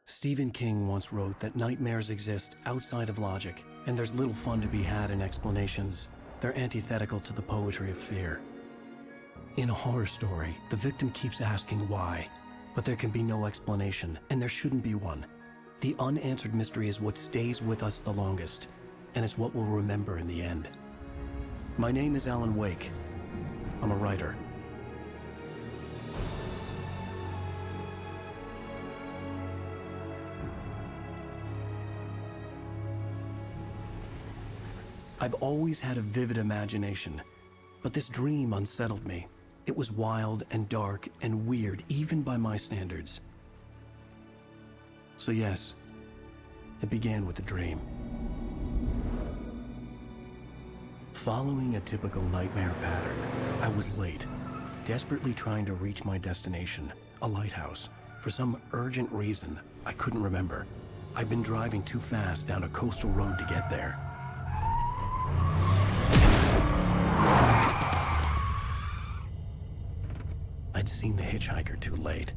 Stephen King once wrote that nightmares exist outside of logic, and there's little fun to be had in explanations. They're antithetical to the poetry of fear. In a horror story, the victim keeps asking why, but there can be no explanation, and there shouldn't be one. The unanswered mystery is what stays with us the longest, and it's what we'll remember in the end. My name is Alan Wake. I'm a writer. I've always had a vivid imagination, but this dream unsettled me. It was wild and dark and weird, even by my standards. So yes, it began with a dream. Following a typical nightmare pattern, I was late, desperately trying to reach my destination, a lighthouse. For some urgent reason, I couldn't remember. I'd been driving too fast down a coastal road to get there. I'd seen the hitchhiker too late.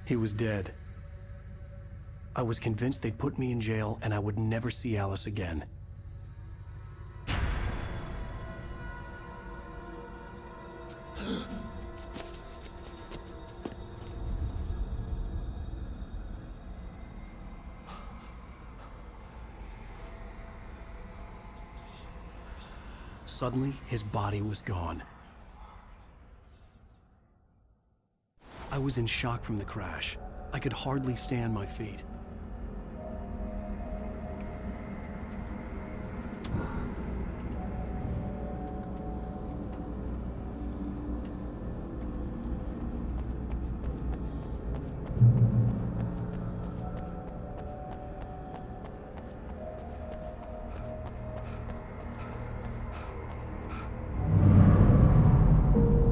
He was dead. I was convinced they'd put me in jail and I would never see Alice again. Suddenly, his body was gone. I was in shock from the crash. I could hardly stay on my feet.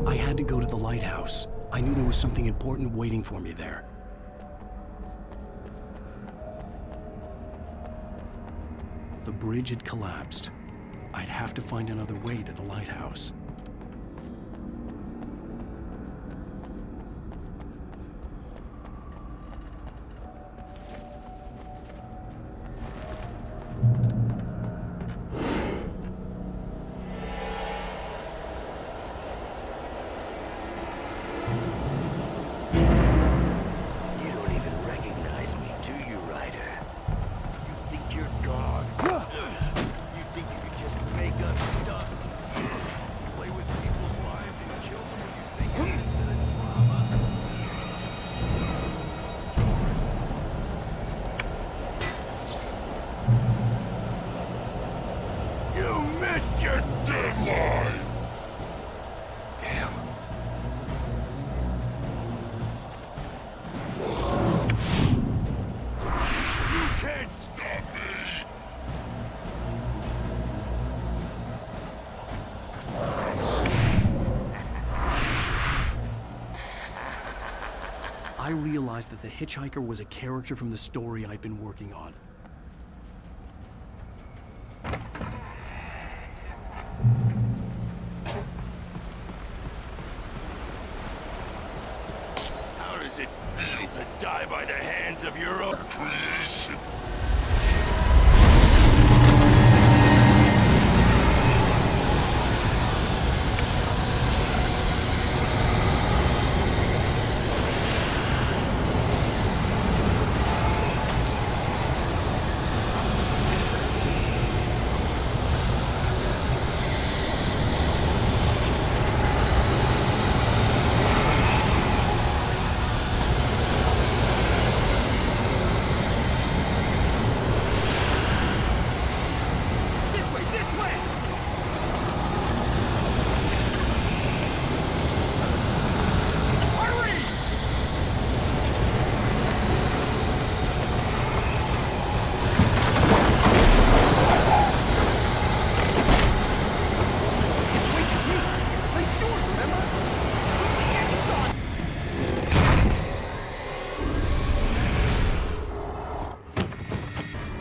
I had to go to the lighthouse. I knew there was something important waiting for me there. The bridge had collapsed. I'd have to find another way to the lighthouse. Your deadline! Damn. You can't stop me! I realized that the hitchhiker was a character from the story I'd been working on. How does it feel to die by the hands of your own creation?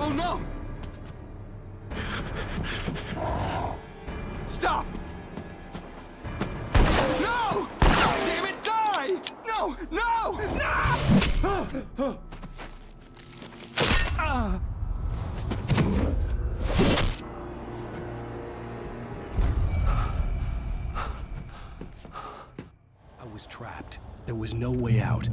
Oh no! Stop! There was no way out.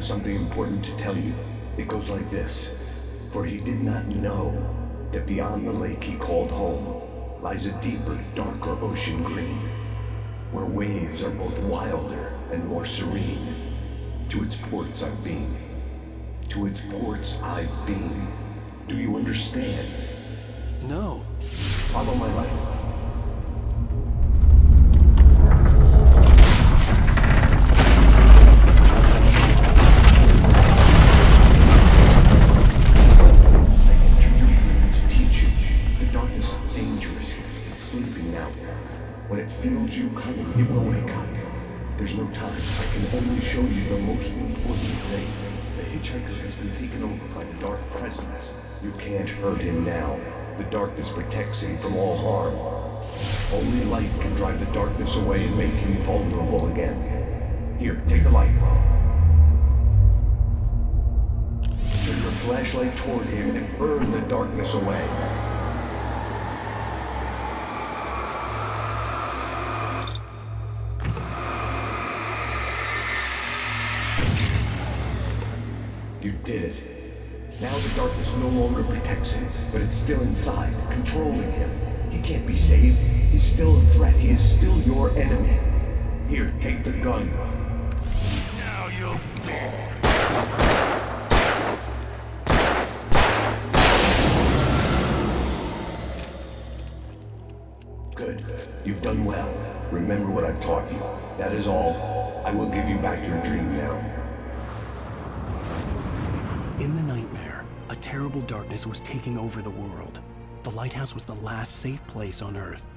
Something important to tell you. It goes like this. For he did not know that beyond the lake he called home lies a deeper, darker ocean green, where waves are both wilder and more serene. To its ports I've been. To its ports I've been. Do you understand? No. Follow my light. When it feels you coming, it will wake up. There's no time. I can only show you the most important thing. The hitchhiker has been taken over by the dark presence. You can't hurt him now. The darkness protects him from all harm. Only light can drive the darkness away and make him vulnerable again. Here, take the light. Turn your flashlight toward him and burn the darkness away. You did it. Now the darkness no longer protects him, but it's still inside, controlling him. He can't be saved. He's still a threat. He is still your enemy. Here, take the gun. Now you'll die. Good. You've done well. Remember what I've taught you. That is all. I will give you back your dream now. In the nightmare, a terrible darkness was taking over the world. The lighthouse was the last safe place on Earth.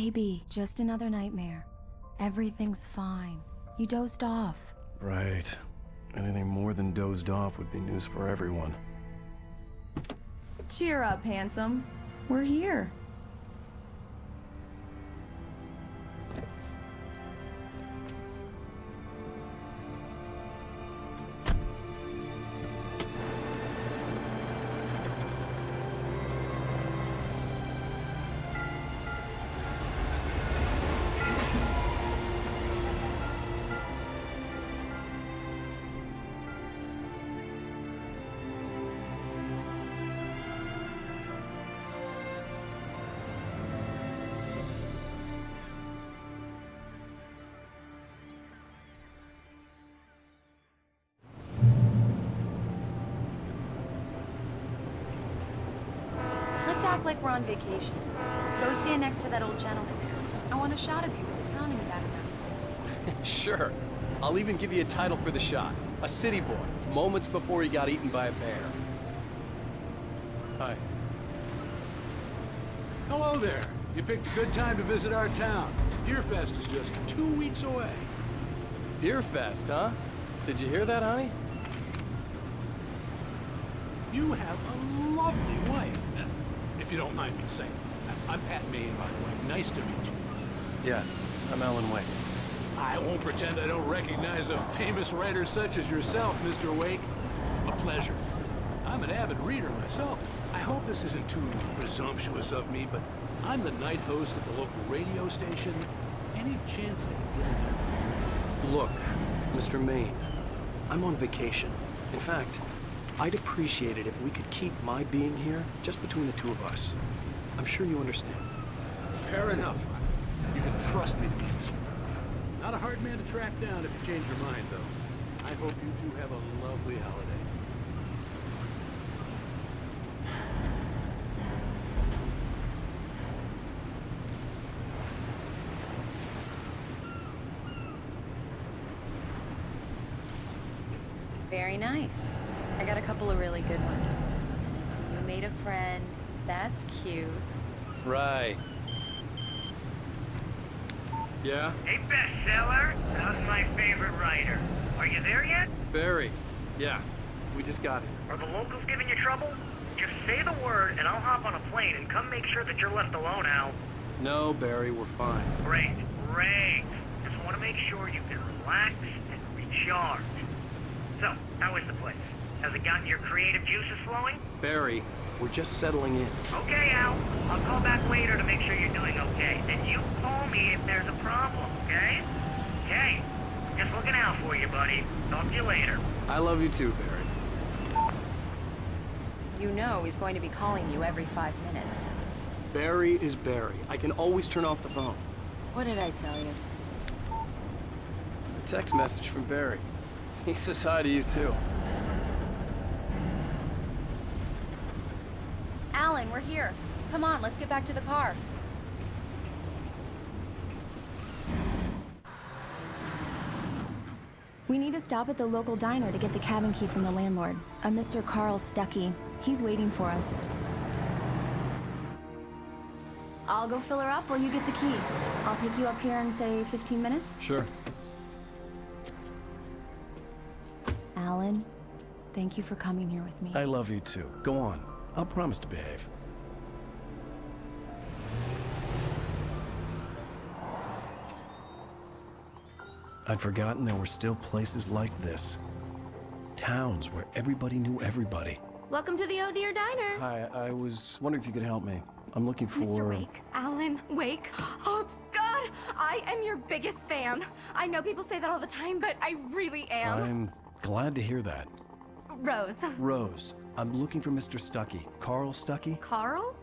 Baby, just another nightmare. Everything's fine. You dozed off. Right. Anything more than dozed off would be news for everyone. Cheer up, handsome. We're here. Let's act like we're on vacation. Go stand next to that old gentleman there. I want a shot of you with the town in the background. Sure. I'll even give you a title for the shot. A city boy, moments before he got eaten by a bear. Hi. Hello there. You picked a good time to visit our town. Deerfest is just 2 weeks away. Deerfest, huh? Did you hear that, honey? You have a lovely wife. If you don't mind me saying. I'm Pat Maine, by the way. Nice to meet you. Yeah, I'm Alan Wake. I won't pretend I don't recognize a famous writer such as yourself, Mr. Wake. A pleasure. I'm an avid reader myself. I hope this isn't too presumptuous of me, but I'm the night host at the local radio station. Any chance I can get in? Look, Mr. Maine, I'm on vacation. In fact, I'd appreciate it if we could keep my being here just between the two of us. I'm sure you understand. Fair enough. You can trust me to be this. Not a hard man to track down if you change your mind, though. I hope you two have a lovely holiday. Very nice. I got a couple of really good ones. And I see you made a friend. That's cute. Right. Yeah? Hey, bestseller. How's my favorite writer? Are you there yet? Barry. Yeah. We just got here. Are the locals giving you trouble? Just say the word and I'll hop on a plane and come make sure that you're left alone, Al. No, Barry, we're fine. Great, great. Just want to make sure you can relax and recharge. So, how is the place? Has it gotten your creative juices flowing? Barry, we're just settling in. Okay, Al. I'll call back later to make sure you're doing okay. And you call me if there's a problem, okay? Okay. Just looking out for you, buddy. Talk to you later. I love you too, Barry. You know he's going to be calling you every 5 minutes. Barry is Barry. I can always turn off the phone. What did I tell you? A text message from Barry. He says hi to you too. Alan, we're here. Come on, let's get back to the car. We need to stop at the local diner to get the cabin key from the landlord, a Mr. Carl Stuckey. He's waiting for us. I'll go fill her up while you get the key. I'll pick you up here in, say, 15 minutes? Sure. Alan, thank you for coming here with me. I love you too. Go on. I'll promise to behave. I'd forgotten there were still places like this. Towns where everybody knew everybody. Welcome to the Oh Dear Diner. Hi, I was wondering if you could help me. I'm looking for... Mr. Wake. Alan Wake. Oh, God! I am your biggest fan. I know people say that all the time, but I really am. I'm glad to hear that. Rose. Rose, I'm looking for Mr. Stuckey. Carl Stuckey? Carl?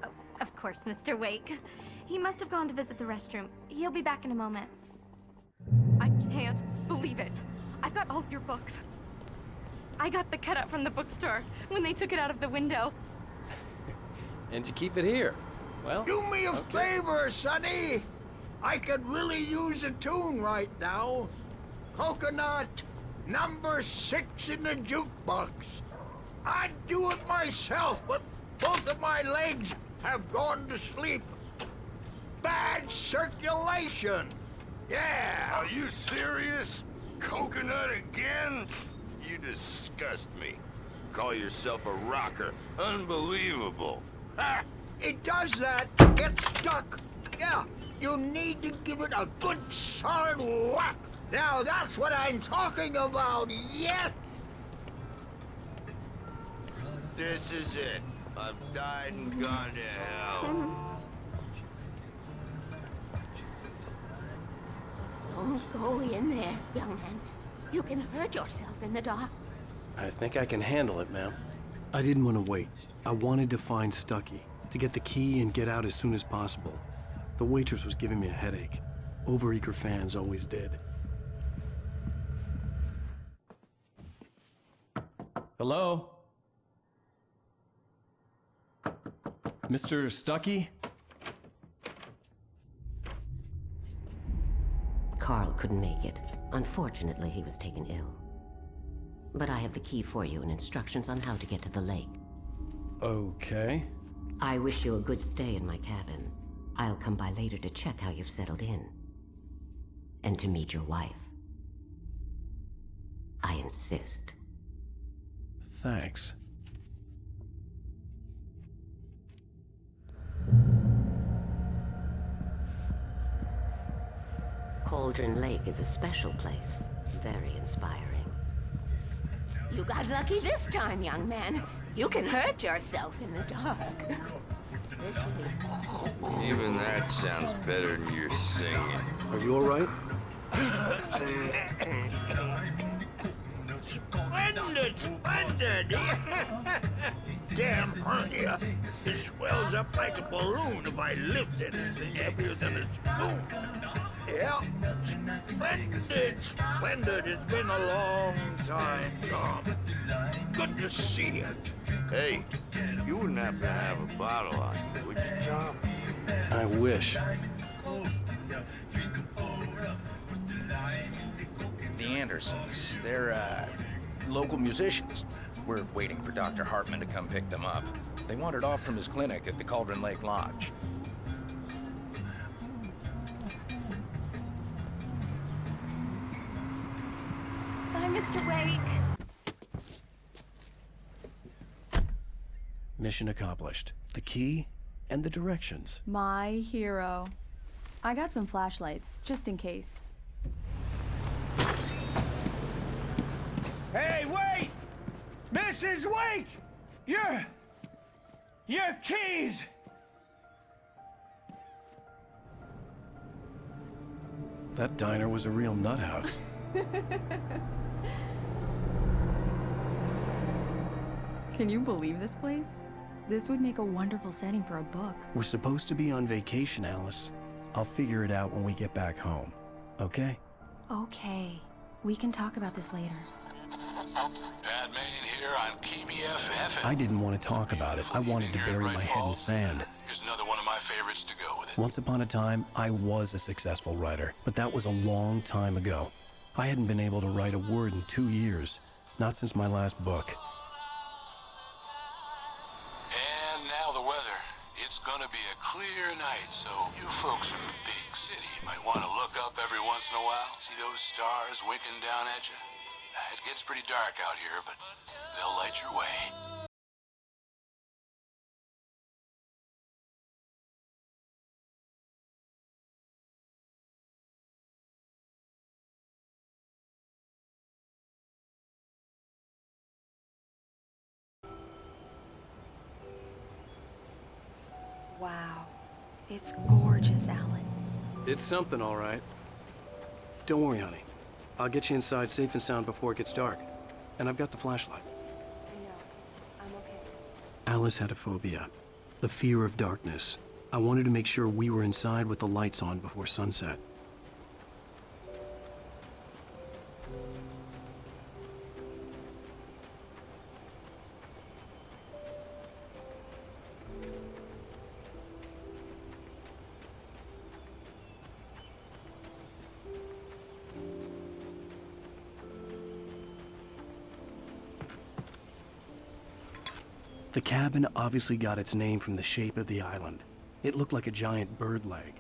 Oh, of course, Mr. Wake. He must have gone to visit the restroom. He'll be back in a moment. I can't believe it. I've got all your books. I got the cutout from the bookstore when they took it out of the window. And you keep it here. Well, do me a favor, Sonny. I could really use a tune right now. Coconut, number 6 in the jukebox. I'd do it myself, but both of my legs have gone to sleep. bad circulation. Yeah. Are you serious? Coconut again? You disgust me. Call yourself a rocker. Unbelievable. Ha! It does that. Get stuck. Yeah, you need to give it a good solid whack. Now that's what I'm talking about, yes! This is it. I've died and gone to hell. Don't go in there, young man. You can hurt yourself in the dark. I think I can handle it, ma'am. I didn't want to wait. I wanted to find Stucky, to get the key and get out as soon as possible. The waitress was giving me a headache. Overeager fans always did. Hello? Mr. Stucky? Carl couldn't make it. Unfortunately, he was taken ill. But I have the key for you and instructions on how to get to the lake. Okay. I wish you a good stay in my cabin. I'll come by later to check how you've settled in. And to meet your wife. I insist. Thanks. Cauldron Lake is a special place. Very inspiring. You got lucky this time, young man. You can hurt yourself in the dark. This really... Even that sounds better than your singing. Are you all right? Splendid, splendid! Damn hernia. It swells up like a balloon if I lift anything heavier than a spoon. Yeah, splendid, splendid. It's been a long time, Tom. Good to see you. Hey, you wouldn't happen to have a bottle on you, would you, Tom? I wish. The Andersons, they're, local musicians. We're waiting for Dr. Hartman to come pick them up. They wandered off from his clinic at the Cauldron Lake Lodge. Bye, Mr. Wake. Mission accomplished. The key and the directions. My hero. I got some flashlights, just in case. Hey, wait! Mrs. Wake! Your keys! That diner was a real nut house. Can you believe this place? This would make a wonderful setting for a book. We're supposed to be on vacation, Alice. I'll figure it out when we get back home. Okay? Okay. We can talk about this later. Bad man here on KBFF. I didn't want to talk about it. I wanted to bury my head in sand. Here's another one of my favorites to go with it. Once upon a time, I was a successful writer, but that was a long time ago. I hadn't been able to write a word in 2 years, not since my last book. And now the weather. It's gonna be a clear night, so you folks in the big city might want to look up every once in a while. See those stars winking down at you? It gets pretty dark out here, but they'll light your way. Wow. It's gorgeous, Alan. It's something, all right. Don't worry, honey. I'll get you inside safe and sound before it gets dark. And I've got the flashlight. I know. I'm okay. Alice had a phobia. The fear of darkness. I wanted to make sure we were inside with the lights on before sunset. The cabin obviously got its name from the shape of the island. It looked like a giant bird leg.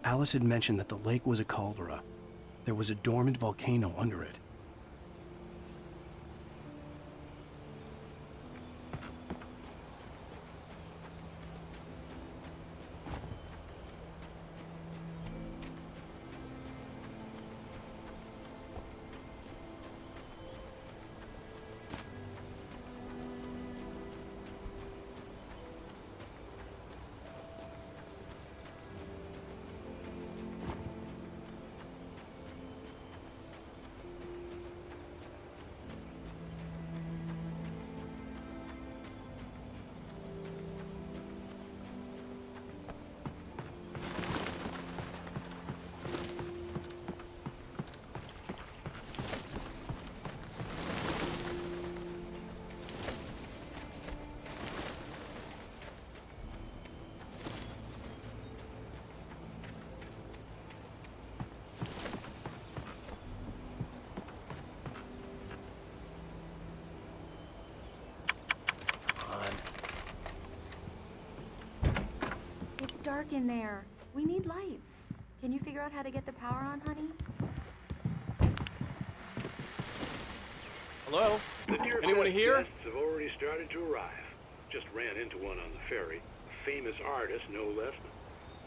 Alice had mentioned that the lake was a caldera. There was a dormant volcano under it. Dark in there. We need lights. Can you figure out how to get the power on, honey? Hello? Anyone here? Guests have already started to arrive. Just ran into one on the ferry. A famous artist, no less.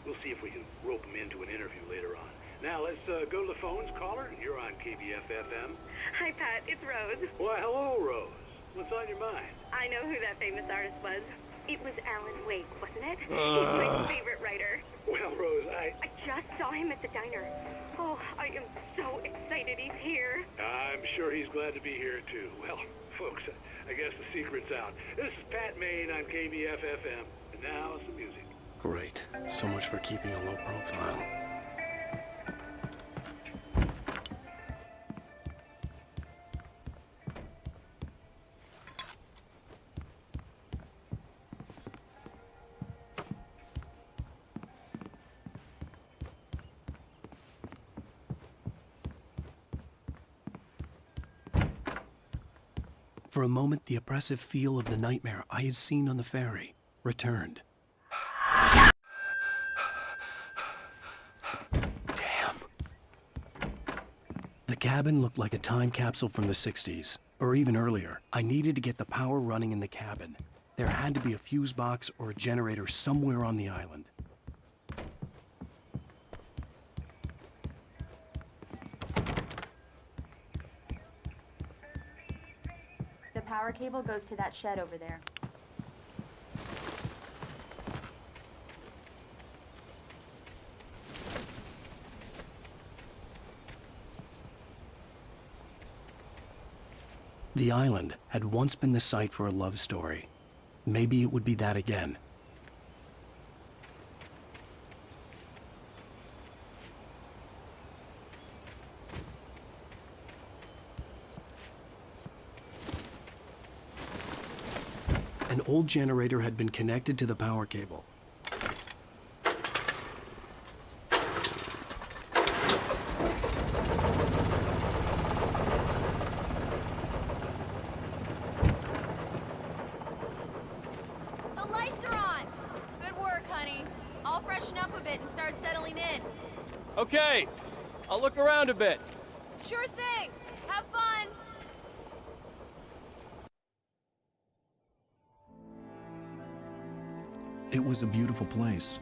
We'll see if we can rope him into an interview later on. Now, let's go to the phones. Caller, you're on KBF-FM. Hi, Pat. It's Rose. Why, hello, Rose. What's on your mind? I know who that famous artist was. It was Alan Wake, wasn't it? He's my favorite writer. Well, Rose, I just saw him at the diner. Oh, I am so excited he's here. I'm sure he's glad to be here, too. Well, folks, I guess the secret's out. This is Pat Maine on KBF-FM. And now, some music. Great. So much for keeping a low profile. For a moment, the oppressive feel of the nightmare I had seen on the ferry returned. Damn. The cabin looked like a time capsule from the 60s, or even earlier. I needed to get the power running in the cabin. There had to be a fuse box or a generator somewhere on the island. The power cable goes to that shed over there. The island had once been the site for a love story. Maybe it would be that again. An old generator had been connected to the power cable. The lights are on! Good work, honey. I'll freshen up a bit and start settling in. Okay, I'll look around a bit. Sure thing! Have fun! It was a beautiful place.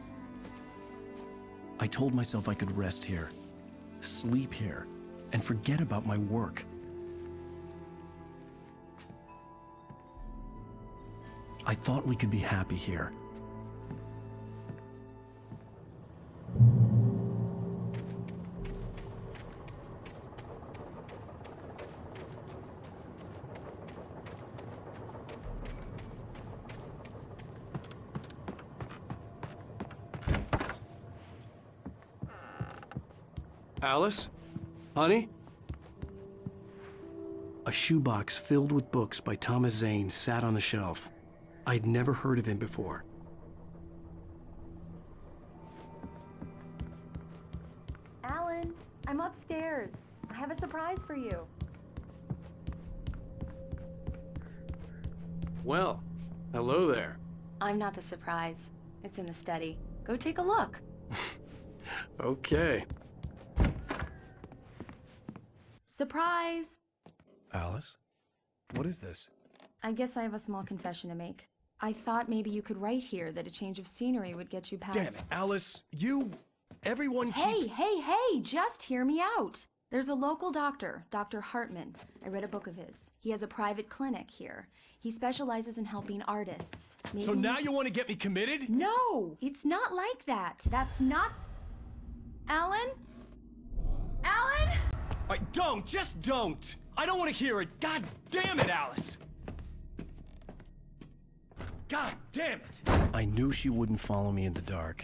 I told myself I could rest here, sleep here, and forget about my work. I thought we could be happy here. Alice? Honey? A shoebox filled with books by Thomas Zane sat on the shelf. I'd never heard of him before. Alan, I'm upstairs. I have a surprise for you. Well, hello there. I'm not the surprise. It's in the study. Go take a look. Okay. Surprise! Alice? What is this? I guess I have a small confession to make. I thought maybe you could write here that a change of scenery would get you past... Damn it, Alice! Everyone keeps... Hey! Just hear me out! There's a local doctor, Dr. Hartman. I read a book of his. He has a private clinic here. He specializes in helping artists. Maybe... So now you want to get me committed? No! It's not like that. That's not... Alan? Alan? Just don't! I don't want to hear it! God damn it, Alice! God damn it! I knew she wouldn't follow me in the dark.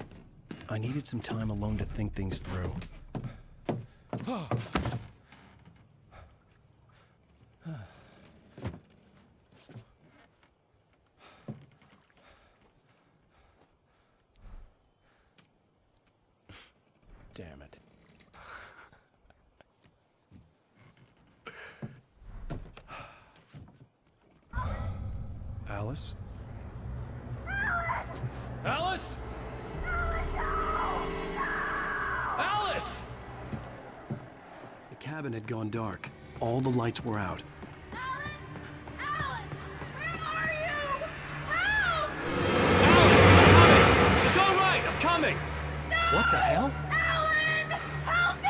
I needed some time alone to think things through. Damn it. Alice? Alice? Alice! The cabin had gone dark. All the lights were out. It's all right, I'm coming! What the hell? Alan! Help me!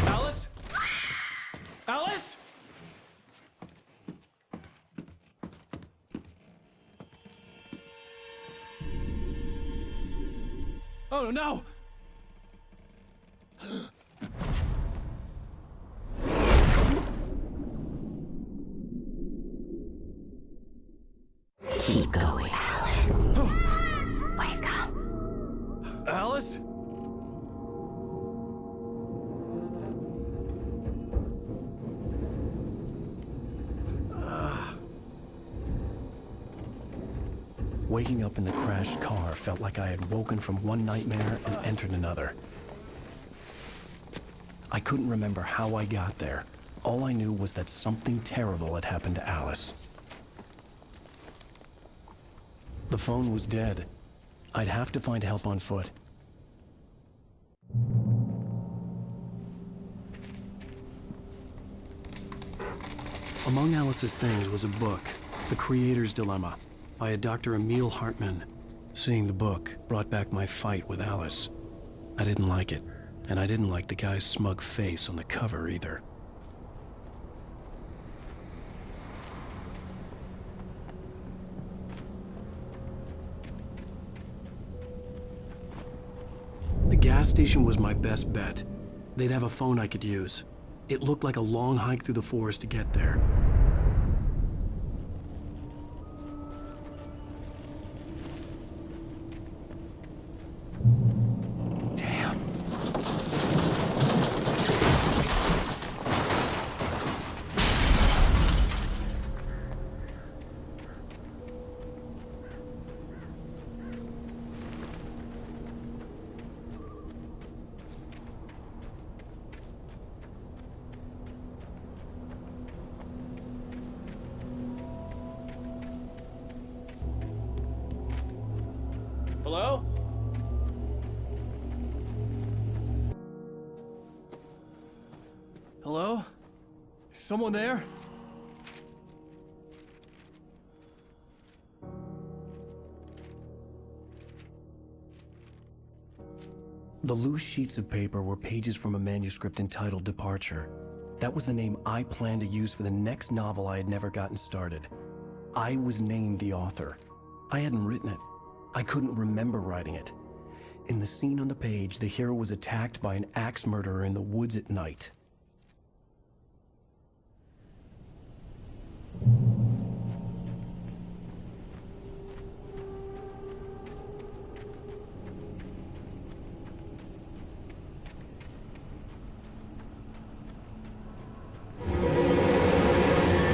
Alice? Alice? Oh no! Keep going, Alan. Wake up. Alice? Waking up in the crashed car felt like I had woken from one nightmare and entered another. I couldn't remember how I got there. All I knew was that something terrible had happened to Alice. The phone was dead. I'd have to find help on foot. Among Alice's things was a book, The Creator's Dilemma, by a Dr. Emil Hartman. Seeing the book brought back my fight with Alice. I didn't like it, and I didn't like the guy's smug face on the cover either. The gas station was my best bet. They'd have a phone I could use. It looked like a long hike through the forest to get there. Hello? Hello? Is someone there? The loose sheets of paper were pages from a manuscript entitled Departure. That was the name I planned to use for the next novel I had never gotten started. I was named the author. I hadn't written it. I couldn't remember writing it. In the scene on the page, the hero was attacked by an axe murderer in the woods at night.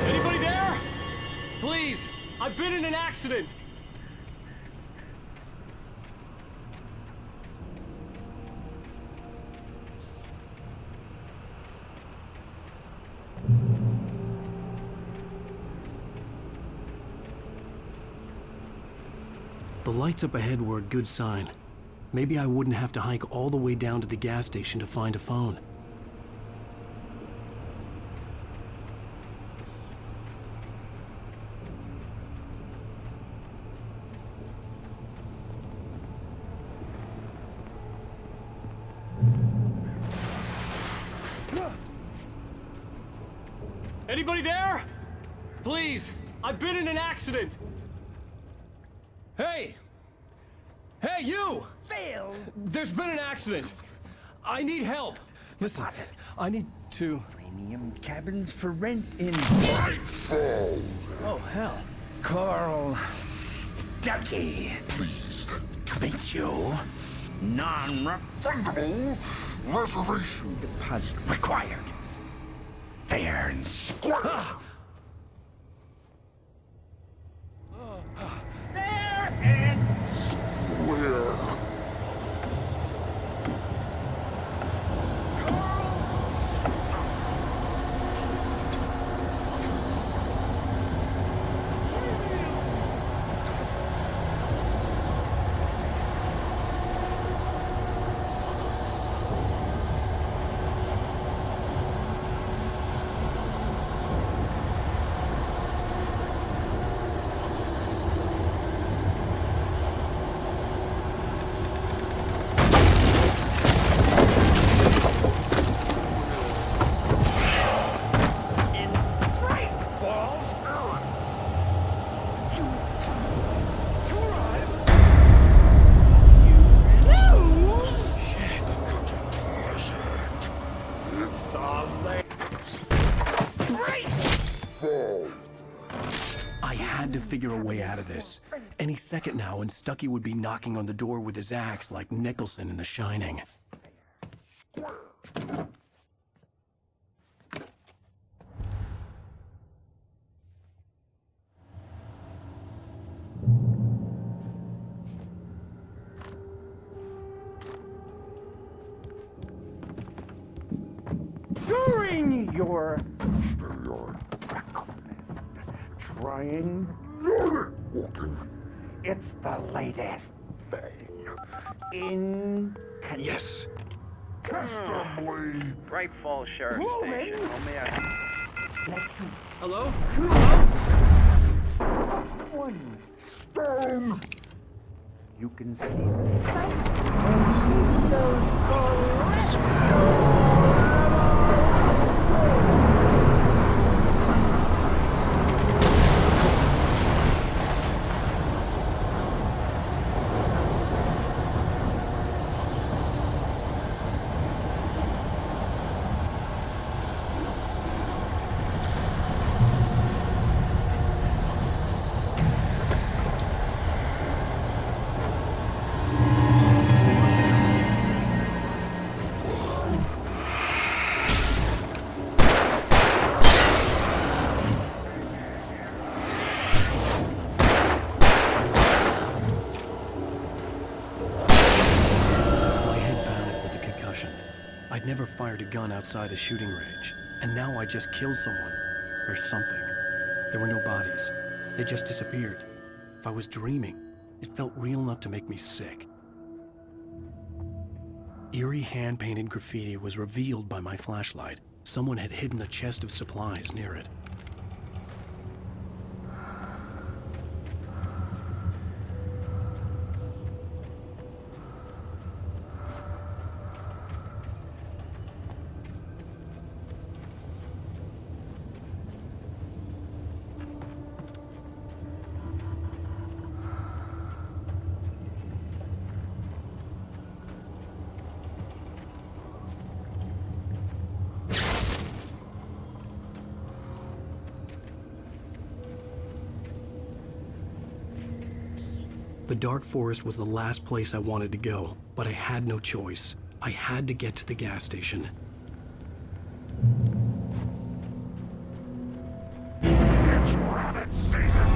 Anybody there? Please, I've been in an accident. The lights up ahead were a good sign. Maybe I wouldn't have to hike all the way down to the gas station to find a phone. Anybody there? Please, I've been in an accident. Hey! Hey, you! Phil! There's been an accident. I need help. Listen, I need to... Premium cabins for rent in... Oh, hell. Carl Stuckey. Pleased to meet you. Non-refundable reservation deposit required. Fair and square. Fair and square. Figure a way out of this. Any second now, and Stuckey would be knocking on the door with his axe like Nicholson in The Shining. During your trying walking. It's the latest thing in... Yes. Testably. Bright Falls Sheriff Station. How may I... Hello? One stone. You can see the sight. I'd never fired a gun outside a shooting range, and now I just killed someone. Or something. There were no bodies. They just disappeared. If I was dreaming, it felt real enough to make me sick. Eerie hand-painted graffiti was revealed by my flashlight. Someone had hidden a chest of supplies near it. The dark forest was the last place I wanted to go, but I had no choice. I had to get to the gas station. It's rabbit season!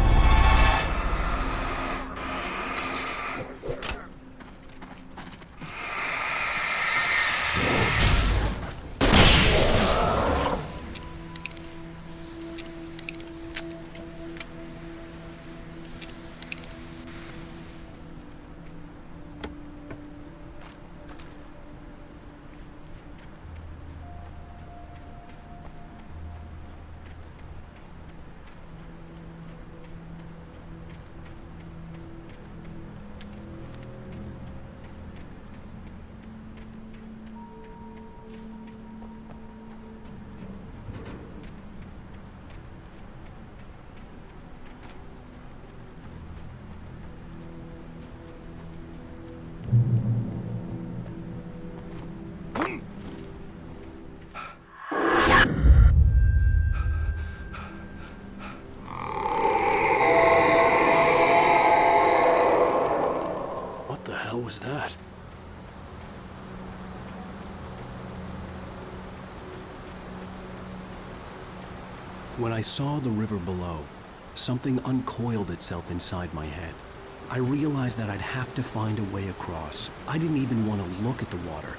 What the hell was that? When I saw the river below, something uncoiled itself inside my head. I realized that I'd have to find a way across. I didn't even want to look at the water.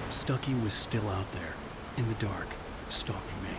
Stucky was still out there, in the dark, stalking me.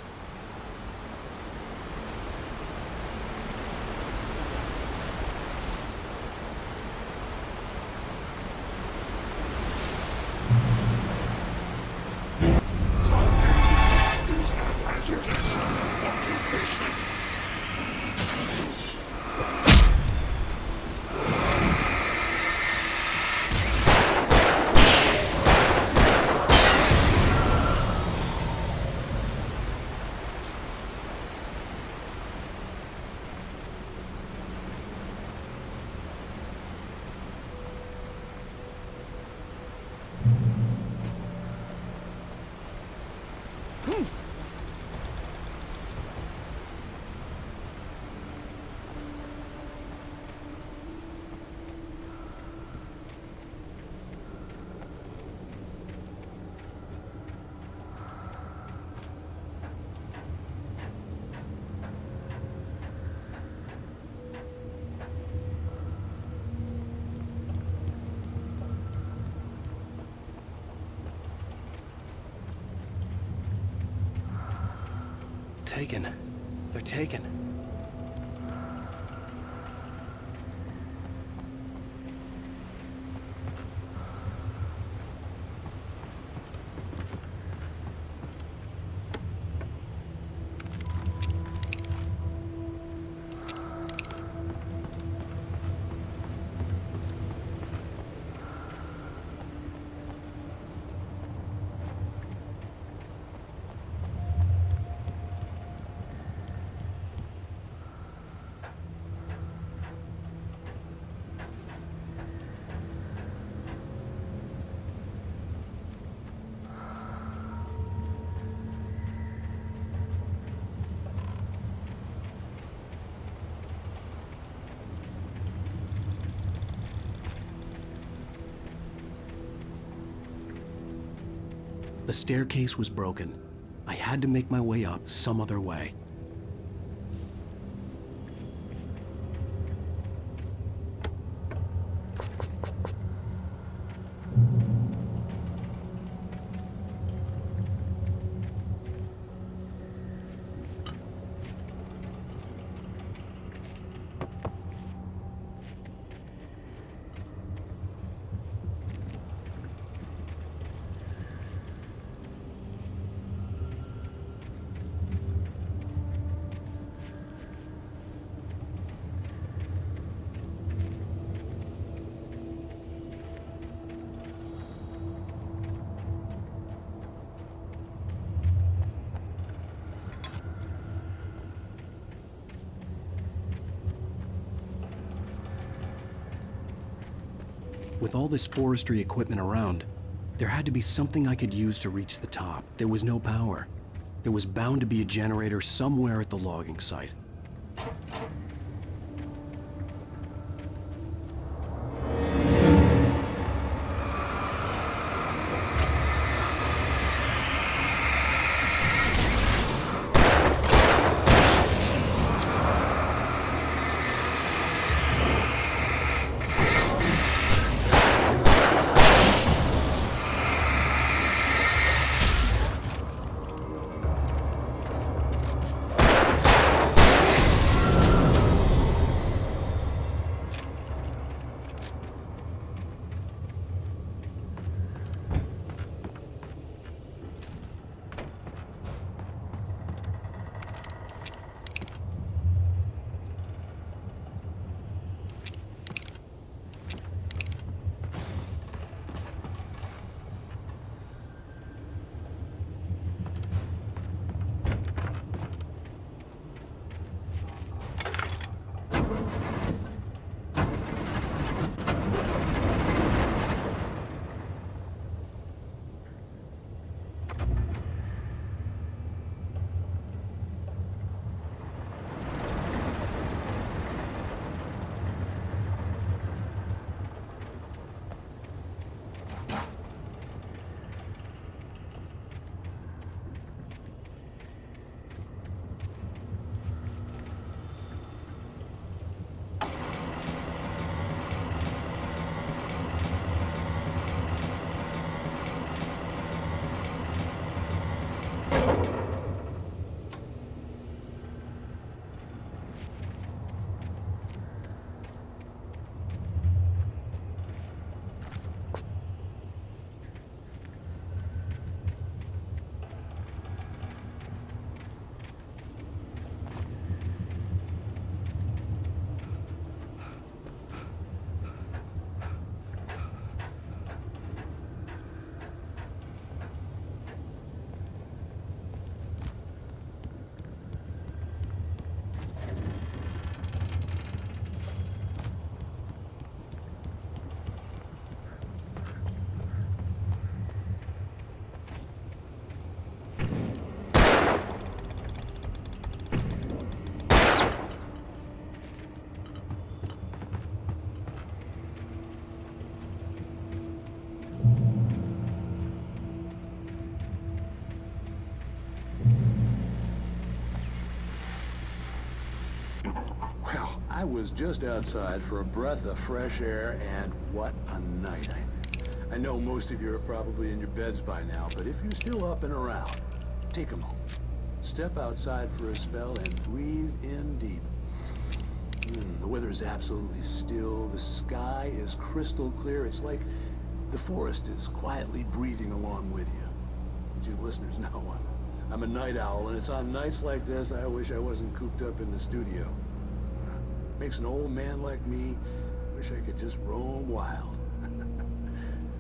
Taken. They're taken. The staircase was broken. I had to make my way up some other way. With all this forestry equipment around, there had to be something I could use to reach the top. There was no power. There was bound to be a generator somewhere at the logging site. I was just outside for a breath of fresh air, and what a night. I know most of you are probably in your beds by now, but if you're still up and around, take a moment. Step outside for a spell and breathe in deep. The weather is absolutely still. The sky is crystal clear. It's like the forest is quietly breathing along with you. As you listeners know, I'm a night owl, and it's on nights like this I wish I wasn't cooped up in the studio. Makes an old man like me wish I could just roam wild.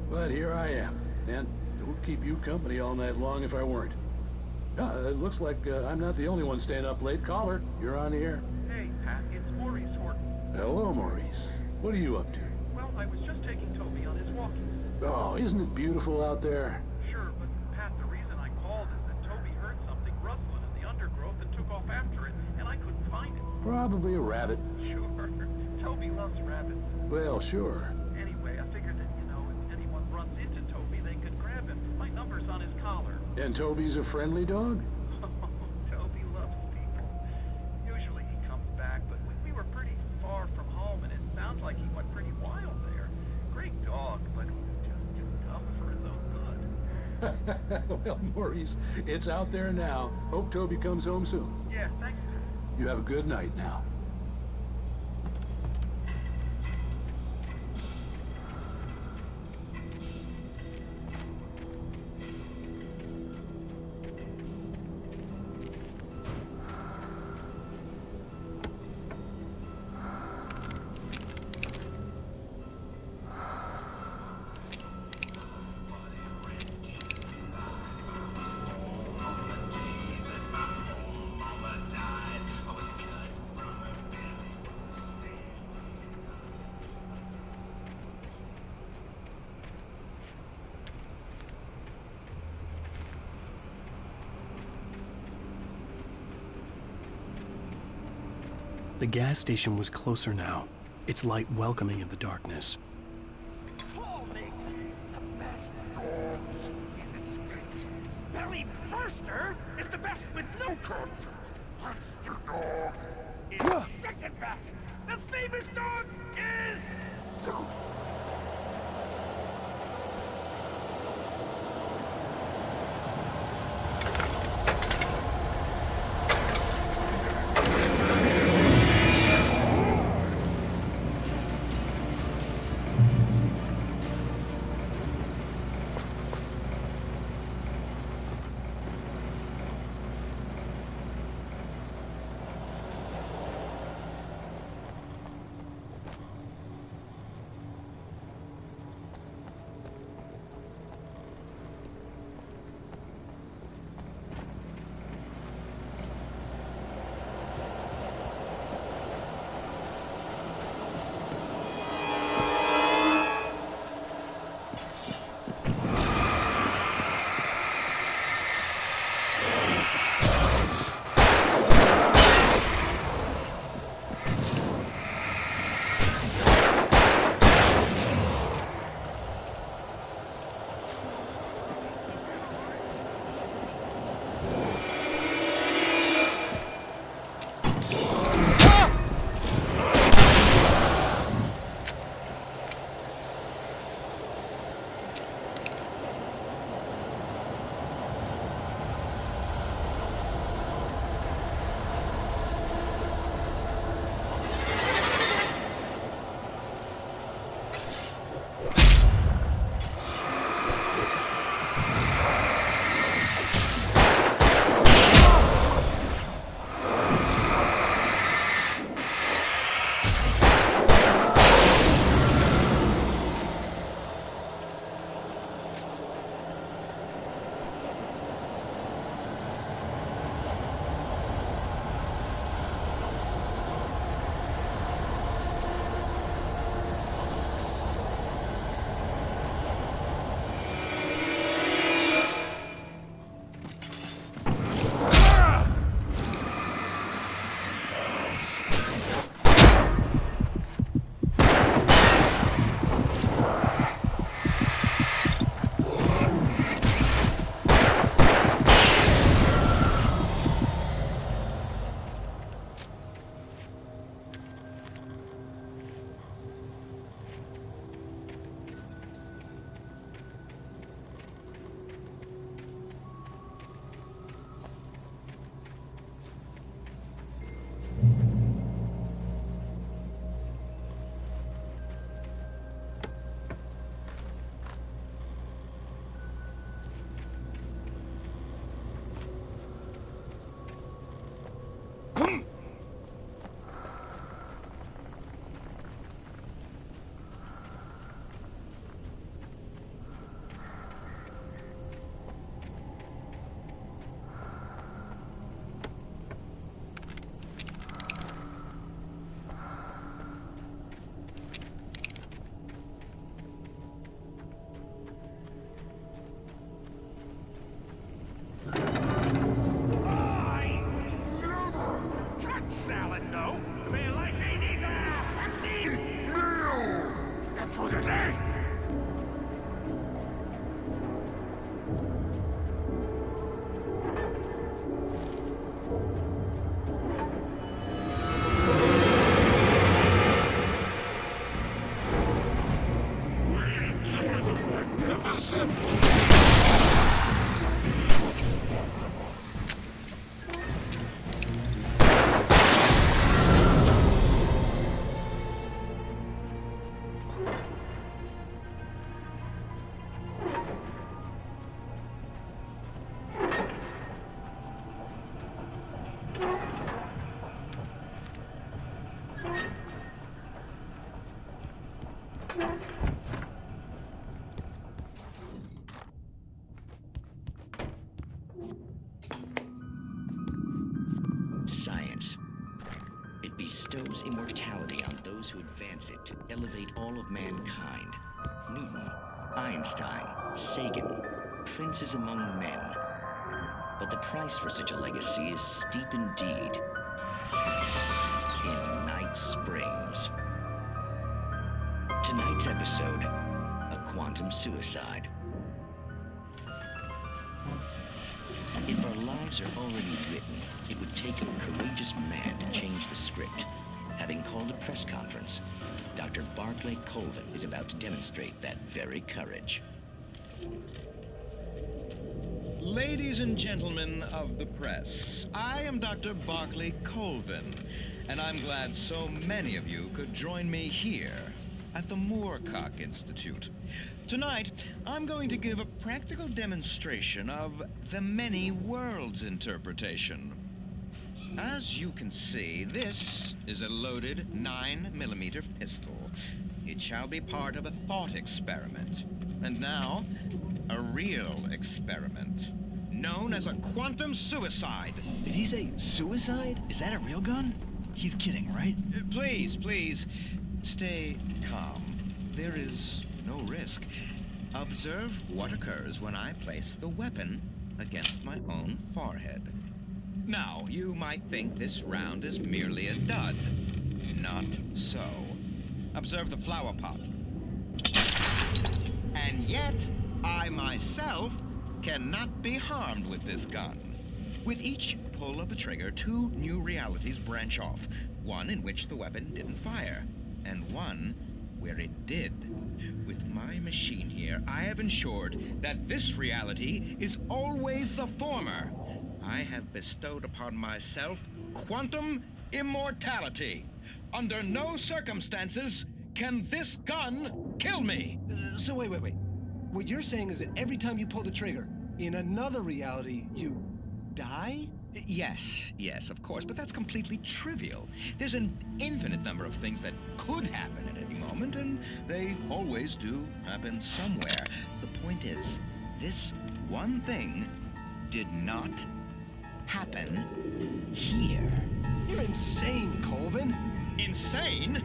But here I am, and it would keep you company all night long if I weren't. It looks like I'm not the only one staying up late. Caller, you're on the air. Hey, Pat, it's Maurice Horton. Hello, Maurice. What are you up to? Well, I was just taking Toby on his walking. Oh, isn't it beautiful out there? Sure, but Pat, the reason I called is that Toby heard something rustling in the undergrowth and took off after it, and I couldn't find it. Probably a rabbit. Sure. Toby loves rabbits. Well, sure. Anyway, I figured that, if anyone runs into Toby, they could grab him. My number's on his collar. And Toby's a friendly dog? Toby loves people. Usually he comes back, but we were pretty far from home, and it sounds like he went pretty wild there. Great dog, but he's just too tough for his own good. Well, Maurice, it's out there now. Hope Toby comes home soon. Yeah, thanks, sir. You have a good night now. The gas station was closer now, its light welcoming in the darkness. Paul makes the best dogs in the state. Barry Burster is the best with no contest. Monster Dog is second best. The famous dog is... bestows immortality on those who advance it to elevate all of mankind. Newton, Einstein, Sagan, princes among men. But the price for such a legacy is steep indeed. In Night Springs. Tonight's episode, a quantum suicide. If our lives are already written, it would take a courageous man to change the script. Having called a press conference, Dr. Barclay Colvin is about to demonstrate that very courage. Ladies and gentlemen of the press, I am Dr. Barclay Colvin, and I'm glad so many of you could join me here at the Moorcock Institute. Tonight, I'm going to give a practical demonstration of the many worlds interpretation. As you can see, this is a loaded 9mm pistol. It shall be part of a thought experiment. And now, a real experiment, known as a quantum suicide. Did he say suicide? Is that a real gun? He's kidding, right? Please, stay calm. There is no risk. Observe what occurs when I place the weapon against my own forehead. Now, you might think this round is merely a dud. Not so. Observe the flower pot. And yet, I myself cannot be harmed with this gun. With each pull of the trigger, 2 new realities branch off. One in which the weapon didn't fire, and one where it did. With my machine here, I have ensured that this reality is always the former. I have bestowed upon myself quantum immortality. Under no circumstances can this gun kill me. So wait. What you're saying is that every time you pull the trigger, in another reality, you die? Yes, of course, but that's completely trivial. There's an infinite number of things that could happen at any moment, and they always do happen somewhere. The point is, this one thing did not happen here. You're insane, Colvin. Insane?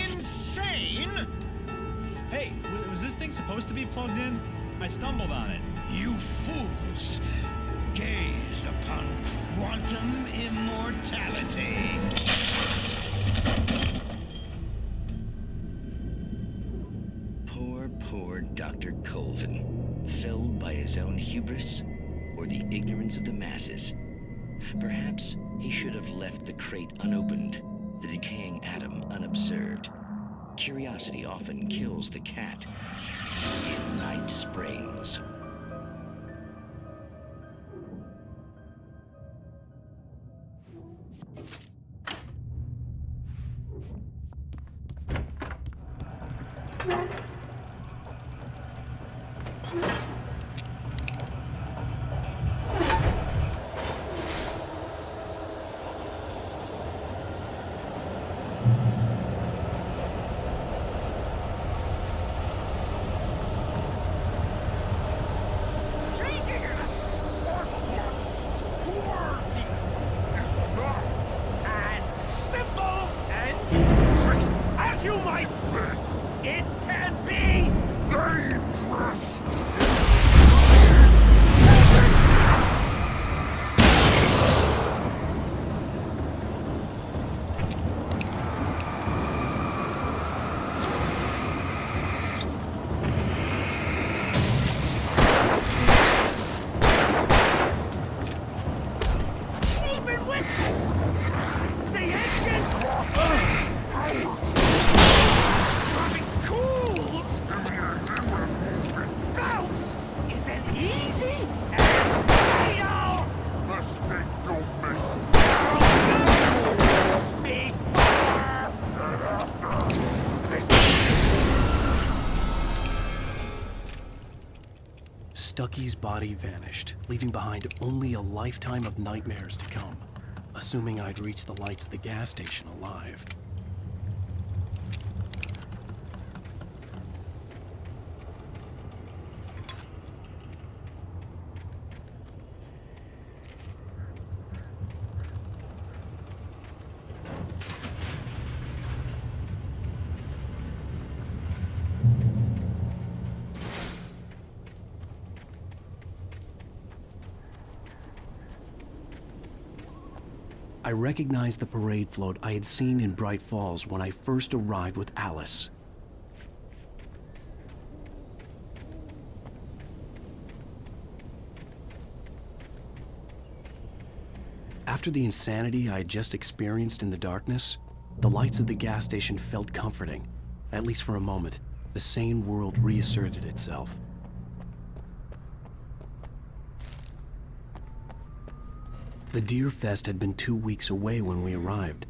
Insane? Hey, was this thing supposed to be plugged in? I stumbled on it. You fools! Gaze upon quantum immortality. Poor Dr. Colvin, felled by his own hubris or the ignorance of the masses. Perhaps he should have left the crate unopened, the decaying atom unobserved. Curiosity often kills the cat. In Night Springs. Stucky's body vanished, leaving behind only a lifetime of nightmares to come, assuming I'd reach the lights of the gas station alive. I recognized the parade float I had seen in Bright Falls when I first arrived with Alice. After the insanity I had just experienced in the darkness, the lights of the gas station felt comforting. At least for a moment, the sane world reasserted itself. The Deer Fest had been 2 weeks away when we arrived.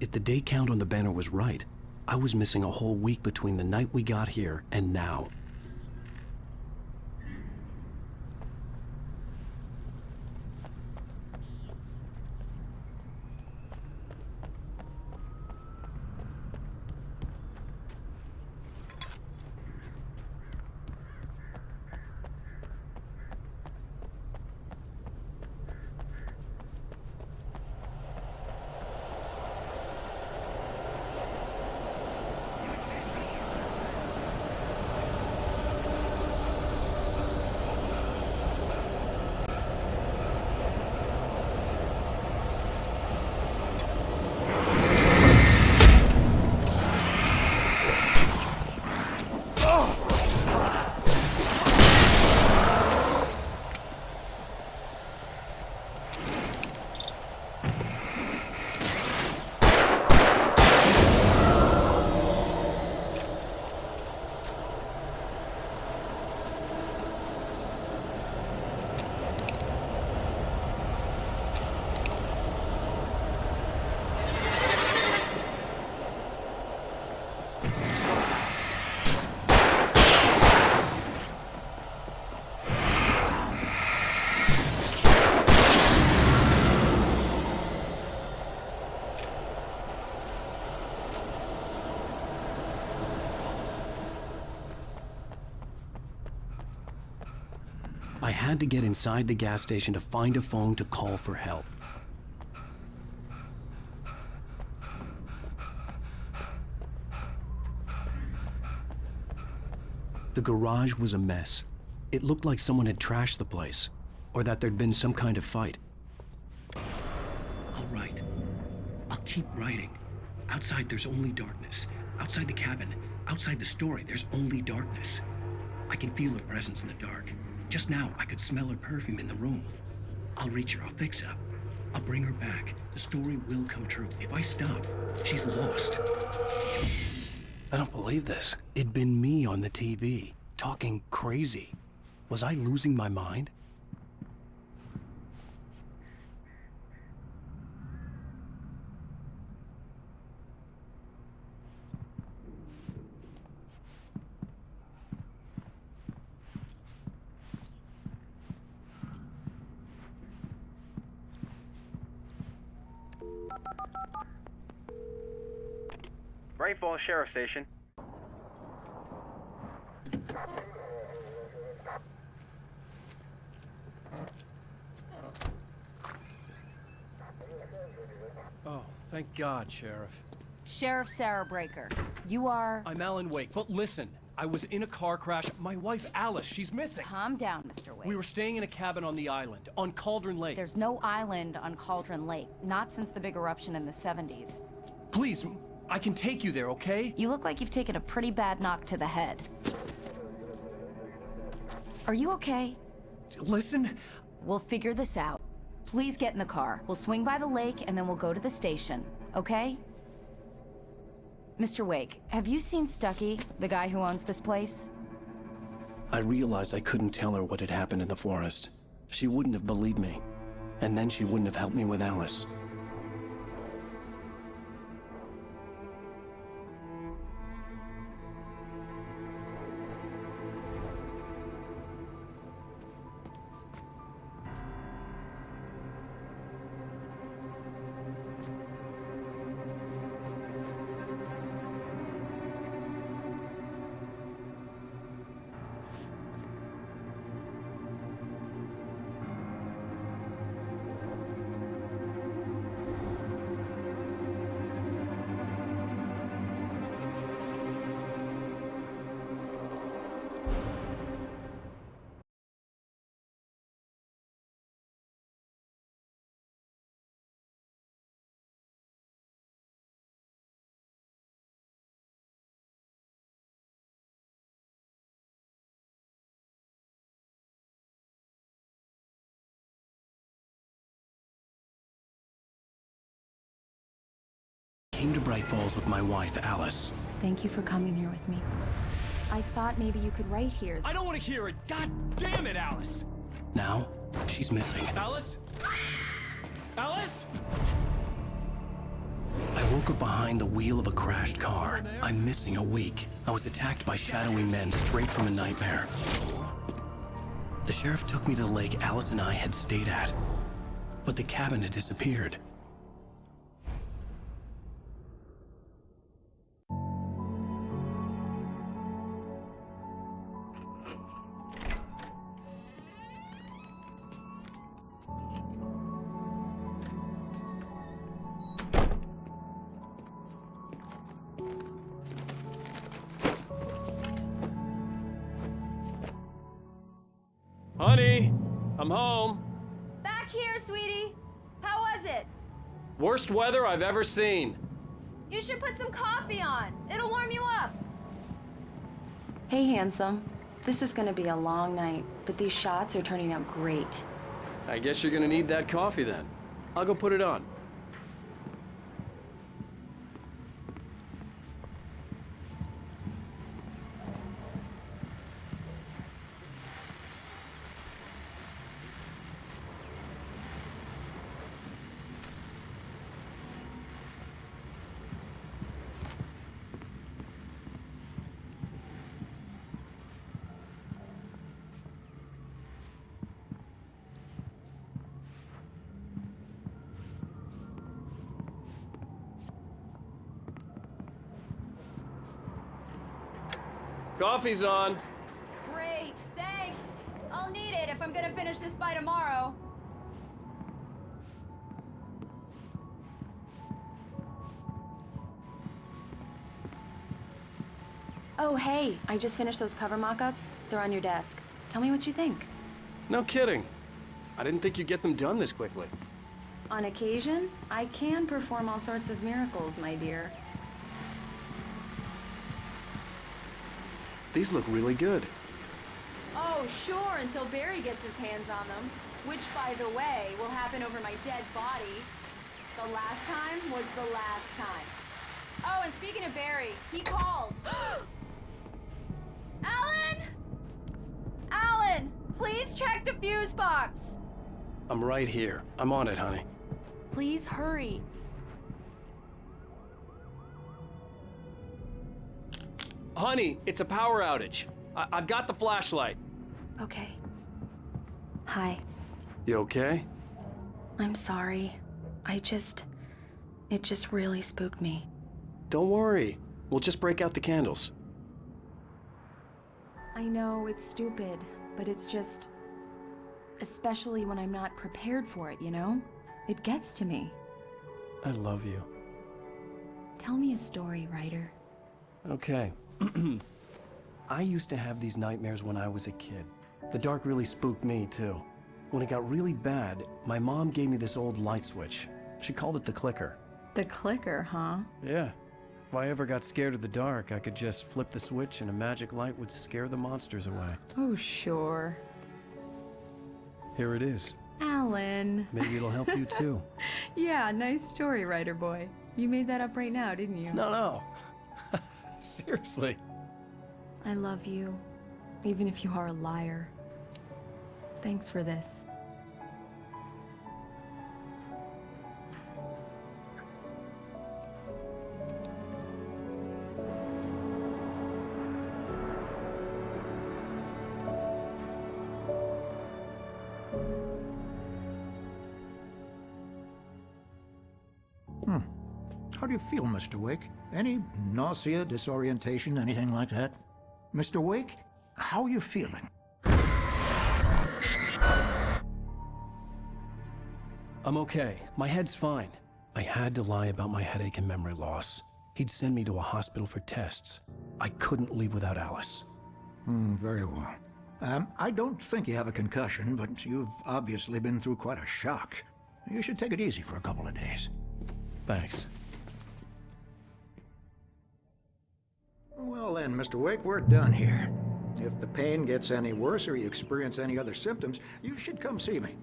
If the day count on the banner was right, I was missing a whole week between the night we got here and now. I had to get inside the gas station to find a phone to call for help. The garage was a mess. It looked like someone had trashed the place, or that there'd been some kind of fight. All right. I'll keep writing. Outside, there's only darkness. Outside the cabin, outside the story, there's only darkness. I can feel her presence in the dark. Just now, I could smell her perfume in the room. I'll reach her, I'll fix it up. I'll bring her back. The story will come true. If I stop, she's lost. I don't believe this. It'd been me on the TV, talking crazy. Was I losing my mind? Bright Falls Sheriff Station. Oh, thank God, Sheriff. Sheriff Sarah Breaker. You are... I'm Alan Wake, but listen. I was in a car crash. My wife, Alice, she's missing. Calm down, Mr. Wake. We were staying in a cabin on the island, on Cauldron Lake. There's no island on Cauldron Lake. Not since the big eruption in the 70s. Please, I can take you there, okay? You look like you've taken a pretty bad knock to the head. Are you okay? Listen. We'll figure this out. Please get in the car. We'll swing by the lake and then we'll go to the station, okay? Mr. Wake, have you seen Stucky, the guy who owns this place? I realized I couldn't tell her what had happened in the forest. She wouldn't have believed me. And then she wouldn't have helped me with Alice. came to Bright Falls with my wife, Alice. Thank you for coming here with me. I thought maybe you could write here. I don't want to hear it! God damn it, Alice! Now, she's missing. Alice? Alice? I woke up behind the wheel of a crashed car. I'm missing a week. I was attacked by shadowy men straight from a nightmare. The sheriff took me to the lake Alice and I had stayed at, but the cabin had disappeared. Honey, I'm home. Back here, sweetie. How was it? Worst weather I've ever seen. You should put some coffee on. It'll warm you up. Hey, handsome. This is gonna be a long night, but these shots are turning out great. I guess you're gonna need that coffee then. I'll go put it on. Coffee's on. Great, thanks. I'll need it if I'm gonna finish this by tomorrow. Oh, hey, I just finished those cover mock-ups. They're on your desk. Tell me what you think. No kidding. I didn't think you'd get them done this quickly. On occasion, I can perform all sorts of miracles, my dear. These look really good. Oh, sure, until Barry gets his hands on them. Which, by the way, will happen over my dead body. The last time was the last time. Oh, and speaking of Barry, he called. Alan! Alan! Please check the fuse box! I'm right here. I'm on it, honey. Please hurry. Honey, it's a power outage. I've got the flashlight. Okay. Hi. You okay? I'm sorry. It just really spooked me. Don't worry. We'll just break out the candles. I know it's stupid, but it's just... especially when I'm not prepared for it, you know? It gets to me. I love you. Tell me a story, writer. Okay. I used to have these nightmares when I was a kid. The dark really spooked me, too. When it got really bad, my mom gave me this old light switch. She called it the clicker. The clicker, huh? Yeah. If I ever got scared of the dark, I could just flip the switch and a magic light would scare the monsters away. Oh, sure. Here it is. Alan. Maybe it'll help you, too. Yeah, nice story, writer boy. You made that up right now, didn't you? No. Seriously. I love you, even if you are a liar. Thanks for this. How do you feel, Mr. Wake? Any nausea, disorientation, anything like that? Mr. Wake, how are you feeling? I'm okay. My head's fine. I had to lie about my headache and memory loss. He'd send me to a hospital for tests. I couldn't leave without Alice. Very well. I don't think you have a concussion, but you've obviously been through quite a shock. You should take it easy for a couple of days. Thanks. Well then, Mr. Wake, we're done here. If the pain gets any worse or you experience any other symptoms, you should come see me.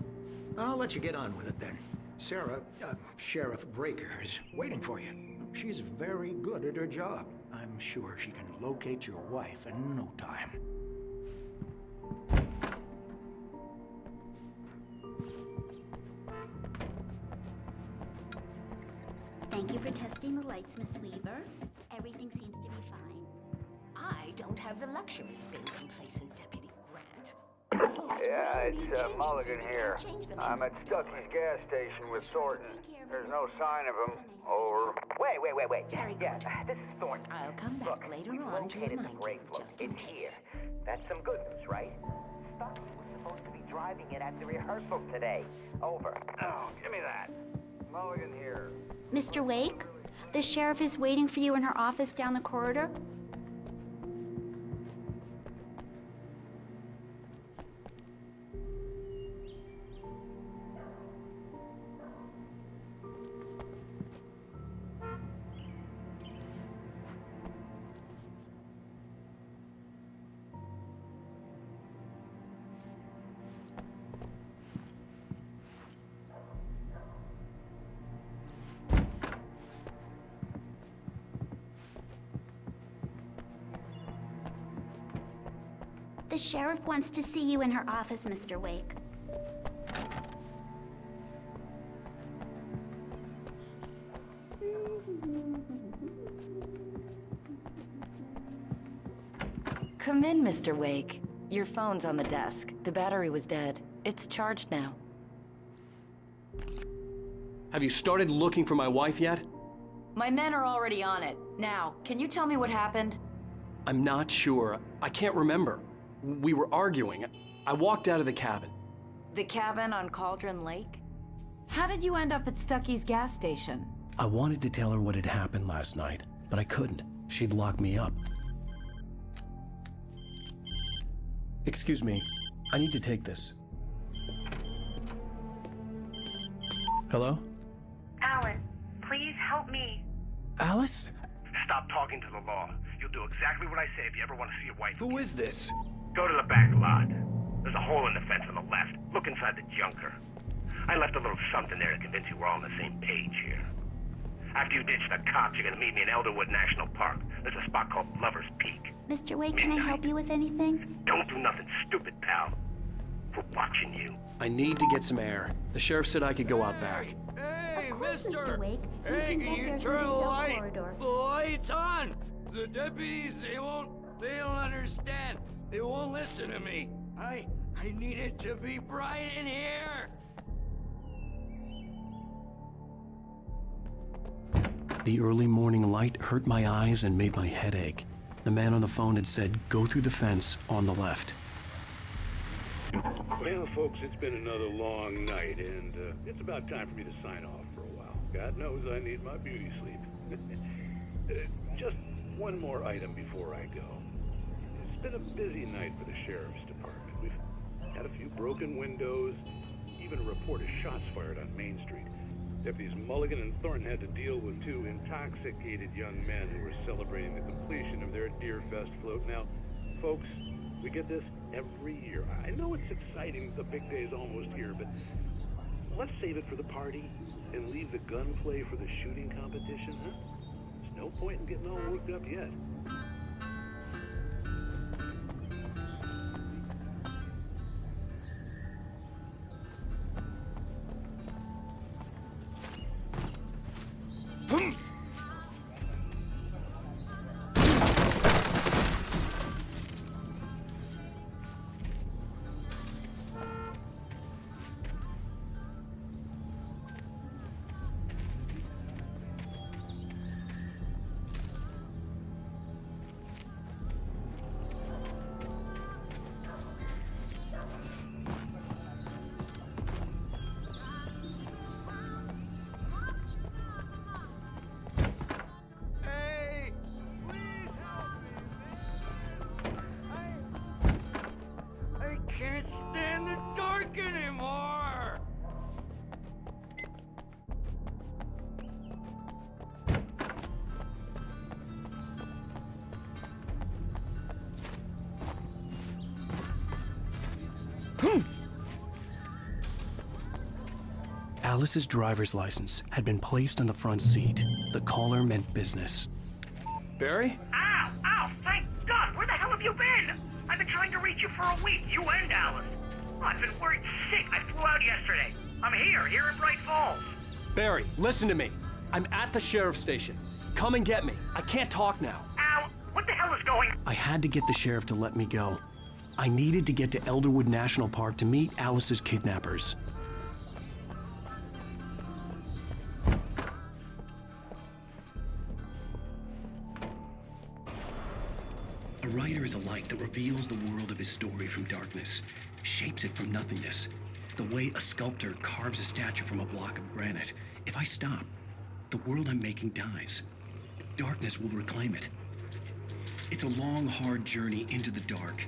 I'll let you get on with it then. Sarah, Sheriff Breaker is waiting for you. She's very good at her job. I'm sure she can locate your wife in no time. Thank you for testing the lights, Miss Weaver. Everything seems to be fine. I don't have the luxury of being complacent, Deputy Grant. Yeah, it's Mulligan here. I'm at Stucky's gas station with Thornton. There's no sign of him. Over. Wait. Yeah, this is Thornton. I'll come back later on to remind you, just in case. That's some good news, right? Stucky was supposed to be driving it at the rehearsal today. Over. Oh, give me that. Mulligan here. Mr. Wake, the sheriff is waiting for you in her office down the corridor. The sheriff wants to see you in her office, Mr. Wake. Come in, Mr. Wake. Your phone's on the desk. The battery was dead. It's charged now. Have you started looking for my wife yet? My men are already on it. Now, can you tell me what happened? I'm not sure. I can't remember. We were arguing. I walked out of the cabin. The cabin on Cauldron Lake? How did you end up at Stucky's gas station? I wanted to tell her what had happened last night, but I couldn't. She'd lock me up. Excuse me. I need to take this. Hello? Alan, please help me. Alice? Stop talking to the law. You'll do exactly what I say if you ever want to see your wife. Who is this? Go to the back lot. There's a hole in the fence on the left. Look inside the junker. I left a little something there to convince you we're all on the same page here. After you ditch the cops, you're gonna meet me in Elderwood National Park. There's a spot called Lover's Peak. Mr. Wake, can I help you with anything? Don't do nothing stupid, pal. We're watching you. I need to get some air. The sheriff said I could go out back. Hey, Mr. Wake, Hey, can you turn the lights on? The deputies, they don't understand. They won't listen to me. I need it to be bright in here. The early morning light hurt my eyes and made my head ache. The man on the phone had said, go through the fence on the left. Well, folks, it's been another long night, and it's about time for me to sign off for a while. God knows I need my beauty sleep. Just one more item before I go. It's been a busy night for the sheriff's department. We've had a few broken windows, even a report of shots fired on Main Street. Deputies Mulligan and Thornton had to deal with two intoxicated young men who were celebrating the completion of their Deerfest float. Now, folks, we get this every year. I know it's exciting, the big day's almost here, but let's save it for the party and leave the gunplay for the shooting competition, huh? There's no point in getting all worked up yet. Alice's driver's license had been placed on the front seat. The caller meant business. Barry? Ow! Ow! Thank God! Where the hell have you been? I've been trying to reach you for a week, you and Alice. Oh, I've been worried sick. I flew out yesterday. I'm here in Bright Falls. Barry, listen to me. I'm at the sheriff's station. Come and get me. I can't talk now. Al, what the hell is going on? I had to get the sheriff to let me go. I needed to get to Elderwood National Park to meet Alice's kidnappers. A writer is a light that reveals the world of his story from darkness, shapes it from nothingness. The way a sculptor carves a statue from a block of granite. If I stop, the world I'm making dies. Darkness will reclaim it. It's a long, hard journey into the dark.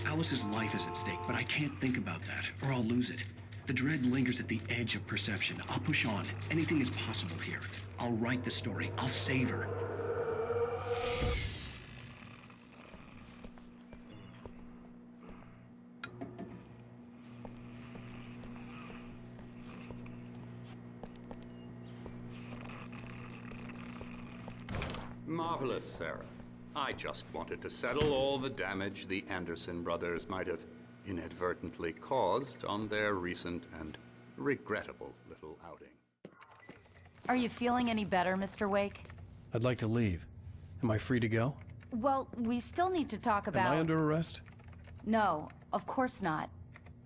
Alice's life is at stake, but I can't think about that, or I'll lose it. The dread lingers at the edge of perception. I'll push on. Anything is possible here. I'll write the story. I'll save her. Marvelous, Sarah. I just wanted to settle all the damage the Anderson brothers might have inadvertently caused on their recent and regrettable little outing. Are you feeling any better, Mr. Wake? I'd like to leave. Am I free to go? Well, we still need to talk about... Am I under arrest? No, of course not.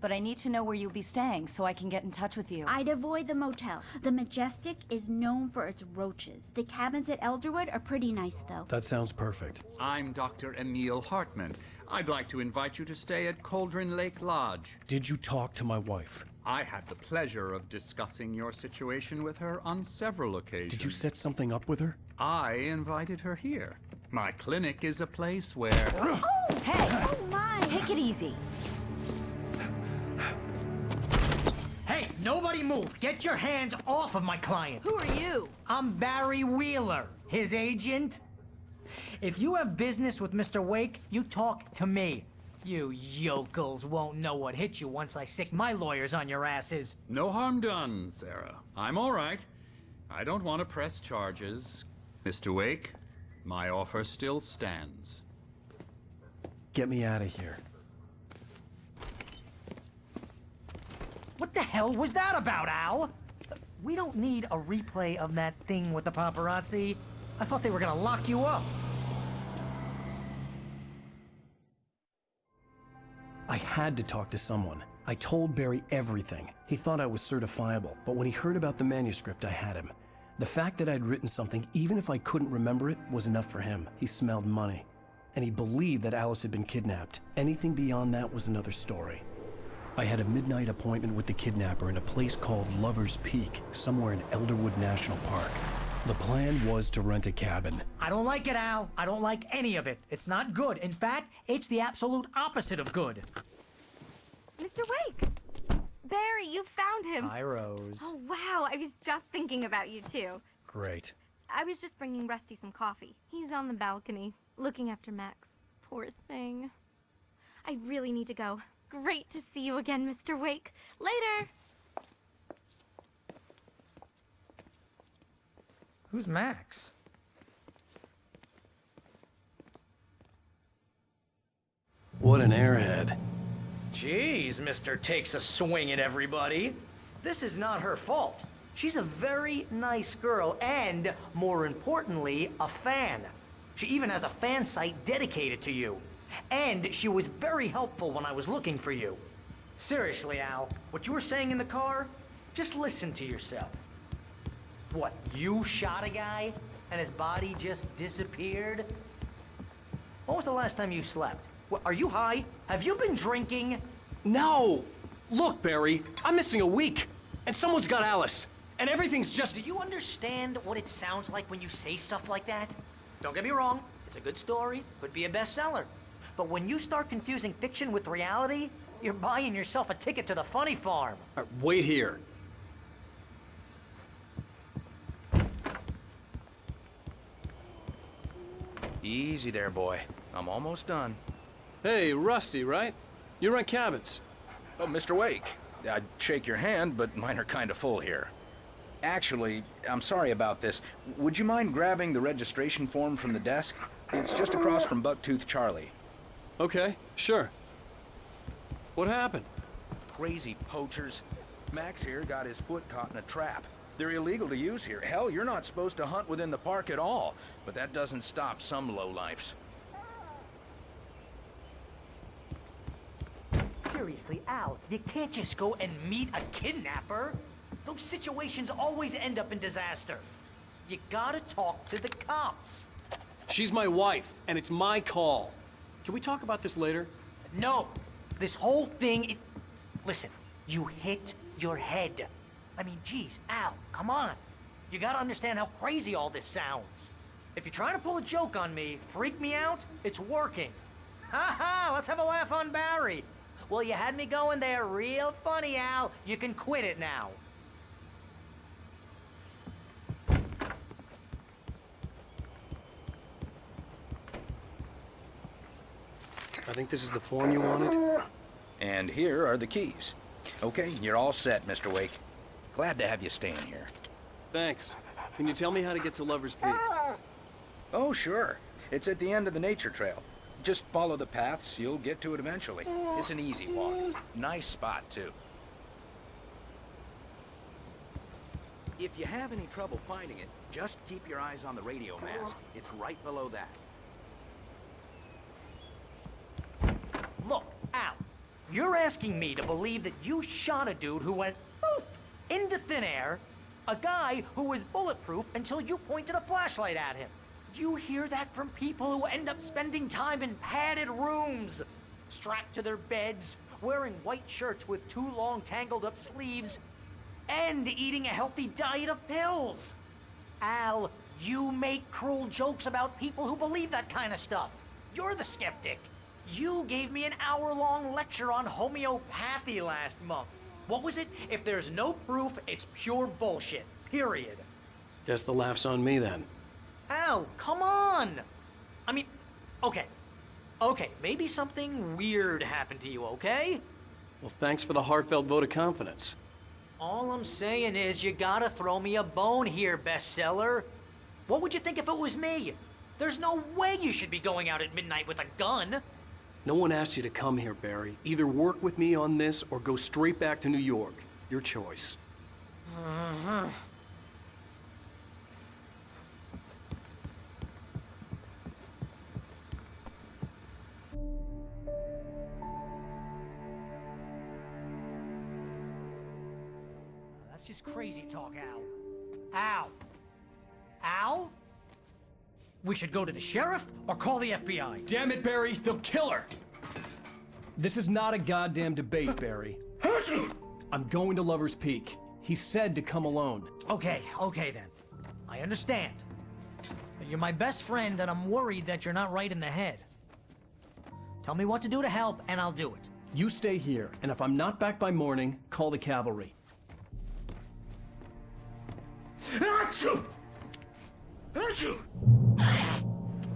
But I need to know where you'll be staying so I can get in touch with you. I'd avoid the motel. The Majestic is known for its roaches. The cabins at Elderwood are pretty nice, though. That sounds perfect. I'm Dr. Emil Hartman. I'd like to invite you to stay at Cauldron Lake Lodge. Did you talk to my wife? I had the pleasure of discussing your situation with her on several occasions. Did you set something up with her? I invited her here. My clinic is a place where... Oh, hey! Oh, my! Take it easy. Hey, nobody move! Get your hands off of my client! Who are you? I'm Barry Wheeler, his agent. If you have business with Mr. Wake, you talk to me. You yokels won't know what hit you once I sick my lawyers on your asses. No harm done, Sarah. I'm all right. I don't want to press charges. Mr. Wake, my offer still stands. Get me out of here. What the hell was that about, Al? We don't need a replay of that thing with the paparazzi. I thought they were gonna lock you up. I had to talk to someone. I told Barry everything. He thought I was certifiable, but when he heard about the manuscript, I had him. The fact that I'd written something, even if I couldn't remember it, was enough for him. He smelled money. And he believed that Alice had been kidnapped. Anything beyond that was another story. I had a midnight appointment with the kidnapper in a place called Lover's Peak, somewhere in Elderwood National Park. The plan was to rent a cabin. I don't like it, Al. I don't like any of it. It's not good. In fact, it's the absolute opposite of good. Mr. Wake! Barry, you found him. Hi, Rose. Oh, wow. I was just thinking about you, too. Great. I was just bringing Rusty some coffee. He's on the balcony, looking after Max. Poor thing. I really need to go. Great to see you again, Mr. Wake. Later! Who's Max? What an airhead. Jeez, Mr. Takes a Swing at everybody. This is not her fault. She's a very nice girl and, more importantly, a fan. She even has a fan site dedicated to you. And she was very helpful when I was looking for you. Seriously, Al, what you were saying in the car, just listen to yourself. What, you shot a guy and his body just disappeared? When was the last time you slept? What, are you high? Have you been drinking? No! Look, Barry, I'm missing a week, and someone's got Alice, and everything's just... Do you understand what it sounds like when you say stuff like that? Don't get me wrong, it's a good story, could be a bestseller. But when you start confusing fiction with reality, you're buying yourself a ticket to the funny farm. Wait here. Easy there, boy. I'm almost done. Hey, Rusty, right? You rent cabins. Oh, Mr. Wake. I'd shake your hand, but mine are kind of full here. Actually, I'm sorry about this. Would you mind grabbing the registration form from the desk? It's just across from Bucktooth Charlie. Okay, sure. What happened? Crazy poachers. Max here got his foot caught in a trap. They're illegal to use here. Hell, you're not supposed to hunt within the park at all. But that doesn't stop some lowlifes. Seriously, Al, you can't just go and meet a kidnapper. Those situations always end up in disaster. You gotta talk to the cops. She's my wife, and it's my call. Can we talk about this later? No. This whole thing, listen, you hit your head. I mean, geez, Al, come on. You gotta understand how crazy all this sounds. If you're trying to pull a joke on me, freak me out, it's working. Ha ha, let's have a laugh on Barry. Well, you had me going there real funny, Al. You can quit it now. I think this is the form you wanted. And here are the keys. Okay, you're all set, Mr. Wake. Glad to have you staying here. Thanks. Can you tell me how to get to Lover's Peak? Oh, sure. It's at the end of the nature trail. Just follow the paths, you'll get to it eventually. It's an easy walk. Nice spot, too. If you have any trouble finding it, just keep your eyes on the radio mast. It's right below that. Look, Al, you're asking me to believe that you shot a dude who went poof into thin air, a guy who was bulletproof until you pointed a flashlight at him. You hear that from people who end up spending time in padded rooms, strapped to their beds, wearing white shirts with too long tangled up sleeves, and eating a healthy diet of pills. Al, you make cruel jokes about people who believe that kind of stuff. You're the skeptic. You gave me an hour-long lecture on homeopathy last month. What was it? If there's no proof, it's pure bullshit. Period. Guess the laugh's on me then. Al, come on! I mean, okay. Okay, maybe something weird happened to you, okay? Well, thanks for the heartfelt vote of confidence. All I'm saying is you gotta throw me a bone here, bestseller. What would you think if it was me? There's no way you should be going out at midnight with a gun. No one asked you to come here, Barry. Either work with me on this or go straight back to New York. Your choice. That's just crazy talk, Al. Al? Al? We should go to the sheriff or call the FBI. Damn it, Barry, they'll kill her! This is not a goddamn debate, Barry. I'm going to Lover's Peak. He said to come alone. Okay then. I understand. But you're my best friend and I'm worried that you're not right in the head. Tell me what to do to help and I'll do it. You stay here, and if I'm not back by morning, call the cavalry.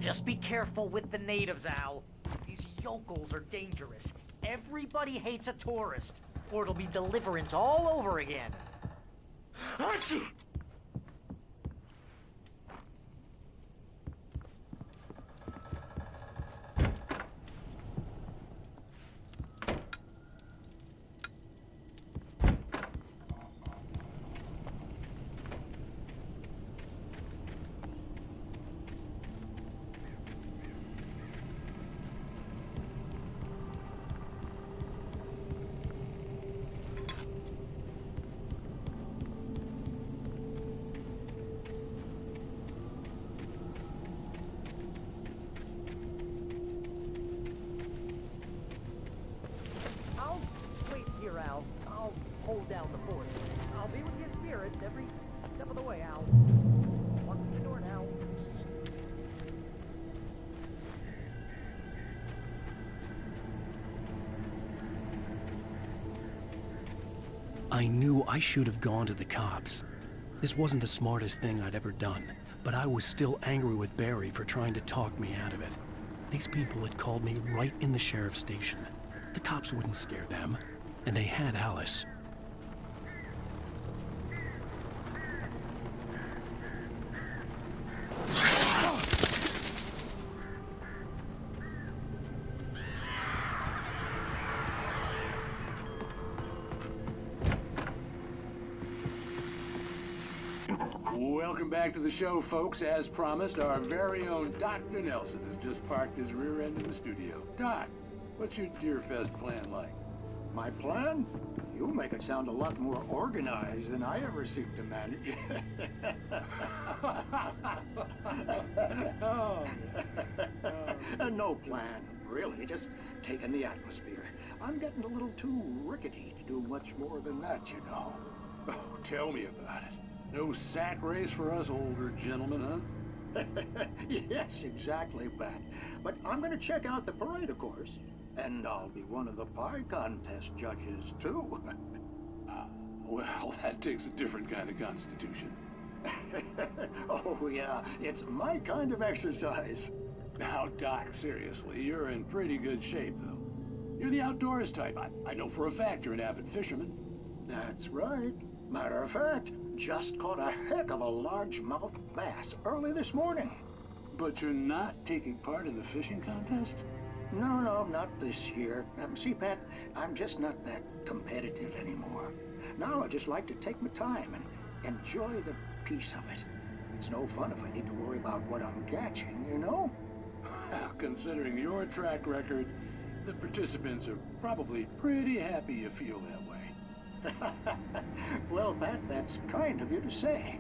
Just be careful with the natives, Al. These yokels are dangerous. Everybody hates a tourist, or it'll be Deliverance all over again. Al. I'll hold down the fort. I'll be with your spirits every step of the way, Al. Walk through the door now. I knew I should have gone to the cops. This wasn't the smartest thing I'd ever done, but I was still angry with Barry for trying to talk me out of it. These people had called me right in the sheriff's station. The cops wouldn't scare them, and they had Alice. Welcome back to the show, folks. As promised, our very own Dr. Nelson has just parked his rear end in the studio. Doc, what's your Deerfest plan like? My plan? You make it sound a lot more organized than I ever seem to manage. No plan, really. Just taking the atmosphere. I'm getting a little too rickety to do much more than that, you know. Oh, tell me about it. No sack race for us older gentlemen, huh? Yes, exactly, Pat. But I'm going to check out the parade, of course. And I'll be one of the pie contest judges, too. Well, that takes a different kind of constitution. Oh, yeah. It's my kind of exercise. Now, Doc, seriously, you're in pretty good shape, though. You're the outdoors type. I know for a fact you're an avid fisherman. That's right. Matter of fact, just caught a heck of a largemouth bass early this morning. But you're not taking part in the fishing contest? No, not this year. See, Pat, I'm just not that competitive anymore. Now I just like to take my time and enjoy the peace of it. It's no fun if I need to worry about what I'm catching, you know? Well, considering your track record, the participants are probably pretty happy you feel that way. Well, Pat, that's kind of you to say.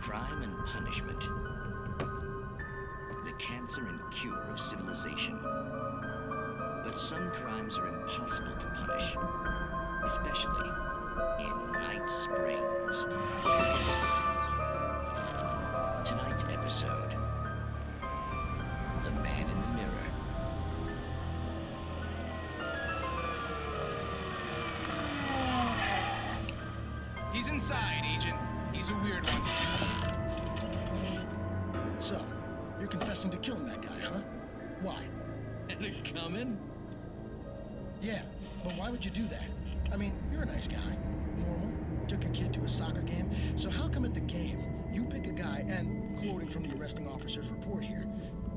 Crime and punishment. The cancer and cure of civilization. But some crimes are impossible to punish, especially in Night Springs. Tonight's episode, The Man in the Mirror. He's inside, Agent. He's a weird one. So, you're confessing to killing that guy, huh? Why? And it's coming? Yeah, but why would you do that? I mean, you're a nice guy. Normal. Took a kid to a soccer game. So how come at the game, you pick a guy and, quoting from the arresting officer's report here,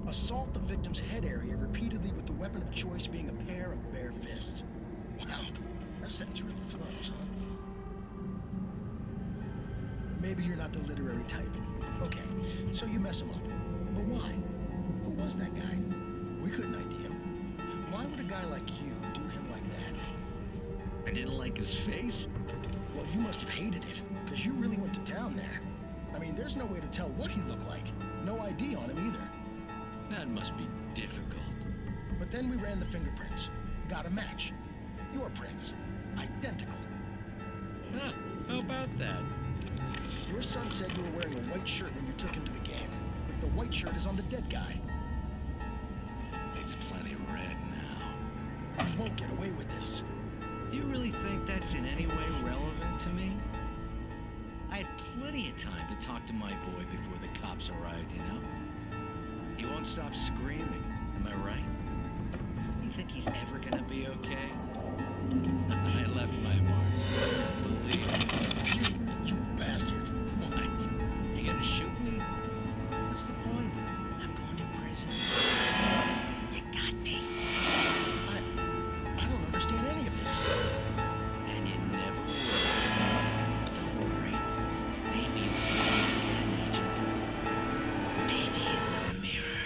assault the victim's head area repeatedly with the weapon of choice being a pair of bare fists? Wow, that sentence really flows, huh? Maybe you're not the literary type. Okay, so you mess him up. But why? Who was that guy? We couldn't ID him. Why would a guy like you do him like that? I didn't like his face? Well, you must have hated it, because you really went to town there. I mean, there's no way to tell what he looked like. No ID on him either. That must be difficult. But then we ran the fingerprints. Got a match. Your prints. Identical. Huh, how about that? Your son said you were wearing a white shirt when you took him to the game. But the white shirt is on the dead guy. It's plenty red now. You won't get away with this. Do you really think that's in any way relevant to me? I had plenty of time to talk to my boy before the cops arrived, you know? He won't stop screaming, am I right? You think he's ever gonna be okay? I left my mark. Believe me. You bastard. What? You gonna shoot me? What's the point? I'm going to prison. You got me. I don't understand any of this. And you never will. Don't worry. Maybe you'll see me again, Agent. Maybe in the mirror.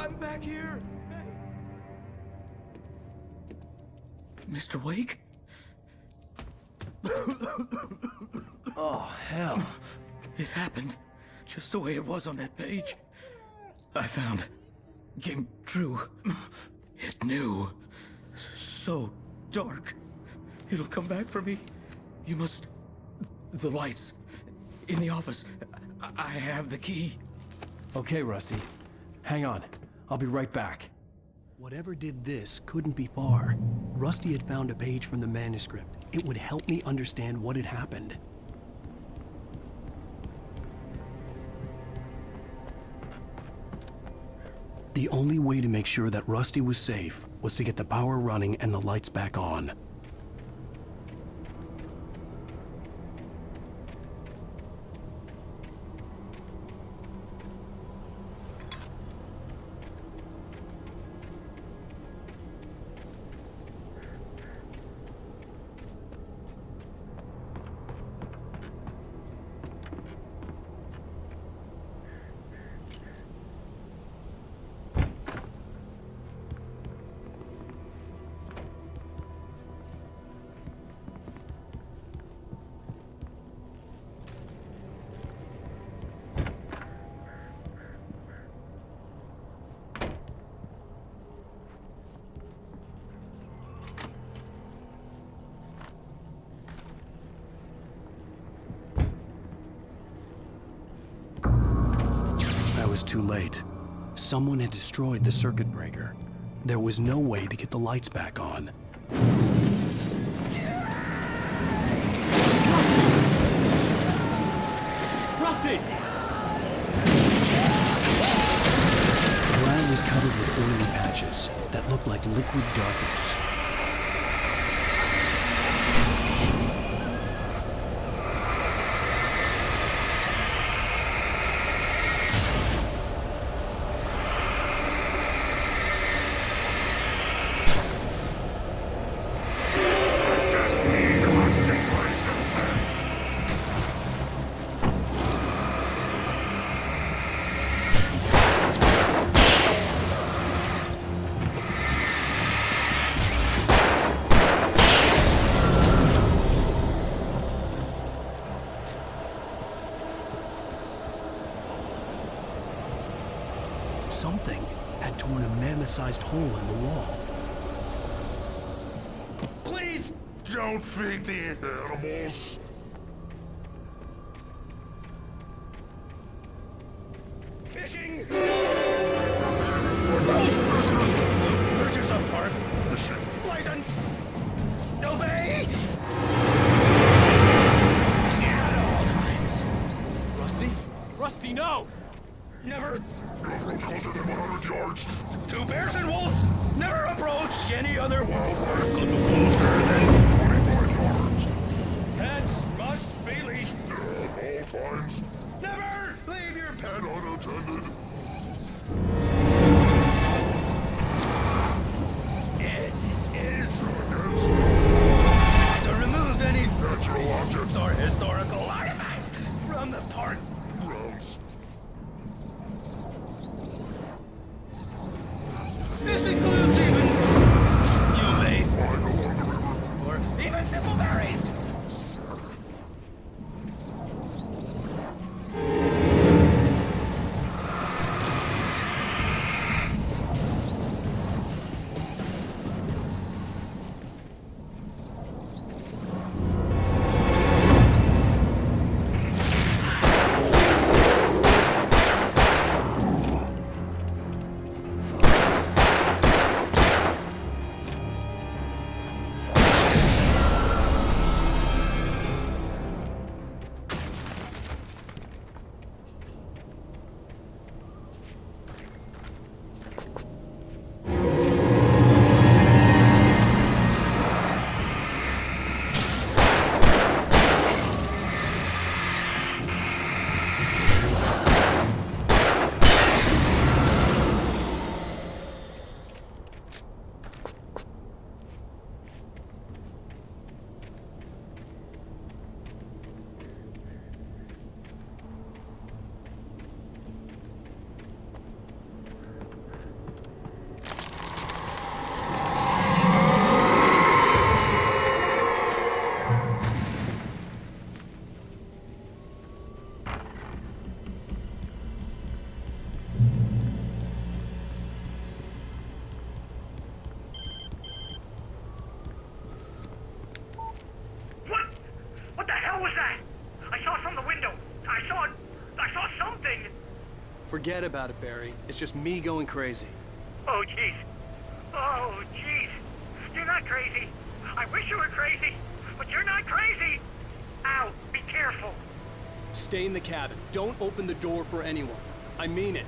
I'm back here! Mr. Wake? Oh, hell. It happened just the way it was on that page. I found. Came true. It knew. So dark. It'll come back for me. You must... The lights. In the office. I have the key. Okay, Rusty. Hang on. I'll be right back. Whatever did this couldn't be far. Rusty had found a page from the manuscript. It would help me understand what had happened. The only way to make sure that Rusty was safe was to get the power running and the lights back on. Too late. Someone had destroyed the circuit breaker. There was no way to get the lights back on. Rusty! The ground was covered with oily patches that looked like liquid darkness. Something had torn a mammoth-sized hole in the wall. Please don't feed the animals. Fishing! Purchase of park. License! Obey! At all times. Rusty? Rusty, no! Never. Approach closer than 100 yards. Two bears and wolves! Never approach any other wildlife. Closer than 25 yards. Pets must be leashed. At all times. Never leave your pet unattended. It is to remove any natural objects or historical artifacts from the park. Grounds. This includes even you may or even simple berries. Forget about it, Barry. It's just me going crazy. Oh, jeez. Oh, jeez. You're not crazy. I wish you were crazy, but you're not crazy. Ow, be careful. Stay in the cabin. Don't open the door for anyone. I mean it.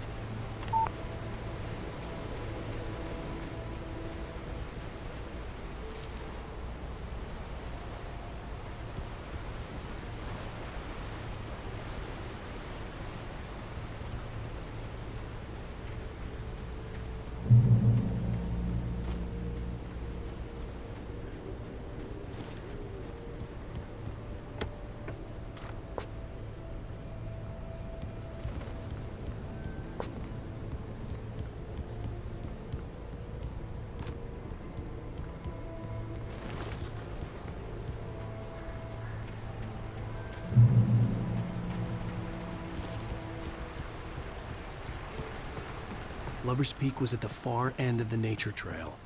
Lover's Peak was at the far end of the nature trail.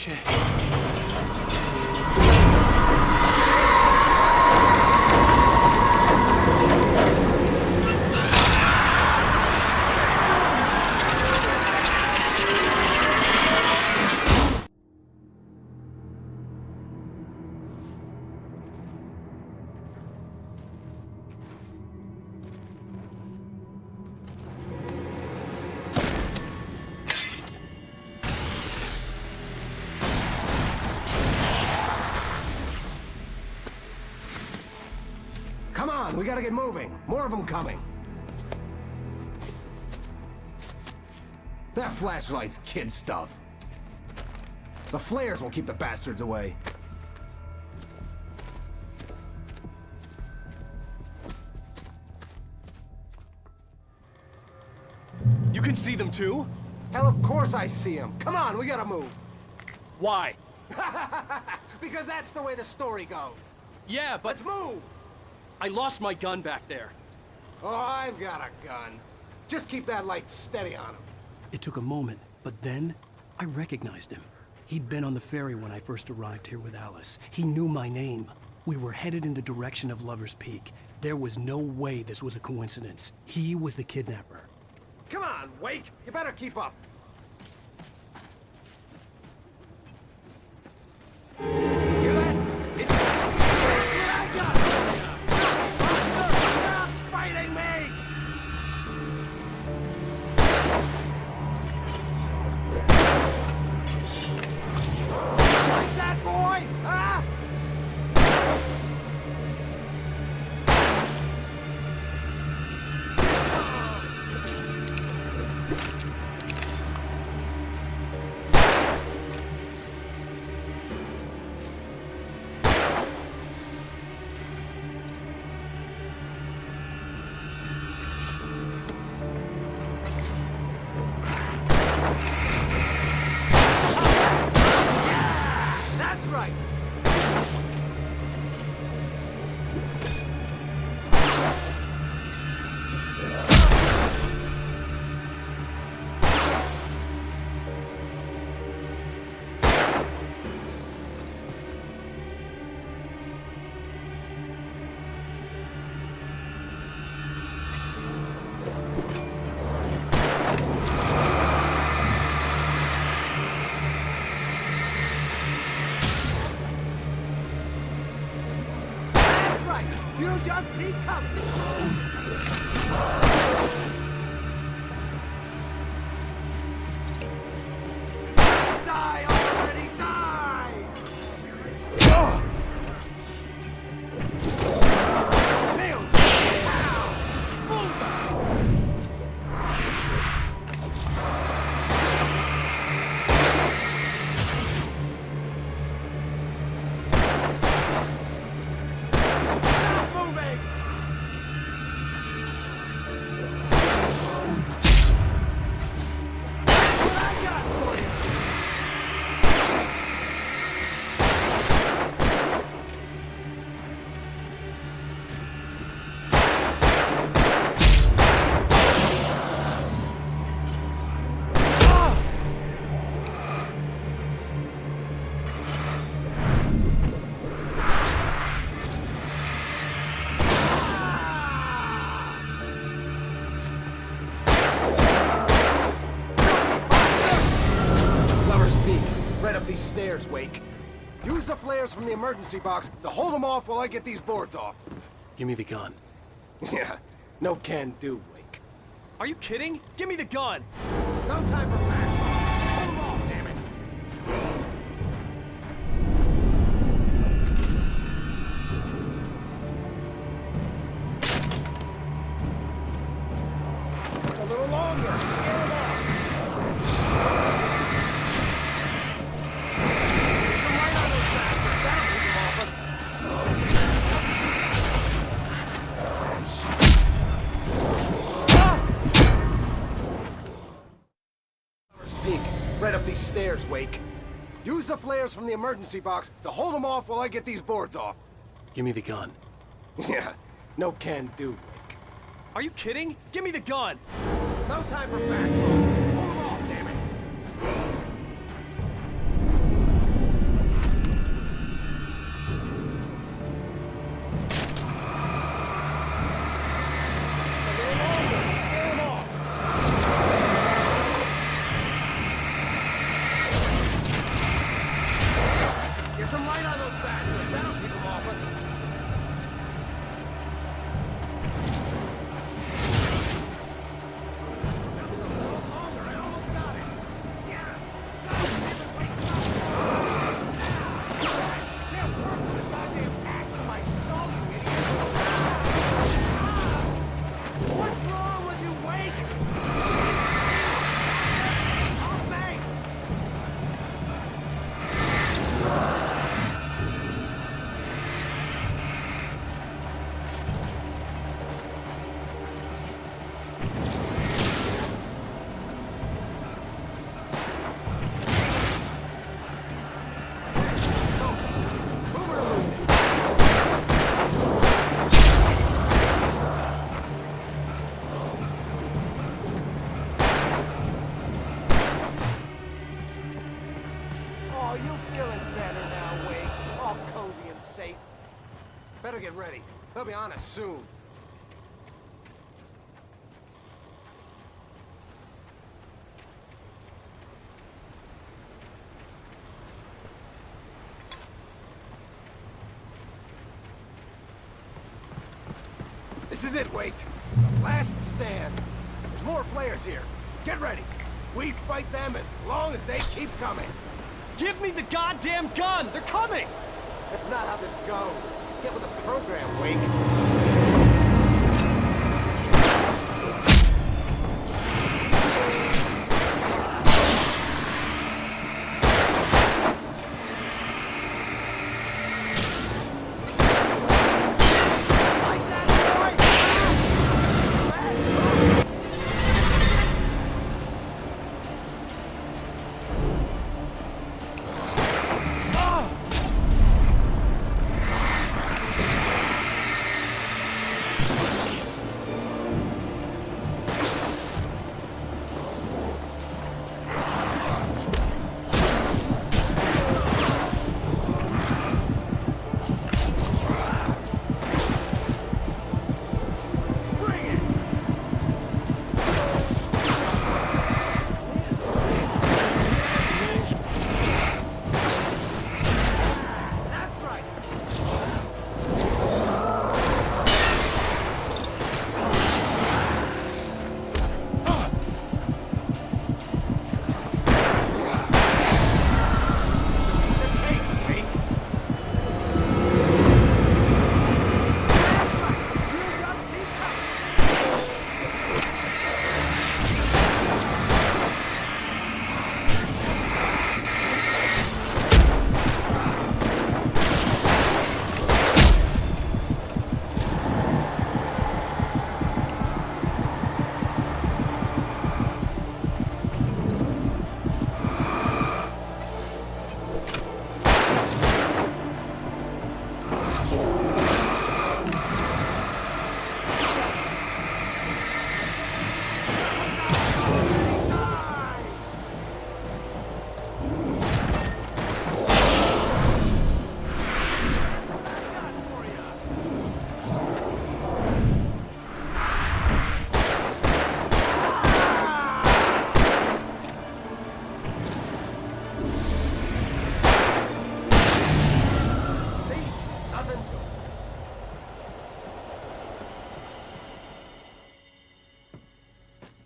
Shit. Come on, we gotta get moving. More of them coming. That flashlight's kid stuff. The flares will keep the bastards away. You can see them too? Hell, of course I see them. Come on, we gotta move. Why? Because that's the way the story goes. Yeah, but... Let's move! I lost my gun back there. Oh, I've got a gun. Just keep that light steady on him. It took a moment, but then I recognized him. He'd been on the ferry when I first arrived here with Alice. He knew my name. We were headed in the direction of Lover's Peak. There was no way this was a coincidence. He was the kidnapper. Come on, Wake! You better keep up. Hear that? Stop fighting me! Like that, boy? Huh? That's right! That's right! You just keep coming! Die already! Die! Nailed it! Ow! Stop moving! What I got for you! Lover's Peak, right up these stairs, Wake. Use the flares from the emergency box to hold them off while I get these boards off. Give me the gun. Yeah, no can do, Wake. Are you kidding? Give me the gun! No time for backtalk. Hold on, damn it. A little longer. Scare it off. Some light on those bastards. That'll keep them off us. Peek. Right up these stairs, Wake. Use the flares from the emergency box to hold them off while I get these boards off. Give me the gun. Yeah, no can do, Wake. Are you kidding? Give me the gun! No time for backtalk. Hold them off, damn it. A little longer. Scare them off. Get some light on those bastards. That'll keep them off us. What's wrong with you, Wake? Off me! Oh, you feeling better now, Wake? All cozy and safe. Better get ready. They'll be on us soon. This is it, Wake. The last stand. There's more flares here. Get ready. We fight them as long as they keep coming. Give me the goddamn gun! They're coming! That's not how this goes. Get with the program, Wake.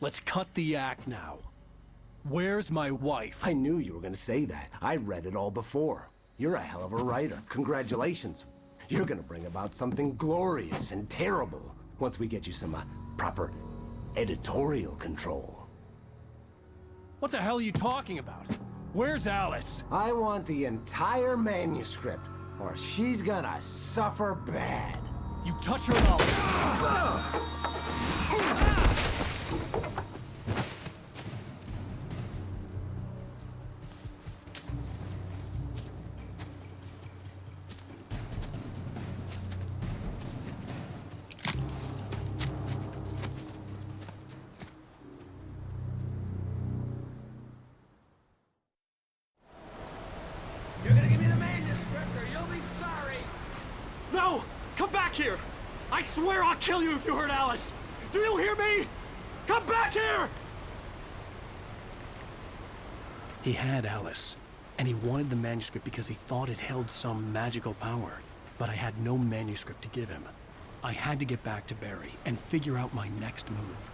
Let's cut the act now. Where's my wife? I knew you were gonna say that. I read it all before. You're a hell of a writer. Congratulations. You're gonna bring about something glorious and terrible once we get you some proper editorial control. What the hell are you talking about? Where's Alice? I want the entire manuscript, or she's gonna suffer bad. You touch her and I'll... You're gonna give me the manuscript or you'll be sorry. No! Come back here! I swear I'll kill you if you hurt Alice! Do you hear me? Come back here! He had Alice, and he wanted the manuscript because he thought it held some magical power. But I had no manuscript to give him. I had to get back to Barry and figure out my next move.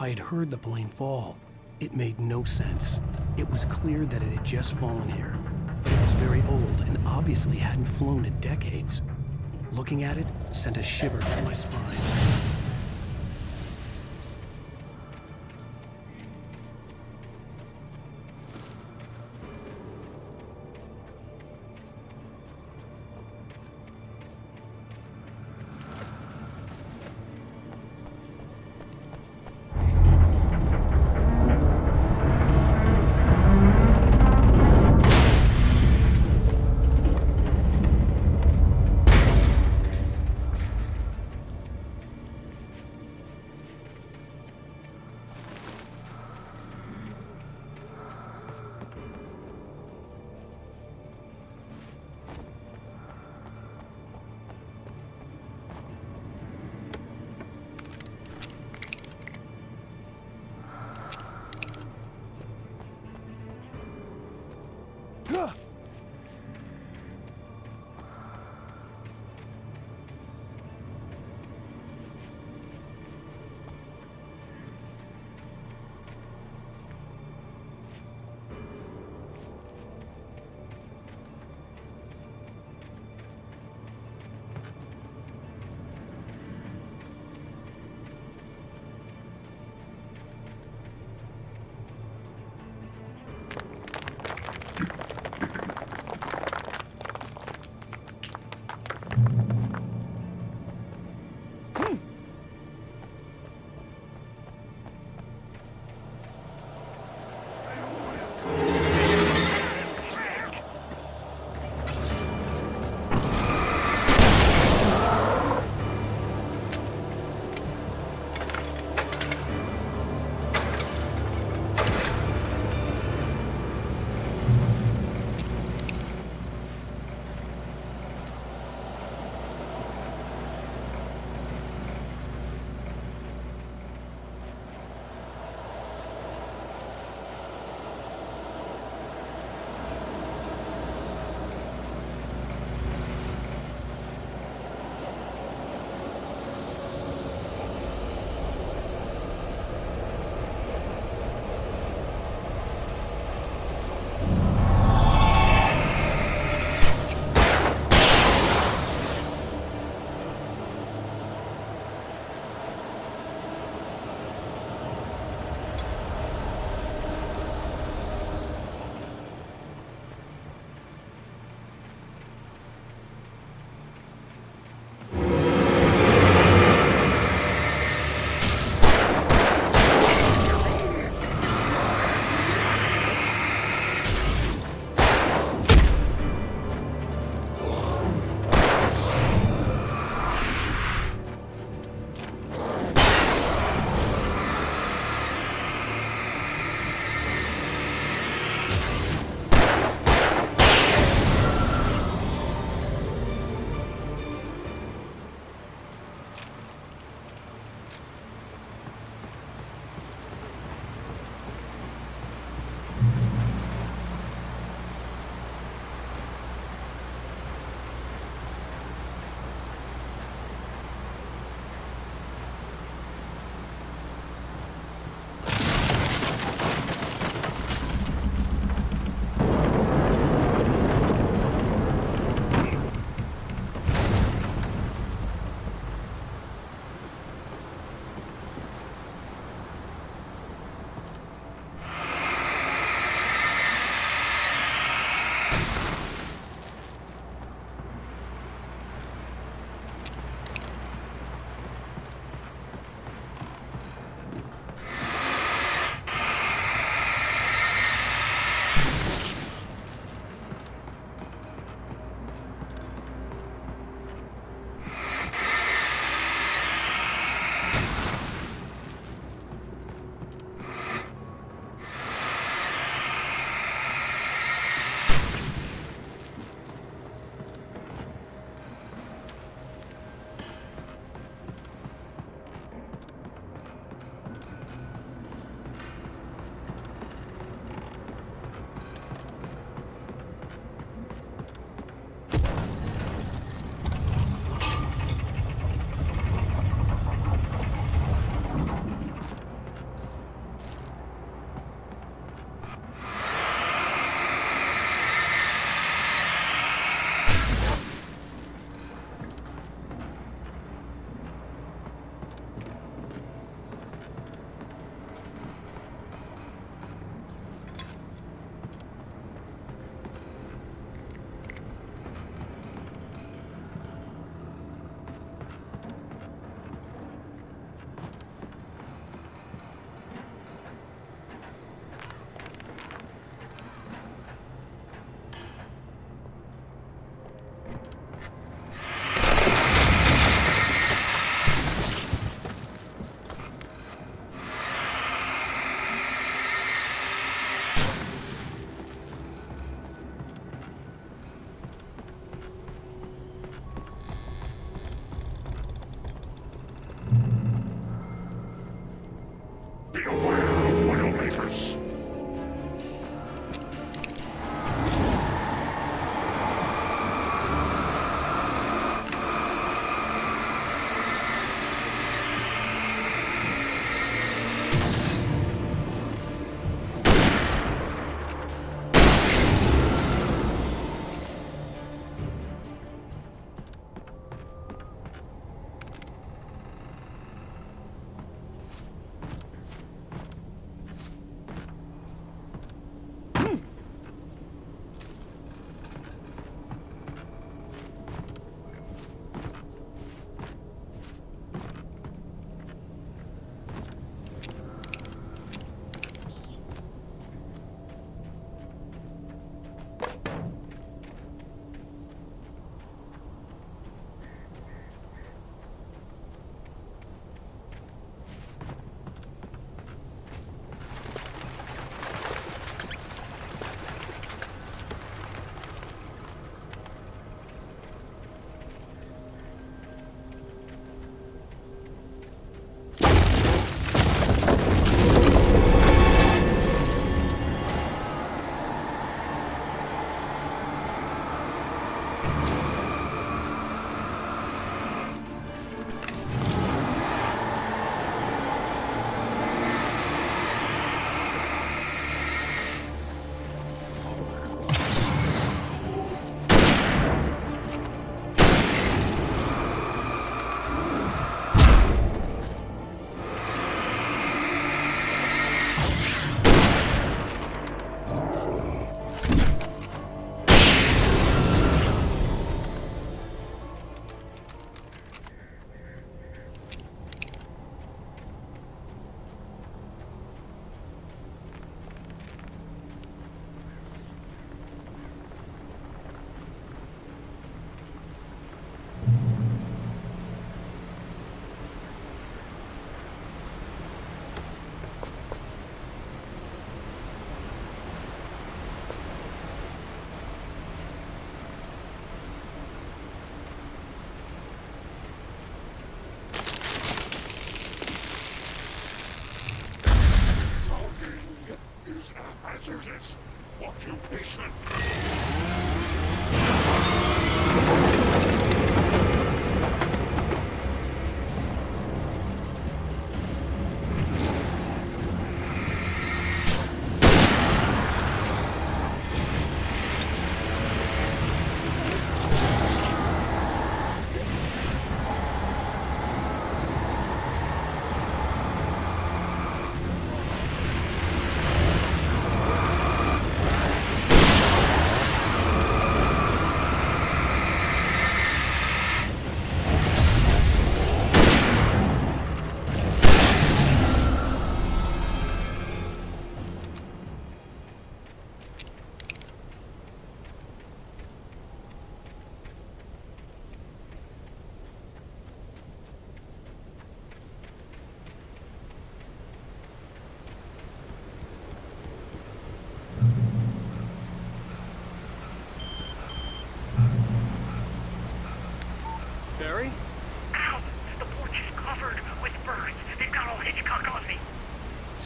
I had heard the plane fall. It made no sense. It was clear that it had just fallen here, but it was very old and obviously hadn't flown in decades. Looking at it sent a shiver down my spine.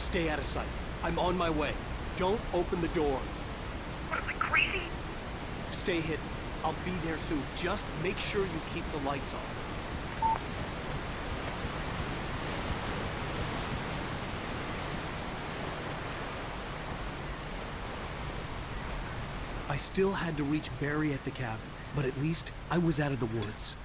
Stay out of sight. I'm on my way. Don't open the door. What, am I crazy? Stay hidden. I'll be there soon. Just make sure you keep the lights on. I still had to reach Barry at the cabin, but at least I was out of the woods.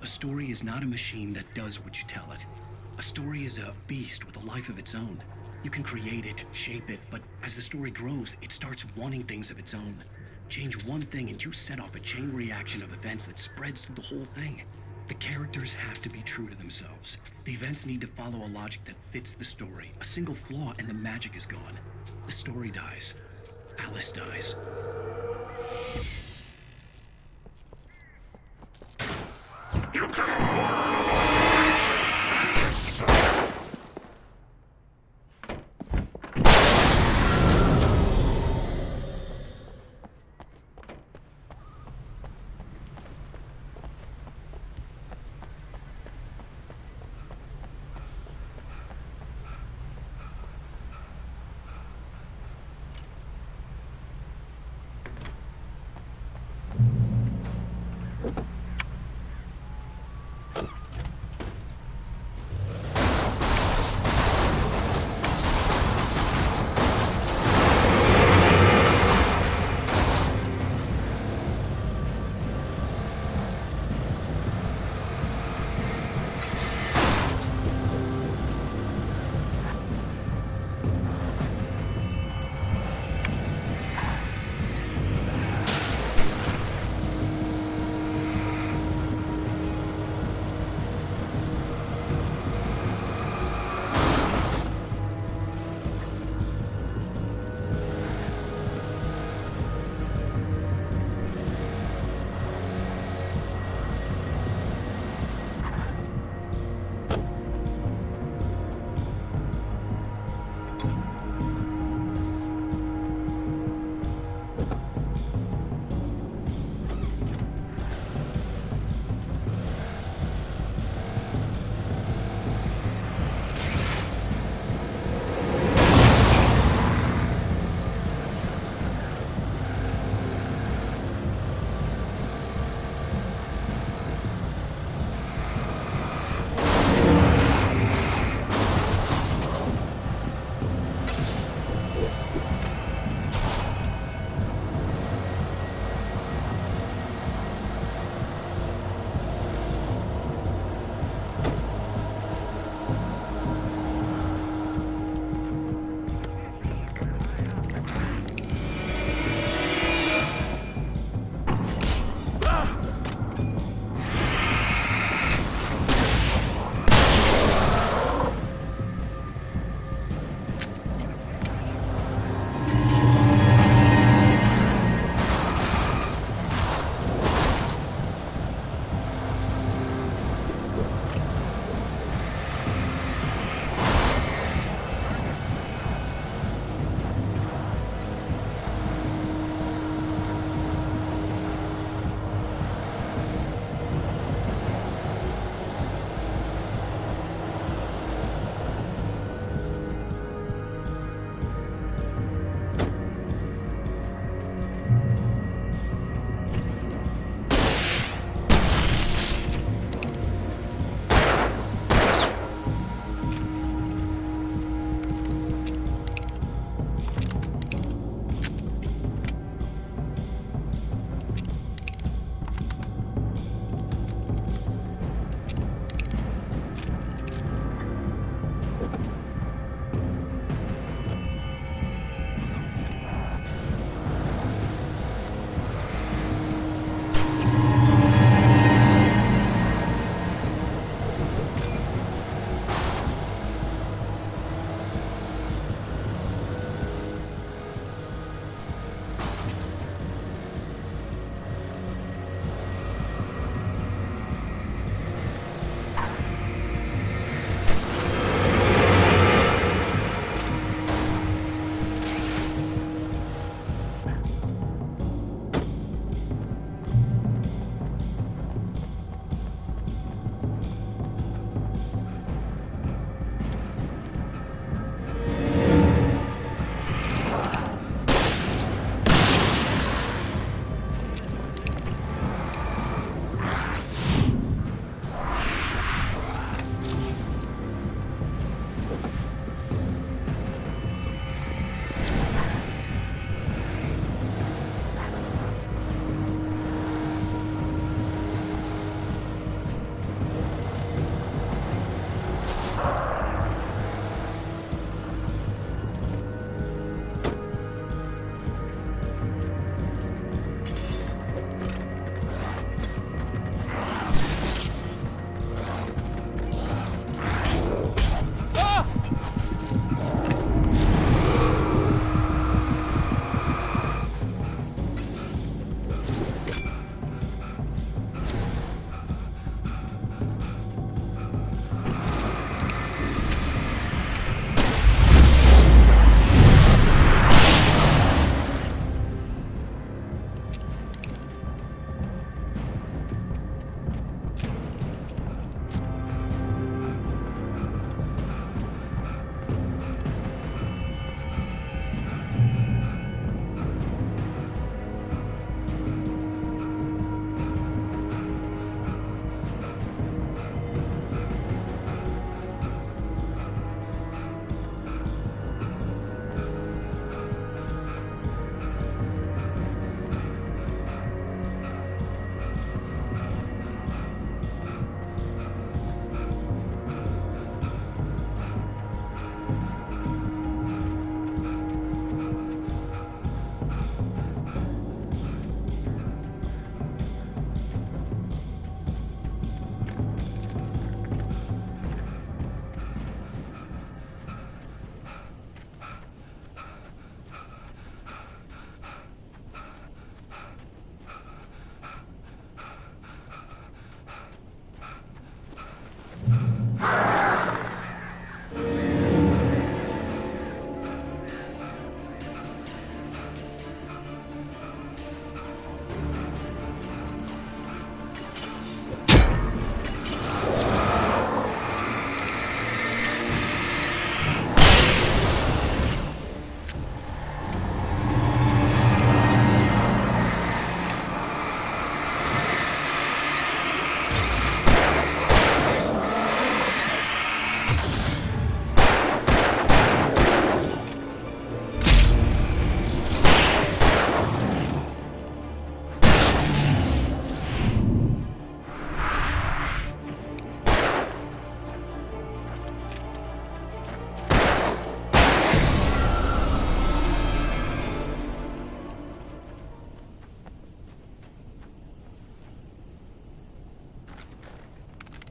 A story is not a machine that does what you tell it. A story is a beast with a life of its own. You can create it, shape it, but as the story grows, it starts wanting things of its own. Change one thing and you set off a chain reaction of events that spreads through the whole thing. The characters have to be true to themselves. The events need to follow a logic that fits the story. A single flaw and the magic is gone. The story dies. Alice dies. You can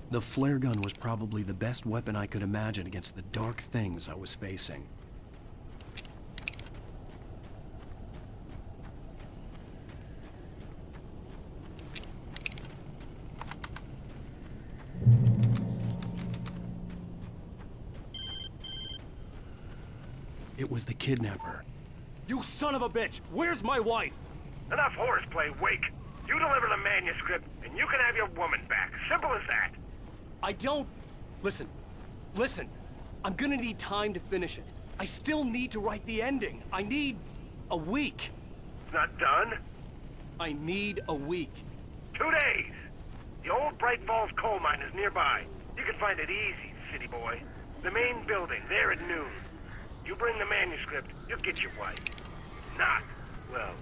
The flare gun was probably the best weapon I could imagine against the dark things I was facing. It was the kidnapper. You son of a bitch! Where's my wife? Enough horseplay, Wake. You deliver the manuscript, and you can have your woman back. Simple as that. I don't... Listen. I'm gonna need time to finish it. I still need to write the ending. I need... a week. It's not done? I need a week. 2 days. The old Bright Falls coal mine is nearby. You can find it easy, city boy. The main building, there at noon. You bring the manuscript, you'll get your wife. Not, well,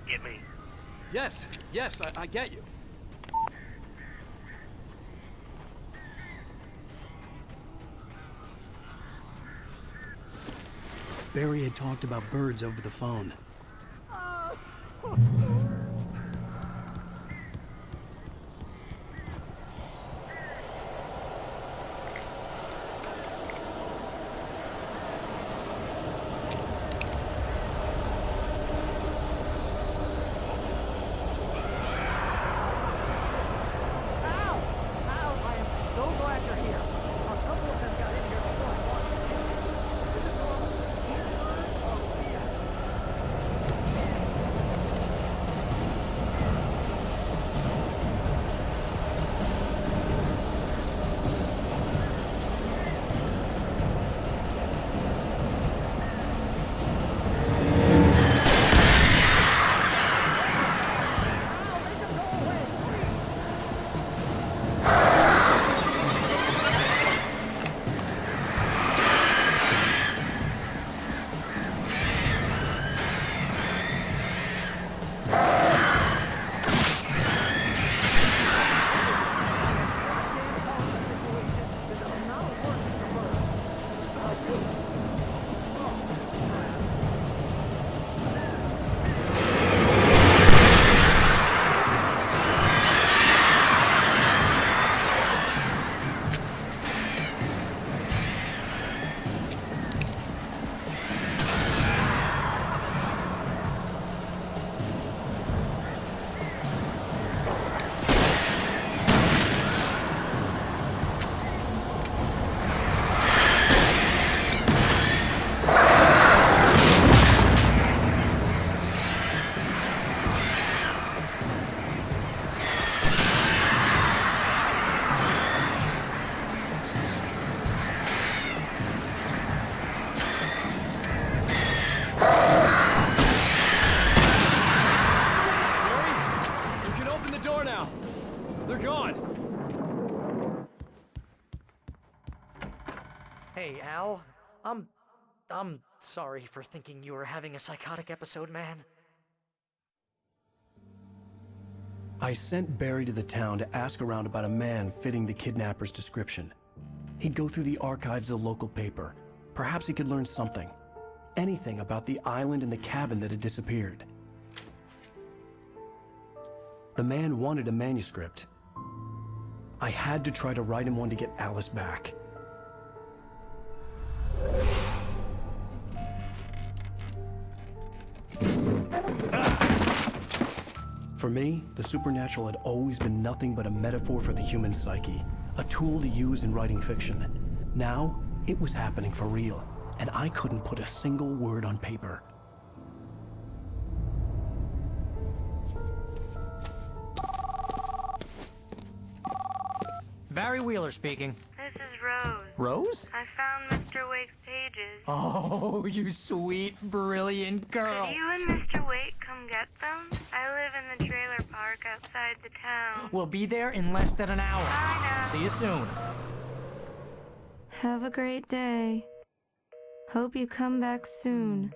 get me? Yes, I get you. Barry had talked about birds over the phone. Hey, Al. I'm sorry for thinking you were having a psychotic episode, man. I sent Barry to the town to ask around about a man fitting the kidnapper's description. He'd go through the archives of the local paper. Perhaps he could learn something. Anything about the island and the cabin that had disappeared. The man wanted a manuscript. I had to try to write him one to get Alice back. For me, the supernatural had always been nothing but a metaphor for the human psyche, a tool to use in writing fiction. Now, it was happening for real, and I couldn't put a single word on paper. Barry Wheeler speaking. This is Rose. Rose? I found Mr. Wake's pages. Oh, you sweet, brilliant girl. Could you and Mr. Wake come get them? I live in the trailer park outside the town. We'll be there in less than an hour. Bye now. See you soon. Have a great day. Hope you come back soon.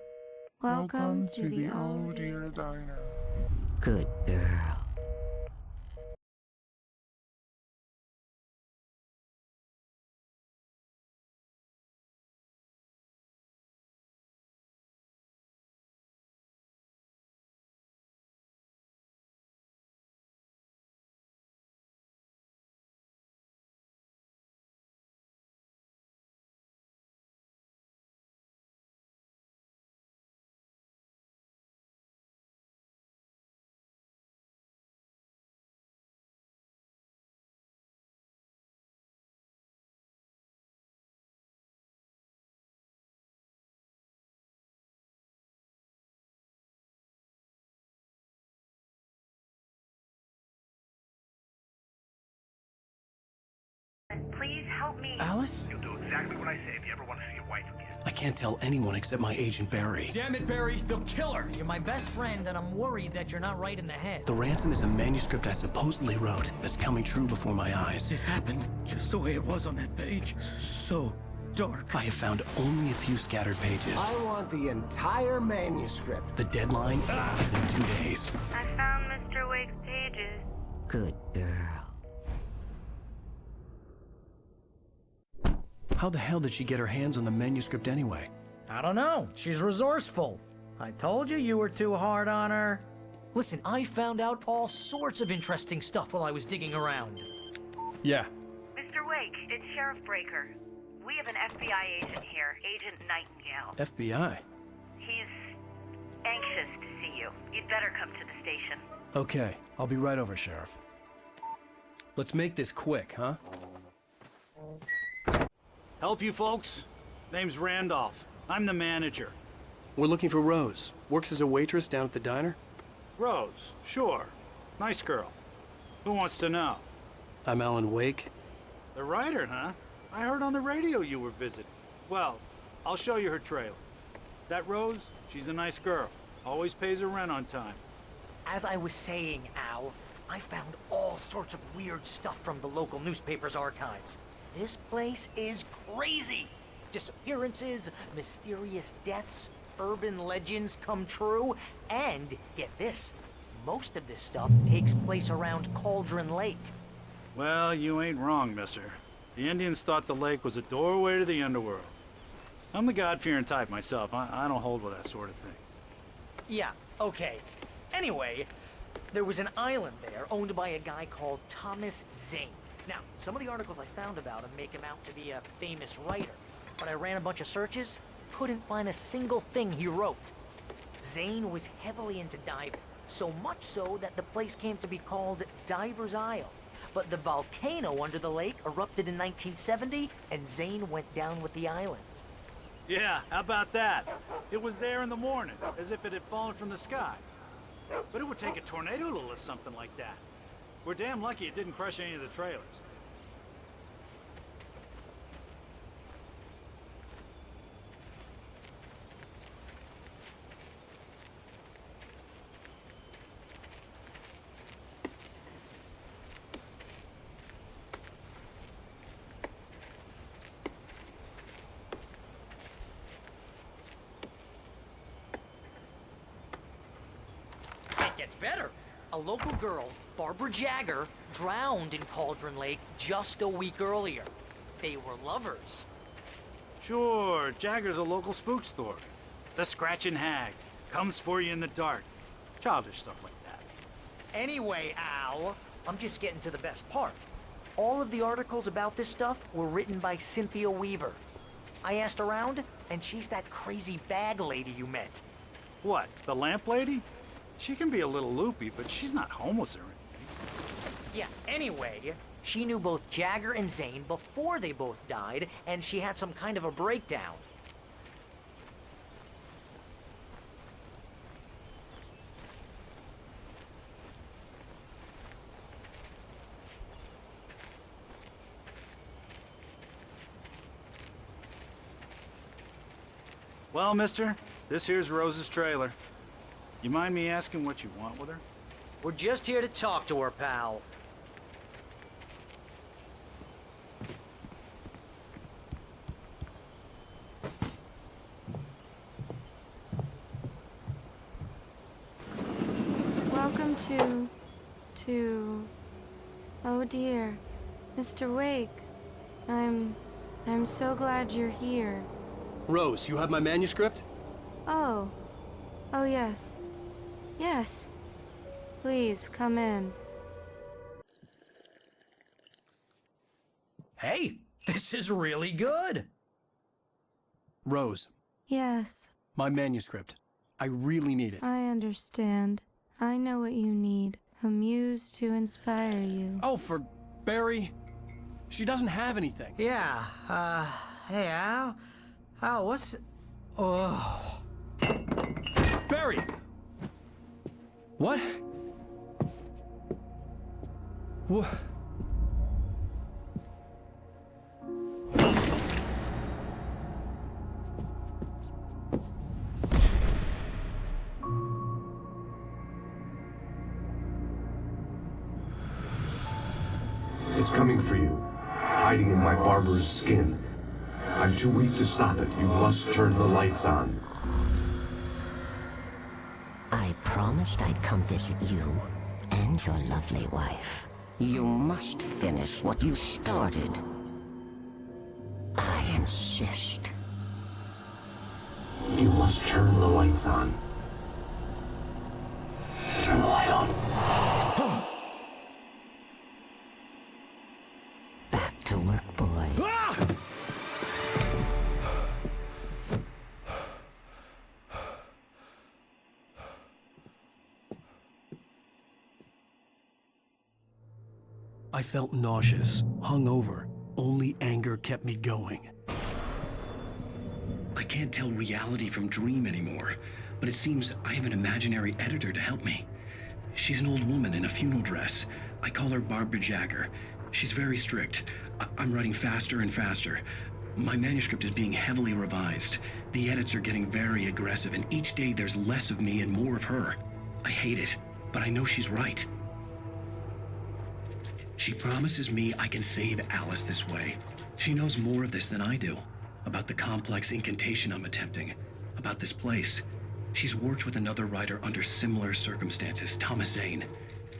Welcome to the Oh Dear Diner. Good girl. please help me. Alice? You'll do exactly what I say if you ever want to see your wife again. I can't tell anyone except my agent Barry. Damn it, Barry, they'll kill her! You're my best friend, and I'm worried that you're not right in the head. The ransom is a manuscript I supposedly wrote that's coming true before my eyes. It happened just the way it was on that page. So dark. I have found only a few scattered pages. I want the entire manuscript. The deadline is in 2 days. I found Mr. Wake's pages. Good girl. How the hell did she get her hands on the manuscript anyway? I don't know. She's resourceful. I told you you were too hard on her. Listen, I found out all sorts of interesting stuff while I was digging around. Yeah. Mr. Wake, it's Sheriff Breaker. We have an FBI agent here, Agent Nightingale. FBI? He's anxious to see you. You'd better come to the station. Okay, I'll be right over, Sheriff. Let's make this quick, huh? Help you folks? Name's Randolph. I'm the manager. We're looking for Rose. Works as a waitress down at the diner? Rose, sure. Nice girl. Who wants to know? I'm Alan Wake. The writer, huh? I heard on the radio you were visiting. Well, I'll show you her trailer. That Rose, she's a nice girl. Always pays her rent on time. As I was saying, Al, I found all sorts of weird stuff from the local newspaper's archives. This place is crazy. Disappearances, mysterious deaths, urban legends come true, and, get this, most of this stuff takes place around Cauldron Lake. Well, you ain't wrong, mister. The Indians thought the lake was a doorway to the underworld. I'm the God-fearing type myself. I don't hold with that sort of thing. Yeah, okay. Anyway, there was an island there owned by a guy called Thomas Zane. Now, some of the articles I found about him make him out to be a famous writer, but I ran a bunch of searches, couldn't find a single thing he wrote. Zane was heavily into diving, so much so that the place came to be called Diver's Isle. But the volcano under the lake erupted in 1970, and Zane went down with the island. Yeah, how about that? It was there in the morning, as if it had fallen from the sky. But it would take a tornado to lift something like that. We're damn lucky it didn't crush any of the trailers. It gets better. A local girl, Barbara Jagger, drowned in Cauldron Lake just a week earlier. They were lovers. Sure, Jagger's a local spook story. The Scratching Hag comes for you in the dark. Childish stuff like that. Anyway, Al, I'm just getting to the best part. All of the articles about this stuff were written by Cynthia Weaver. I asked around, and she's that crazy bag lady you met. What, the lamp lady? She can be a little loopy, but she's not homeless or anything. Yeah, anyway, she knew both Jagger and Zane before they both died, and she had some kind of a breakdown. Well, mister, this here's Rose's trailer. You mind me asking what you want with her? We're just here to talk to her, pal. Welcome to... Oh dear. Mr. Wake. I'm so glad you're here. Rose, you have my manuscript? Oh. Oh, yes. Yes. Please, come in. Hey, this is really good. Rose, Yes, my manuscript. I really need it. I understand. I know what you need. A muse to inspire you. Oh, for Barry? She doesn't have anything. Yeah, hey, Al? Al, what's... Oh... Barry! What? What? It's coming for you, hiding in my barber's skin. I'm too weak to stop it. You must turn the lights on. I promised I'd come visit you and your lovely wife. You must finish what you started. I insist. You must turn the lights on. Turn the light on. Back to work, boy. I felt nauseous, hungover. Only anger kept me going. I can't tell reality from dream anymore, but it seems I have an imaginary editor to help me. She's an old woman in a funeral dress. I call her Barbara Jagger. She's very strict. I'm writing faster and faster. My manuscript is being heavily revised. The edits are getting very aggressive, and each day there's less of me and more of her. I hate it, but I know she's right. She promises me I can save Alice this way. She knows more of this than I do. About the complex incantation I'm attempting. About this place. She's worked with another writer under similar circumstances, Thomas Zane.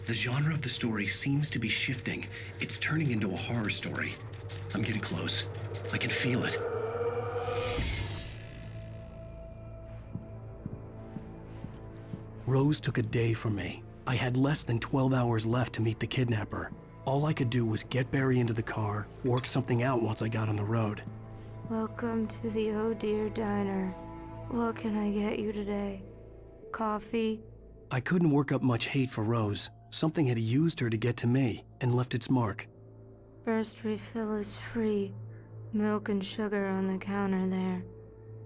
The genre of the story seems to be shifting. It's turning into a horror story. I'm getting close. I can feel it. Rose took a day from me. I had less than 12 hours left to meet the kidnapper. All I could do was get Barry into the car, work something out once I got on the road. Welcome to the Oh Dear Diner. What can I get you today? Coffee? I couldn't work up much hate for Rose. Something had used her to get to me and left its mark. First refill is free. Milk and sugar on the counter there.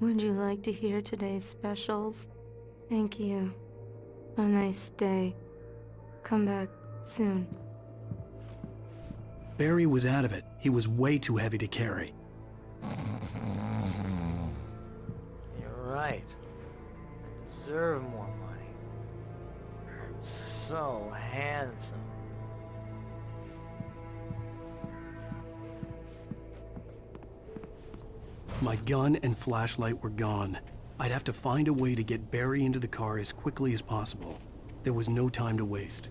Would you like to hear today's specials? Thank you. A nice day. Come back soon. Barry was out of it. He was way too heavy to carry. You're right. I deserve more money. I'm so handsome. My gun and flashlight were gone. I'd have to find a way to get Barry into the car as quickly as possible. There was no time to waste.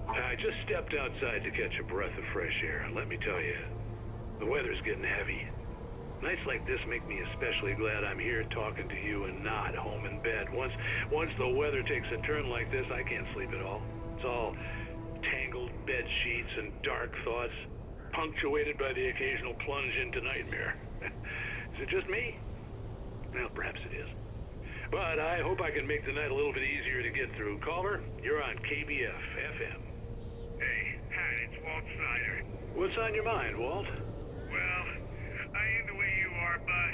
I just stepped outside to catch a breath of fresh air. Let me tell you, the weather's getting heavy. Nights like this make me especially glad I'm here talking to you and not home in bed. Once the weather takes a turn like this, I can't sleep at all. It's all tangled bed sheets and dark thoughts, punctuated by the occasional plunge into nightmare. Is it just me? Well, perhaps it is. But I hope I can make the night a little bit easier to get through. Caller, you're on KBF FM. Hey, hi, it's Walt Snyder. What's on your mind, Walt? Well, I ain't the way you are, but,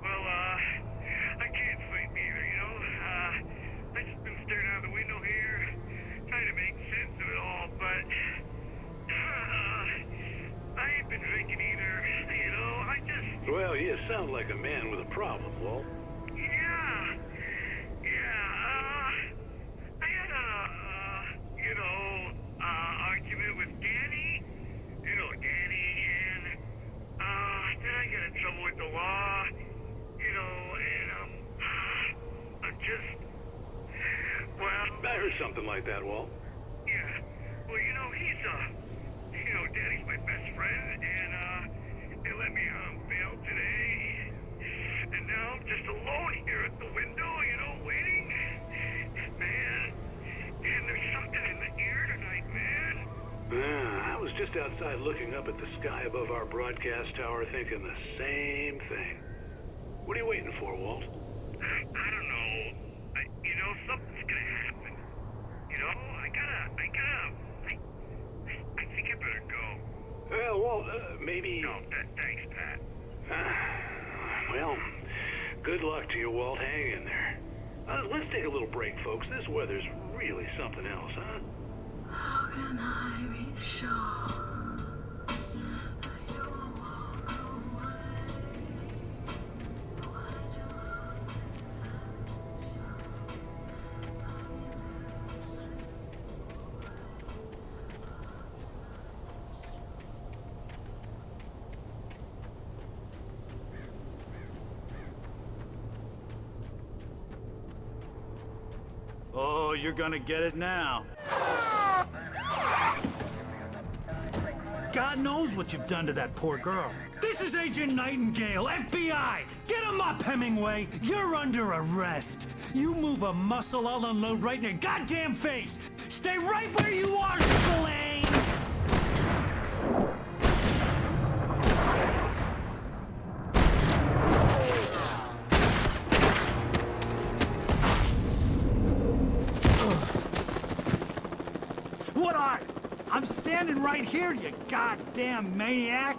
well, I can't sleep either, you know? I just been staring out the window here, trying to make sense of it all, but, I ain't been drinking either, you know? I just... Well, you sound like a man with a problem, Walt. I had a, argument with Danny. You know Danny, and, then I got in trouble with the law, you know, and, I'm just, well... I heard something like that, Walt. Yeah, well, you know, Danny's my best friend, and, they let me on bail today, and now I'm just alone here at the window, you know, waiting. Man, and there's something in the air tonight, man. I was just outside looking up at the sky above our broadcast tower thinking the same thing. What are you waiting for, Walt? I don't know. You know, something's gonna happen. You know, I think I better go. Well, Walt, maybe... No, thanks, Pat. Well, good luck to you, Walt. Hang in there. Let's take a little break, folks. This weather's really something else, huh? How can I be sure you won't Oh, you're gonna get it now. God knows what you've done to that poor girl. This is Agent Nightingale, FBI! Get him up, Hemingway! You're under arrest! You move a muscle, I'll unload right in your goddamn face! Stay right where you are, Spillane! What are? I'm standing right here, you goddamn maniac!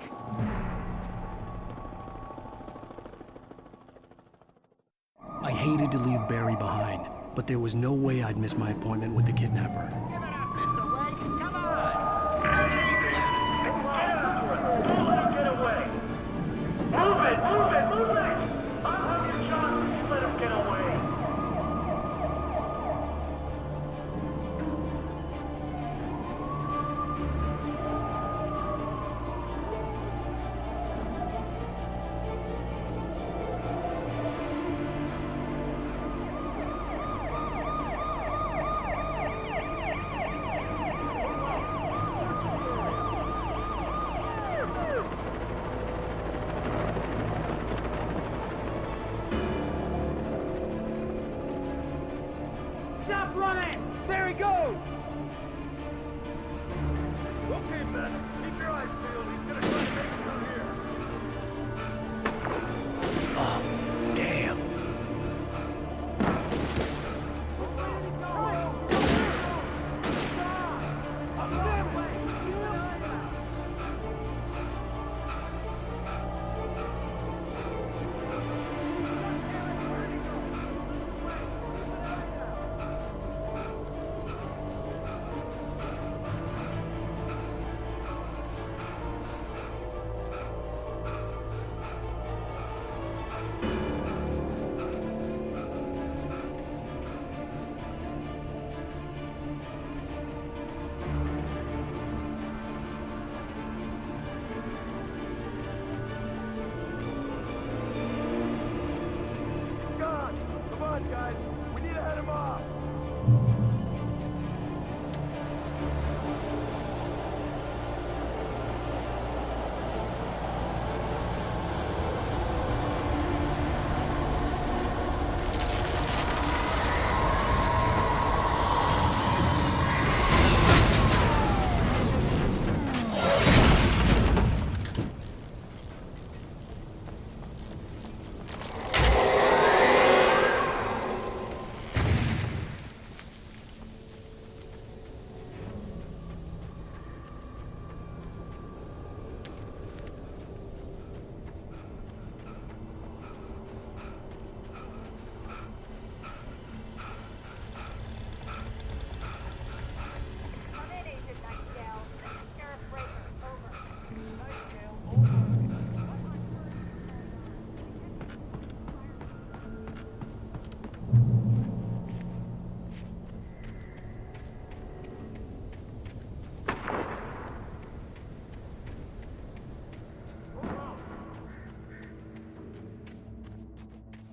I hated to leave Barry behind, but there was no way I'd miss my appointment with the kidnapper. Stop running! There he goes! Okay, man. Keep your eyes peeled. He's gonna try to make it through here. Oh, damn. Come on, guys. We need to head him off.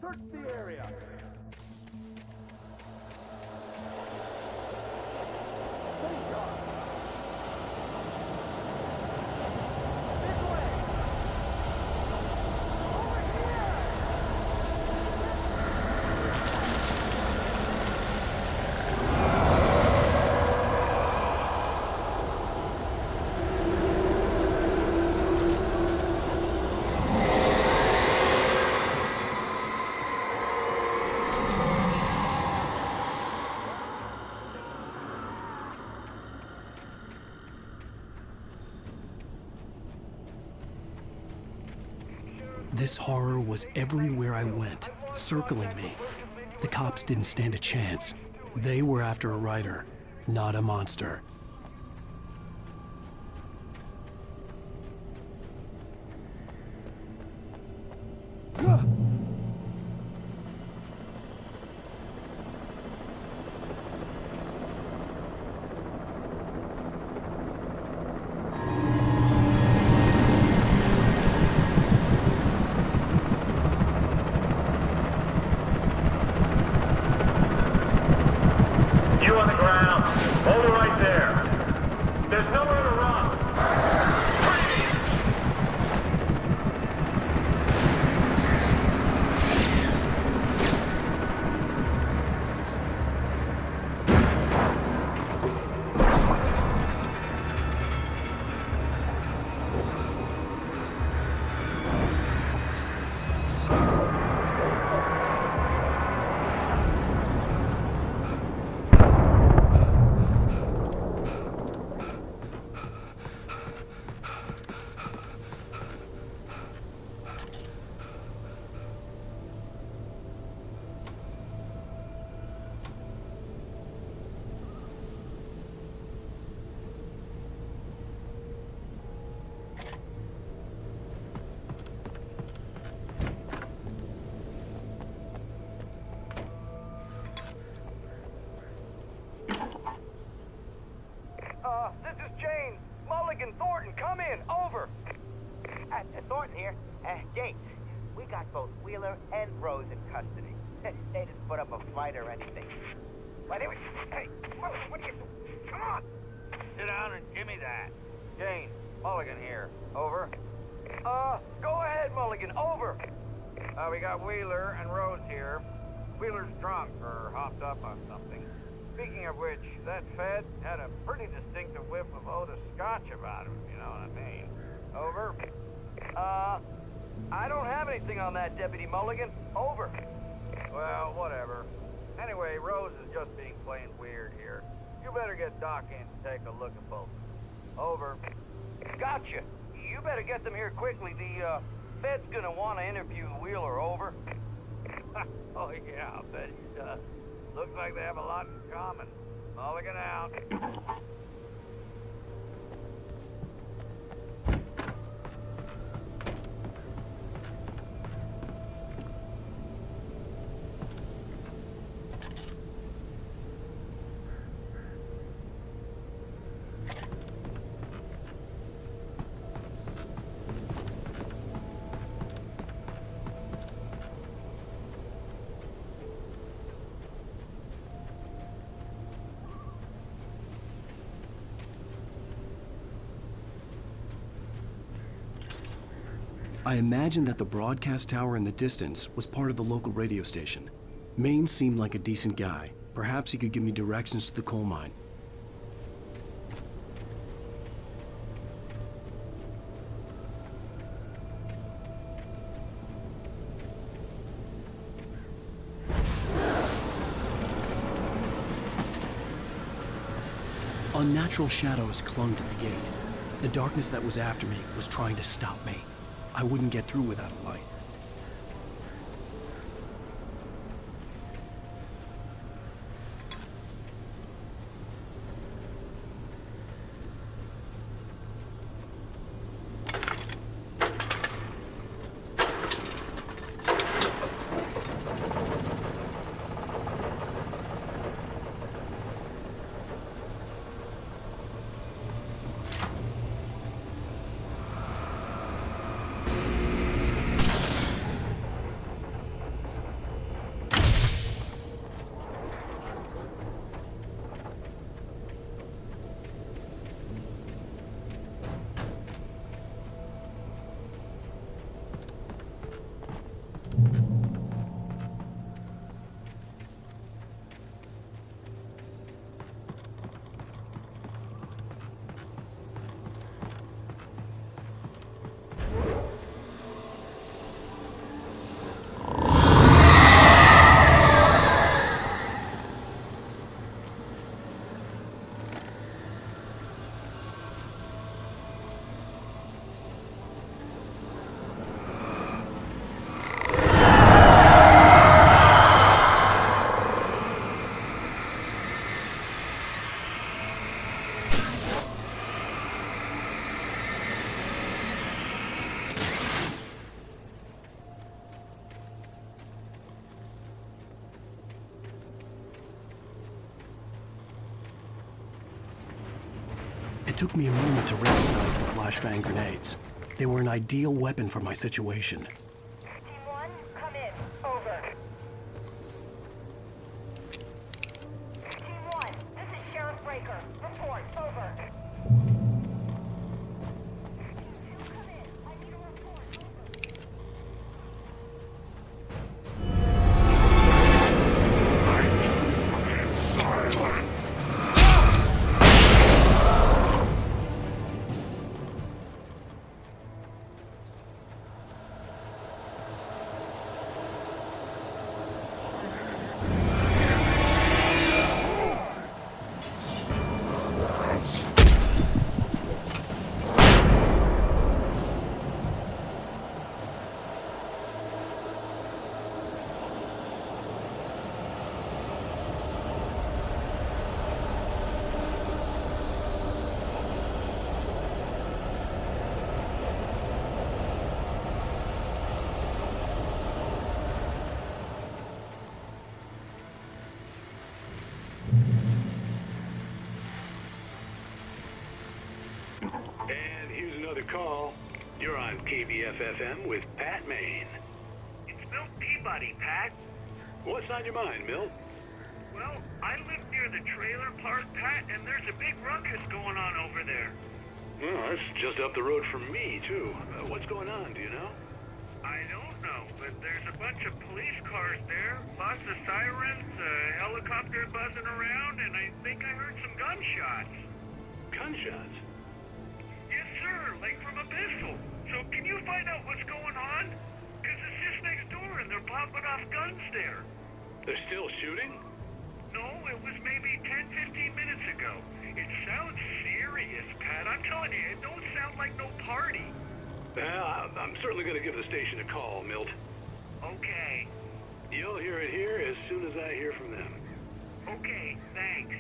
Search the area. Stay sharp. This way. Over here. This horror was everywhere I went, circling me. The cops didn't stand a chance. They were after a writer, not a monster. you on the ground. Hold it right there. There's nowhere to run. This is Jane. Mulligan, Thornton, come in. Over. Thornton here. Jane, we got both Wheeler and Rose in custody. They didn't put up a fight or anything. Why, they were... Hey, what are you... Come on! Sit down and give me that. Jane, Mulligan here. Over. Go ahead, Mulligan. Over. We got Wheeler and Rose here. Wheeler's drunk or hopped up on something. Speaking of which, that Fed had a pretty distinctive whiff of Oda Scotch about him, you know what I mean. Over. I don't have anything on that, Deputy Mulligan. Over. Well, whatever. Anyway, Rose is just being plain weird here. You better get Doc in to take a look at both. Over. Gotcha. You better get them here quickly. The, Fed's gonna want to interview Wheeler. Over. Oh, yeah, I'll bet he does. Looks like they have a lot in common. Mulligan out. I imagined that the broadcast tower in the distance was part of the local radio station. Maine seemed like a decent guy. Perhaps he could give me directions to the coal mine. Unnatural shadows clung to the gate. The darkness that was after me was trying to stop me. I wouldn't get through without a light. It took me a moment to recognize the flashbang grenades. They were an ideal weapon for my situation. Team 1, come in. Over. Team 1, And here's another call. You're on KBFFM with Pat Maine. It's Milt Peabody, Pat. What's on your mind, Milt? Well, I live near the trailer park, Pat, and there's a big ruckus going on over there. Well, that's just up the road from me, too. What's going on, do you know? I don't know, but there's a bunch of police cars there, lots of sirens, a helicopter buzzing around, and I think I heard some gunshots. Gunshots? Yes, sir, like from a pistol. So can you find out what's going on? Because it's just next door and they're popping off guns there. They're still shooting? No, it was maybe 10, 15 minutes ago. It sounds serious, Pat. I'm telling you, it don't sound like no party. Well, I'm certainly going to give the station a call, Milt. Okay. You'll hear it here as soon as I hear from them. Okay, thanks.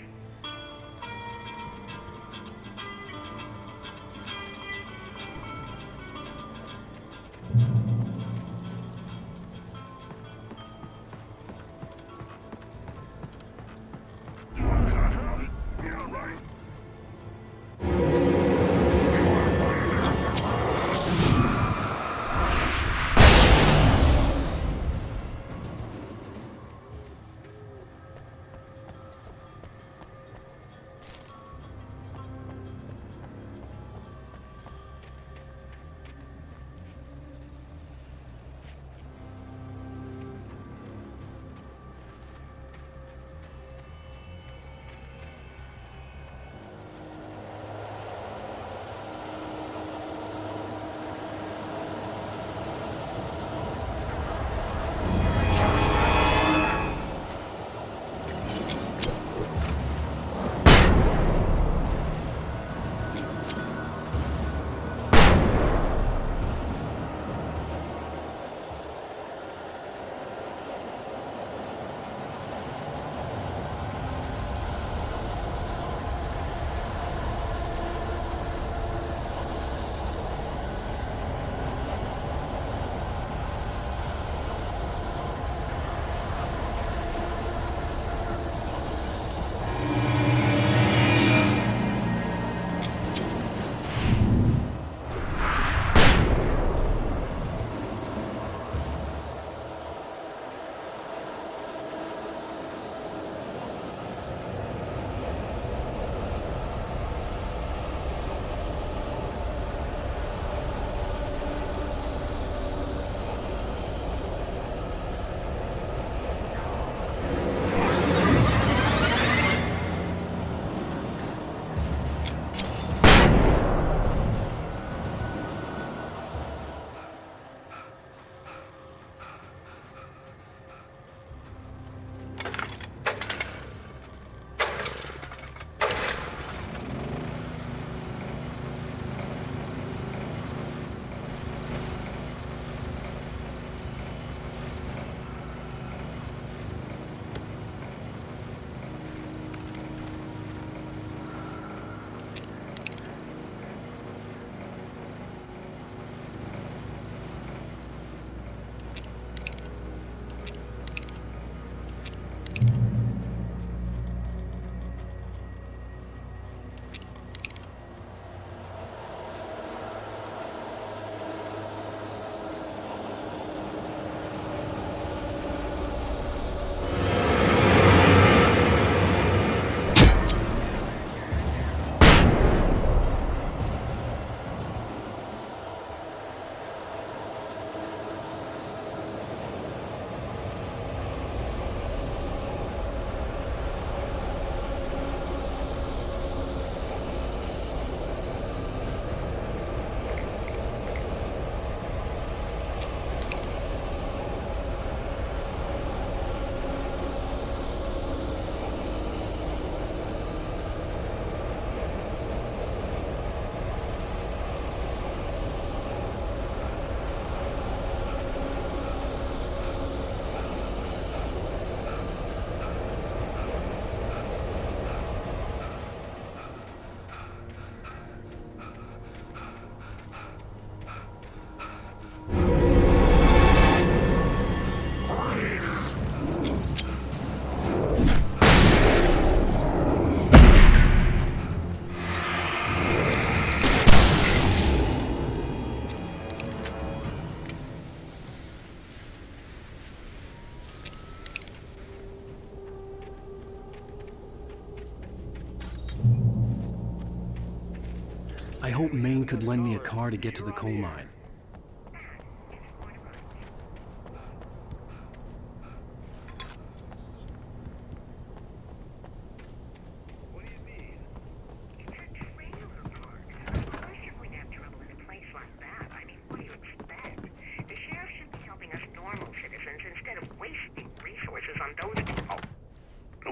I hope Maine could lend me a car to get to the coal mine.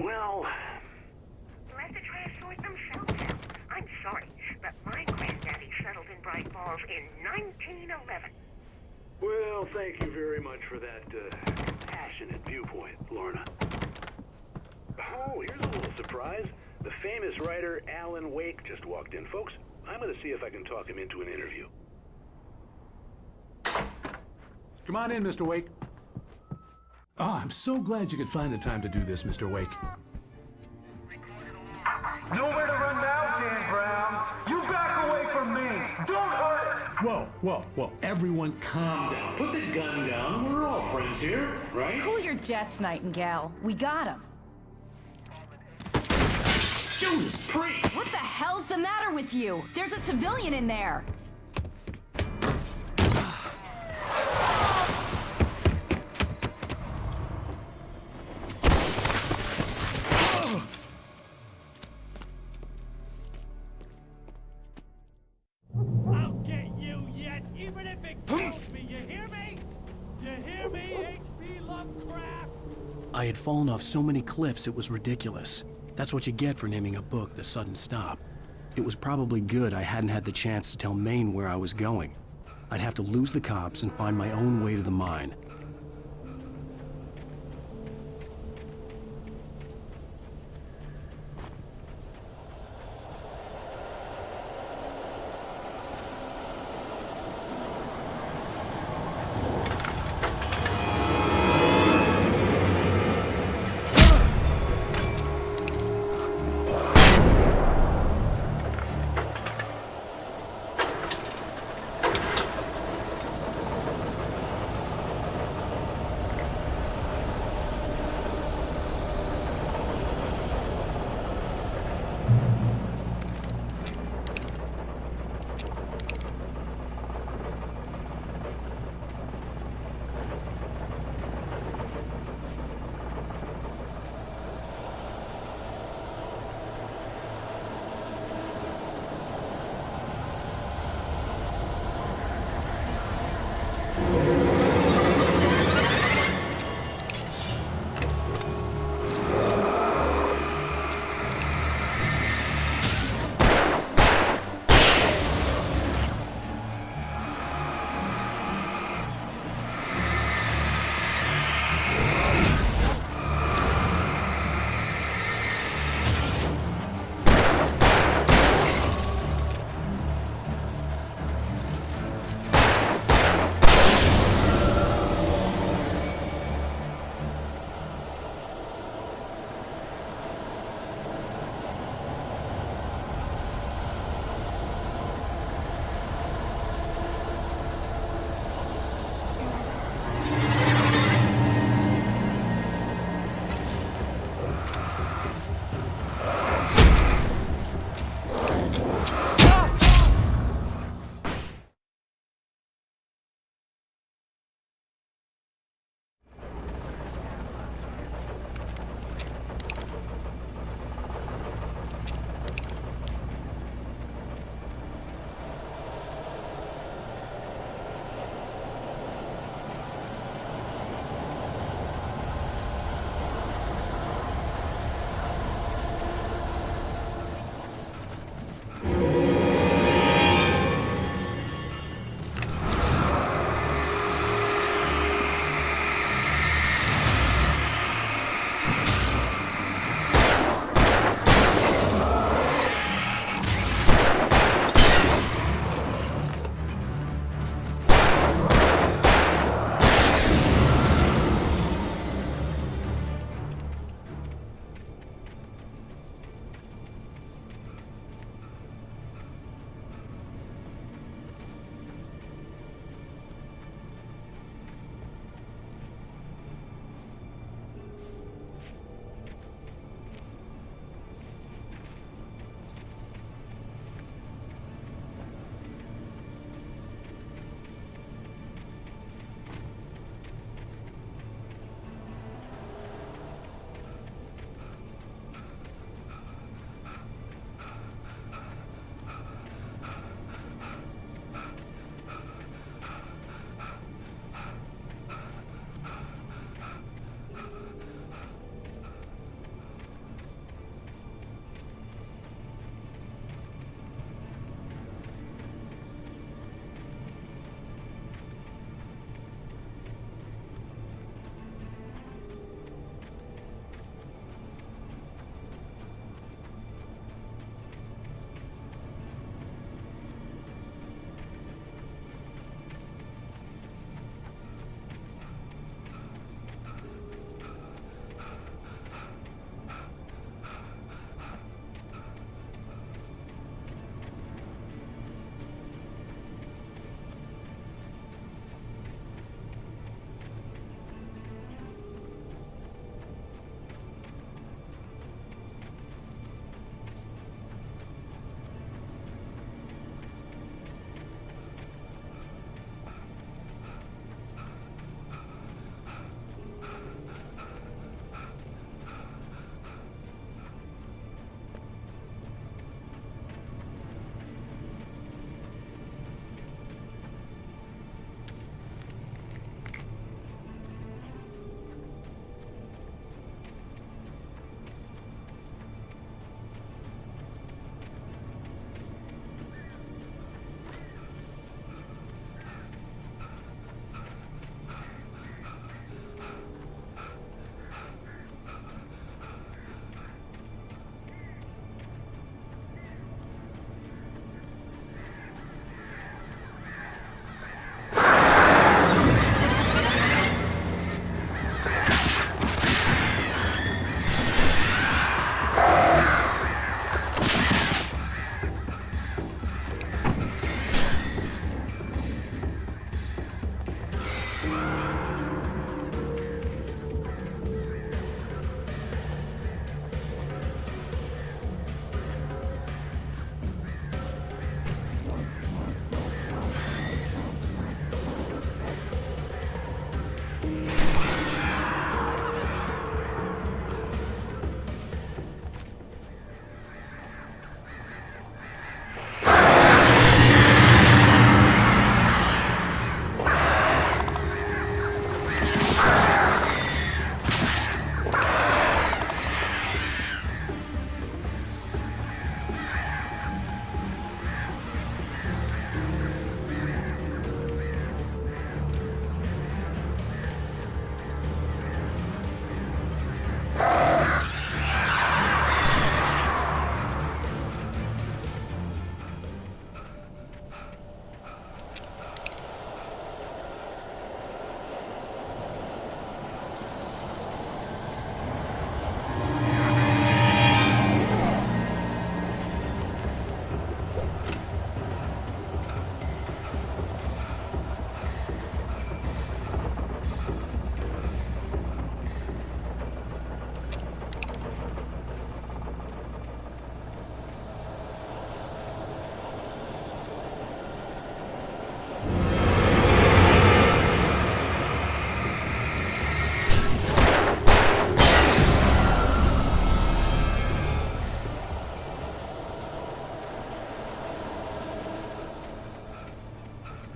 Well... You'll have to try to sort themselves out. I'm sorry, but my granddaddy settled in Bright Falls in 1911. Well, thank you very much for that, passionate viewpoint, Lorna. Oh, here's a little surprise. The famous writer Alan Wake just walked in. Folks, I'm gonna see if I can talk him into an interview. Come on in, Mr. Wake. Oh, I'm so glad you could find the time to do this, Mr. Wake. Nowhere to run now, Dan Brown. You back away from me. Don't hurt it. Whoa. Everyone calm down. Put the gun down. We're all friends here, right? Cool your jets, Nightingale. We got him. Judas Priest! What the hell's the matter with you? There's a civilian in there. I'll get you yet, even if it kills me. You hear me? You hear me, H.P. Lovecraft? I had fallen off so many cliffs it was ridiculous. That's what you get for naming a book The Sudden Stop. It was probably good I hadn't had the chance to tell Maine where I was going. I'd have to lose the cops and find my own way to the mine.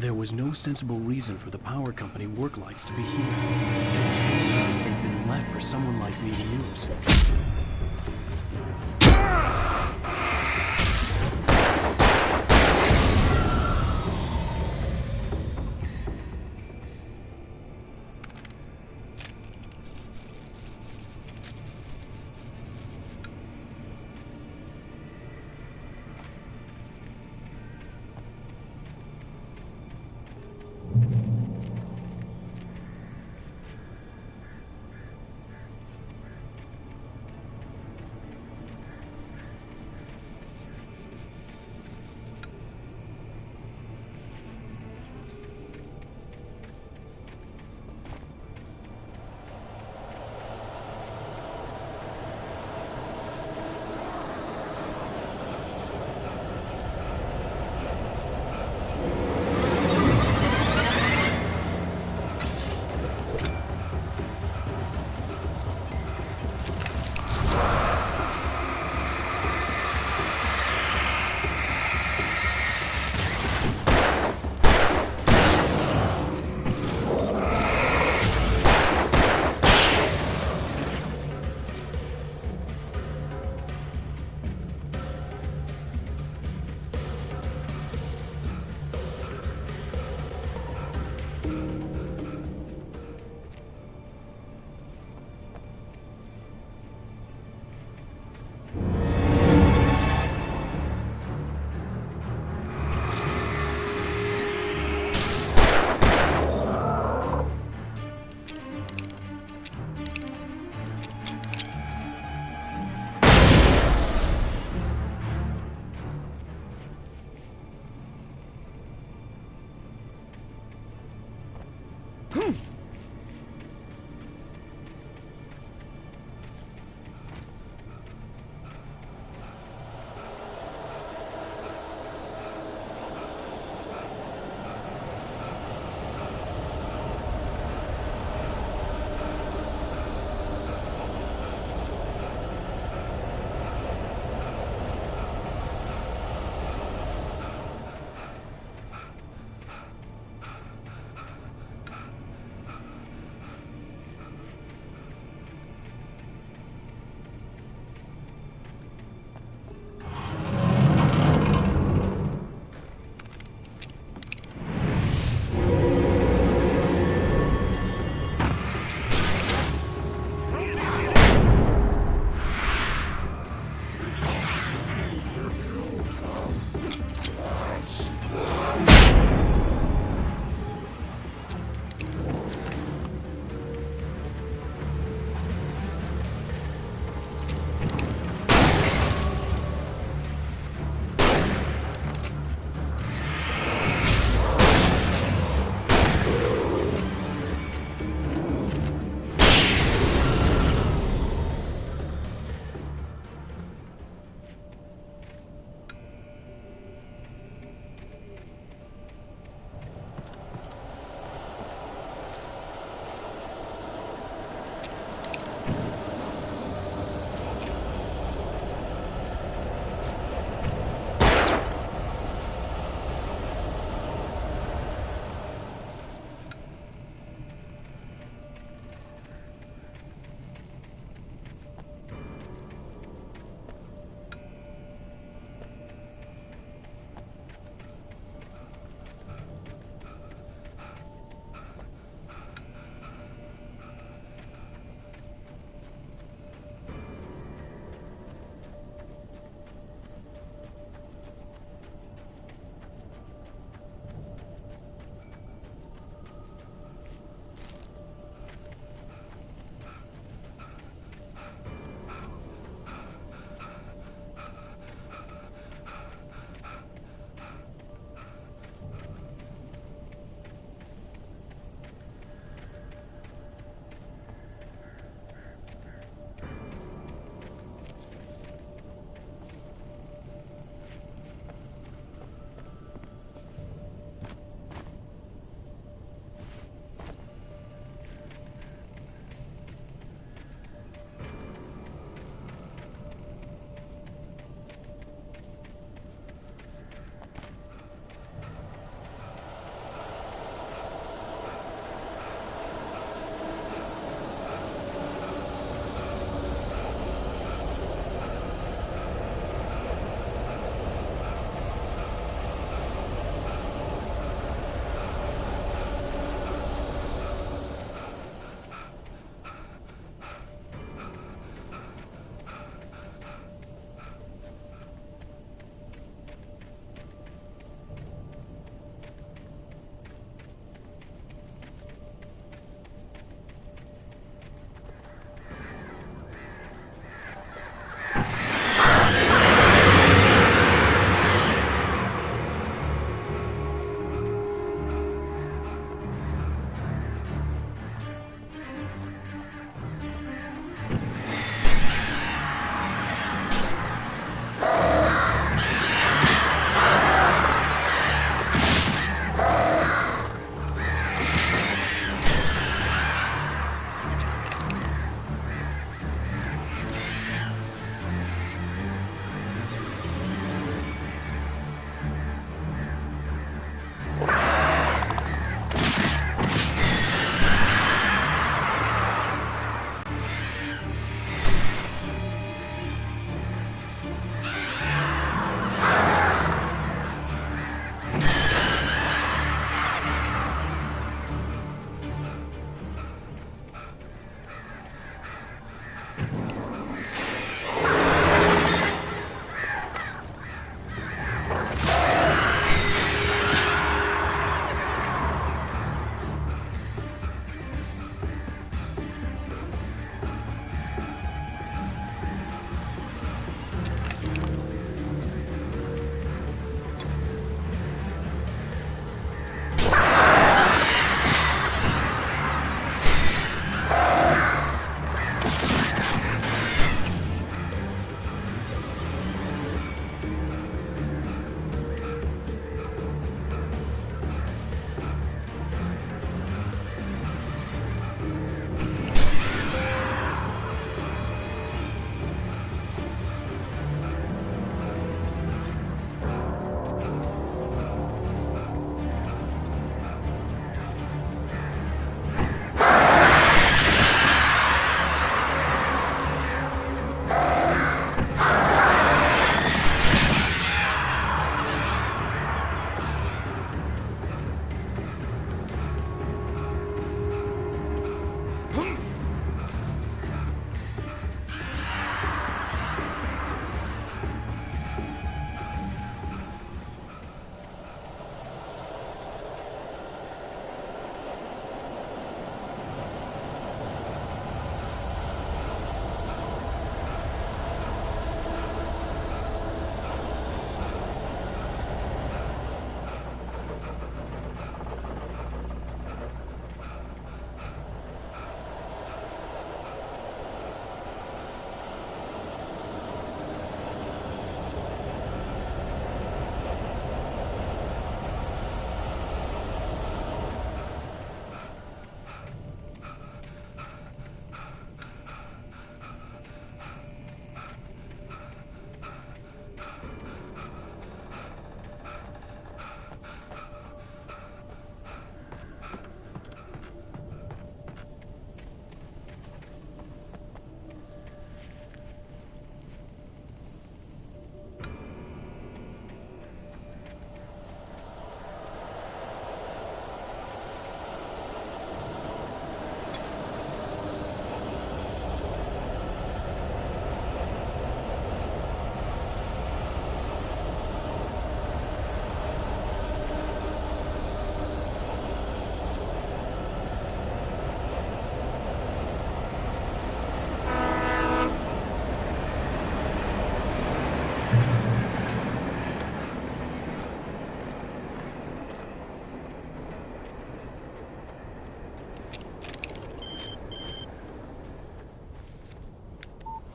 There was no sensible reason for the power company work lights to be here. It was almost as if they'd been left for someone like me to use.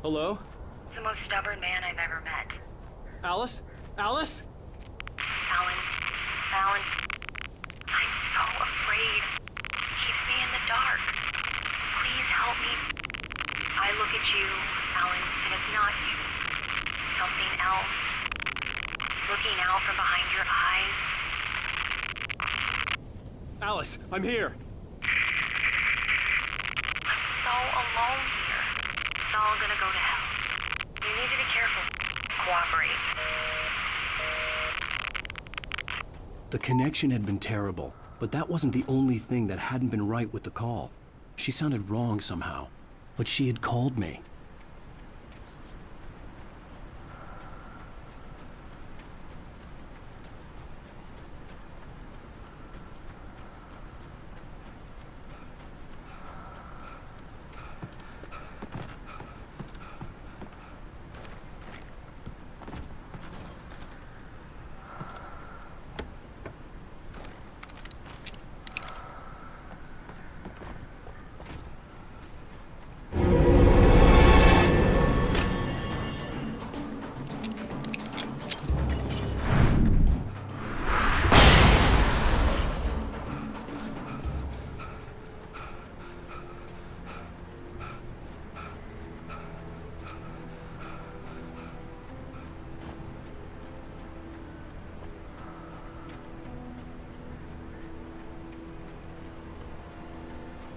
Hello? The most stubborn man I've ever met. Alice? Alice? Alan, I'm so afraid. He keeps me in the dark. Please help me. I look at you, Alan, and it's not you. Something else. Looking out from behind your eyes. Alice, I'm here. I'm so alone here. It's all gonna go to hell. You need to be careful. Cooperate. The connection had been terrible, but that wasn't the only thing that hadn't been right with the call. She sounded wrong somehow, but she had called me.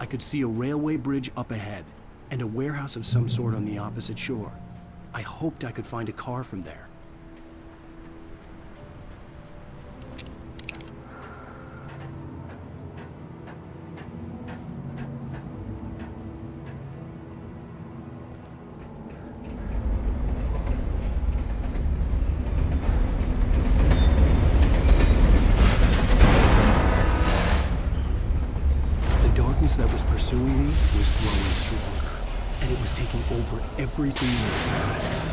I could see a railway bridge up ahead, and a warehouse of some sort on the opposite shore. I hoped I could find a car from there. That was pursuing me was growing stronger, and it was taking over everything in its path.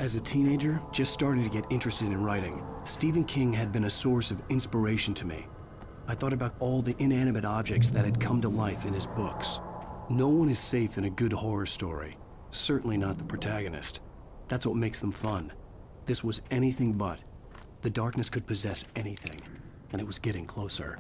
As a teenager, just starting to get interested in writing, Stephen King had been a source of inspiration to me. I thought about all the inanimate objects that had come to life in his books. No one is safe in a good horror story. Certainly not the protagonist. That's what makes them fun. This was anything but. The darkness could possess anything, and it was getting closer.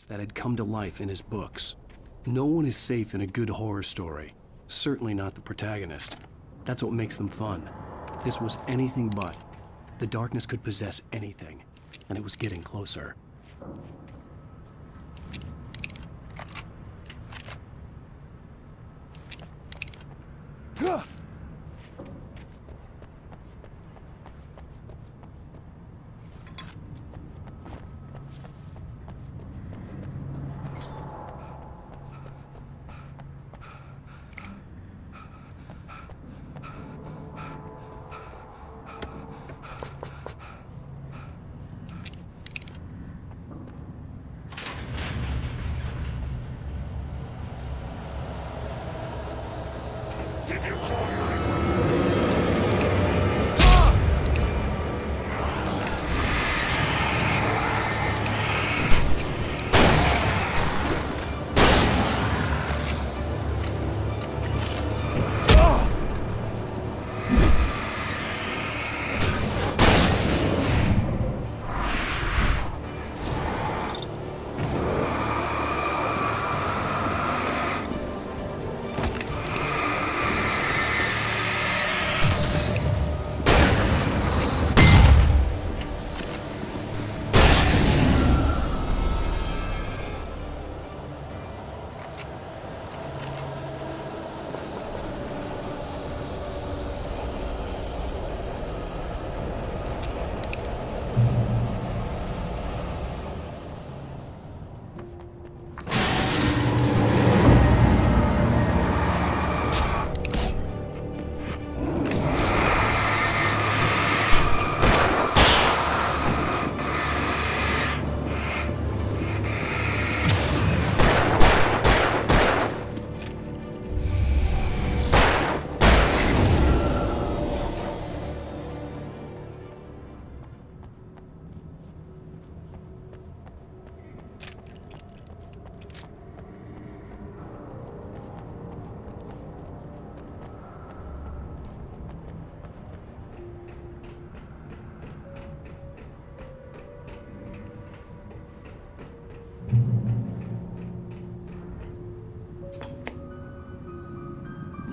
that had come to life in his books. No one is safe in a good horror story. Certainly not the protagonist. That's what makes them fun. This was anything but. The darkness could possess anything, and it was getting closer.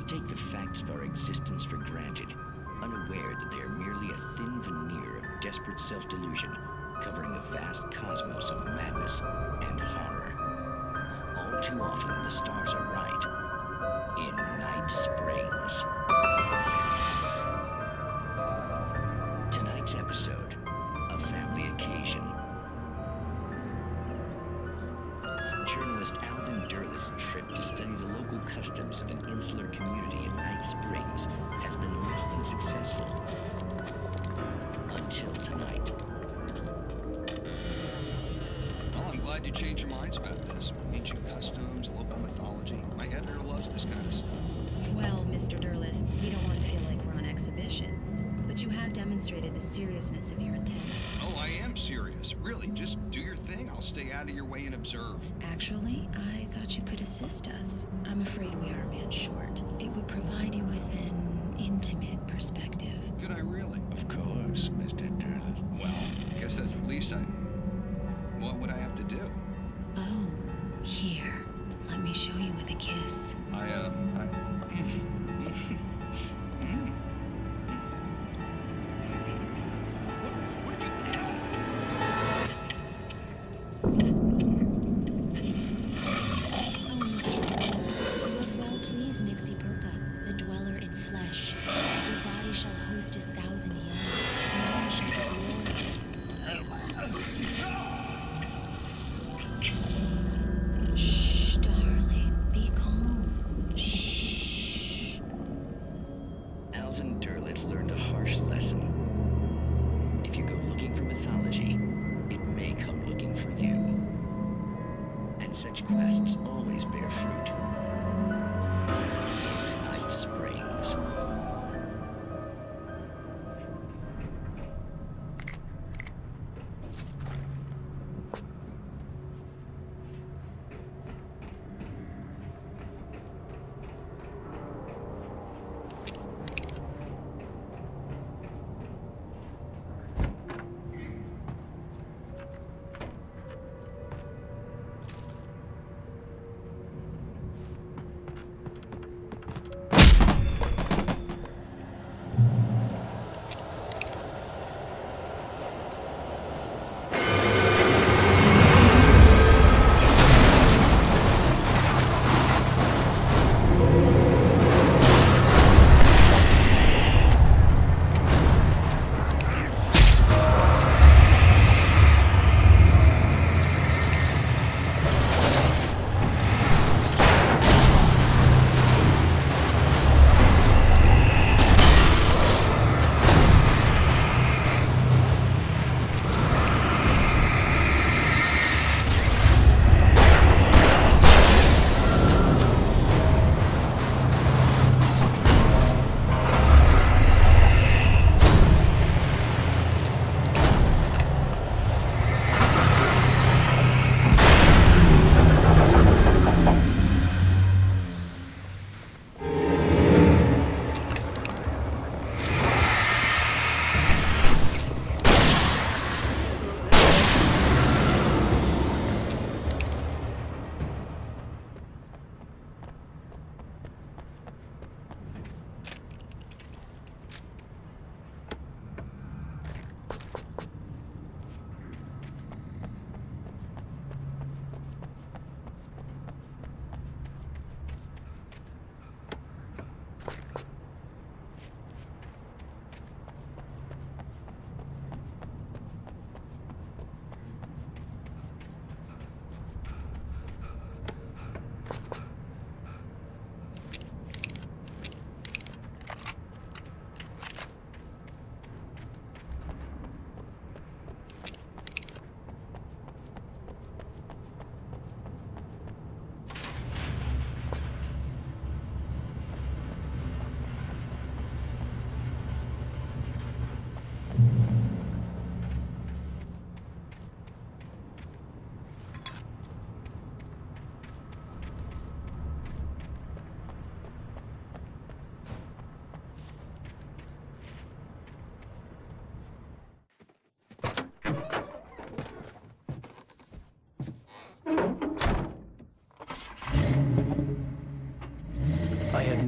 Take the facts of our existence for granted, unaware that they are merely a thin veneer of desperate self-delusion, covering a vast cosmos of madness and horror. All too often, the stars are right. In Night Springs. Tonight's episode, A Family Occasion. Journalist Alvin Derleth's trip to study the local customs of an insular community in Night Springs has been less than successful. Until tonight. Well, I'm glad you changed your minds about this. Ancient customs, local mythology. My editor loves this kind of stuff. Well, Mr. Derleth, we don't want to feel like we're on exhibition. But you have demonstrated the seriousness of your intent. Oh, I am serious. Really, just do your thing. I'll stay out of your way and observe. Actually, I thought you could assist us. I'm afraid we are a man short. It would provide you with an intimate perspective. Could I really? Of course, Mr. Derleth. Well, I guess that's the least I... What would I have to do? Oh, here. Let me show you with a kiss.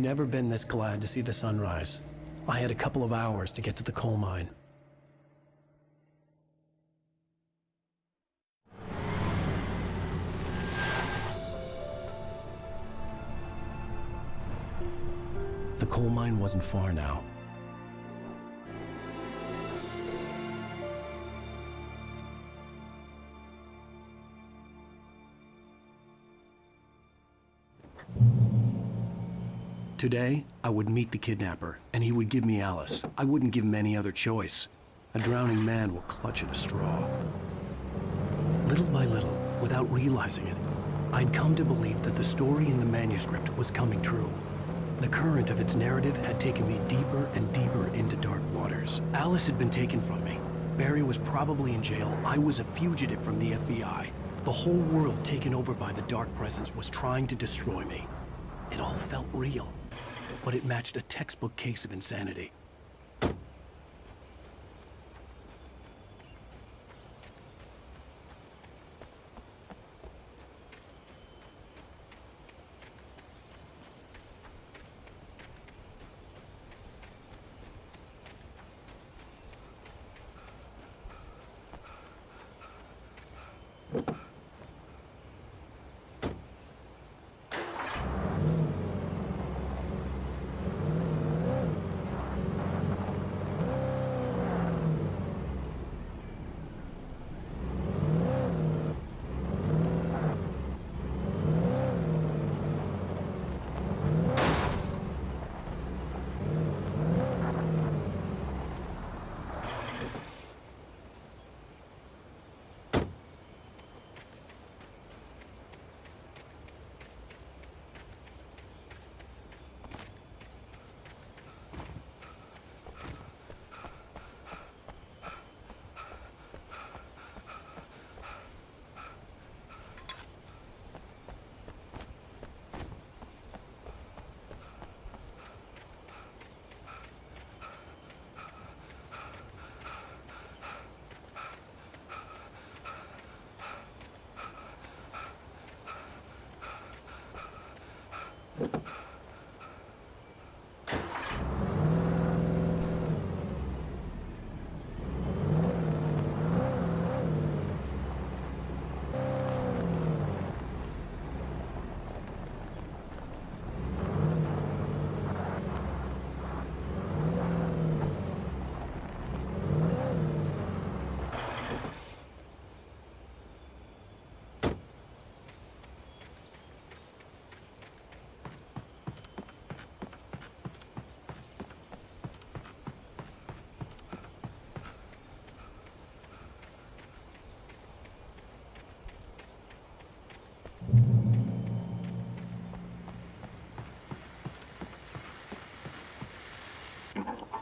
never been this glad to see the sunrise. I had a couple of hours to get to the coal mine. The coal mine wasn't far now. Today, I would meet the kidnapper, and he would give me Alice. I wouldn't give him any other choice. A drowning man will clutch at a straw. Little by little, without realizing it, I'd come to believe that the story in the manuscript was coming true. The current of its narrative had taken me deeper and deeper into dark waters. Alice had been taken from me. Barry was probably in jail. I was a fugitive from the FBI. The whole world taken over by the dark presence was trying to destroy me. It all felt real, but it matched a textbook case of insanity.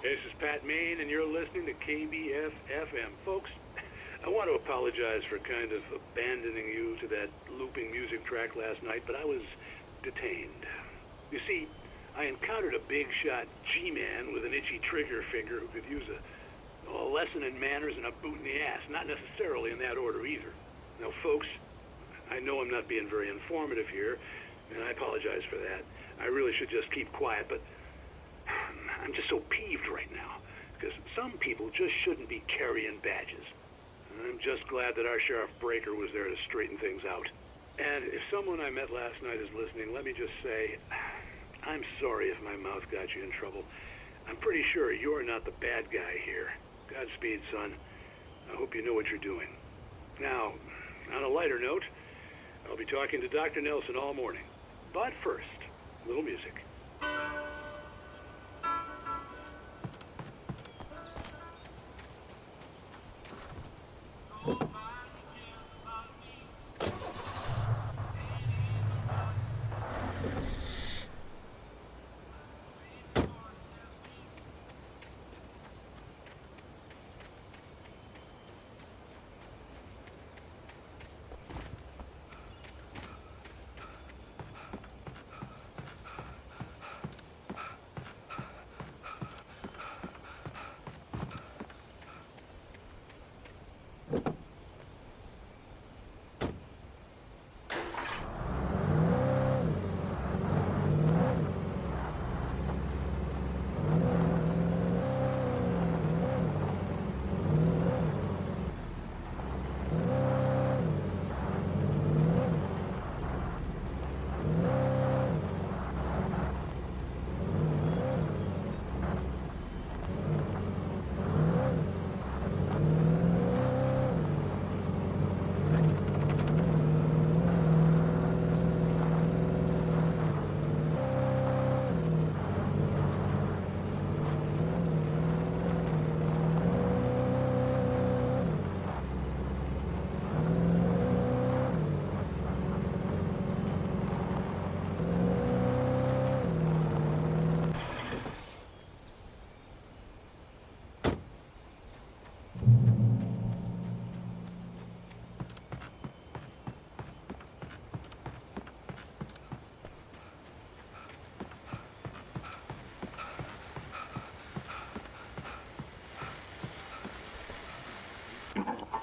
This is Pat Maine, and you're listening to KBF-FM. Folks, I want to apologize for kind of abandoning you to that looping music track last night, but I was detained. You see, I encountered a big-shot G-man with an itchy trigger finger who could use a lesson in manners and a boot in the ass. Not necessarily in that order either. Now, folks, I know I'm not being very informative here, and I apologize for that. I really should just keep quiet, but I'm just so peeved right now, because some people just shouldn't be carrying badges. I'm just glad that our Sheriff Breaker was there to straighten things out. And if someone I met last night is listening, let me just say, I'm sorry if my mouth got you in trouble. I'm pretty sure you're not the bad guy here. Godspeed, son. I hope you know what you're doing. Now, on a lighter note, I'll be talking to Dr. Nelson all morning. But first, a little music.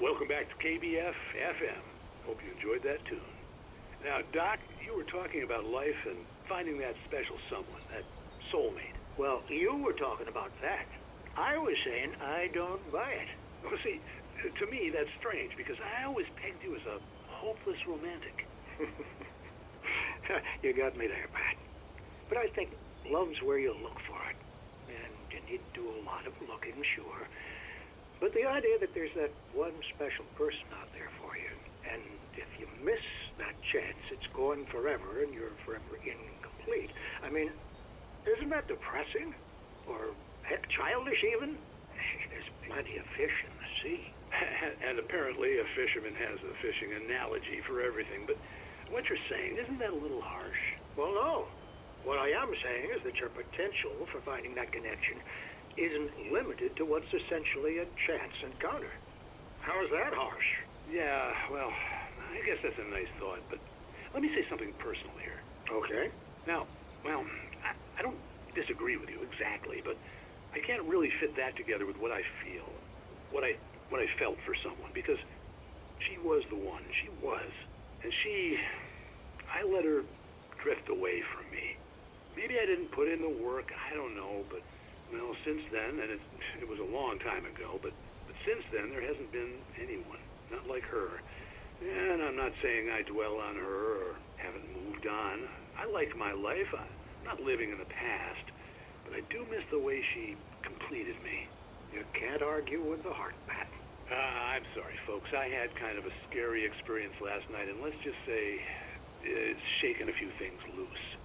Welcome back to KBF FM. Hope you enjoyed that tune. Now, Doc, you were talking about life and finding that special someone, that soulmate. Well, you were talking about that. I was saying I don't buy it. Well, see, to me, that's strange, because I always pegged you as a hopeless romantic. You got me there, Pat. But I think love's where you look for it. And you need to do a lot of looking, sure. But the idea that there's that one special person out there for you, and if you miss that chance, it's gone forever and you're forever incomplete. I mean, isn't that depressing? Or, heck, childish even? There's plenty of fish in the sea. And apparently a fisherman has a fishing analogy for everything, but what you're saying, isn't that a little harsh? Well, no. What I am saying is that your potential for finding that connection isn't limited to what's essentially a chance encounter. How is that harsh? Yeah, well, I guess that's a nice thought, but let me say something personal here. Okay. Now, well, I don't disagree with you exactly, but I can't really fit that together with what I feel, what I felt for someone, because she was the one. She was. And I let her drift away from me. Maybe I didn't put in the work, I don't know, but, well, since then, and it was a long time ago, but since then, there hasn't been anyone, not like her. And I'm not saying I dwell on her or haven't moved on. I like my life. I'm not living in the past, but I do miss the way she completed me. You can't argue with the heart, Pat. I'm sorry, folks. I had kind of a scary experience last night, and let's just say it's shaken a few things loose.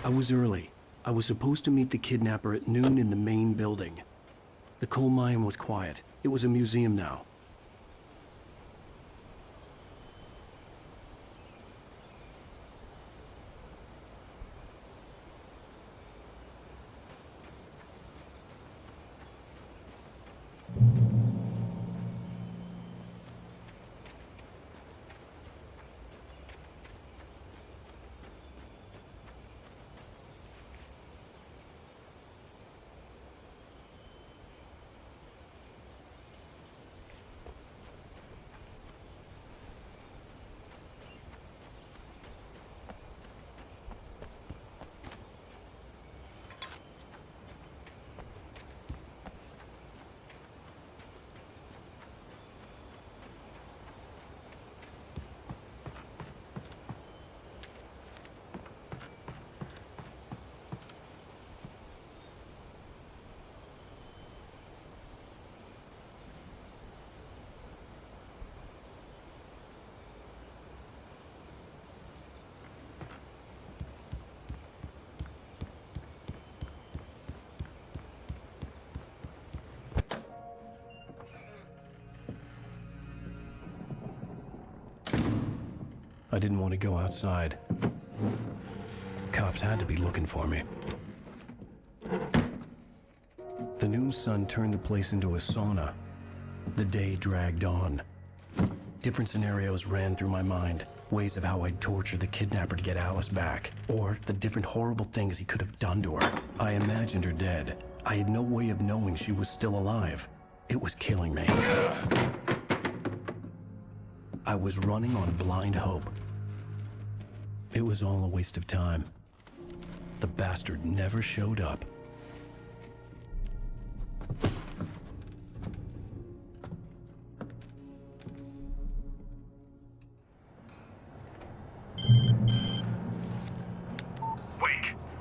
I was early. I was supposed to meet the kidnapper at noon in the main building. The coal mine was quiet. It was a museum now. I didn't want to go outside. cops had to be looking for me. The noon sun turned the place into a sauna. The day dragged on. Different scenarios ran through my mind. Ways of how I'd torture the kidnapper to get Alice back. Or the different horrible things he could have done to her. I imagined her dead. I had no way of knowing she was still alive. It was killing me. I was running on blind hope. It was all a waste of time. The bastard never showed up.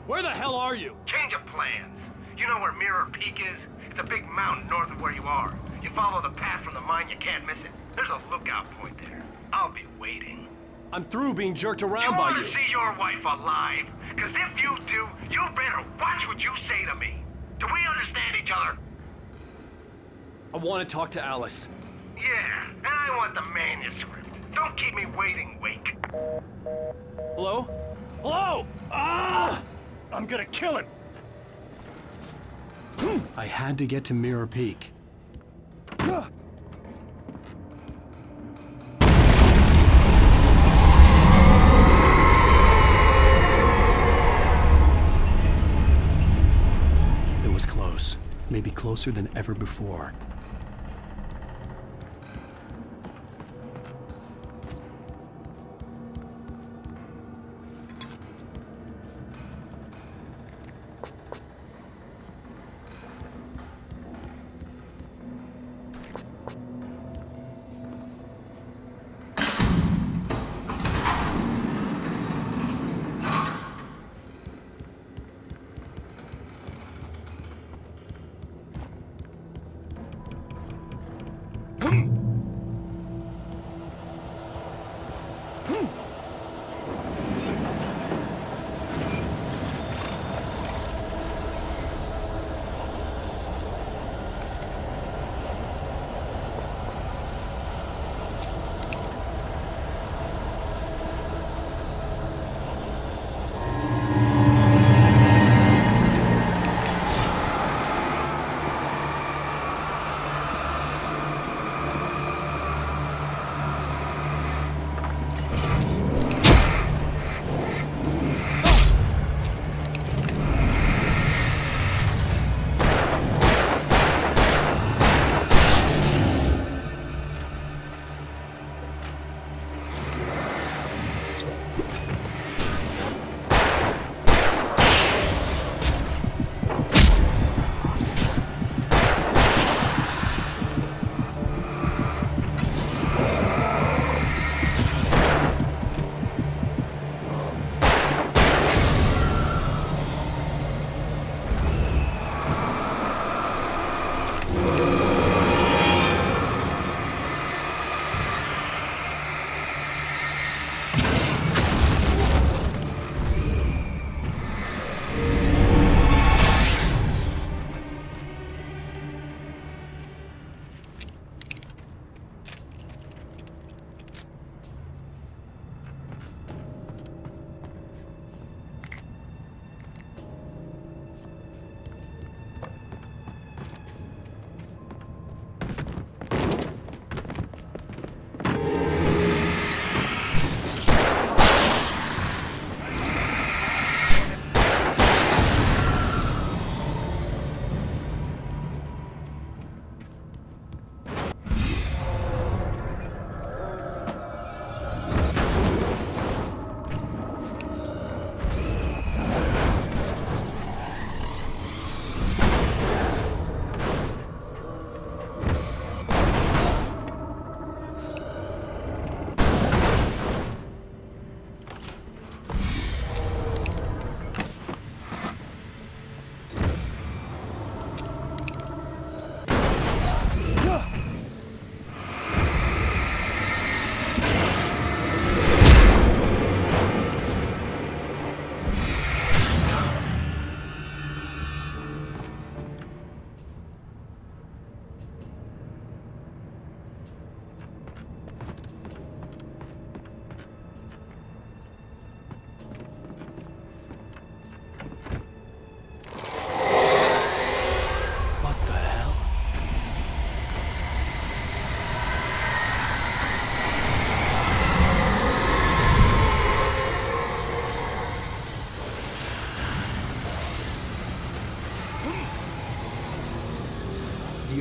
Where the hell are you? Change of plans. You know where Mirror Peak is? It's a big mountain north of where you are. You follow the path from the mine, you can't miss it. There's a lookout point there. I'll be waiting. I'm through being jerked around by You you. want to see your wife alive? Because if you do, you better watch what you say to me. Do we understand each other? I want to talk to Alice. Yeah, and I want the manuscript. Don't keep me waiting, Wake. Hello? Hello? Ah! I'm gonna kill him! I had to get to Mirror Peak. It was close. Maybe closer than ever before.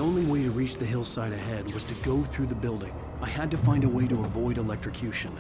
only way to reach the hillside ahead was to go through the building. I had to find a way to avoid electrocution.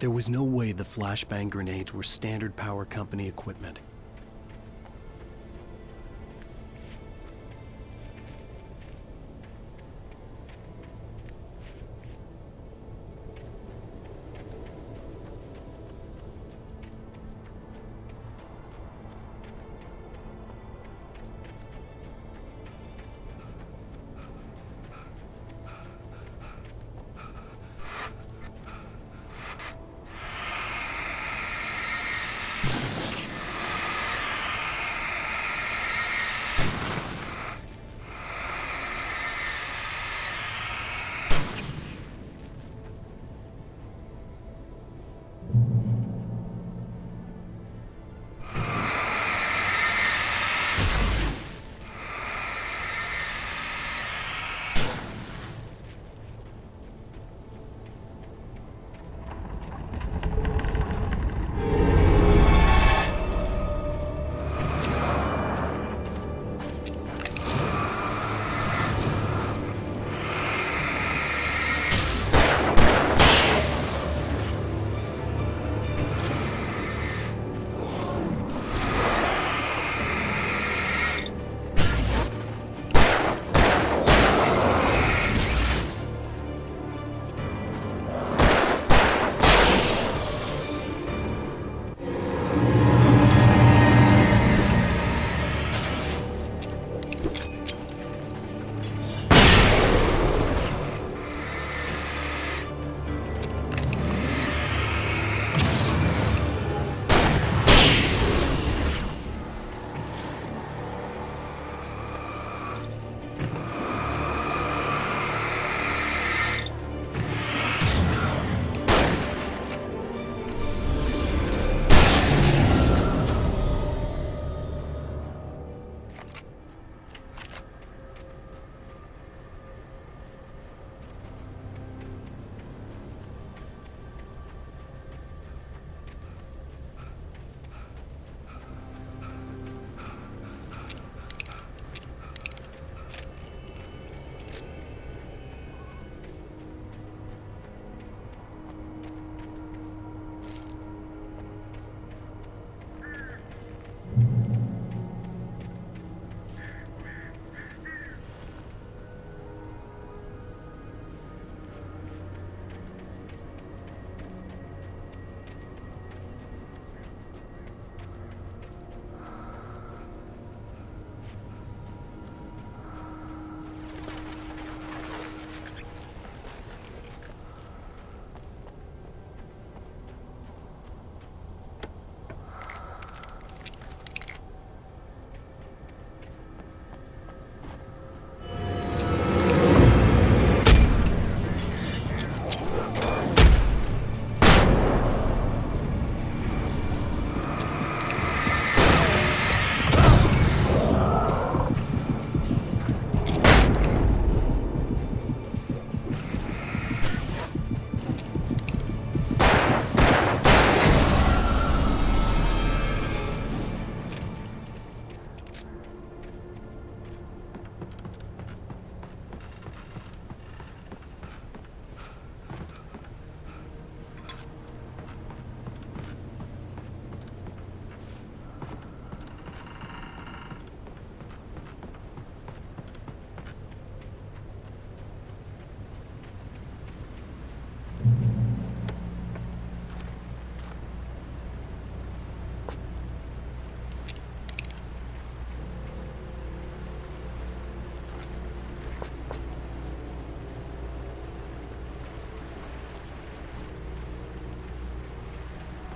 There was no way the flashbang grenades were standard power company equipment.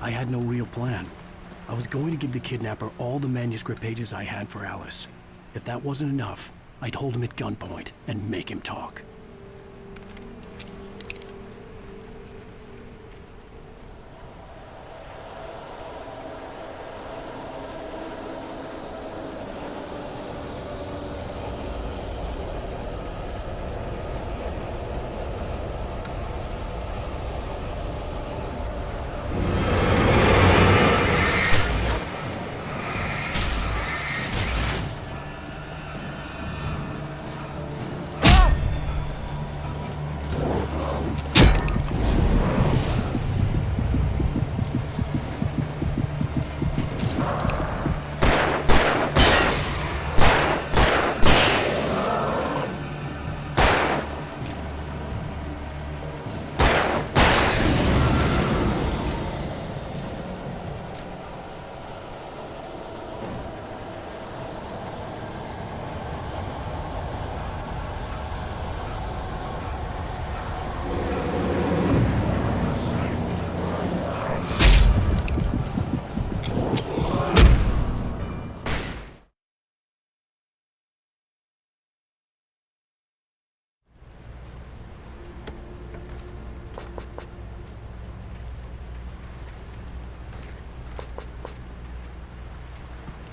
I had no real plan. I was going to give the kidnapper all the manuscript pages I had for Alice. If that wasn't enough, I'd hold him at gunpoint and make him talk.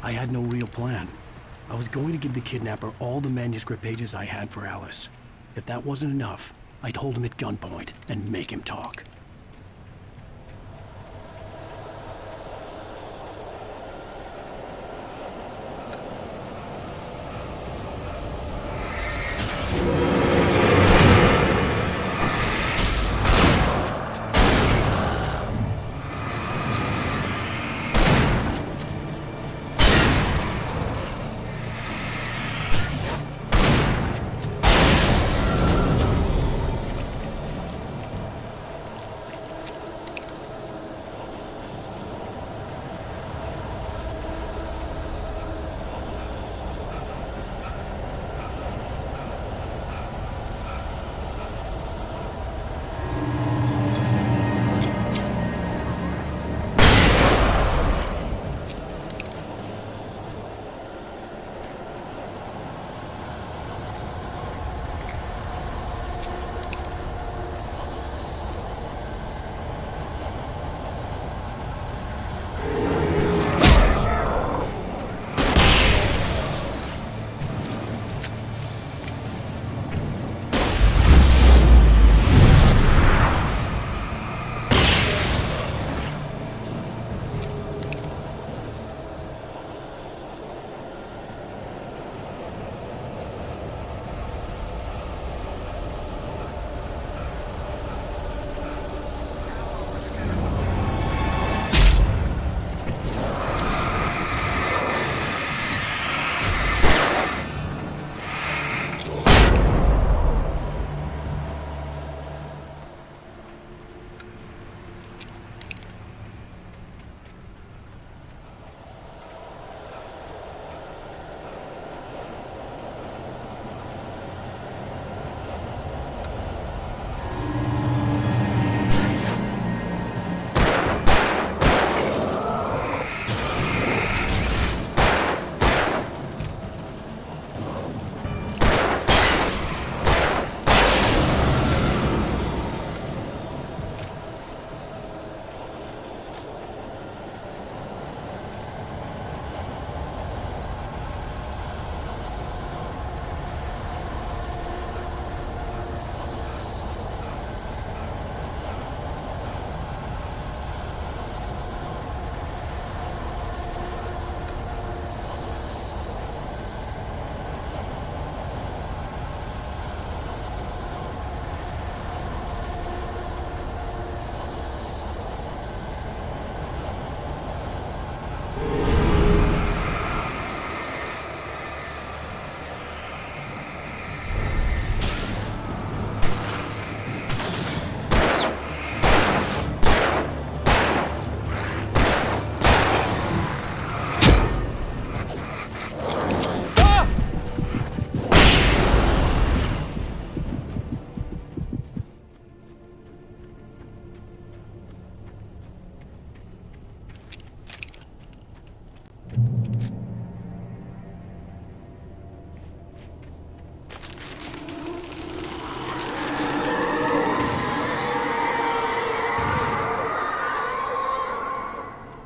I had no real plan. I was going to give the kidnapper all the manuscript pages I had for Alice. If that wasn't enough, I'd hold him at gunpoint and make him talk.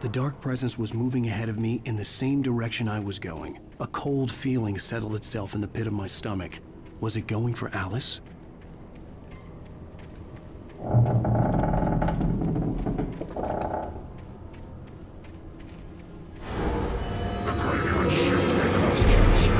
The dark presence was moving ahead of me in the same direction I was going. A cold feeling settled itself in the pit of my stomach. Was it going for Alice? The graveyard shift may cause cancer.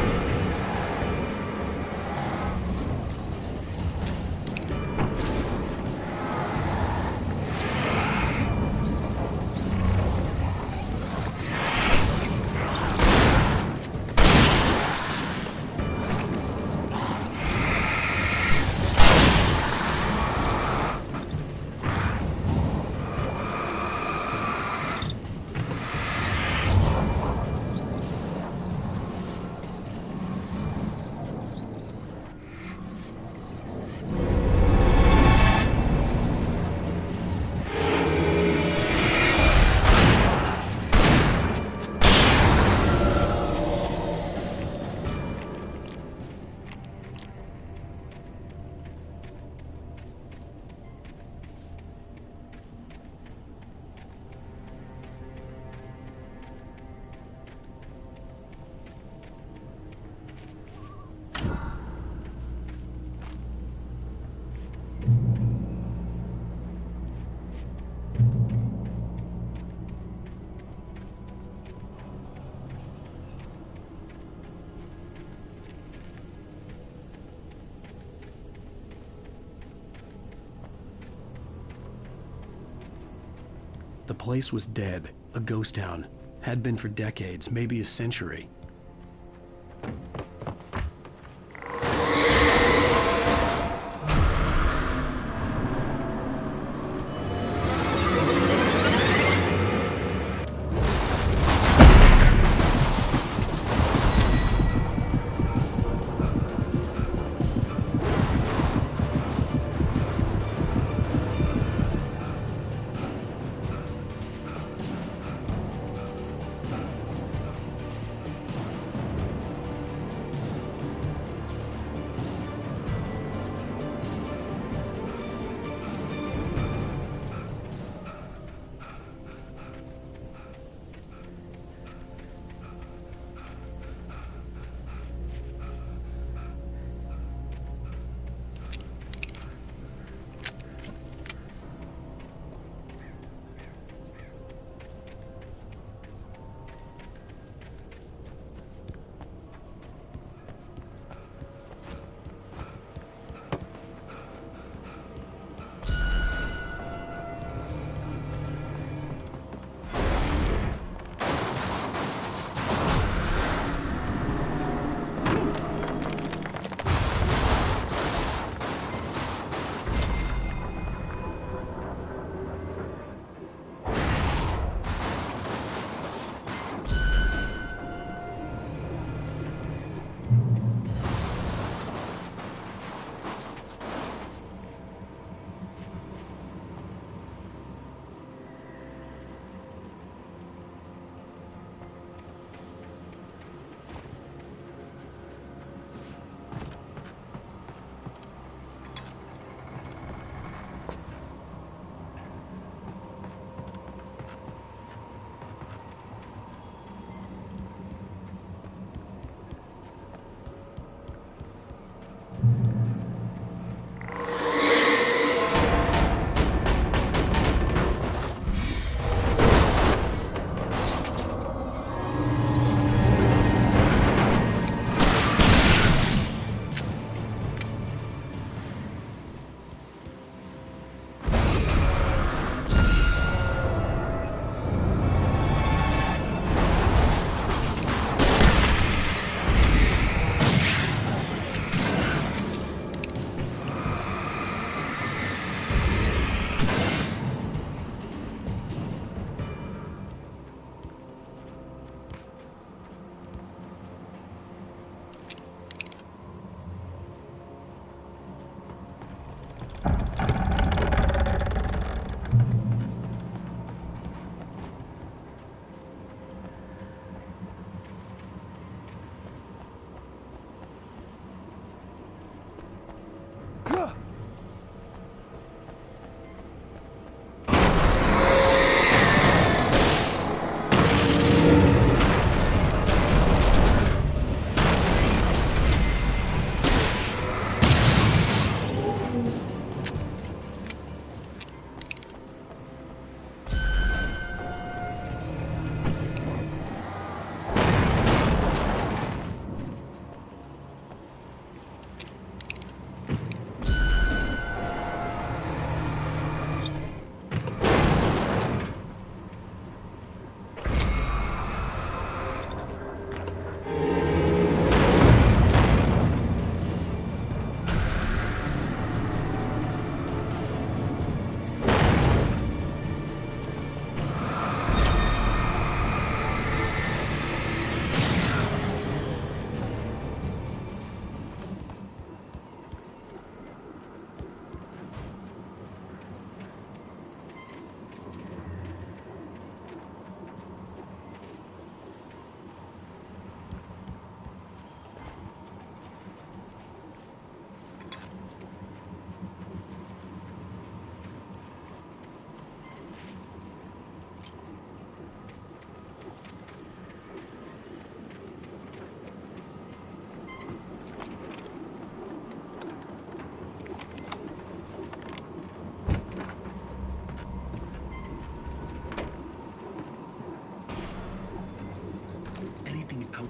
The place was dead, a ghost town. Had been for decades, maybe a century.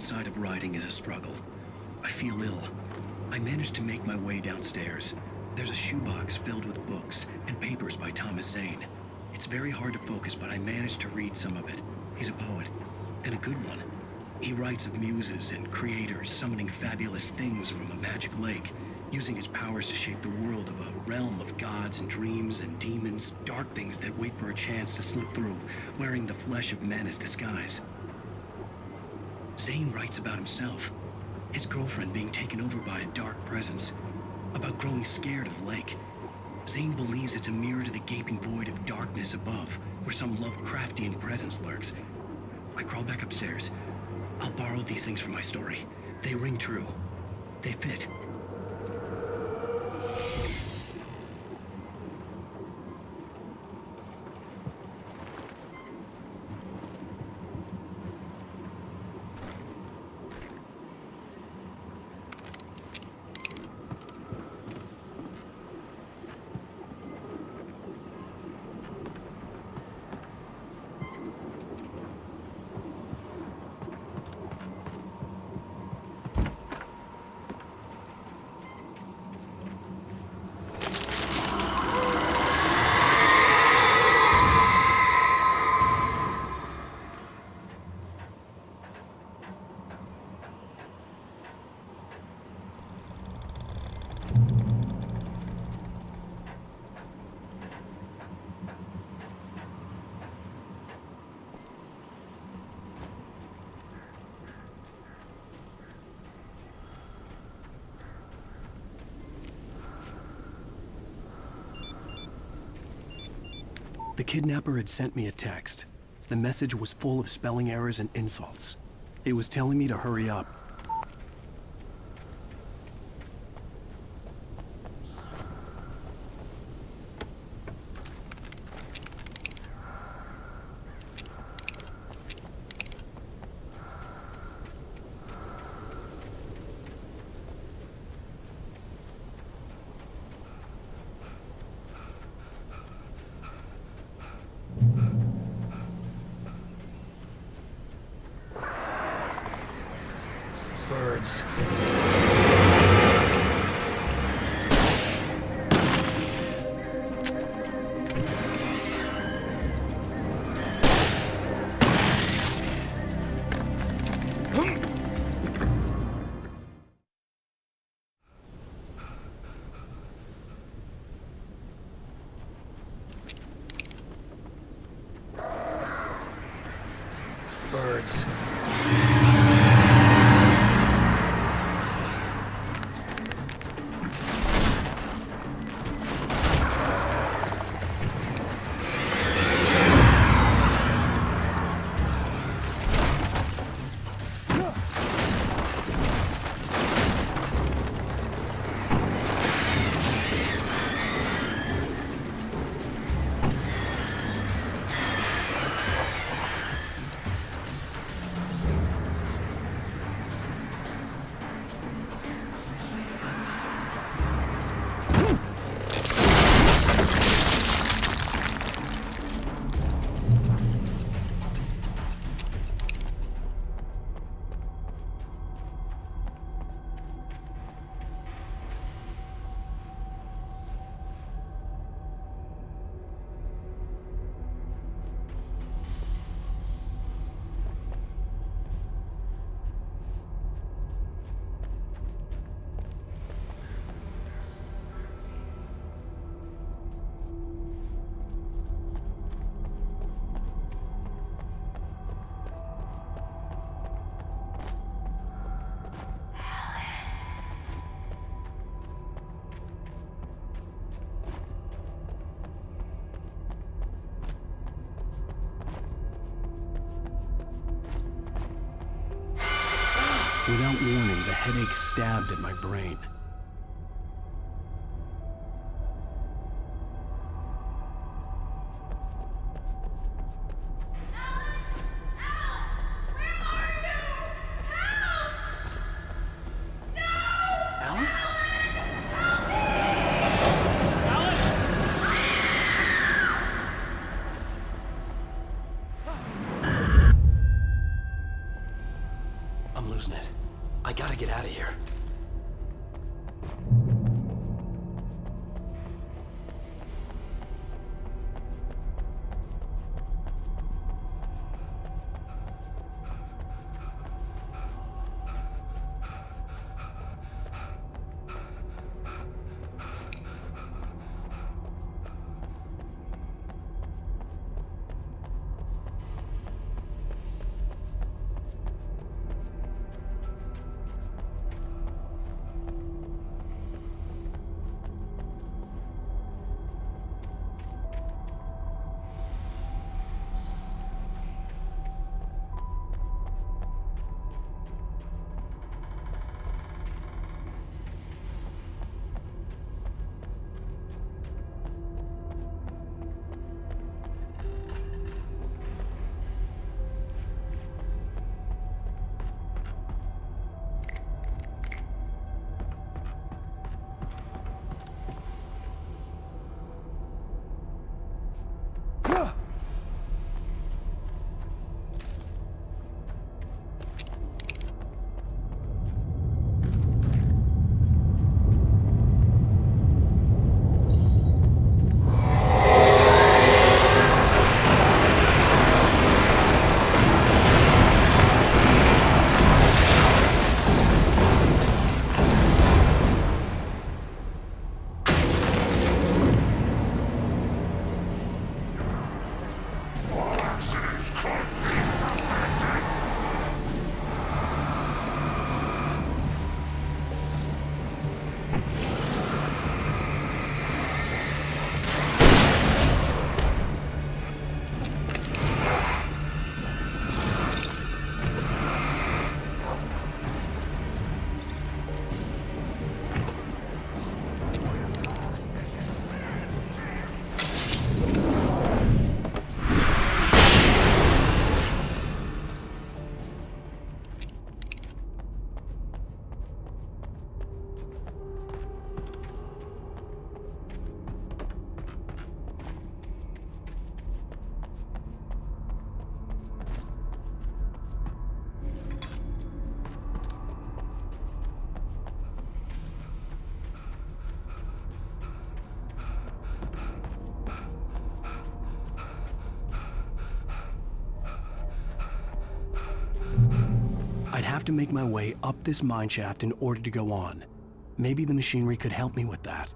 Outside of riding is a struggle. I feel ill. I managed to make my way downstairs. There's a shoebox filled with books and papers by Thomas Zane. It It's very hard to focus, but I managed to read some of it. He's a poet, and a good one. He writes of muses and creators summoning fabulous things from a magic lake, using his powers to shape the world of a realm of gods and dreams and demons, dark things that wait for a chance to slip through, wearing the flesh of men as disguise. Zane writes about himself, his girlfriend being taken over by a dark presence, about growing scared of the lake. Zane believes it's a mirror to the gaping void of darkness above, where some Lovecraftian presence lurks. I crawl back upstairs. I'll borrow these things for my story. They ring true. They fit. The kidnapper had sent me a text. The message was full of spelling errors and insults. It was telling me to hurry up. Birds. Birds. Without warning, the headache stabbed at my brain. Alice? I'm losing it. I gotta get out of here. have to make my way up this mine shaft in order to go on. Maybe the machinery could help me with that.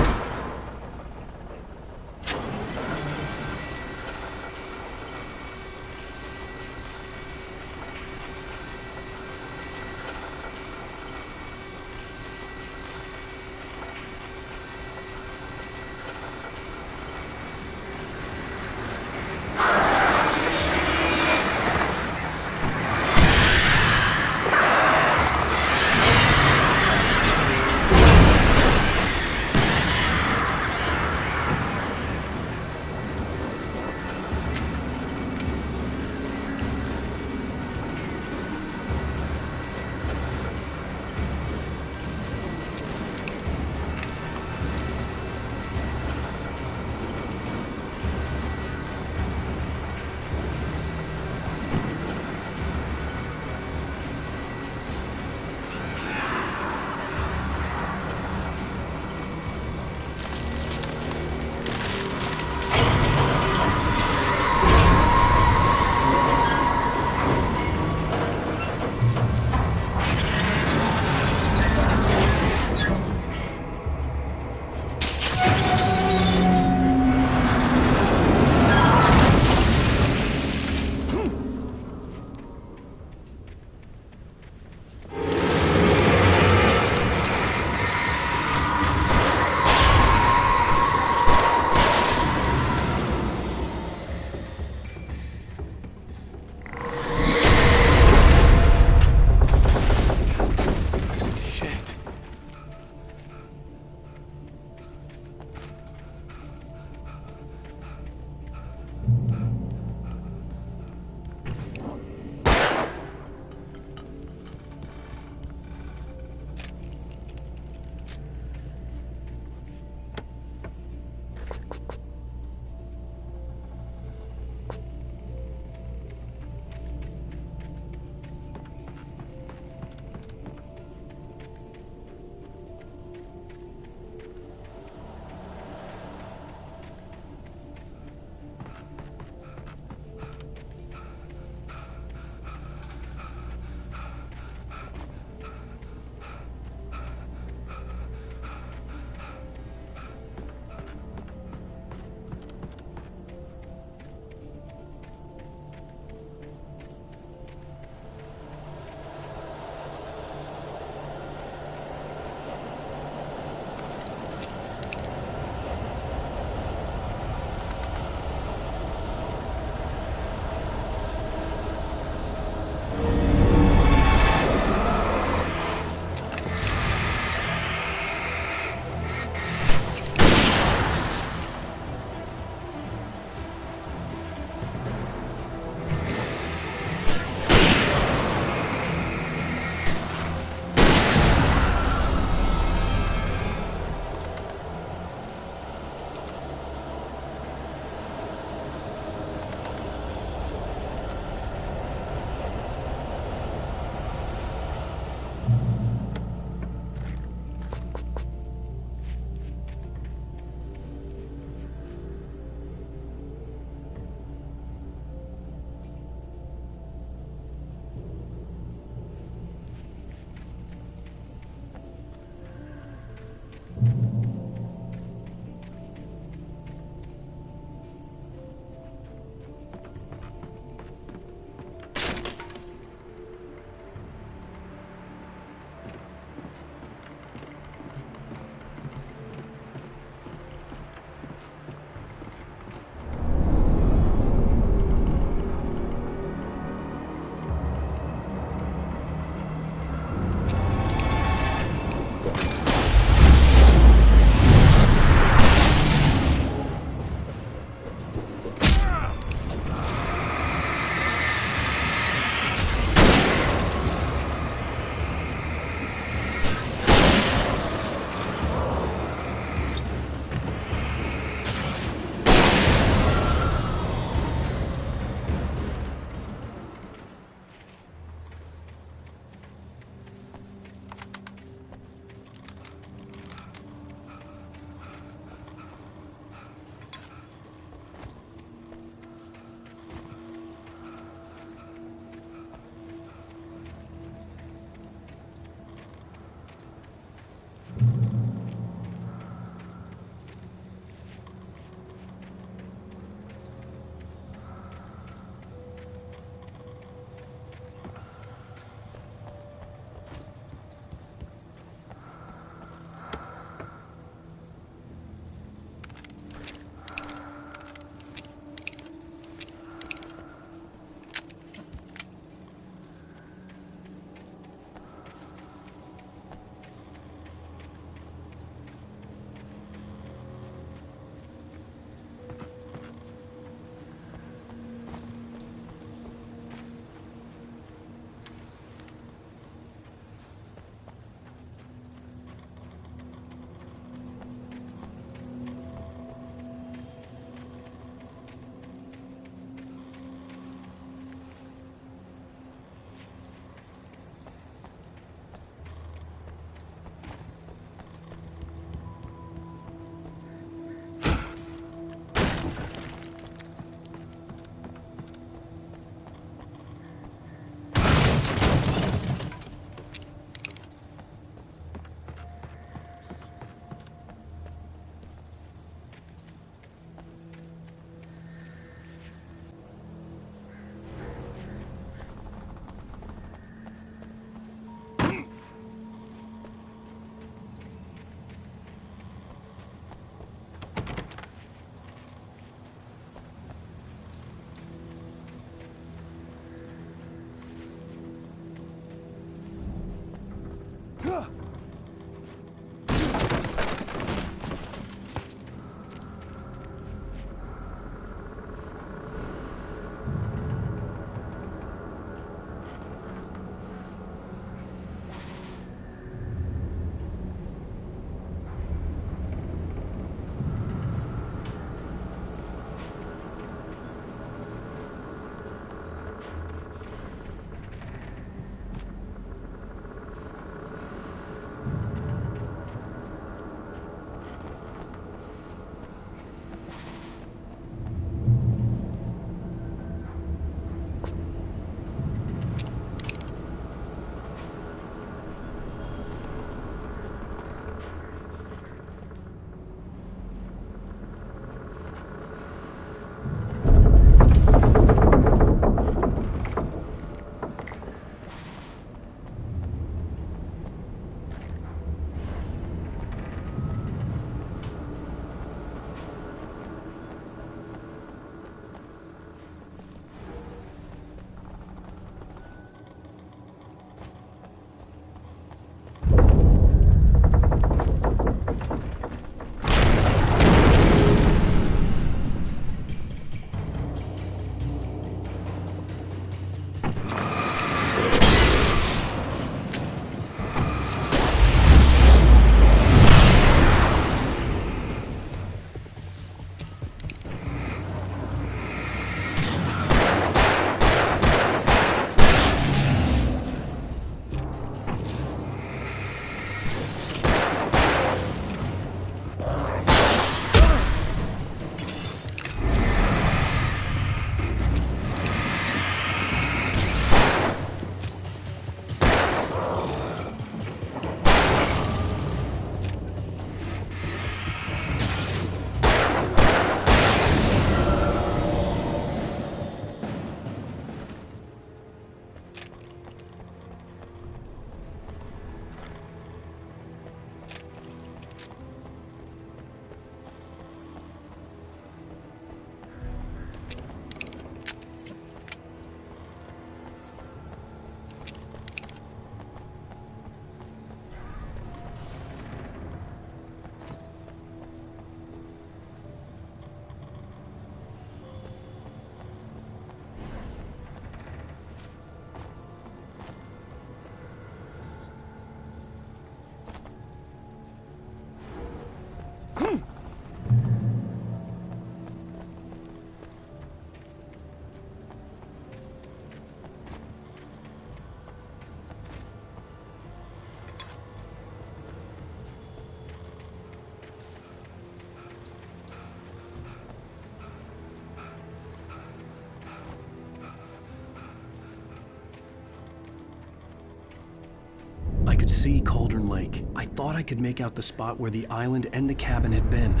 see Cauldron Lake. I thought I could make out the spot where the island and the cabin had been.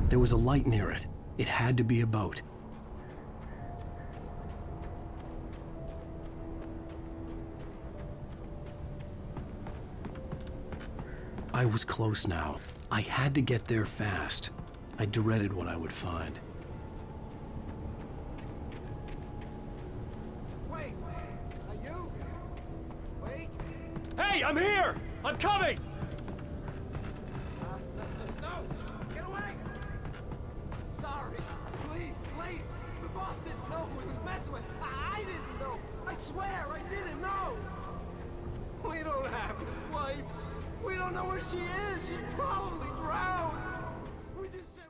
There was a light near it. It had to be a boat. I was close now. I had to get there fast. I dreaded what I would find. Wait, are you? Wait. Hey, I'm here! I'm coming! No! Get away! Sorry. Please, it's late. The boss didn't know who he was messing with. I didn't know. I swear, I didn't know. We don't have his wife. We don't know where she is. She's probably drowned. We just said...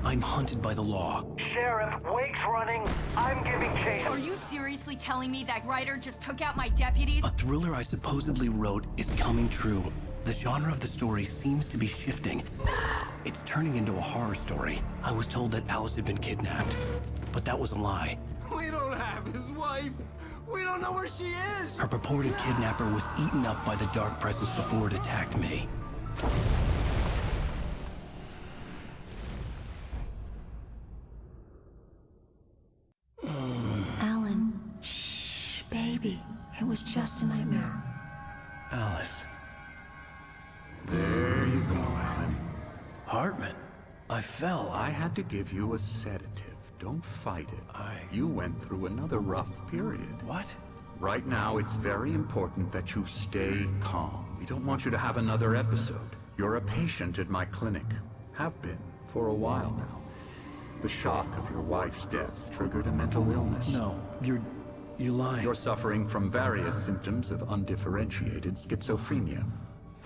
I'm hunted by the law. Sheriff, Wake's running. I'm giving chase. Are you seriously telling me that writer just took out my deputies? A thriller I supposedly wrote is coming true. The genre of the story seems to be shifting. It's turning into a horror story. I was told that Alice had been kidnapped, but that was a lie. We don't have his wife. We don't know where she is. Her purported kidnapper was eaten up by the dark presence before it attacked me. Alan, shh, baby. It was just a nightmare. Alice. There you go, Alan. Hartman. I fell. I had to give you a sedative. Don't fight it. You went through another rough period. What? Right now, it's very important that you stay calm. We don't want you to have another episode. You're a patient at my clinic. Have been for a while now. The shock of your wife's death triggered a mental illness. No, you're lying. You're suffering from various symptoms of undifferentiated schizophrenia.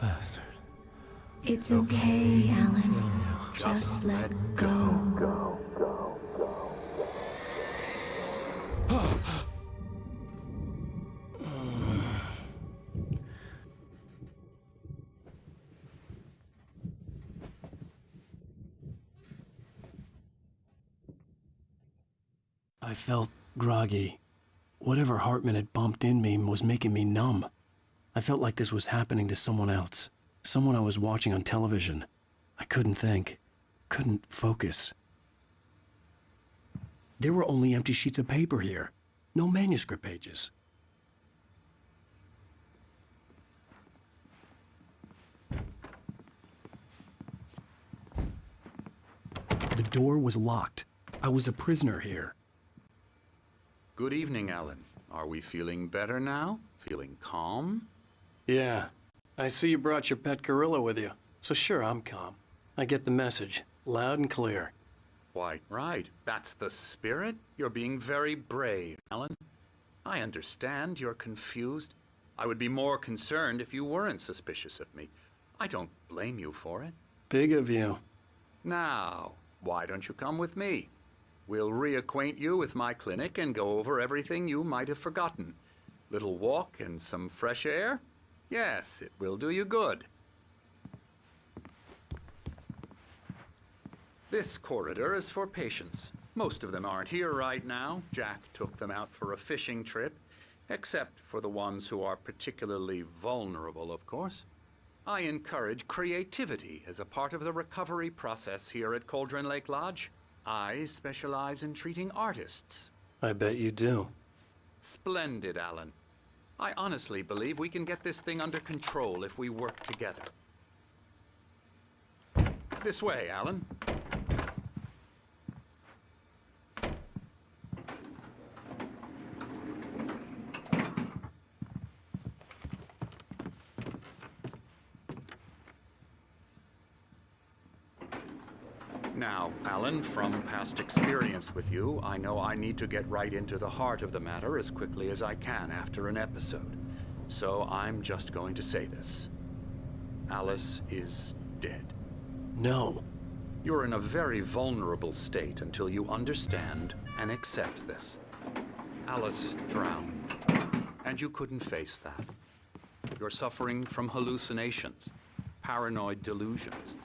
Bastard. It's okay, Alan. Just let go. I felt groggy. Whatever Hartman had bumped in me was making me numb. I felt like this was happening to someone else. Someone I was watching on television. I couldn't think. Couldn't focus. There were only empty sheets of paper here. No manuscript pages. The door was locked. I was a prisoner here. Good evening, Alan. Are we feeling better now? Feeling calm? Yeah. I see you brought your pet gorilla with you. So sure, I'm calm. I get the message. Loud and clear. Why, right. That's the spirit. You're being very brave, Alan. I understand you're confused. I would be more concerned if you weren't suspicious of me. I don't blame you for it. Big of you. Now, why don't you come with me? We'll reacquaint you with my clinic and go over everything you might have forgotten. Little walk and some fresh air? Yes, it will do you good. This corridor is for patients. Most of them aren't here right now. Jack took them out for a fishing trip, except for the ones who are particularly vulnerable, of course. I encourage creativity as a part of the recovery process here at Cauldron Lake Lodge. I specialize in treating artists. I bet you do. Splendid, Alan. I honestly believe we can get this thing under control if we work together. This way, Alan. Now, Alan, from past experience with you, I know I need to get right into the heart of the matter as quickly as I can after an episode. So I'm just going to say this. Alice is dead. No. You're in a very vulnerable state until you understand and accept this. Alice drowned, and you couldn't face that. You're suffering from hallucinations, paranoid delusions,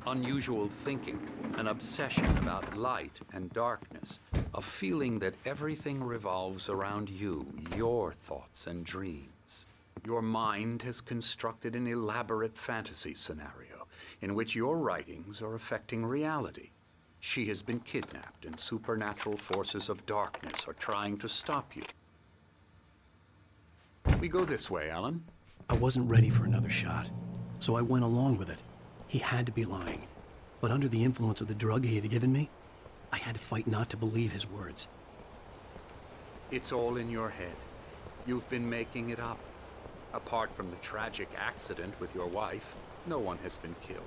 unusual thinking, an obsession about light and darkness, a feeling that everything revolves around you, your thoughts and dreams. Your mind has constructed an elaborate fantasy scenario in which your writings are affecting reality. She has been kidnapped, and supernatural forces of darkness are trying to stop you. We go this way, Alan. I wasn't ready for another shot, so I went along with it. He had to be lying. But under the influence of the drug he had given me, I had to fight not to believe his words. It's all in your head. You've been making it up. Apart from the tragic accident with your wife, no one has been killed.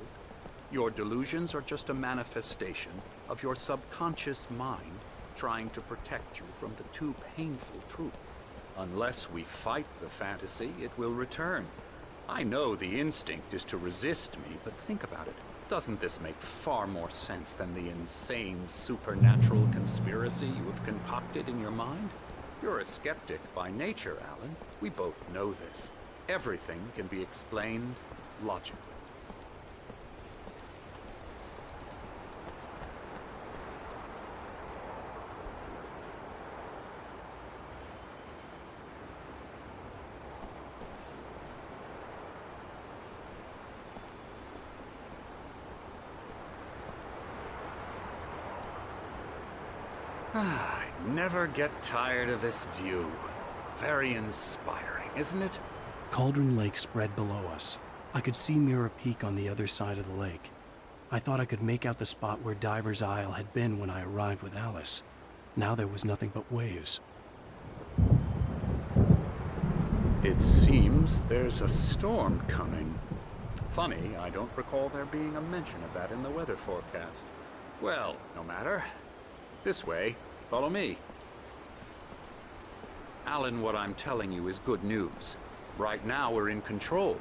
Your delusions are just a manifestation of your subconscious mind trying to protect you from the too painful truth. Unless we fight the fantasy, it will return. I know the instinct is to resist me, but think about it. Doesn't this make far more sense than the insane supernatural conspiracy you have concocted in your mind? You're a skeptic by nature, Alan. We both know this. Everything can be explained logically. I never get tired of this view. Very inspiring, isn't it? Cauldron Lake spread below us. I could see Mirror Peak on the other side of the lake. I thought I could make out the spot where Diver's Isle had been when I arrived with Alice. Now there was nothing but waves. It seems there's a storm coming. Funny, I don't recall there being a mention of that in the weather forecast. Well, no matter. This way. Follow me. Alan, what I'm telling you is good news. Right now, we're in control.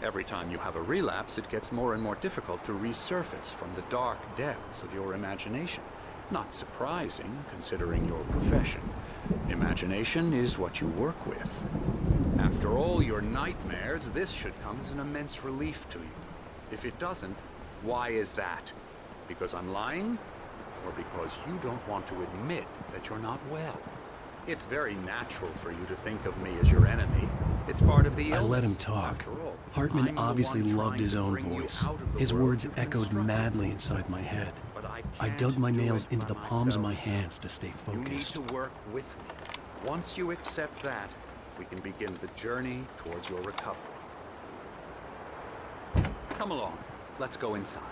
Every time you have a relapse, it gets more and more difficult to resurface from the dark depths of your imagination. Not surprising, considering your profession. Imagination is what you work with. After all your nightmares, this should come as an immense relief to you. If it doesn't, why is that? Because I'm lying? Or because you don't want to admit that you're not well? It's very natural for you to think of me as your enemy. It's part of the illness. I let him talk. Hartman obviously loved his own voice. His words echoed madly inside my head. I dug my nails into the palms of my hands to stay focused. You need to work with me. Once you accept that, we can begin the journey towards your recovery. Come along. Let's go inside.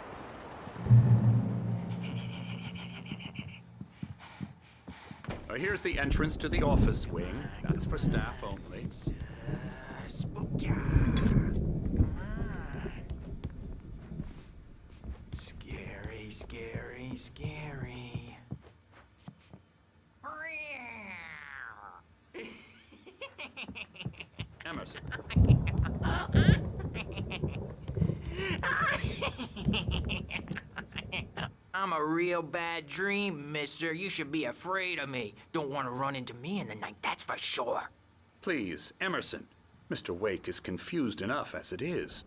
Here's the entrance to the office wing. That's for staff only. Spooky. Come on. Scary, scary, scary. Emerson. I'm a real bad dream, mister. You should be afraid of me. Don't want to run into me in the night, that's for sure. Please, Emerson. Mr. Wake is confused enough as it is.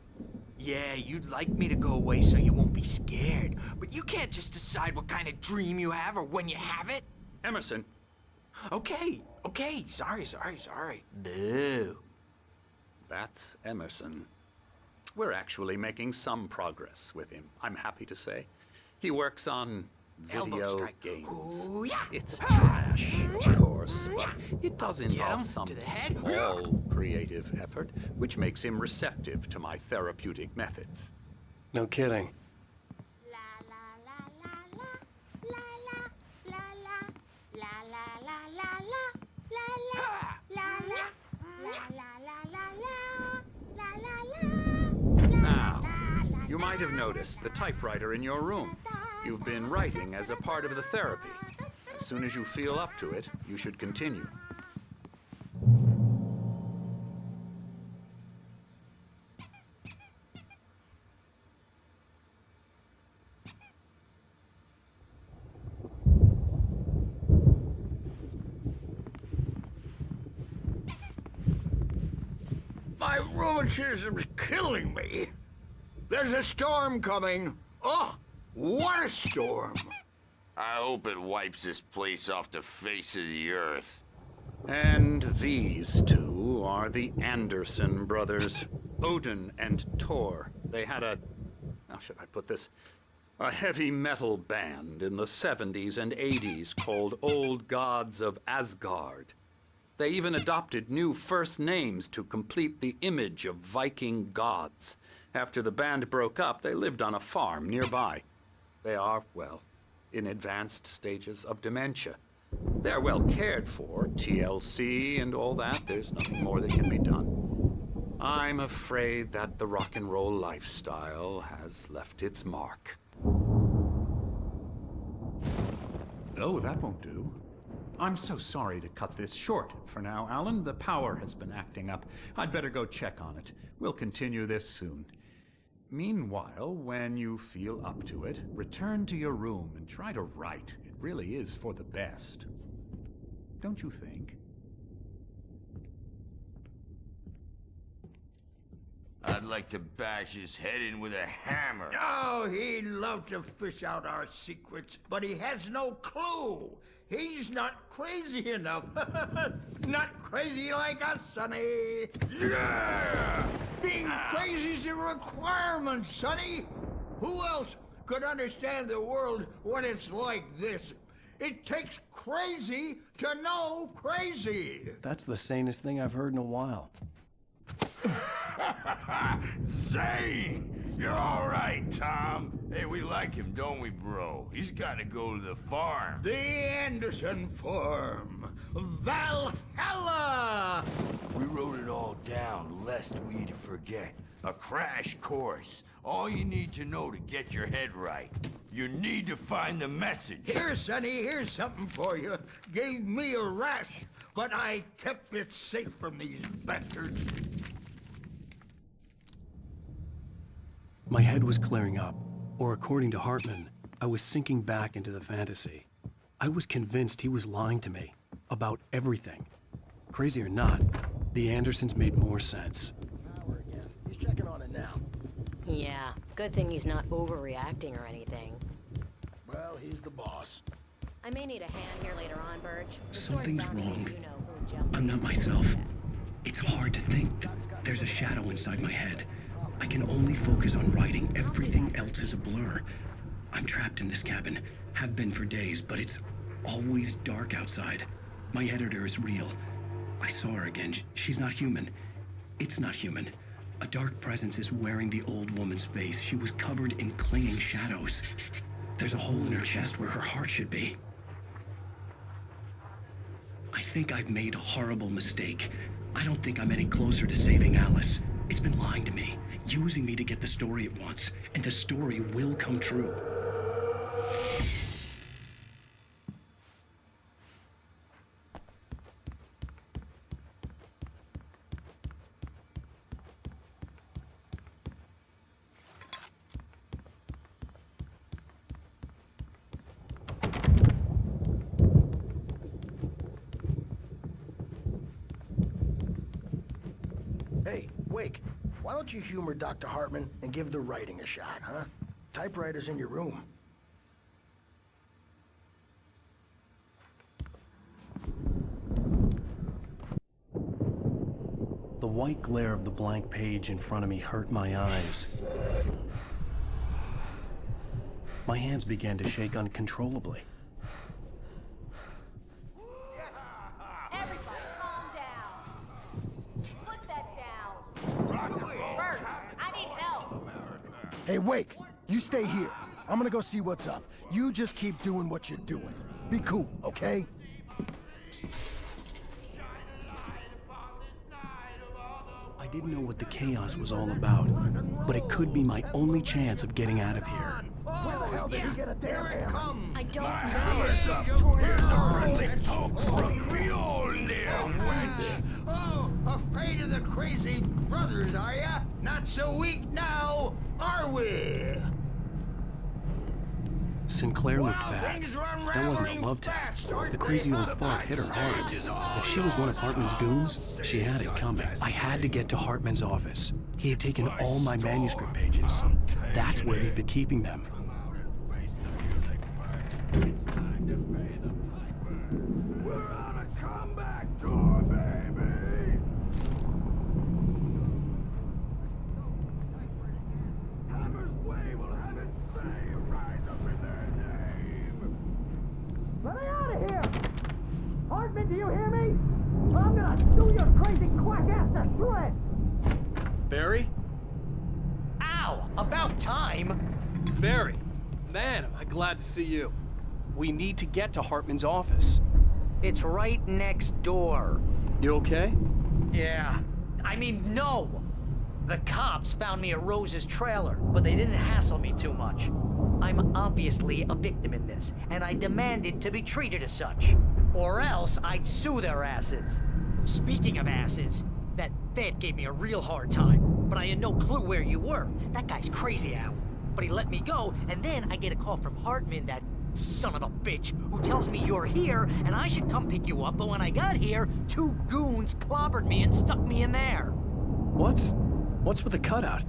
Yeah, you'd like me to go away so you won't be scared. But you can't just decide what kind of dream you have or when you have it. Emerson. Okay. Sorry. Boo. That's Emerson. We're actually making some progress with him, I'm happy to say. He works on video games. Ooh, yeah. It's trash, of course, but it does involve some small creative effort, which makes him receptive to my therapeutic methods. No kidding. Now, you might have noticed the typewriter in your room. You've been writing as a part of the therapy. As soon as you feel up to it, you should continue. My rheumatism's killing me. There's a storm coming. Oh, what a storm. I hope it wipes this place off the face of the earth. And these two are the Anderson brothers, Odin and Tor. They had how should I put this? A heavy metal band in the 70s and 80s called Old Gods of Asgard. They even adopted new first names to complete the image of Viking gods. After the band broke up, they lived on a farm nearby. They are, well, in advanced stages of dementia. They're well cared for, TLC and all that. There's nothing more that can be done. I'm afraid that the rock and roll lifestyle has left its mark. Oh, that won't do. I'm so sorry to cut this short for now, Alan. The power has been acting up. I'd better go check on it. We'll continue this soon. Meanwhile, when you feel up to it, return to your room and try to write. It really is for the best. Don't you think? I'd like to bash his head in with a hammer. Oh, he'd love to fish out our secrets, but he has no clue. He's not crazy enough. Not crazy like us, Sonny. Yeah! Being crazy's a requirement, Sonny. Who else could understand the world when it's like this? It takes crazy to know crazy. That's the sanest thing I've heard in a while. Zane! You're all right, Tom. Hey, we like him, don't we, bro? He's got to go to the farm. The Anderson farm. Valhalla! We wrote it all down, lest we forget. A crash course. All you need to know to get your head right. You need to find the message. Here, Sonny, here's something for you. Gave me a rash, but I kept it safe from these bastards. My head was clearing up, or according to Hartman, I was sinking back into the fantasy. I was convinced he was lying to me about everything. Crazy or not, the Andersons made more sense. Power again. He's checking on it now. Yeah, good thing he's not overreacting or anything. Well, he's the boss. I may need a hand here later on, Burge. Something's wrong. I'm not myself. It's hard to think. There's a shadow inside my head. I can only focus on writing. Everything else is a blur. I'm trapped in this cabin. Have been for days, but it's always dark outside. My editor is real. I saw her again. She's not human. It's not human. A dark presence is wearing the old woman's face. She was covered in clinging shadows. There's a hole in her chest where her heart should be. I think I've made a horrible mistake. I don't think I'm any closer to saving Alice. It's been lying to me, using me to get the story it wants, and the story will come true. Wake, why don't you humor Dr. Hartman and give the writing a shot, huh? Typewriter's in your room. The white glare of the blank page in front of me hurt my eyes. My hands began to shake uncontrollably. Everybody, calm down. Put that down. Bert, I need help. Hey, Wake, you stay here. I'm gonna go see what's up. You just keep doing what you're doing. Be cool, okay? I didn't know what the chaos was all about, but it could be my only chance of getting out of here. Where the hell did he get a damn hammer? I don't know. Hammer's up. Here's a friendly poke from the old near wench. Oh, afraid of the crazy brothers, are ya? Not so weak now, are we? Sinclair looked bad. That wasn't a love tap. The crazy old fart hit her hard. If she was one of Hartman's goons, she had it coming. I had to get to Hartman's office. He had taken all my manuscript pages. That's where he'd been keeping them. We're on a comeback tour, baby. Hammer's way will have its say. Rise up in their name. Let me out of here! Hartman, do you hear me? I'm gonna sue your crazy quack ass to shreds! Barry? Ow! About time! Barry, man, am I glad to see you. We need to get to Hartman's office. It's right next door. You okay? Yeah. I mean, no! The cops found me at Rose's trailer, but they didn't hassle me too much. I'm obviously a victim in this, and I demanded to be treated as such. Or else I'd sue their asses. Speaking of asses, that vet gave me a real hard time, but I had no clue where you were. That guy's crazy, Al. But he let me go, and then I get a call from Hartman, that son of a bitch, who tells me you're here, and I should come pick you up, but when I got here, 2 goons clobbered me and stuck me in there. What's with the cutout?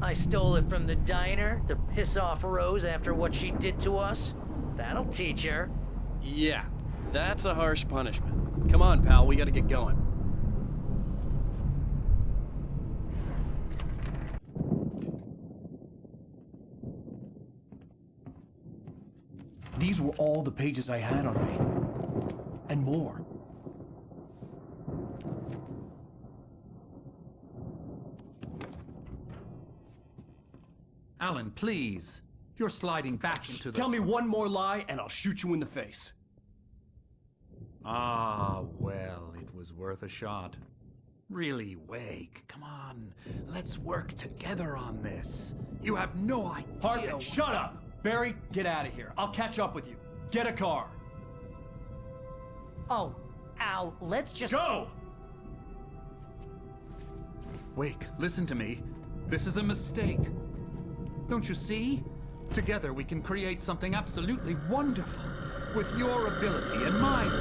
I stole it from the diner to piss off Rose after what she did to us. That'll teach her. Yeah, that's a harsh punishment. Come on, pal, we gotta get going. These were all the pages I had on me. And more. Alan, please. You're sliding back into the... Tell me one more lie and I'll shoot you in the face. Ah, well, it was worth a shot. Really, Wake, come on. Let's work together on this. You have no idea... Hartman, shut up! Barry, get out of here. I'll catch up with you. Get a car. Oh, Al, let's just... Go! Wake, listen to me. This is a mistake. Don't you see? Together we can create something absolutely wonderful. With your ability and mine.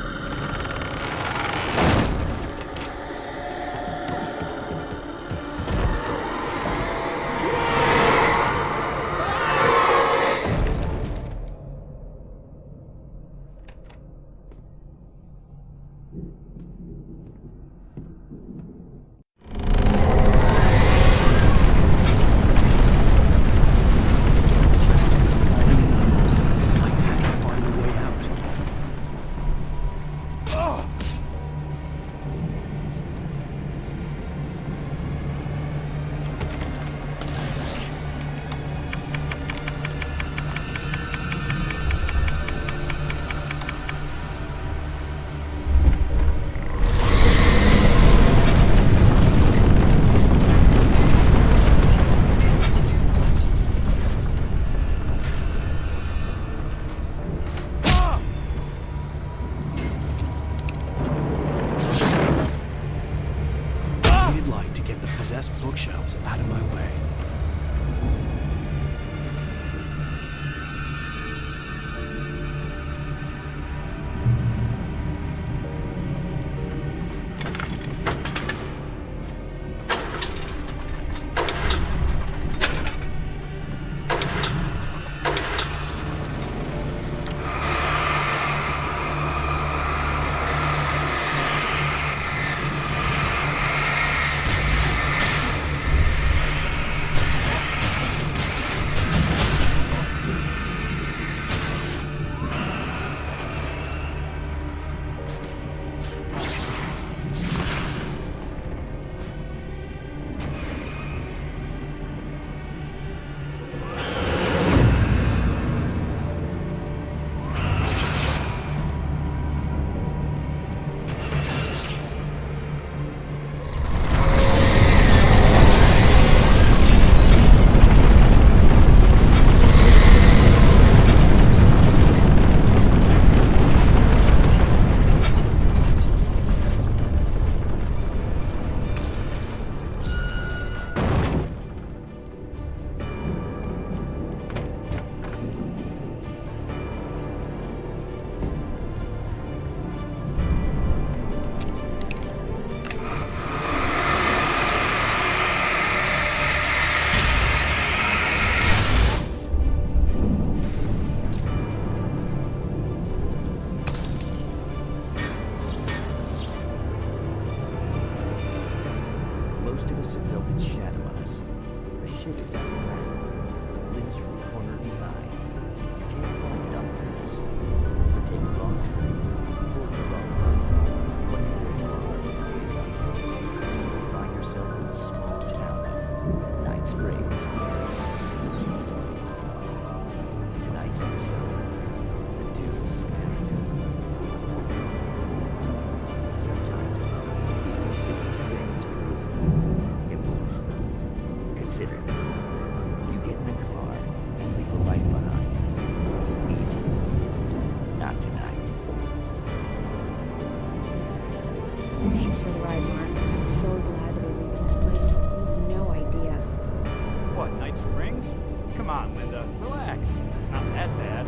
Night Springs? Come on, Linda, relax. It's not that bad.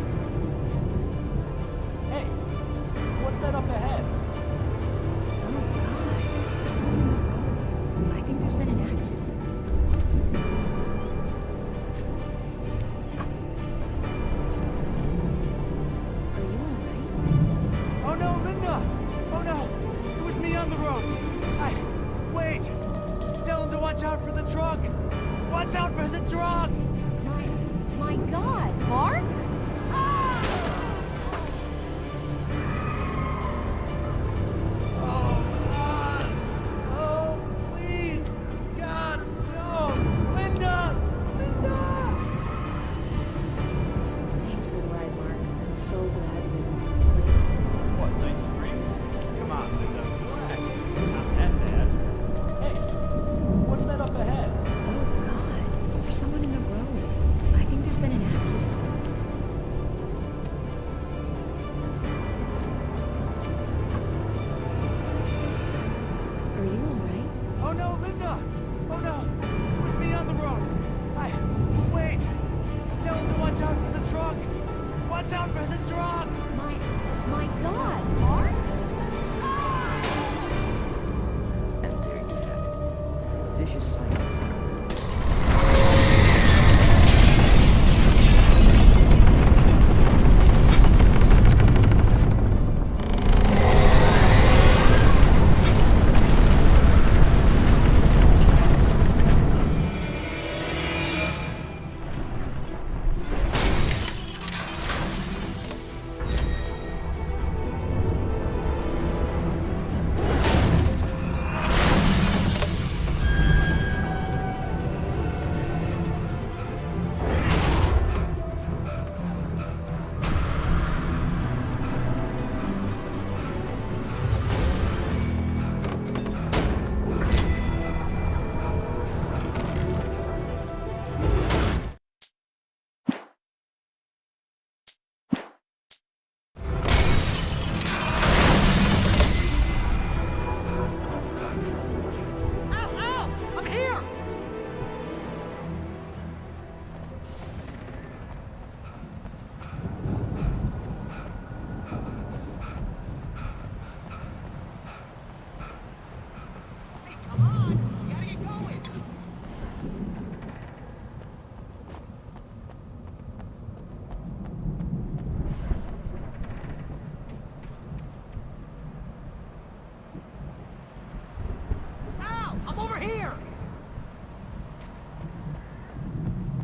Hey, what's that up ahead? Oh, God. There's someone in the road. I think there's been an accident. Are you alright? Oh no, Linda! Oh no! It was me on the road! Wait! Tell him to watch out for the truck! Watch out for the truck! My God, Mark? Oh, please! God, no! Linda! Linda! Thanks for the ride, Mark. I'm so glad to be in this place. What, Night Springs? Come on, Linda, relax. It's not that bad. Hey, what's that up ahead? Oh, God. There's someone in the road. I think there's been an accident. Are you alright? Oh no, Linda! Oh no! It was me on the road! Wait! Tell him to watch out for the truck! Watch out for the truck! My God, Mark? And there you have it. Vicious cycle. I'm over here!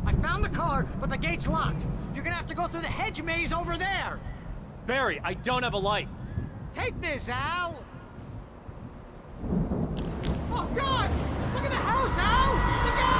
I found the car, but the gate's locked. You're gonna have to go through the hedge maze over there! Barry, I don't have a light. Take this, Al! Oh, God! Look at the house, Al! Look out!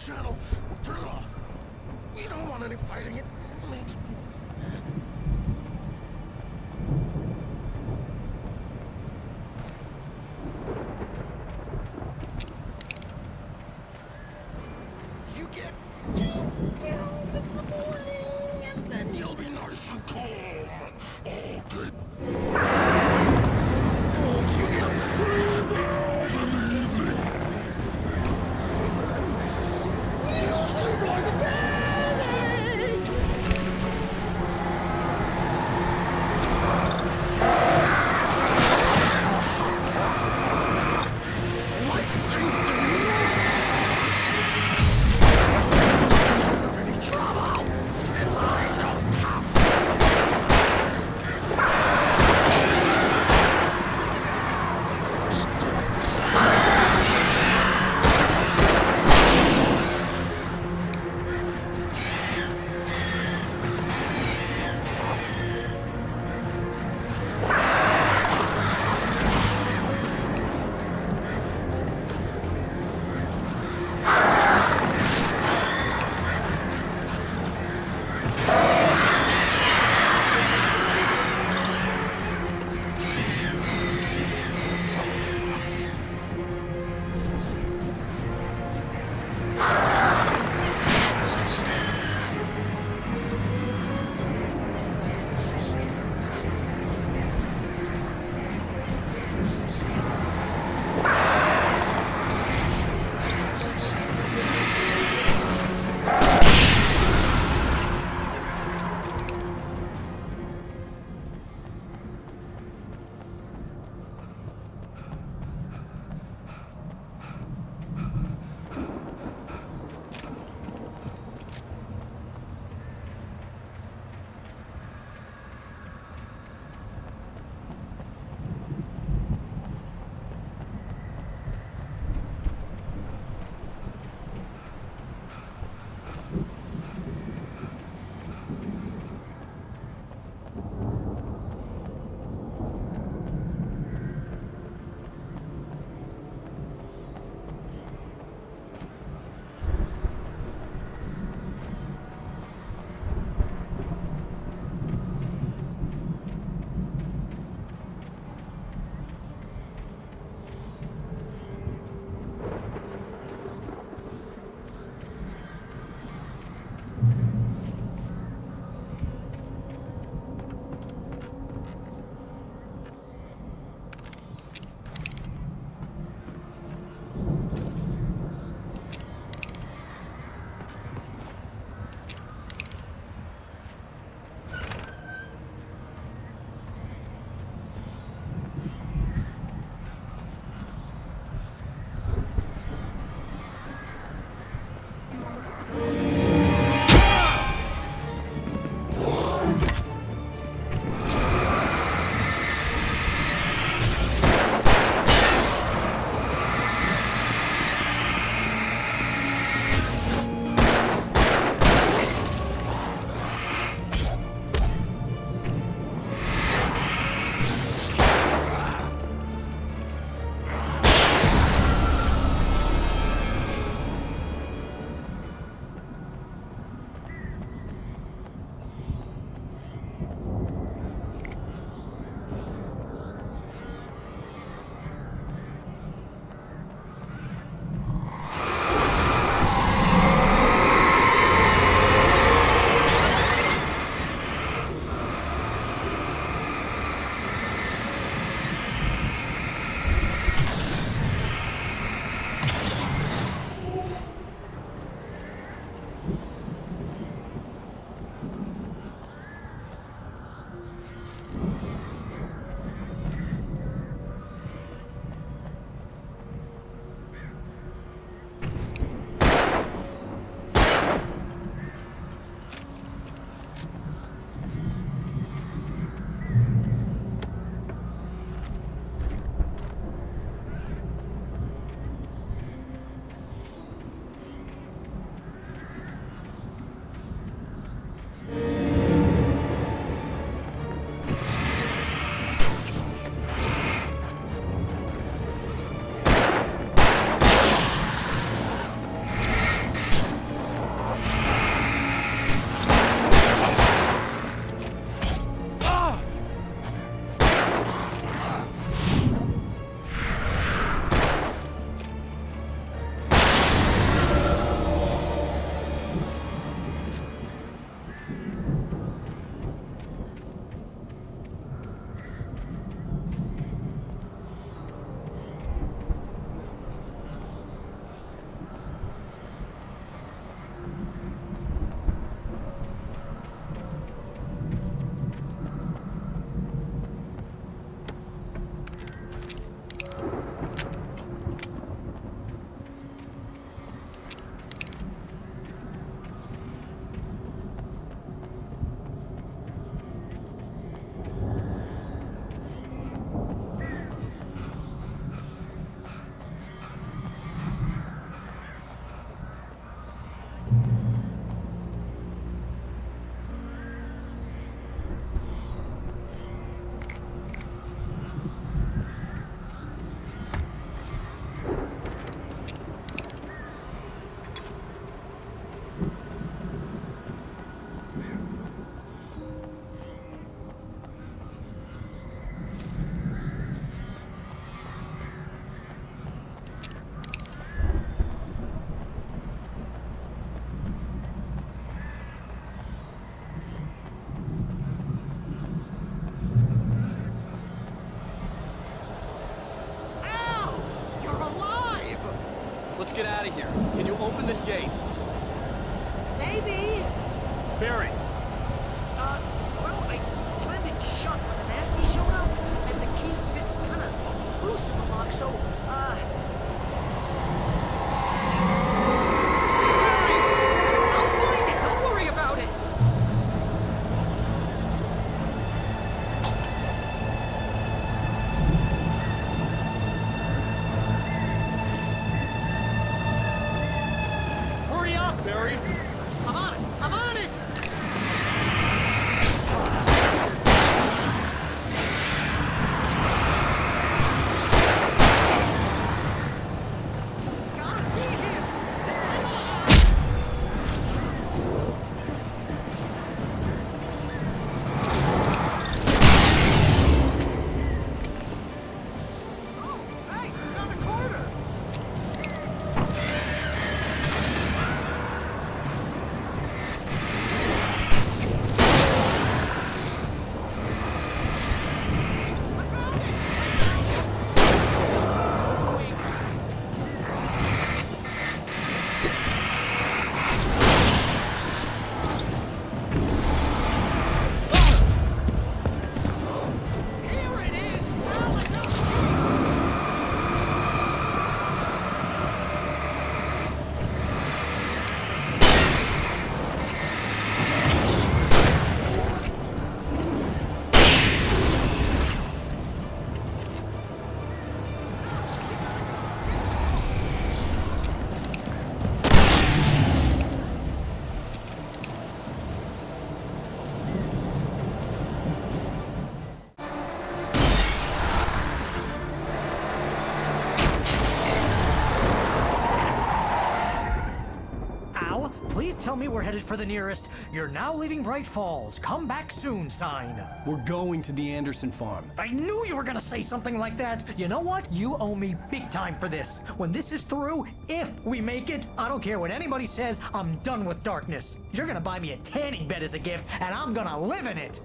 channel. Turn it off. We don't want any fighting. It makes people sad. You get 2 pills in the morning, and then you'll be nice and calm. Okay. You get 3 pills in the evening. You sleep like a baby. Let's get out of here. Can you open this gate? Maybe. Barry. Well, I slammed it shut when the nasty showed up, and the key fits kind of loose in the lock, so, Barry! I'll find it! Don't worry about it! Hurry up, Barry! I'm on it! I'm on it! Please tell me we're headed for the nearest "You're now leaving Bright Falls. Come back soon" sign. We're going to the Anderson farm. I knew you were gonna say something like that. You know what? You owe me big time for this. When this is through, if we make it, I don't care what anybody says, I'm done with darkness. You're gonna buy me a tanning bed as a gift, and I'm gonna live in it.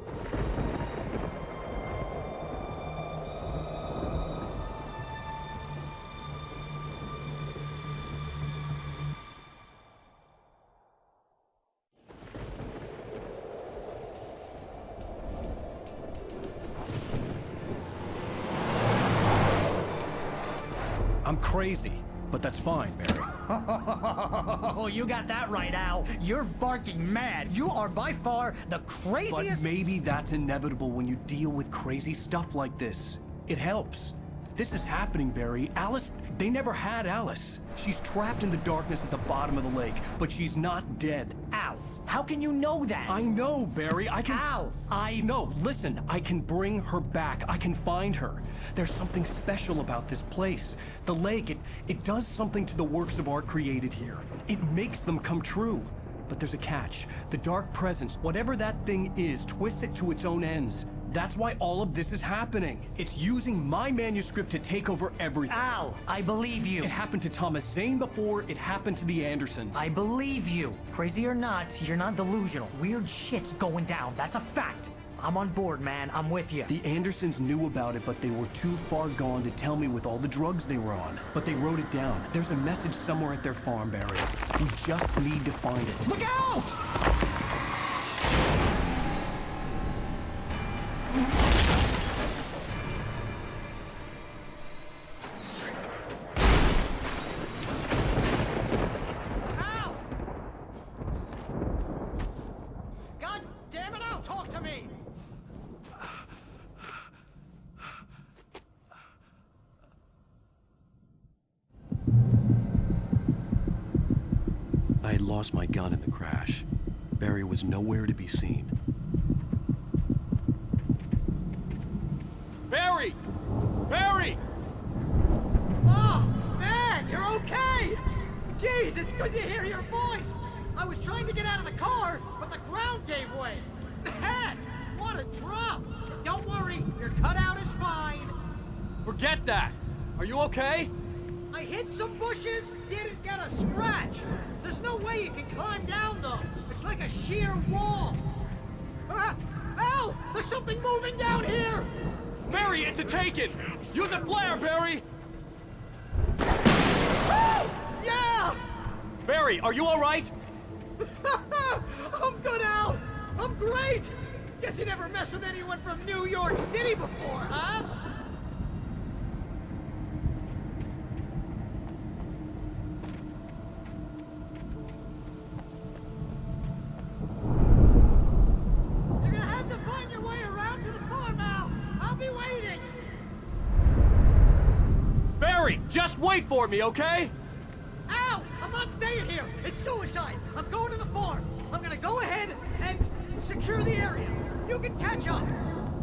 I'm crazy, but that's fine, Barry. Oh, you got that right, Al. You're barking mad. You are by far the craziest... But maybe that's inevitable when you deal with crazy stuff like this. It helps. This is happening, Barry. Alice, they never had Alice. She's trapped in the darkness at the bottom of the lake, but she's not dead. Al, how can you know that? I know, Barry. I can... Al, No, listen. I can bring her back. I can find her. There's something special about this place. The lake, it does something to the works of art created here. It makes them come true. But there's a catch. The dark presence, whatever that thing is, twists it to its own ends. That's why all of this is happening. It's using my manuscript to take over everything. Al, I believe you. It happened to Thomas Zane before, it happened to the Andersons. I believe you. Crazy or not, you're not delusional. Weird shit's going down. That's a fact. I'm on board, man. I'm with you. The Andersons knew about it, but they were too far gone to tell me with all the drugs they were on. But they wrote it down. There's a message somewhere at their farm, Barry. We just need to find it. Look out! I had lost my gun in the crash. Barry was nowhere to be seen. Barry! Barry! Oh, man, you're okay! Jeez, it's good to hear your voice! I was trying to get out of the car, but the ground gave way. Man, what a drop! Don't worry, your cutout is fine. Forget that! Are you okay? I hit some bushes, didn't get a scratch. There's no way you can climb down, though. It's like a sheer wall. Al! There's something moving down here! Barry, it's a take-it! Use a flare, Barry! Woo! Yeah! Barry, are you all right? I'm good, Al! I'm great! Guess you never messed with anyone from New York City before, huh? You're gonna have to find your way around to the farm, Al! I'll be waiting! Barry, just wait for me, okay? Al! I'm not staying here! It's suicide! I'm going to the farm! I'm gonna go ahead and secure the area. You can catch up.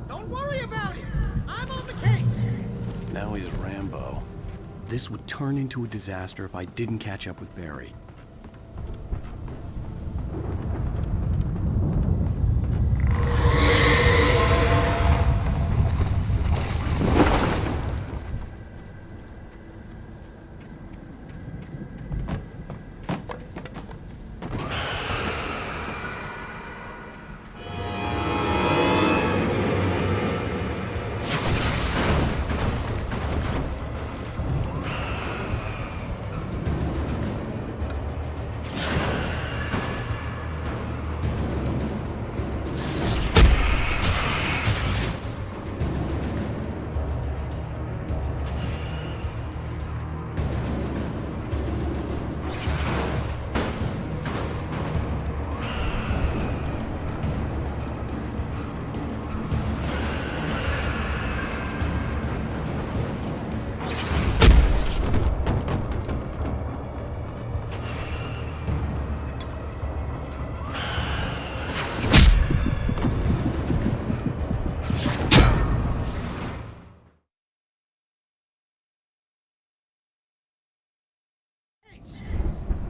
Don't worry about it. I'm on the case. Now he's Rambo. This would turn into a disaster if I didn't catch up with Barry.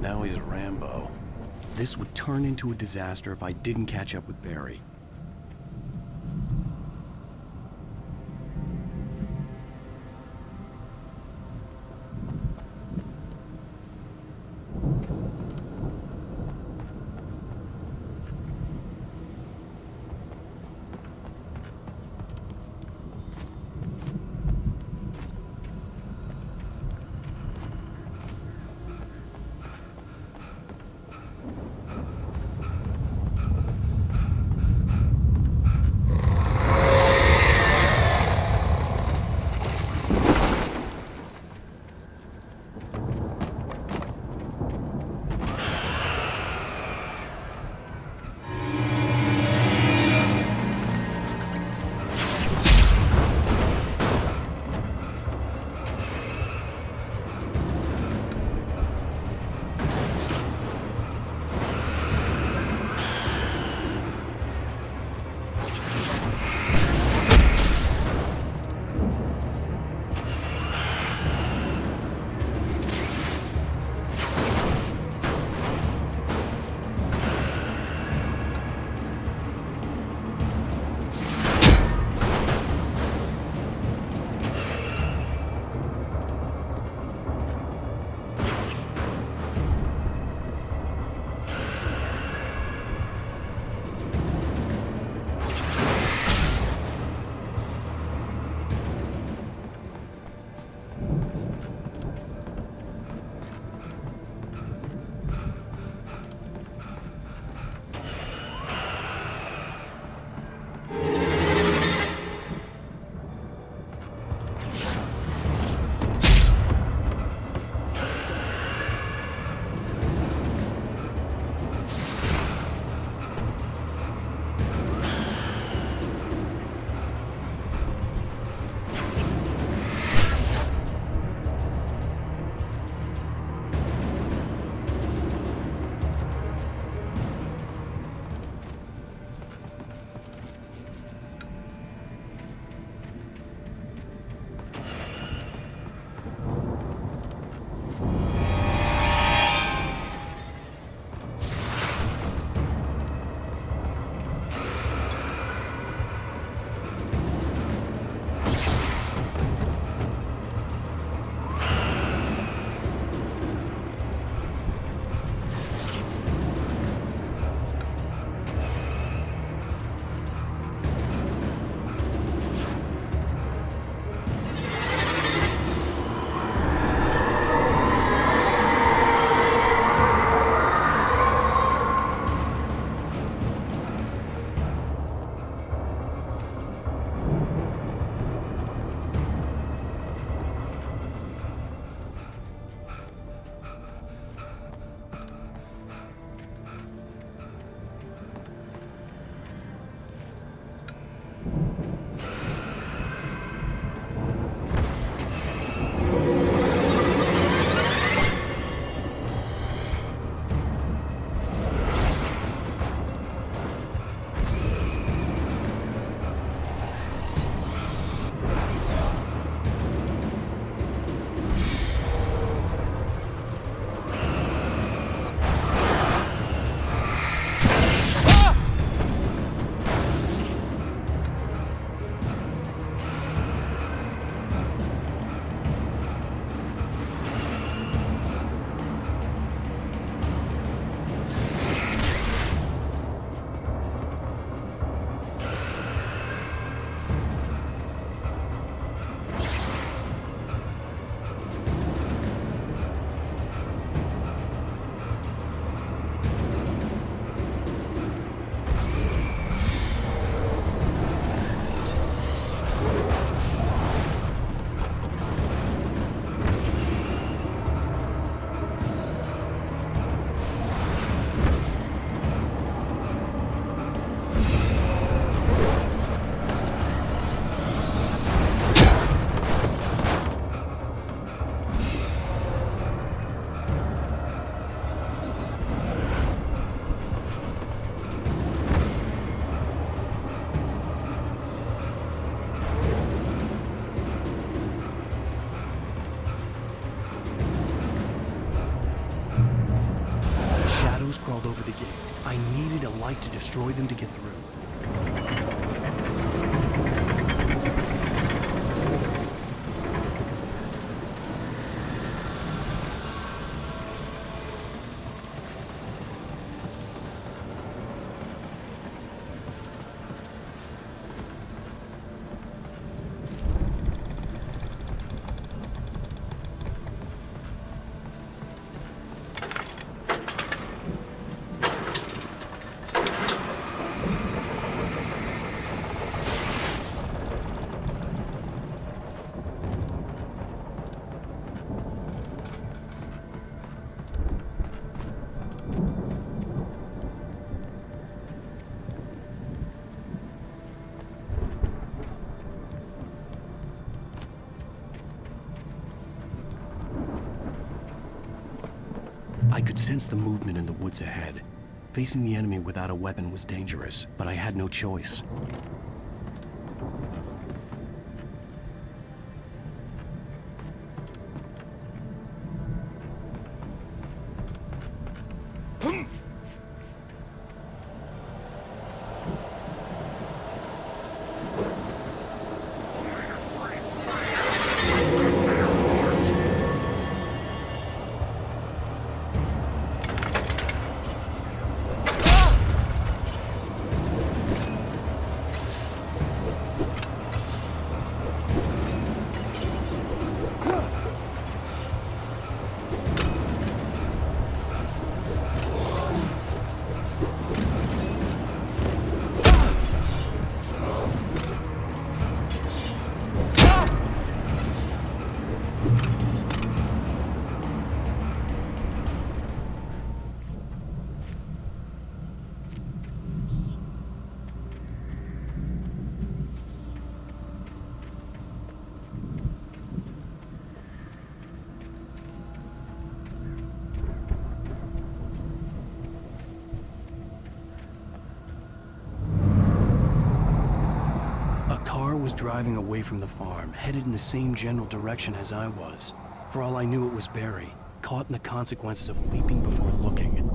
Now he's Rambo. This would turn into a disaster if I didn't catch up with Barry. over the gate. I needed a light to destroy them to get through. I could sense the movement in the woods ahead. Facing the enemy without a weapon was dangerous, but I had no choice. Was driving away from the farm, headed in the same general direction as I was. For all I knew, it was Barry, caught in the consequences of leaping before looking.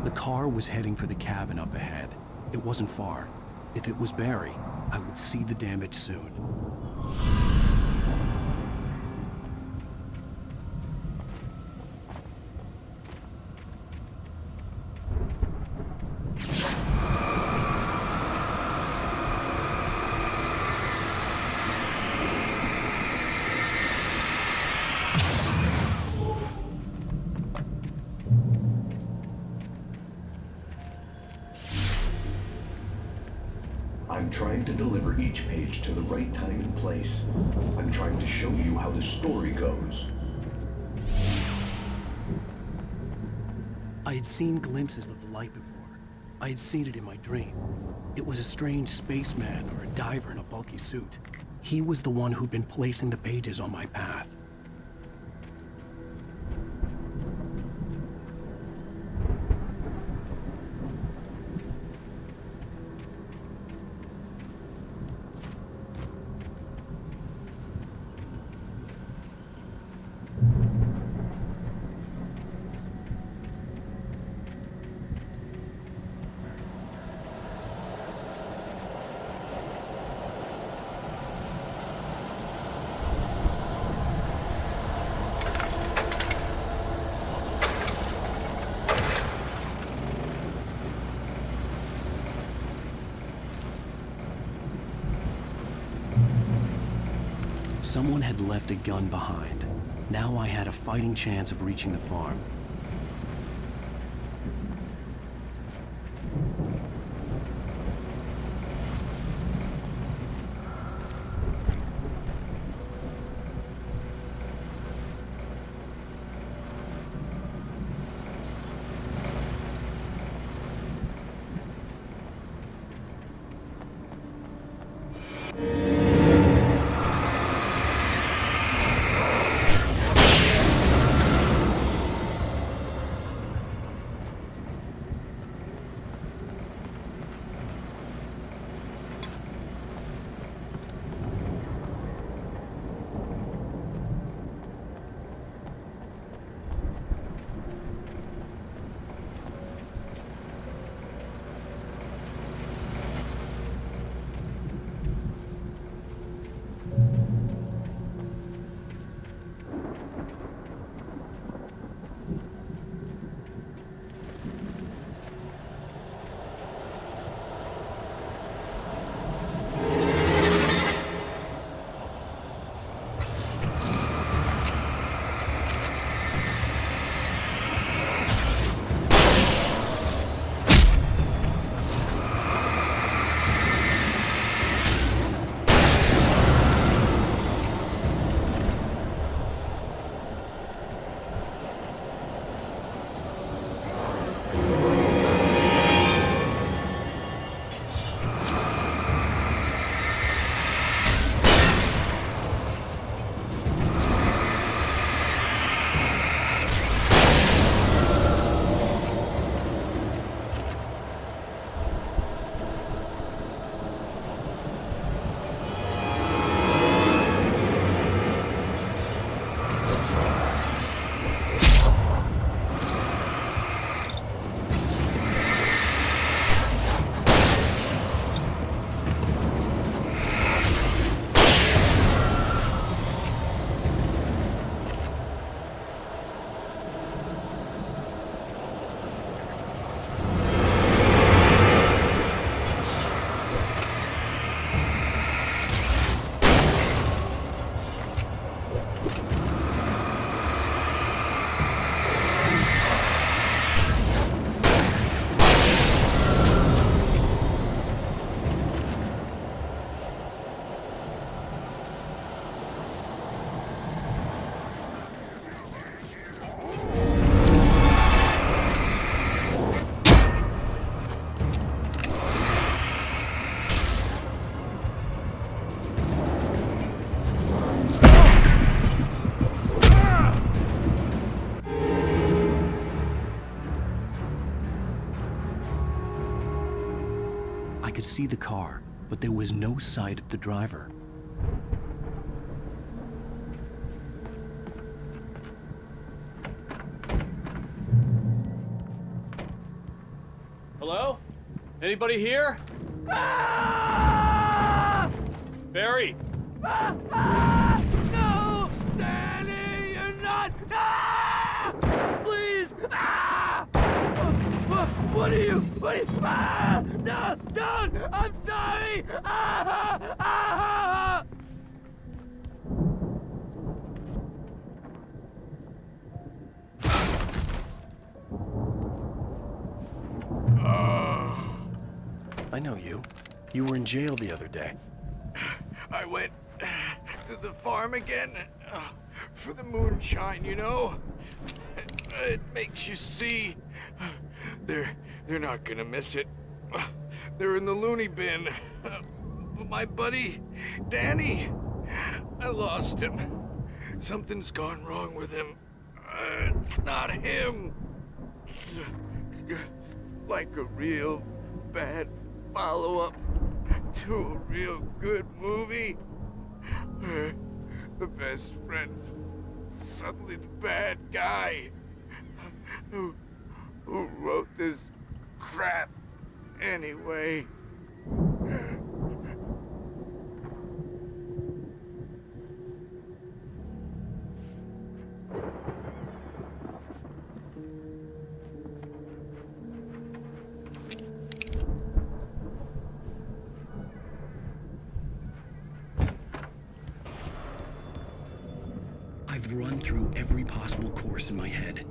The car was heading for the cabin up ahead. It wasn't far. If it was Barry, I would see the damage soon. I'm trying to deliver each page to the right time and place. I'm trying to show you how the story goes. I had seen glimpses of the light before. I had seen it in my dream. It was a strange spaceman or a diver in a bulky suit. He was the one who'd been placing the pages on my path. Someone had left a gun behind. Now I had a fighting chance of reaching the farm. could see the car, but there was no sight of the driver. Hello? Anybody here? Barry! No! Danny, you're not! Please! What are you? No! Don't! I'm sorry! I know you. You were in jail the other day. I went to the farm again for the moonshine, you know? It makes you see. They're not gonna miss it. They're in the loony bin. But my buddy, Danny, I lost him. Something's gone wrong with him. It's not him. Like a real bad follow-up to a real good movie. The best friend's suddenly the bad guy. Who wrote this crap anyway? I've run through every possible course in my head.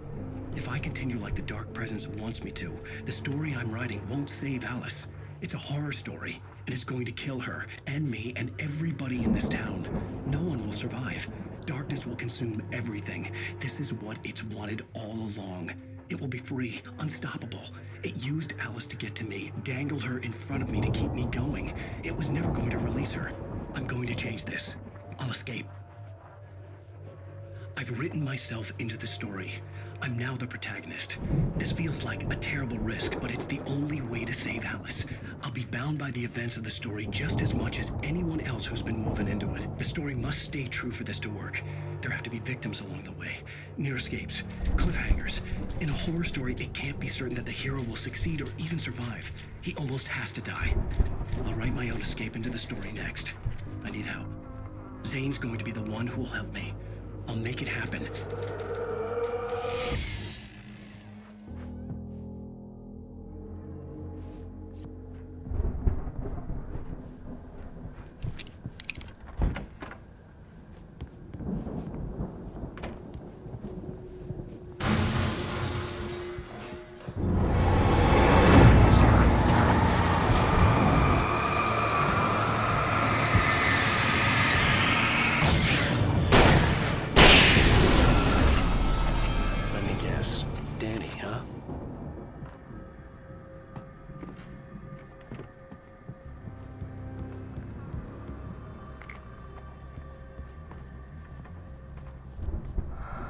If I continue like the Dark Presence wants me to, the story I'm writing won't save Alice. It's a horror story, and it's going to kill her, and me, and everybody in this town. No one will survive. Darkness will consume everything. This is what it's wanted all along. It will be free, unstoppable. It used Alice to get to me, dangled her in front of me to keep me going. It was never going to release her. I'm going to change this. I'll escape. I've written myself into the story. I'm now the protagonist. This feels like a terrible risk, but it's the only way to save Alice. I'll be bound by the events of the story just as much as anyone else who's been woven into it. The story must stay true for this to work. There have to be victims along the way, near escapes, cliffhangers. In a horror story, it can't be certain that the hero will succeed or even survive. He almost has to die. I'll write my own escape into the story next. I need help. Zane's going to be the one who will help me. I'll make it happen.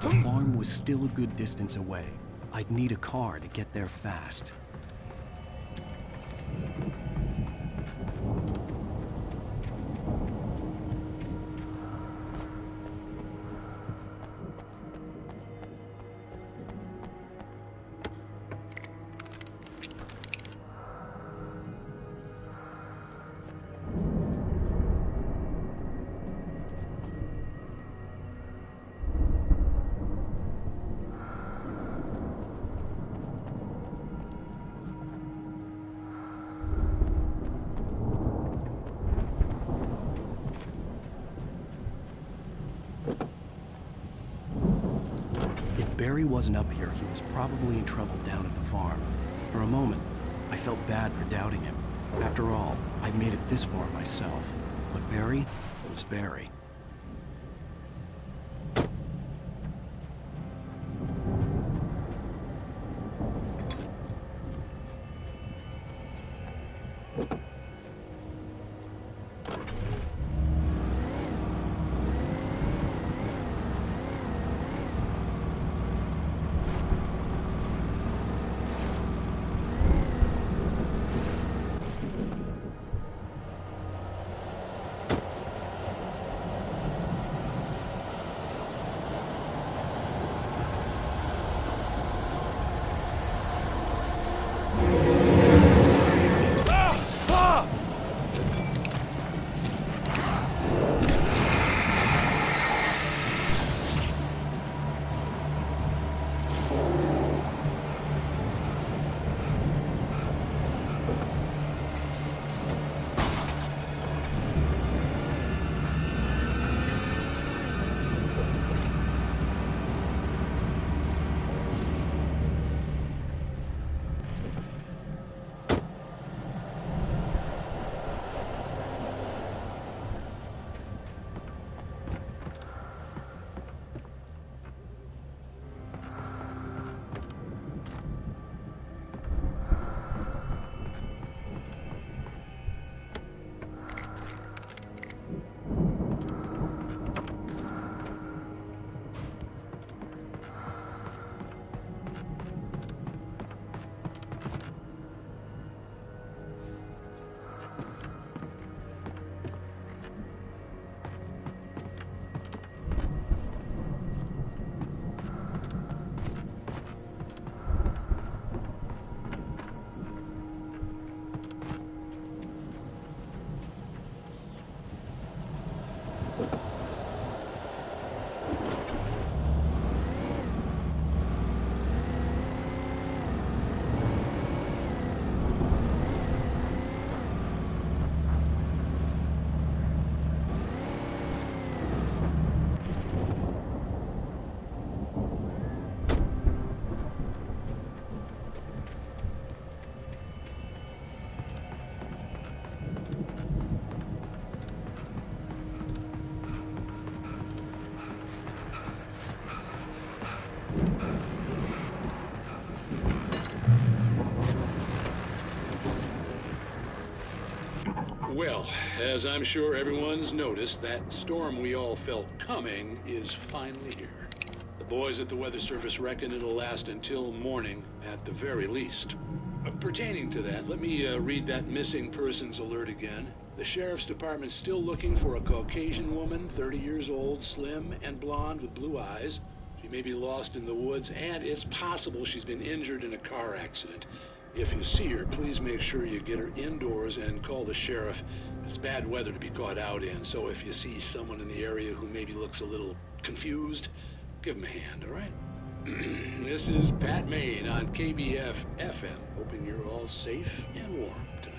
The farm was still a good distance away. I'd need a car to get there fast. Barry wasn't up here, he was probably in trouble down at the farm. For a moment, I felt bad for doubting him. After all, I'd made it this far myself. But Barry was Barry. Well, as I'm sure everyone's noticed, that storm we all felt coming is finally here. The boys at the Weather Service reckon it'll last until morning at the very least. Pertaining to that, let me read that missing persons alert again. The Sheriff's Department's still looking for a Caucasian woman, 30 years old, slim and blonde with blue eyes. She may be lost in the woods, and it's possible she's been injured in a car accident. If you see her, please make sure you get her indoors and call the sheriff. It's bad weather to be caught out in, so if you see someone in the area who maybe looks a little confused, give him a hand, all right? This is Pat Maine on KBF FM, hoping you're all safe and warm tonight.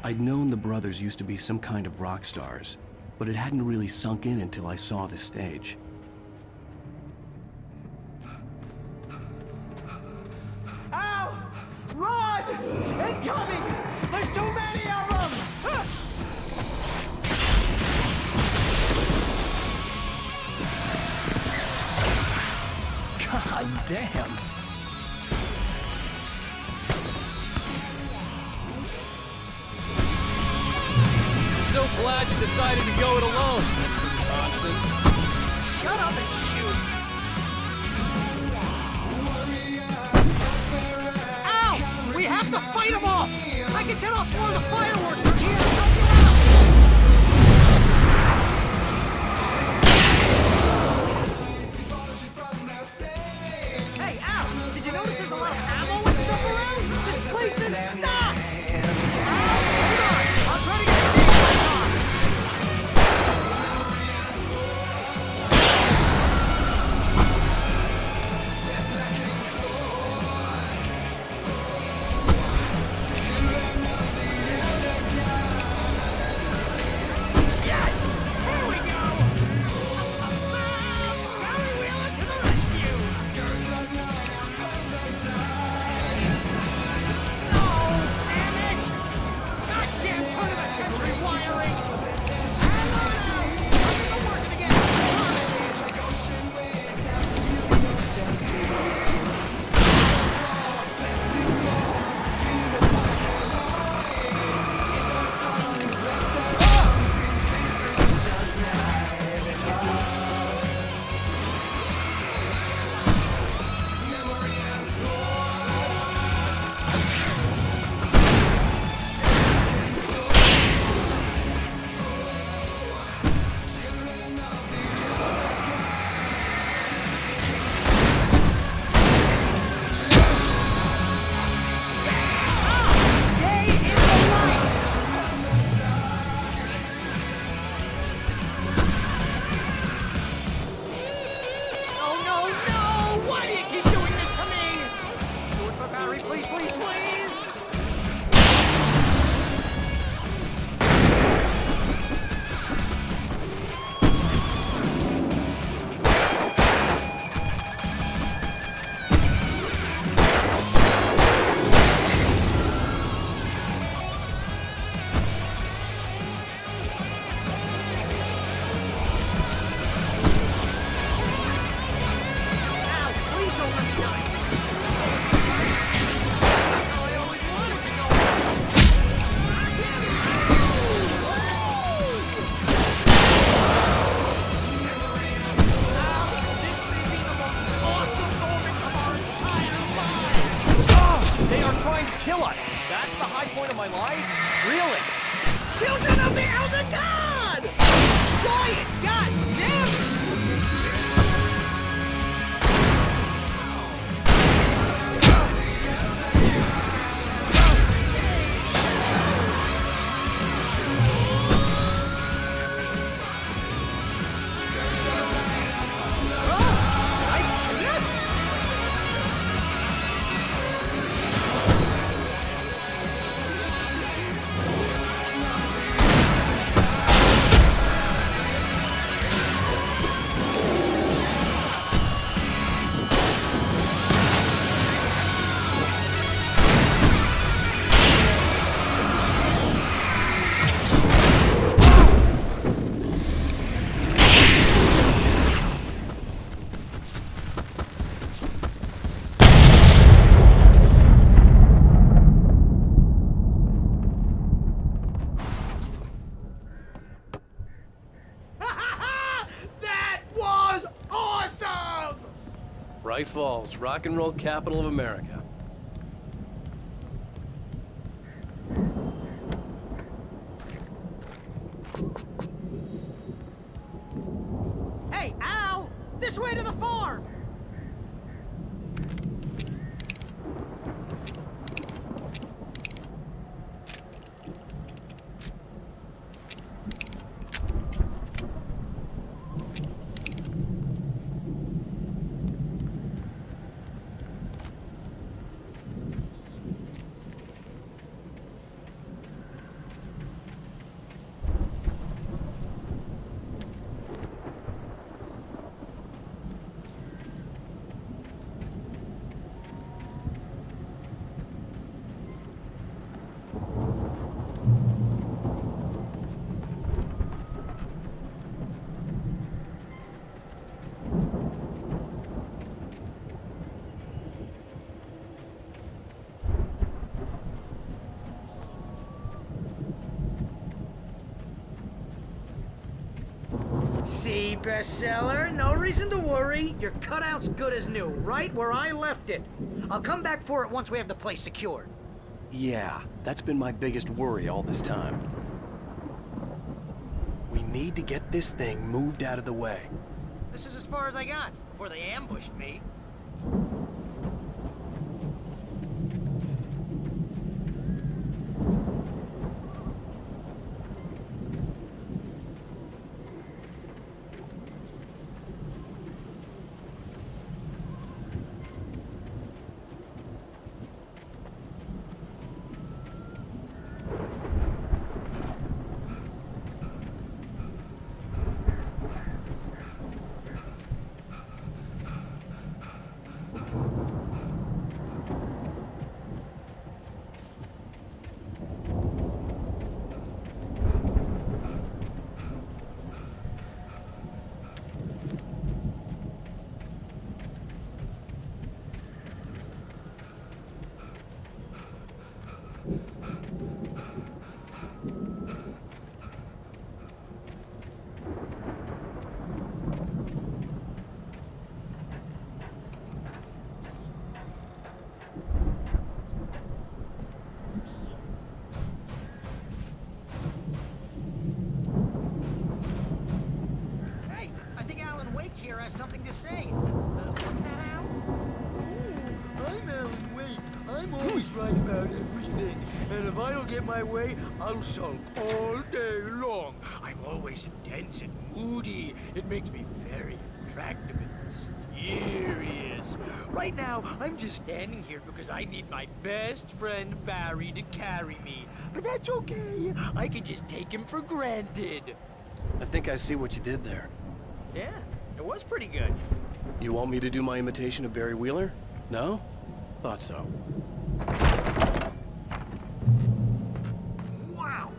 I'd known the brothers used to be some kind of rock stars, but it hadn't really sunk in until I saw the stage. Al! Run! Incoming! There's too many of them! God damn. So glad you decided to go it alone, Mr. Johnson. Shut up and shoot! Ow! We have to fight them off! I can set off more of the fireworks from here and help you out! Hey, Al! Did you notice there's a lot of ammo and stuff around? This place is stocked! Al, hold on! I'll try to get the stage lights on! Children of the Elder God! Giant! God damn it! Bright Falls, rock and roll capital of America. Hey, Al! This way to the farm! Repeat bestseller. No reason to worry. Your cutout's good as new, right where I left it. I'll come back for it once we have the place secured. Yeah, that's been my biggest worry all this time. We need to get this thing moved out of the way. This is as far as I got before they ambushed me. Alan Wake here has something to say. What's that, Al? I'm Alan Wake. I'm always right about everything. And if I don't get my way, I'll sulk all day long. I'm always intense and moody. It makes me very attractive and mysterious. Right now, I'm just standing here because I need my best friend Barry to carry me. But that's okay. I can just take him for granted. I think I see what you did there. Yeah, it was pretty good. You want me to do my imitation of Barry Wheeler? No? Thought so. Wow!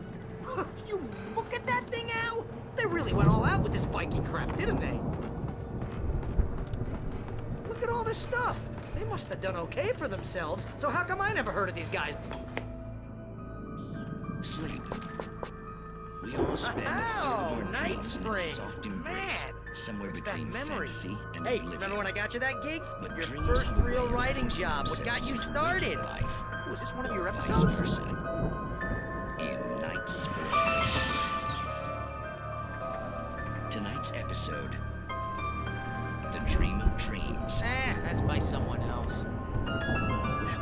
You look at that thing, Al! They really went all out with this Viking crap, didn't they? Look at all this stuff. They must have done okay for themselves, so how come I never heard of these guys? Sleep. We all spend a third of our Night dreams in a Springs. soft embrace, Man, somewhere it's between back memories. fantasy and Hey, oblivion. remember when I got you that gig? But Your dreams first and real ways writing force job. What got you themselves in started? waking life, Was this one of your vice episodes? versa. In Night Springs. Tonight's episode, The Dream of Dreams. That's by someone else.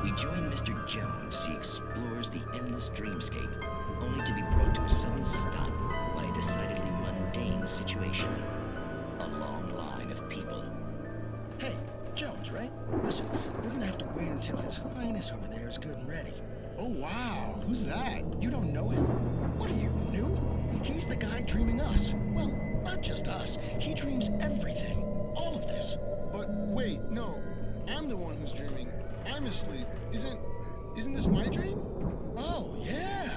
We join Mr. Jones as he explores the endless dreamscape, only to be brought to a sudden stop by a decidedly mundane situation. A long line of people. Hey, Jones, right? Listen, we're gonna have to wait until His Highness over there is good and ready. Oh, wow. Who's that? You don't know him? What are you, new? He's the guy dreaming us. Well, not just us. He dreams everything. All of this. But wait, no. I'm the one who's dreaming. I'm asleep. Isn't this my dream? Oh, yeah.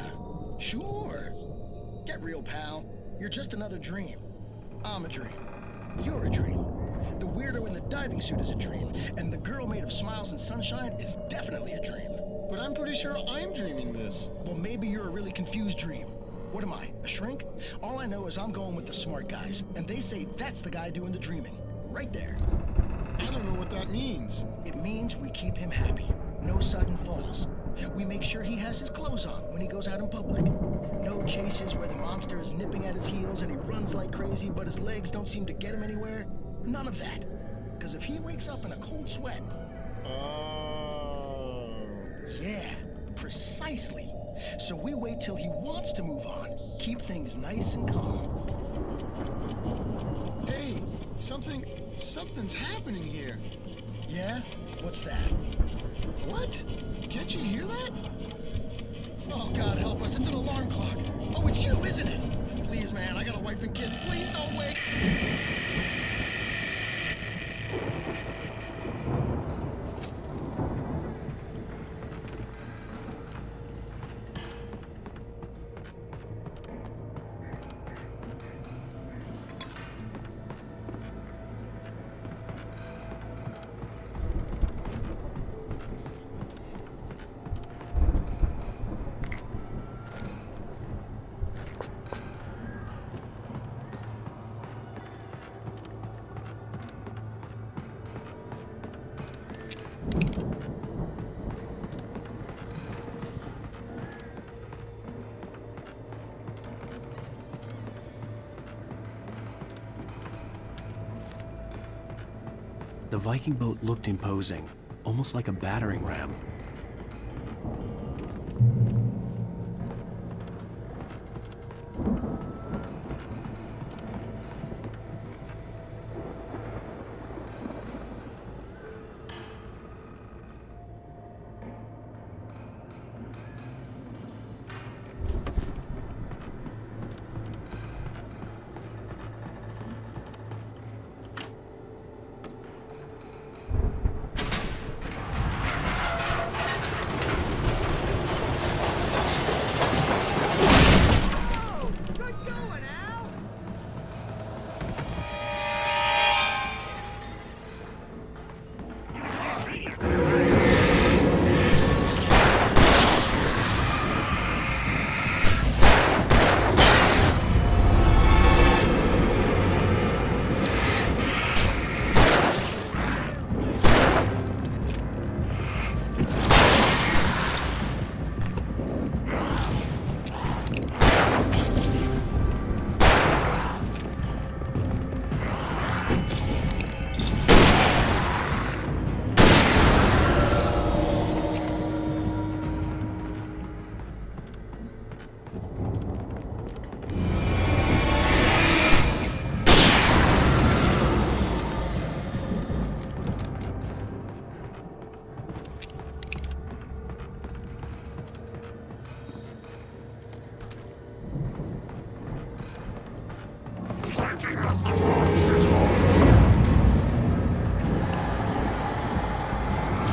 Sure. Get real, pal. You're just another dream. I'm a dream. You're a dream. The weirdo in the diving suit is a dream, and the girl made of smiles and sunshine is definitely a dream. But I'm pretty sure I'm dreaming this. Well, maybe you're a really confused dream. What am I, a shrink? All I know is I'm going with the smart guys, and they say that's the guy doing the dreaming. Right there. I don't know what that means. It means we keep him happy. No sudden falls. We make sure he has his clothes on when he goes out in public. No chases where the monster is nipping at his heels and he runs like crazy, but his legs don't seem to get him anywhere. None of that. Because if he wakes up in a cold sweat... Oh... Yeah, precisely. So we wait till he wants to move on. Keep things nice and calm. Hey, something's happening here. Yeah? What's that? What? Can't you hear that? Oh, God help us, it's an alarm clock. Oh, it's you, isn't it? Please, man, I got a wife and kids. Please don't wait. The Viking boat looked imposing, almost like a battering ram.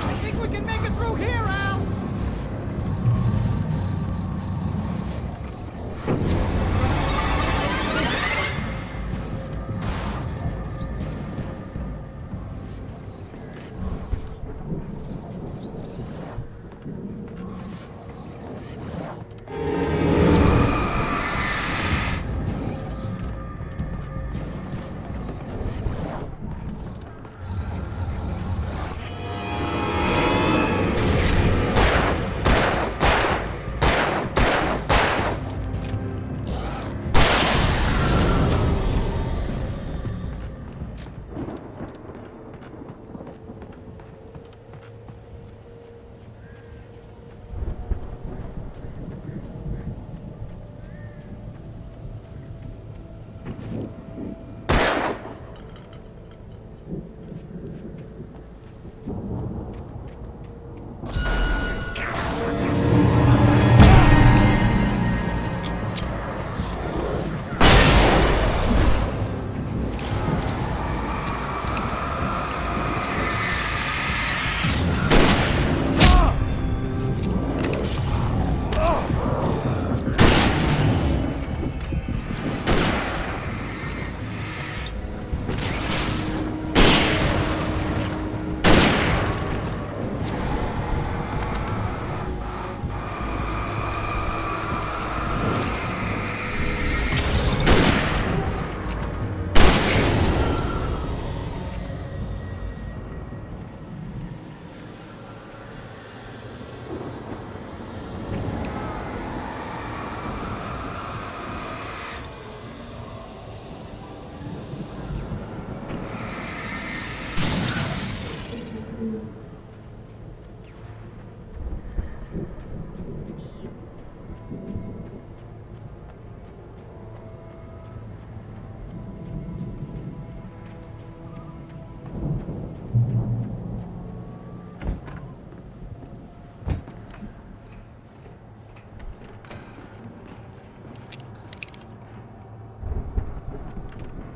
I think we can make it through here, Al!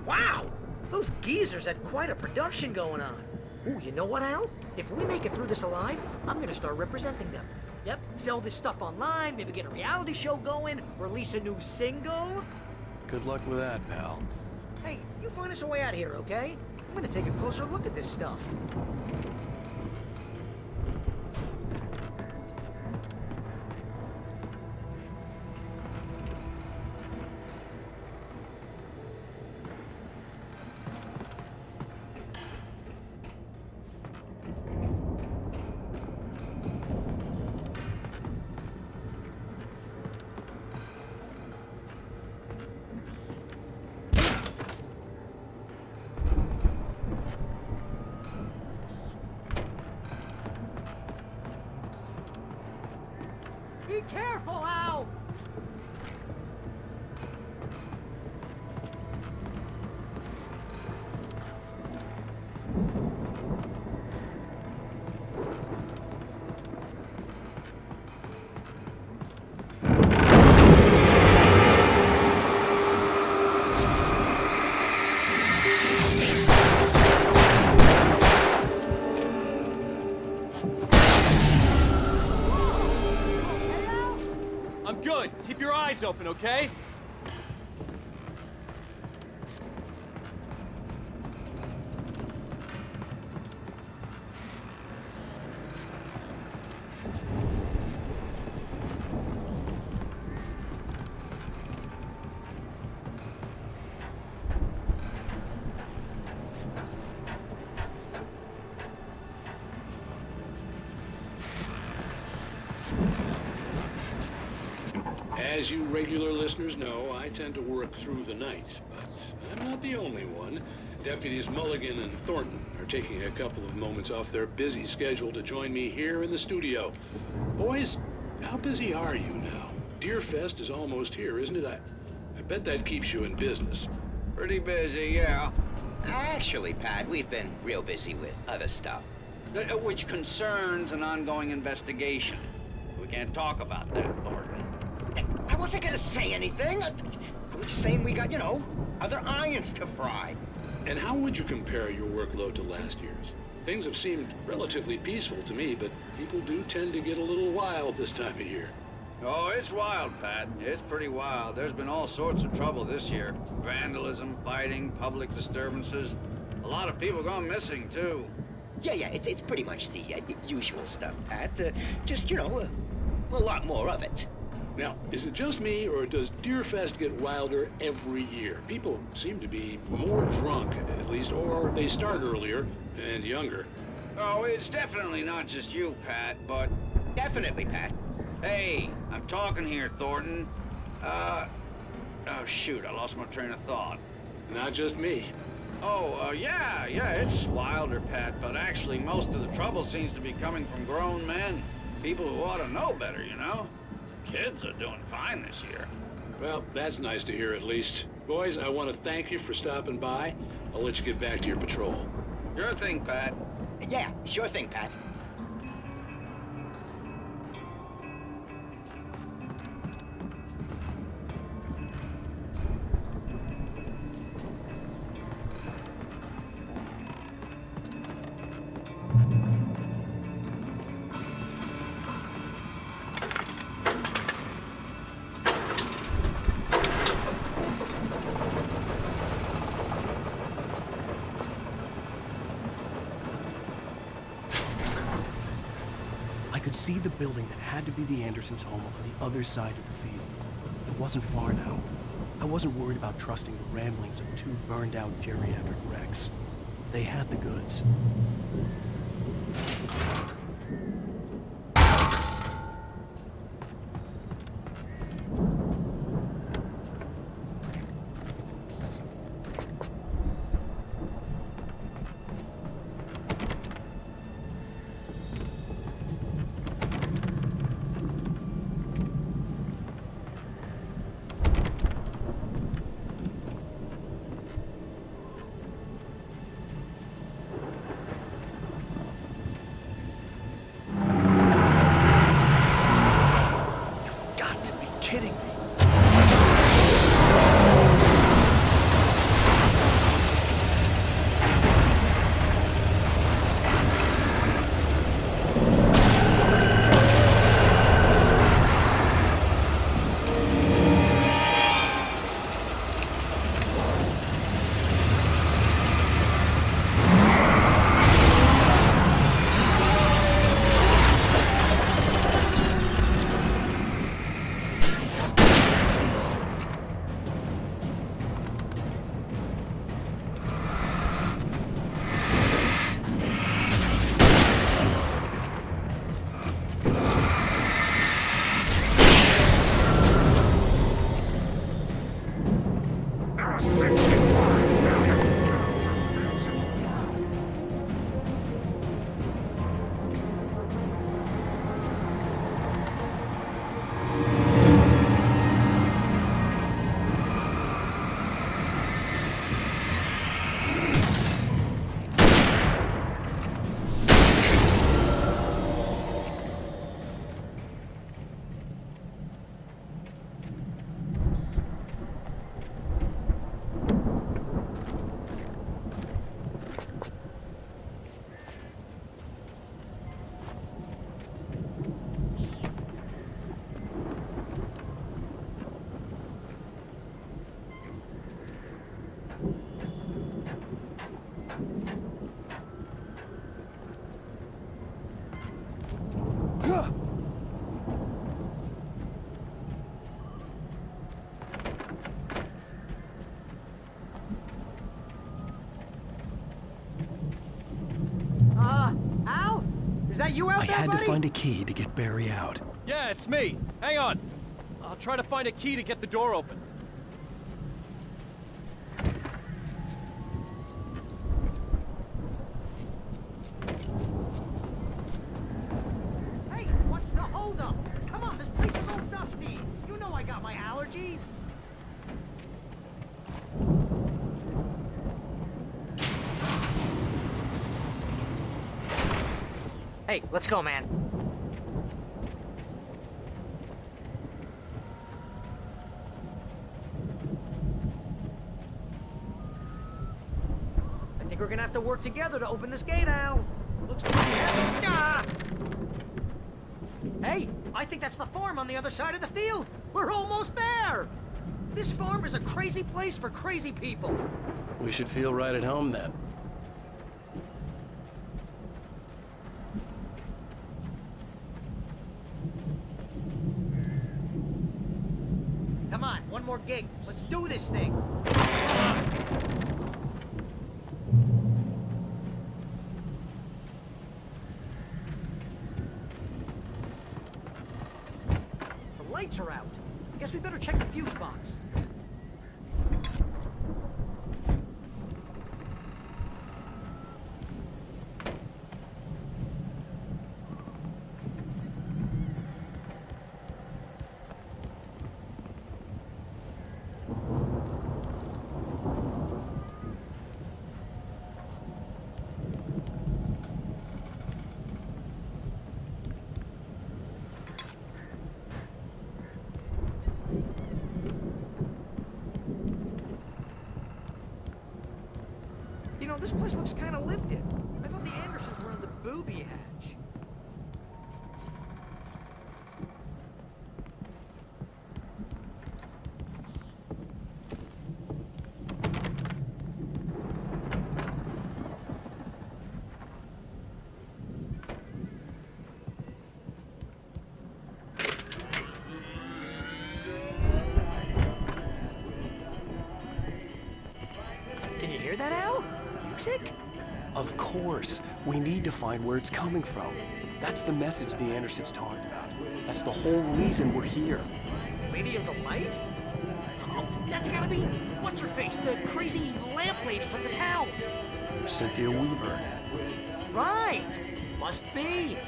Wow! Those geezers had quite a production going on. Ooh, you know what, Al? If we make it through this alive, I'm gonna start representing them. Yep, sell this stuff online, maybe get a reality show going, release a new single. Good luck with that, pal. Hey, you find us a way out of here, okay? I'm gonna take a closer look at this stuff. Be careful, Al! I'm good. Keep your eyes open, okay? As you regular listeners know, I tend to work through the night, but I'm not the only one. Deputies Mulligan and Thornton are taking a couple of moments off their busy schedule to join me here in the studio. Boys, how busy are you now? Deerfest is almost here, isn't it? I bet that keeps you in business. Pretty busy, yeah. Actually, Pat, we've been real busy with other stuff, which concerns an ongoing investigation. We can't talk about that, Thornton. I wasn't gonna say anything. I was just saying we got, other irons to fry. And how would you compare your workload to last year's? Things have seemed relatively peaceful to me, but people do tend to get a little wild this time of year. Oh, it's wild, Pat. It's pretty wild. There's been all sorts of trouble this year. Vandalism, fighting, public disturbances. A lot of people gone missing, too. Yeah, it's pretty much the usual stuff, Pat. Just, a lot more of it. Now, is it just me, or does Deerfest get wilder every year? People seem to be more drunk, at least, or they start earlier and younger. Oh, it's definitely not just you, Pat, but... Definitely, Pat. Hey, I'm talking here, Thornton. Oh, shoot, I lost my train of thought. Not just me. Oh, yeah, it's wilder, Pat, but actually most of the trouble seems to be coming from grown men. People who ought to know better, Kids are doing fine this year. Well, that's nice to hear at least. Boys, I want to thank you for stopping by. I'll let you get back to your patrol. Sure thing, Pat. Yeah, sure thing, Pat. See the building that had to be the Andersons' home on the other side of the field. It wasn't far now. I wasn't worried about trusting the ramblings of two burned-out geriatric wrecks. They had the goods. you out I there, had to buddy? find a key to get Barry out. Yeah, it's me. Hang on. I'll try to find a key to get the door open. Hey, what's the holdup? Come on, this place is all dusty. You know I got my allergies. Hey, let's go, man. I think we're gonna have to work together to open this gate, Al. Looks pretty heavy. Ah! Hey, I think that's the farm on the other side of the field. We're almost there. This farm is a crazy place for crazy people. We should feel right at home then. Come on, one more gate. Let's do this thing. The lights are out. I guess we better check the fuse box. You know, this place looks kind of lived in. I thought the Andersons were in the booby hatch. Can you hear that, Al? Music? Of course. We need to find where it's coming from. That's the message the Andersons talked about. That's the whole reason we're here. Lady of the Light? Oh, that's gotta be... What's-her-face? The crazy lamp lady from the town. Cynthia Weaver. Right! Must be.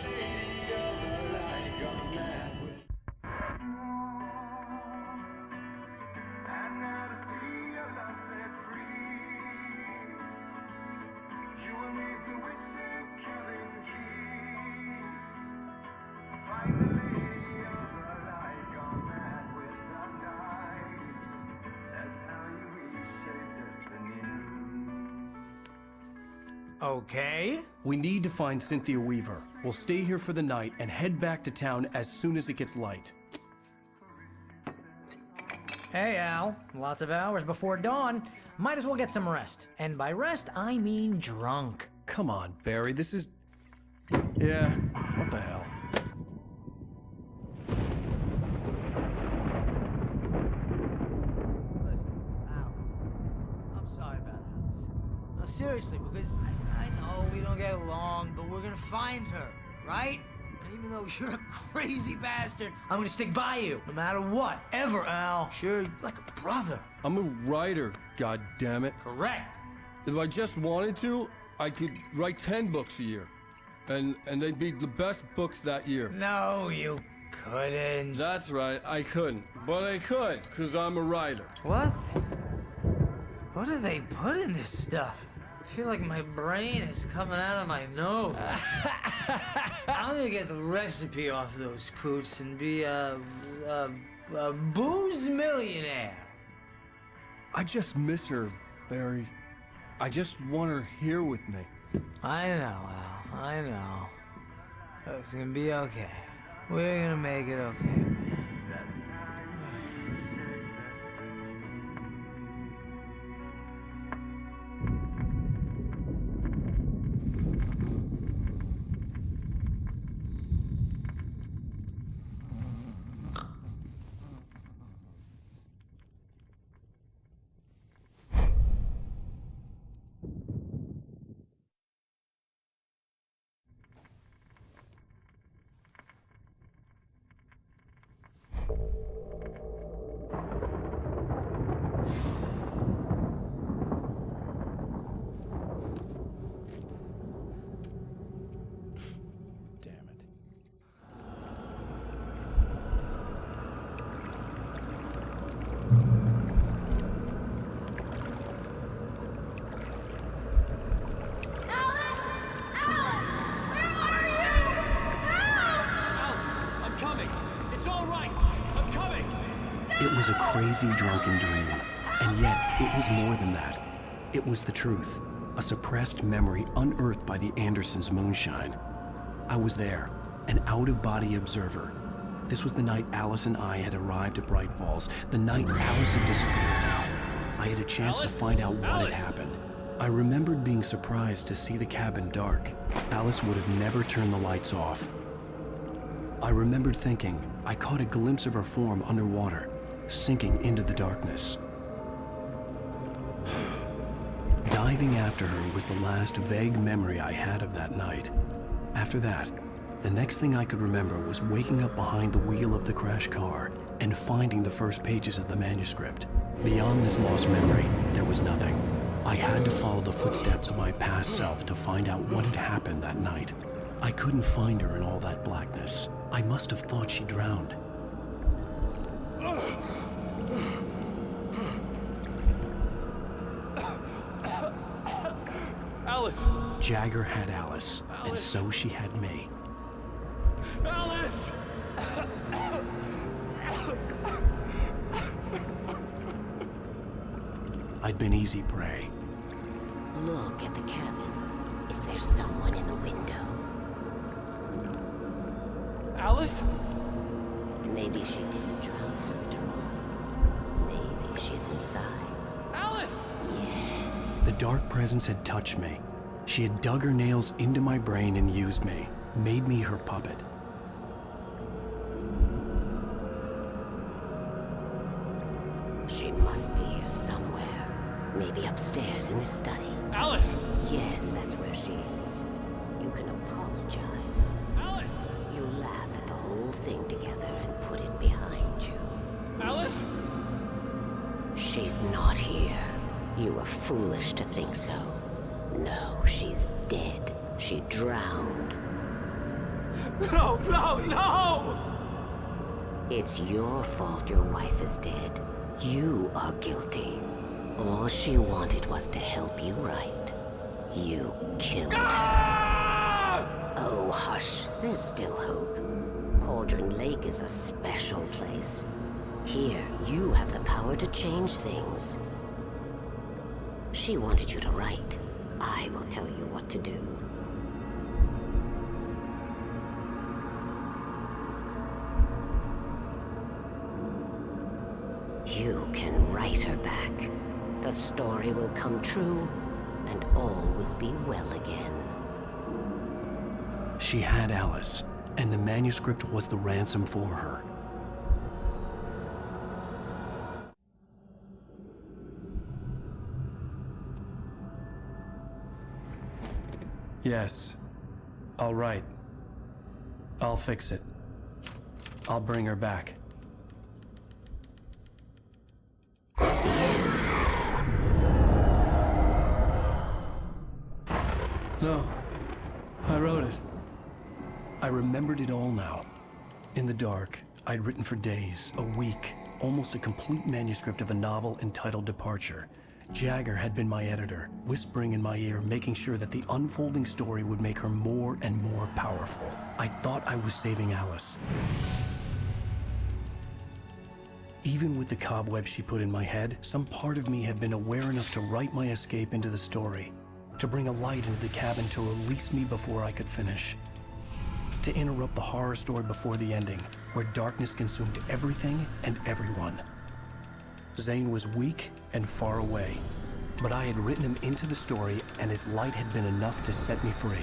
Okay. We need to find Cynthia Weaver. We'll stay here for the night and head back to town as soon as it gets light. Hey, Al. Lots of hours before dawn. Might as well get some rest. And by rest, I mean drunk. Come on, Barry, this is... Yeah, what the hell? I'm sorry about that. No, seriously, because I know we don't get along, but we're gonna find her, right? And even though you're a crazy bastard, I'm gonna stick by you, no matter what, ever, Al. Sure, you're like a brother. I'm a writer, goddammit. Correct. If I just wanted to, I could write 10 books a year. And they'd be the best books that year. No, you couldn't. That's right, I couldn't. But I could, because I'm a writer. What? What do they put in this stuff? I feel like my brain is coming out of my nose. I'm gonna get the recipe off those coots and be a booze millionaire. I just miss her, Barry. I just want her here with me. I know, Al. I know. It's gonna be okay. We're gonna make it okay. It was a crazy, drunken dream, and yet it was more than that. It was the truth, a suppressed memory unearthed by the Andersons' moonshine. I was there, an out-of-body observer. This was the night Alice and I had arrived at Bright Falls, the night Alice had disappeared. I had a chance to find out what had happened. I remembered being surprised to see the cabin dark. Alice would have never turned the lights off. I remembered thinking I caught a glimpse of her form underwater, sinking into the darkness. Diving after her was the last vague memory I had of that night. After that, the next thing I could remember was waking up behind the wheel of the crashed car and finding the first pages of the manuscript. Beyond this lost memory, there was nothing. I had to follow the footsteps of my past self to find out what had happened that night. I couldn't find her in all that blackness. I must have thought she drowned. Alice! Jagger had Alice, and so she had me. Alice! I'd been easy prey. Look at the cabin. Is there someone in the window? Alice? Maybe she didn't drown after all. Maybe she's inside. Alice! Yes. The dark presence had touched me. She had dug her nails into my brain and used me, made me her puppet. She must be here somewhere. Maybe upstairs in the study. Alice! Yes, that's where she is. You can apologize. Alice! You laugh at the whole thing together and put it behind you. Alice! She's not here. You were foolish to think so. No, she's dead. She drowned. No, no, no! It's your fault your wife is dead. You are guilty. All she wanted was to help you right. You killed her. Oh, hush. There's still hope. Cauldron Lake is a special place. Here, you have the power to change things. She wanted you to write. I will tell you what to do. You can write her back. The story will come true, and all will be well again. She had Alice, and the manuscript was the ransom for her. Yes. I'll write. I'll fix it. I'll bring her back. No. I wrote it. I remembered it all now. In the dark, I'd written for days, a week, almost a complete manuscript of a novel entitled Departure. Jagger had been my editor, whispering in my ear, making sure that the unfolding story would make her more and more powerful. I thought I was saving Alice. Even with the cobwebs she put in my head, some part of me had been aware enough to write my escape into the story, to bring a light into the cabin to release me before I could finish, to interrupt the horror story before the ending, where darkness consumed everything and everyone. Zane was weak and far away, but I had written him into the story, and his light had been enough to set me free.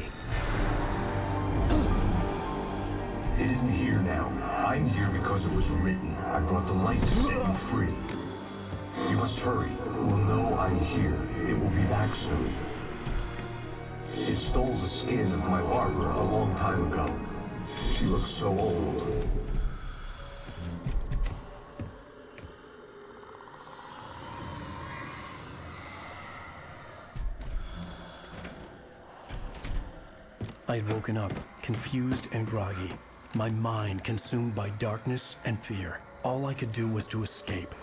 It isn't here now. I'm here because it was written. I brought the light to set you free. You must hurry. It will know I'm here. It will be back soon. It stole the skin of my Barbara a long time ago. She looks so old. I had woken up, confused and groggy, my mind consumed by darkness and fear. All I could do was to escape.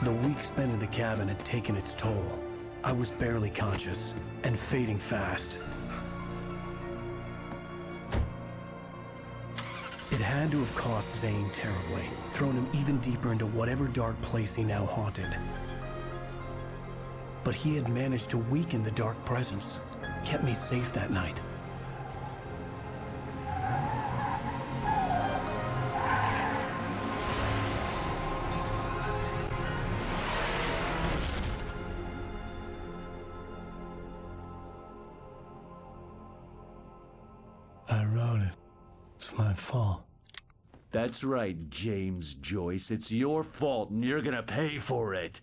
The week spent in the cabin had taken its toll. I was barely conscious, and fading fast. It had to have cost Zane terribly, thrown him even deeper into whatever dark place he now haunted. But he had managed to weaken the dark presence, kept me safe that night. I wrote it. It's my fault. That's right, James Joyce. It's your fault, and you're gonna pay for it.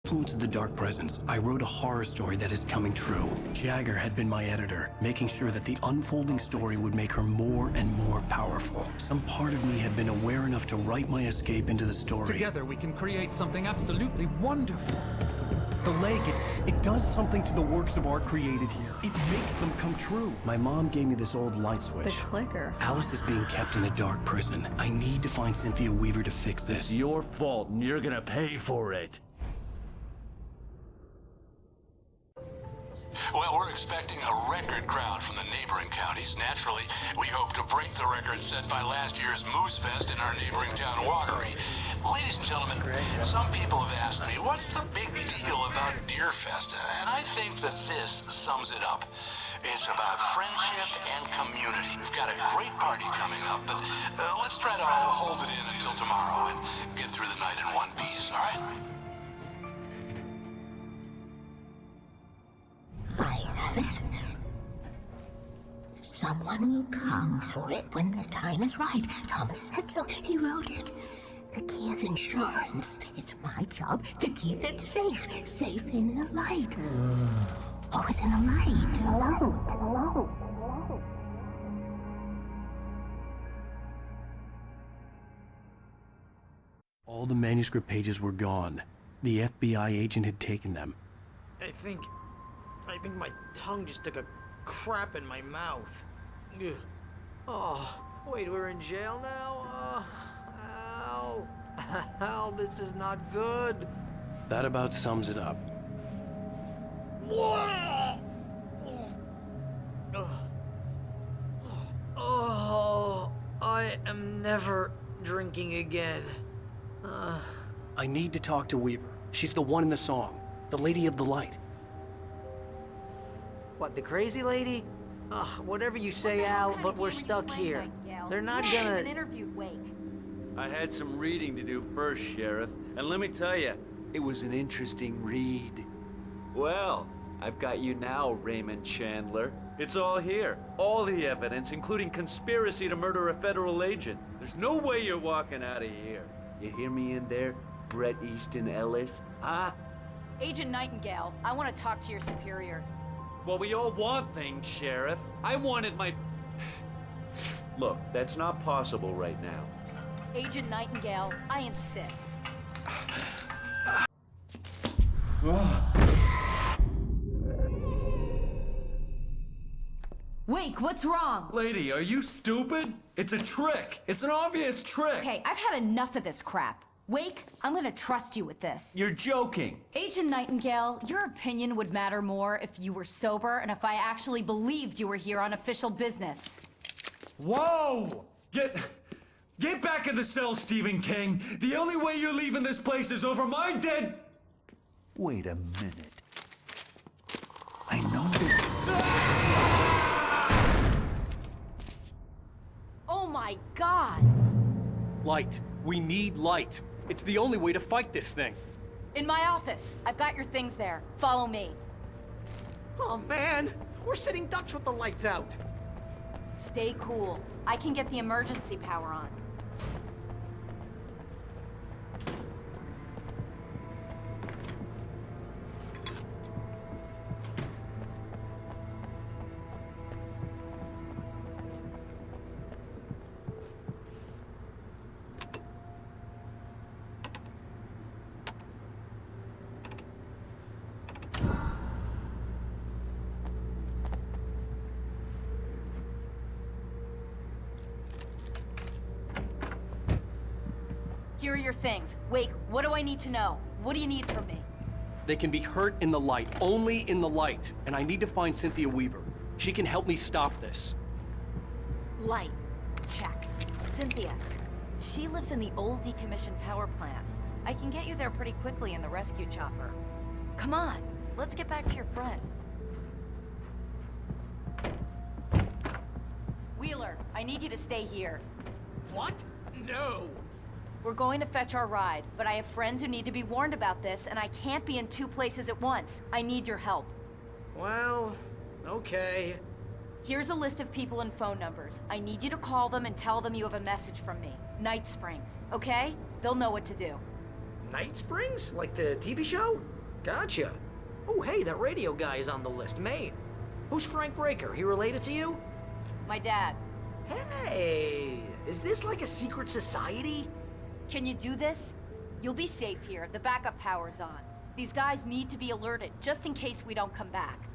Influence of the dark presence, I wrote a horror story that is coming true. Jagger had been my editor, making sure that the unfolding story would make her more and more powerful. Some part of me had been aware enough to write my escape into the story. Together we can create something absolutely wonderful. The lake, it does something to the works of art created here. It makes them come true. My mom gave me this old light switch. The clicker. Alice is being kept in a dark prison. I need to find Cynthia Weaver to fix this. It's your fault, and you're gonna pay for it. Well, we're expecting a record crowd from the neighboring counties. Naturally, we hope to break the record set by last year's Moose Fest in our neighboring town, Watery. Ladies and gentlemen, some people have asked me, what's the big deal about Deer Fest? And I think that this sums it up. It's about friendship and community. We've got a great party coming up, but let's try to hold it in until tomorrow and get through the night in one piece, all right? I have it. Someone will come for it when the time is right. Thomas said so. He wrote it. The key is insurance. It's my job to keep it safe. Safe in the light. Always in the light. All the manuscript pages were gone. The FBI agent had taken them. I think my tongue just took a crap in my mouth. Ugh. Oh, wait, we're in jail now? Al. Al, this is not good. That about sums it up. Oh, I am never drinking again. I need to talk to Weaver. She's the one in the song. The Lady of the Light. What, the crazy lady? Ugh, whatever you say, Al, but we're stuck here. They're not gonna... I had some reading to do first, Sheriff, and let me tell you, it was an interesting read. Well, I've got you now, Raymond Chandler. It's all here. All the evidence, including conspiracy to murder a federal agent. There's no way you're walking out of here. You hear me in there, Bret Easton Ellis? Huh? Agent Nightingale, I want to talk to your superior. Well, we all want things, Sheriff. I wanted my... Look, that's not possible right now. Agent Nightingale, I insist. Wake, what's wrong? Lady, are you stupid? It's a trick. It's an obvious trick. Okay, I've had enough of this crap. Wake, I'm gonna trust you with this. You're joking. Agent Nightingale, your opinion would matter more if you were sober and if I actually believed you were here on official business. Whoa! Get back in the cell, Stephen King. The only way you're leaving this place is over my dead... Wait a minute. I know this... Oh my God! Light. We need light. It's the only way to fight this thing. In my office. I've got your things there. Follow me. Oh man, we're sitting ducks with the lights out. Stay cool. I can get the emergency power on. Here are your things. Wake, what do I need to know? What do you need from me? They can be hurt in the light, only in the light. And I need to find Cynthia Weaver. She can help me stop this. Light. Check. Cynthia. She lives in the old decommissioned power plant. I can get you there pretty quickly in the rescue chopper. Come on, let's get back to your friend. Wheeler, I need you to stay here. What? No! We're going to fetch our ride, but I have friends who need to be warned about this, and I can't be in 2 places at once. I need your help. Well, okay. Here's a list of people and phone numbers. I need you to call them and tell them you have a message from me. Night Springs, okay? They'll know what to do. Night Springs? Like the TV show? Gotcha. Oh, hey, that radio guy is on the list, Maine. Who's Frank Breaker? He related to you? My dad. Hey, is this like a secret society? Can you do this? You'll be safe here. The backup power's on. These guys need to be alerted, just in case we don't come back.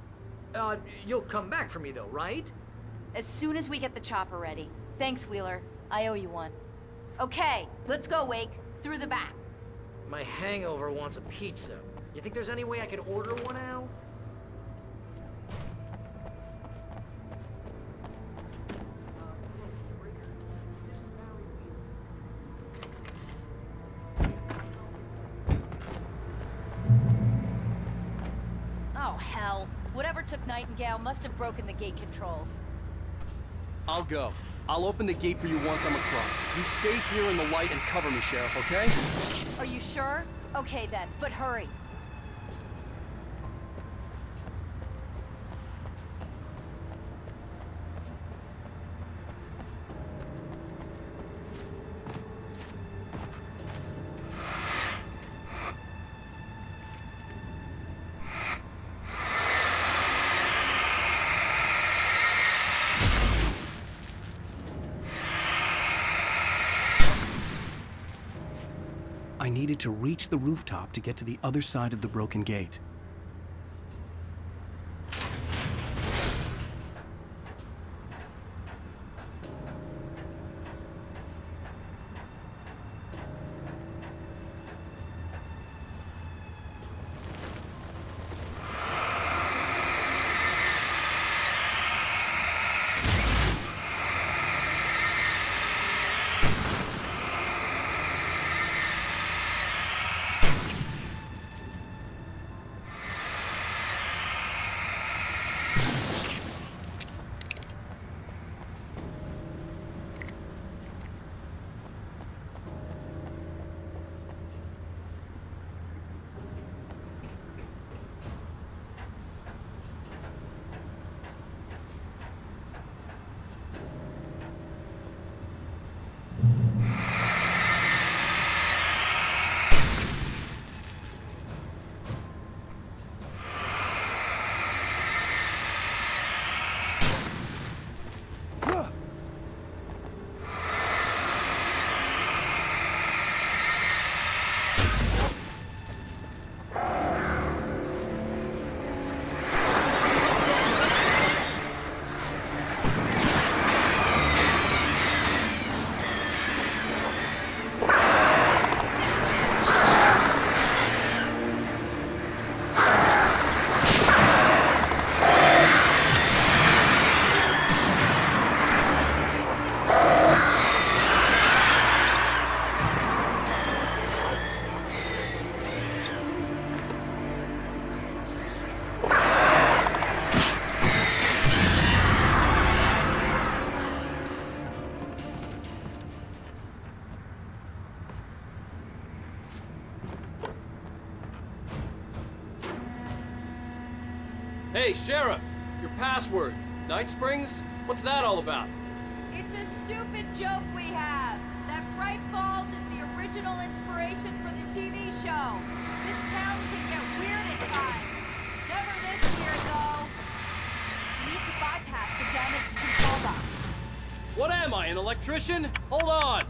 You'll come back for me though, right? As soon as we get the chopper ready. Thanks, Wheeler. I owe you one. Okay, let's go, Wake. Through the back. My hangover wants a pizza. You think there's any way I could order one, Al? Oh, hell. Whatever took Nightingale must have broken the gate controls. I'll go. I'll open the gate for you once I'm across. You stay here in the light and cover me, Sheriff, okay? Are you sure? Okay then, but hurry. I needed to reach the rooftop to get to the other side of the broken gate. Hey, Sheriff! Your password. Night Springs? What's that all about? It's a stupid joke we have. That Bright Falls is the original inspiration for the TV show. This town can get weird at times. Never this year, though. We need to bypass the damaged control box. What am I, an electrician? Hold on!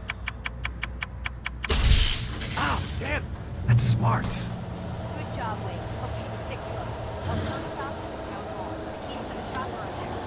Ow, damn! That's smart. Good job, Wade. Okay, stick close. Our first stop is the town hall. The keys to the chopper are there.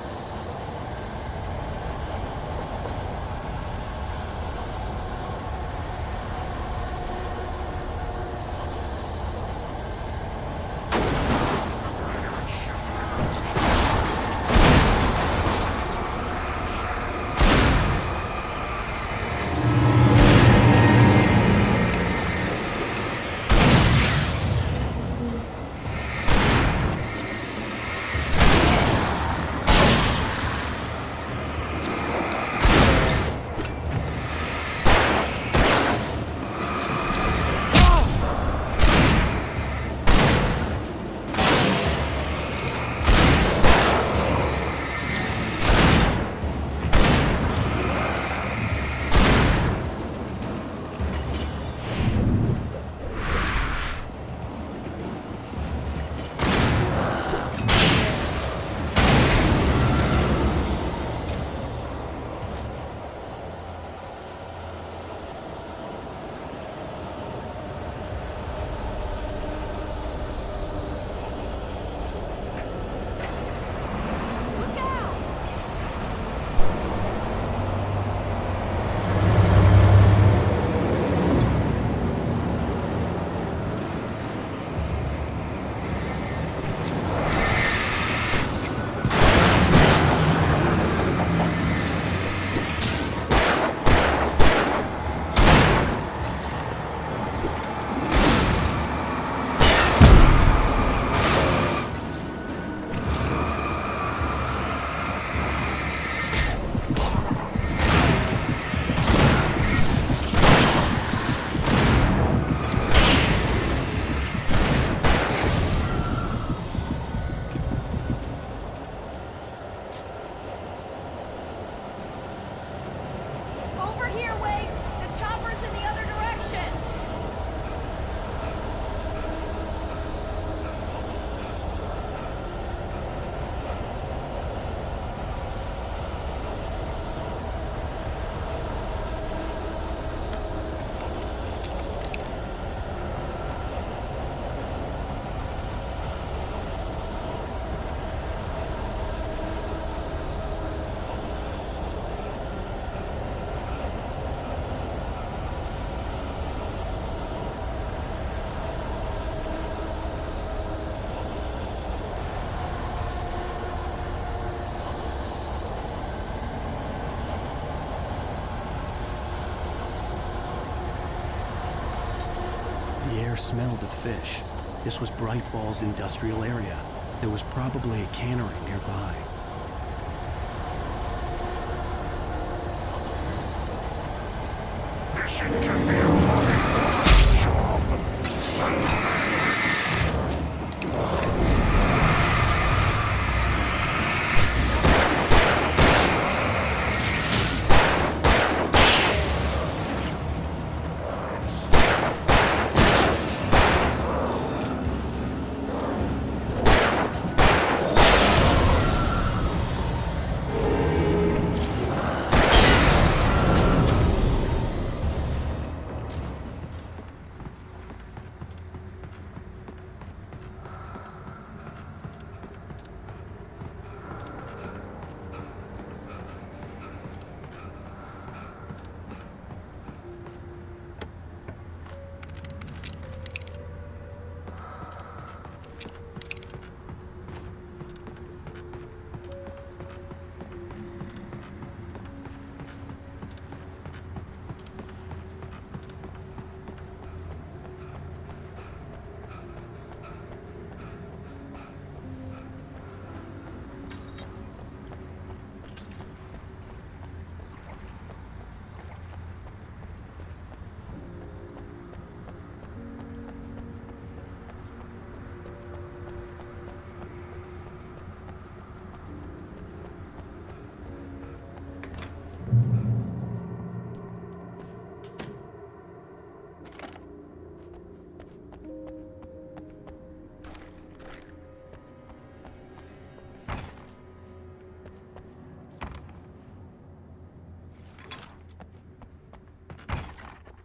The air smelled of fish. This was Bright Falls industrial area. There was probably a cannery nearby. Fishing can be a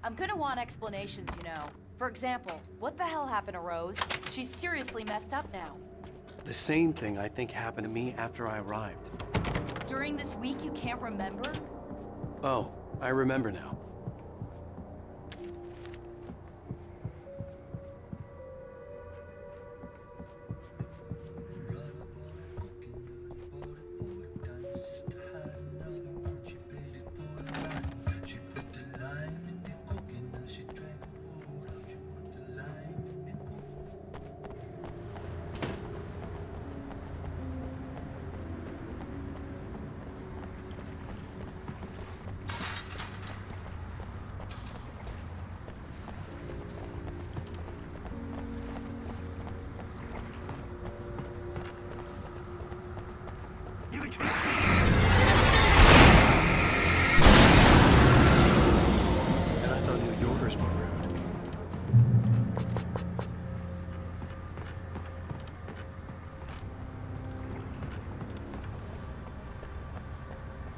I'm gonna want explanations, you know. For example, what the hell happened to Rose? She's seriously messed up now. The same thing I think happened to me after I arrived. During this week, you can't remember? Oh, I remember now. And I thought New Yorkers were rude.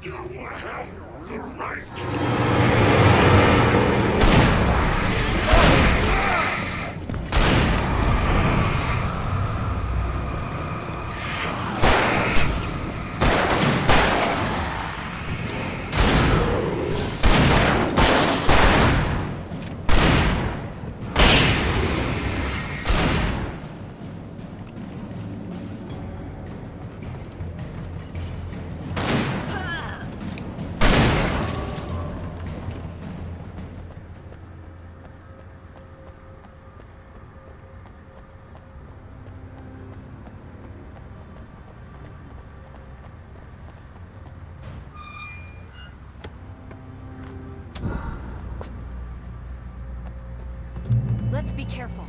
You have the right. Let's be careful.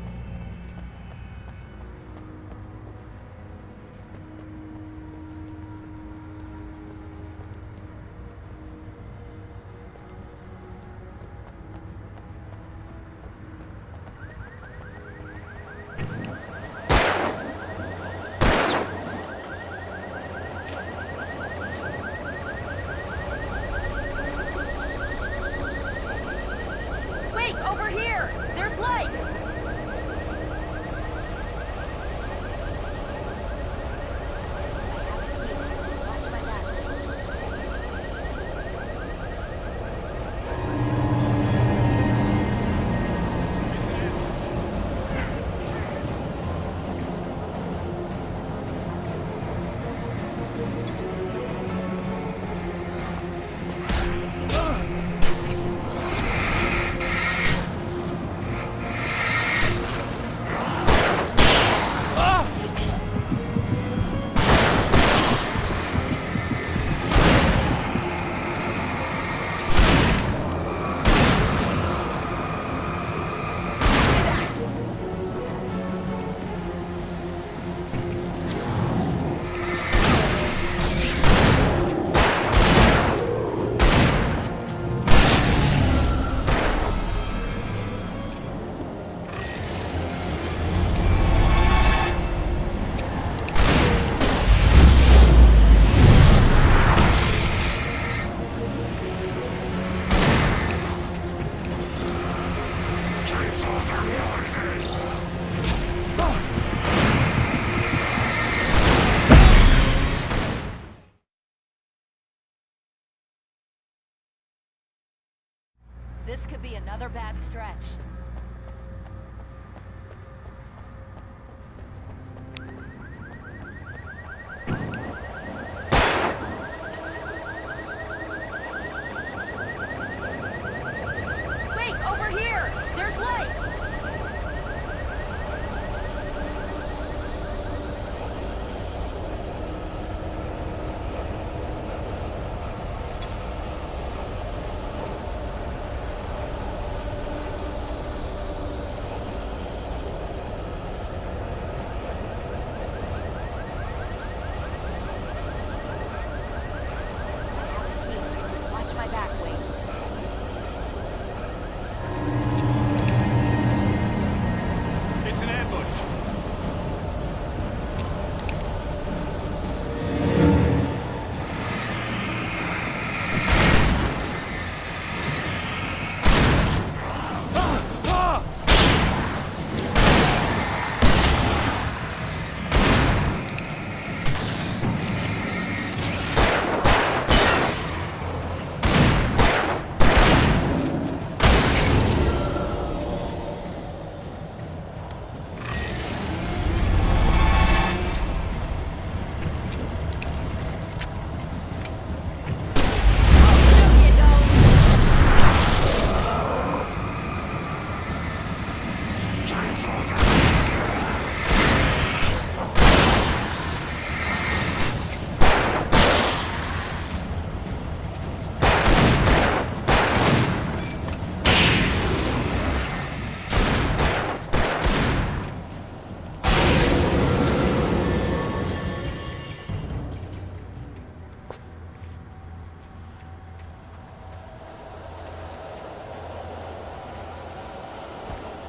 Wait, over here! There's light! This could be another bad stretch. Wait, over here! There's light! Watch my back, Wade.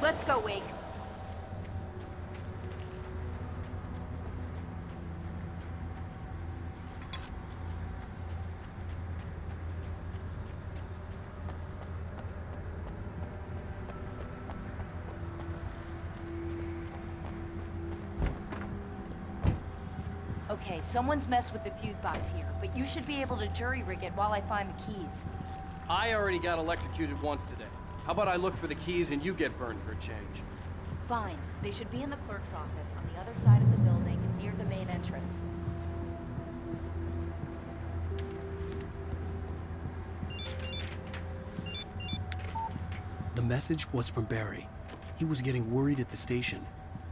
Let's go, Wake. Okay, someone's messed with the fuse box here, but you should be able to jury-rig it while I find the keys. I already got electrocuted once today. How about I look for the keys and you get burned for a change? Fine. They should be in the clerk's office on the other side of the building, near the main entrance. The message was from Barry. He was getting worried at the station.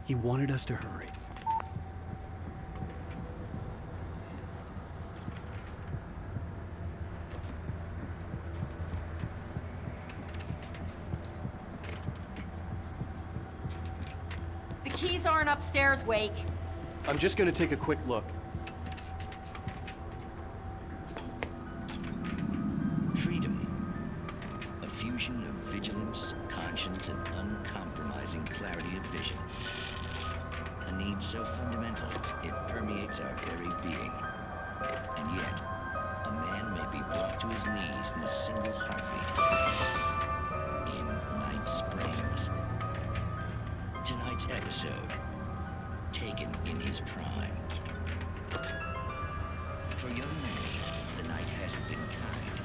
He wanted us to hurry. The keys aren't upstairs, Wake. I'm just gonna take a quick look. Freedom. A fusion of vigilance, conscience, and uncompromising clarity of vision. A need so fundamental, it permeates our very being. And yet, a man may be brought to his knees in a single heartbeat. In Night Springs. Tonight's episode, taken in his prime. For young Manny, the night hasn't been kind.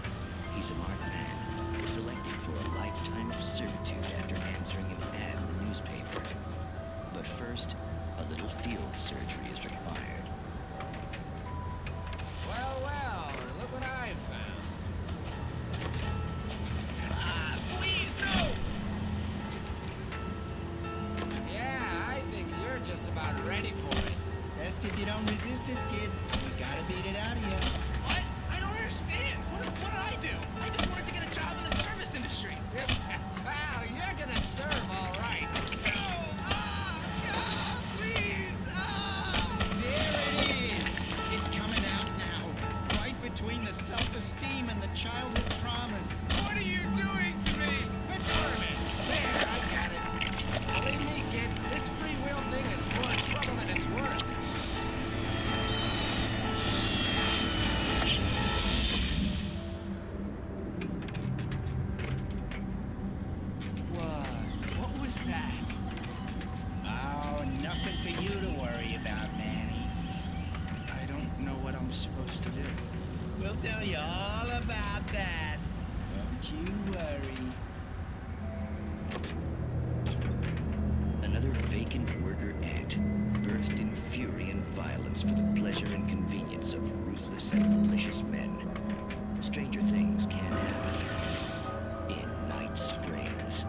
He's a marked man, selected for a lifetime of servitude after answering an ad in the newspaper. But first, a little field surgery is required. Well, well, look what I found. Please, no! Yeah, I think you're just about ready for it. Best if you don't resist this, kid. We gotta beat it out of you. What? I don't understand. What did I do? I just wanted to get a job in the service industry. Wow, you're gonna serve all right. Please! There it is! It's coming out now. Right between the self-esteem and the childhood traumas. What are you doing to me? It's Herman. There, I got it. Believe me, kid, this free will thing is more trouble than it's worth. What was that? Oh, nothing for you to worry about, Manny. I don't know what I'm supposed to do. We'll tell you all about that. Don't you worry. Another vacant worker ant, birthed in fury and violence for the pleasure and convenience of ruthless and malicious men. Stranger things can happen in Night Springs.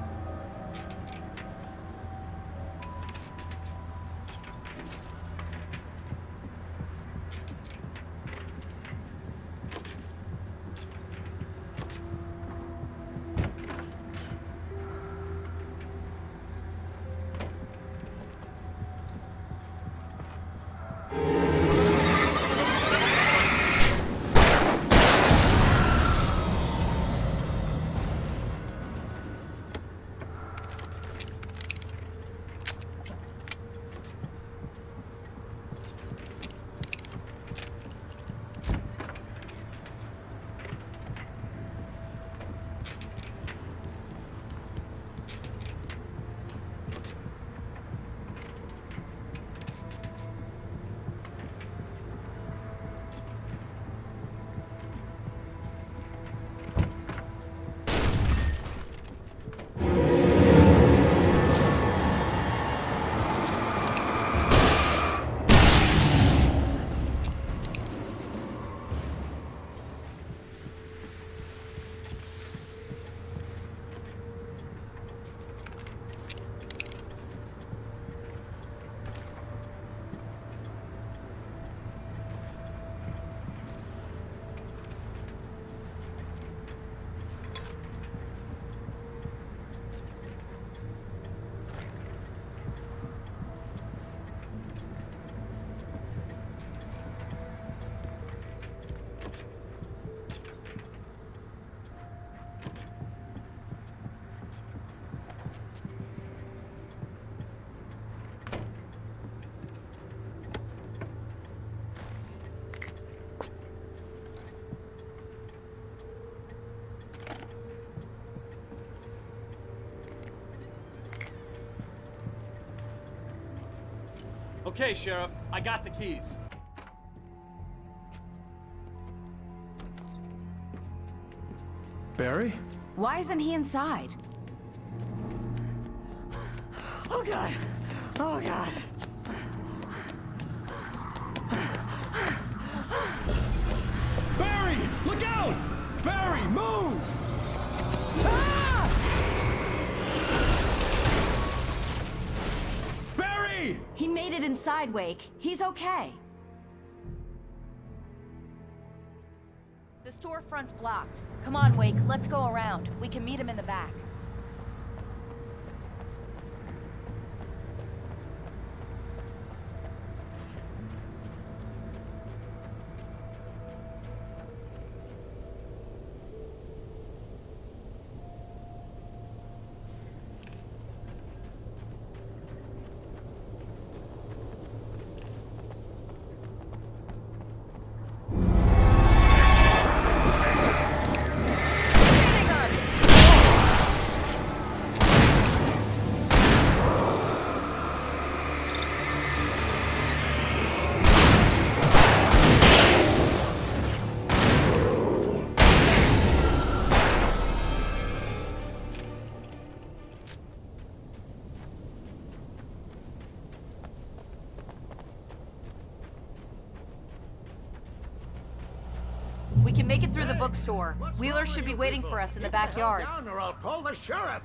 Okay, Sheriff, I got the keys. Barry? Why isn't he inside? Oh God! Oh God! Barry! Look out! Barry, move! Ah! Barry! He made it inside, Wake. He's okay. The storefront's blocked. Come on, Wake, let's go around. We can meet him in the back. We can make it through the bookstore. Wheeler should be waiting for us in the backyard. Down or I'll call the sheriff.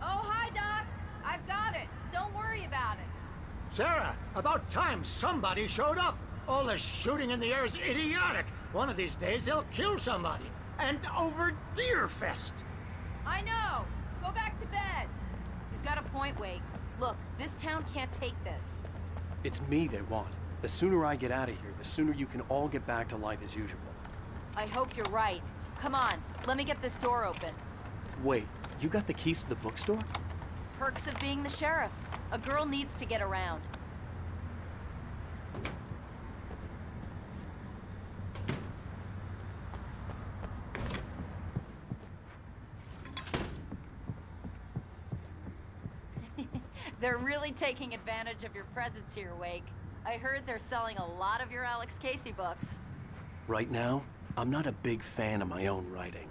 Oh, hi, Doc. I've got it. Don't worry about it. Sarah, about time somebody showed up. All this shooting in the air is idiotic. One of these days they'll kill somebody. And over Deerfest. I know. Go back to bed. He's got a point, Wake. Look, this town can't take this. It's me they want. The sooner I get out of here, the sooner you can all get back to life as usual. I hope you're right. Come on, let me get this door open. Wait, you got the keys to the bookstore? Perks of being the sheriff. A girl needs to get around. They're really taking advantage of your presence here, Wake. I heard they're selling a lot of your Alex Casey books. Right now, I'm not a big fan of my own writing.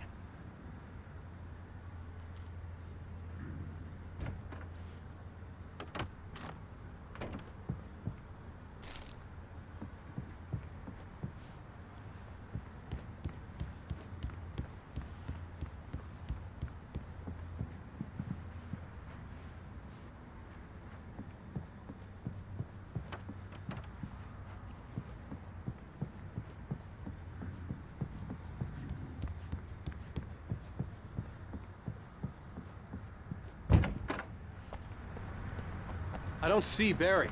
I don't see Barry.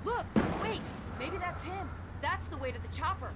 Look, wait, maybe that's him. That's the way to the chopper.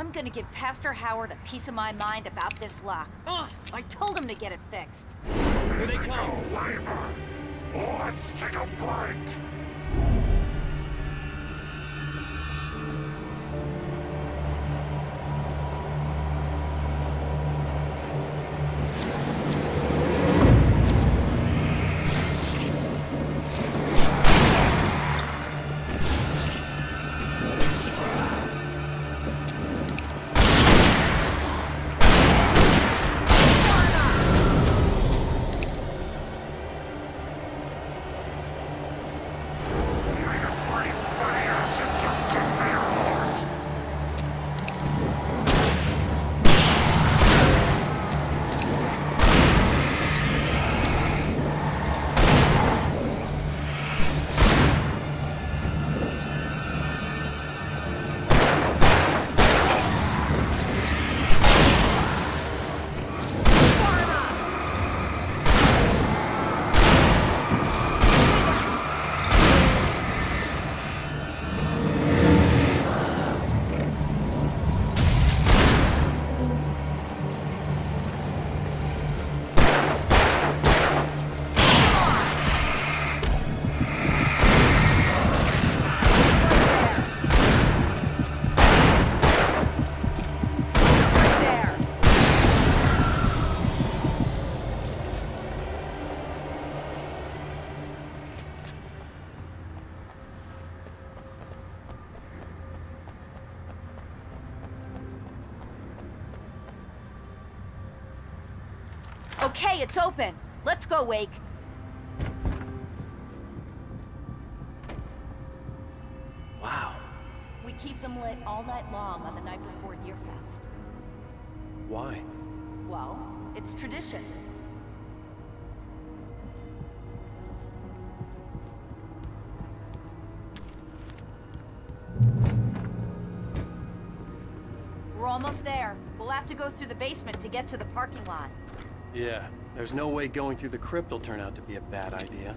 I'm gonna give Pastor Howard a piece of my mind about this lock. Ugh, I told him to get it fixed. Here they come. Let's take a break. Okay, it's open. Let's go, Wake. Wow. We keep them lit all night long on the night before Deerfest. Why? Well, it's tradition. We're almost there. We'll have to go through the basement to get to the parking lot. Yeah, there's no way going through the crypt will turn out to be a bad idea.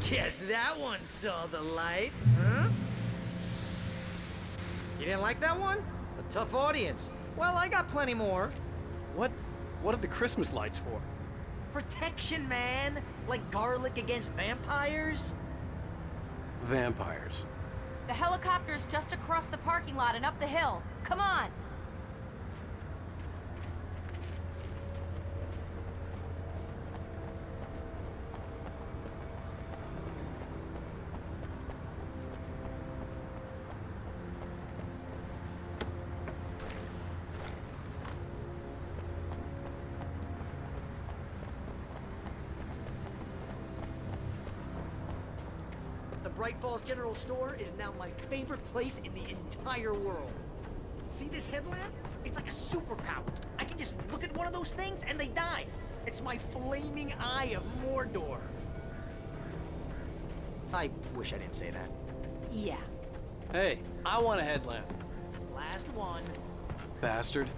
Guess that one saw the light, huh? You didn't like that one? A tough audience. Well, I got plenty more. What are the Christmas lights for? Protection, man. Like garlic against vampires. Vampires. The helicopter's just across the parking lot and up the hill. Come on! Bright Falls General Store is now my favorite place in the entire world. See this headlamp? It's like a superpower. I can just look at one of those things and they die. It's my flaming eye of Mordor. I wish I didn't say that. Yeah. Hey, I want a headlamp. Last one. Bastard.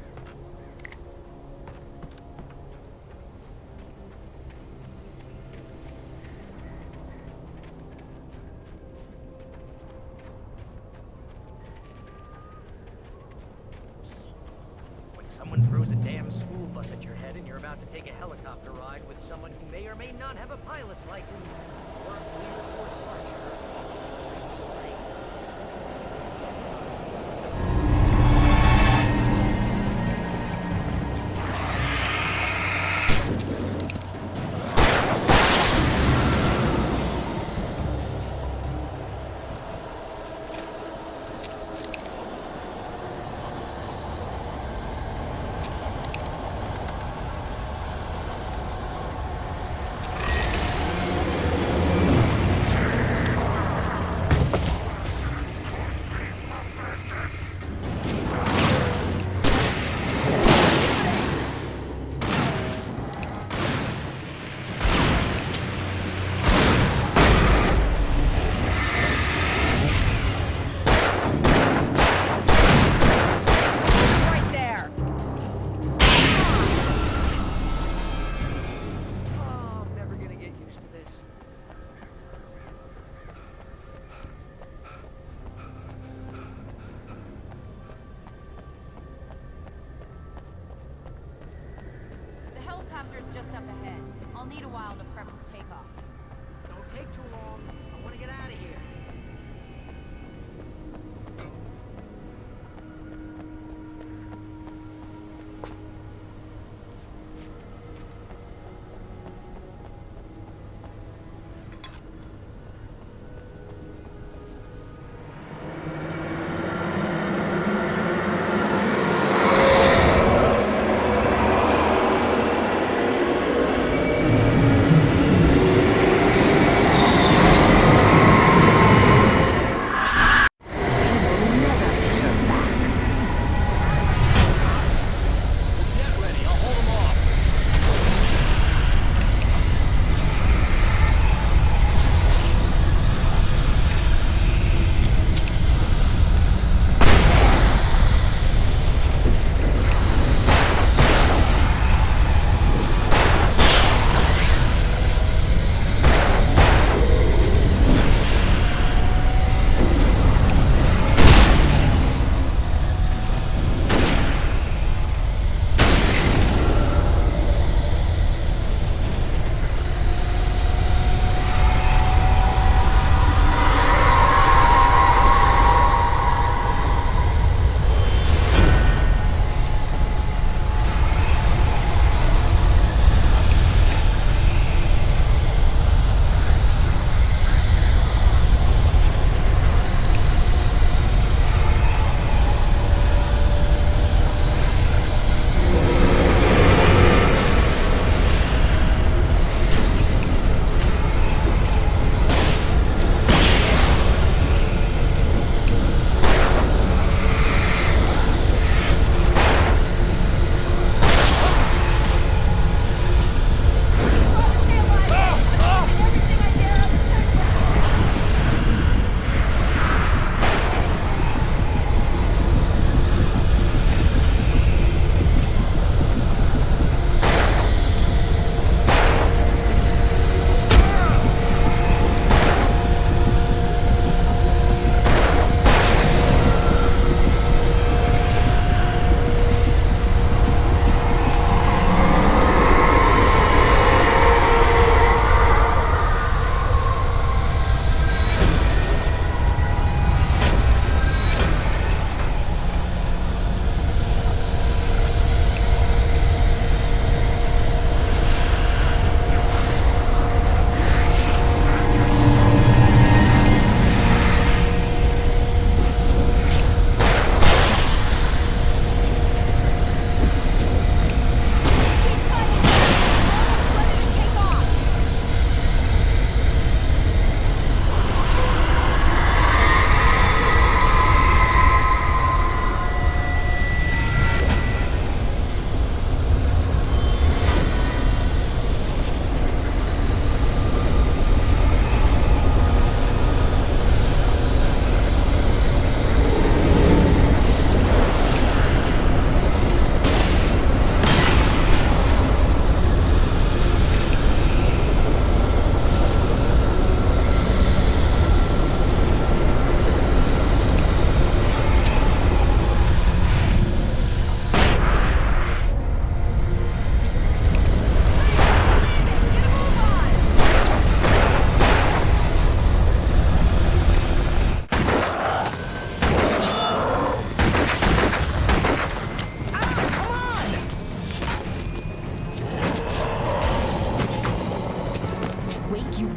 Someone throws a damn school bus at your head and you're about to take a helicopter ride with someone who may or may not have a pilot's license or a clear for departure to Ring Springs. Helicopter's just up ahead. I'll need a while to prep for takeoff. Don't take too long. I want to get out of here.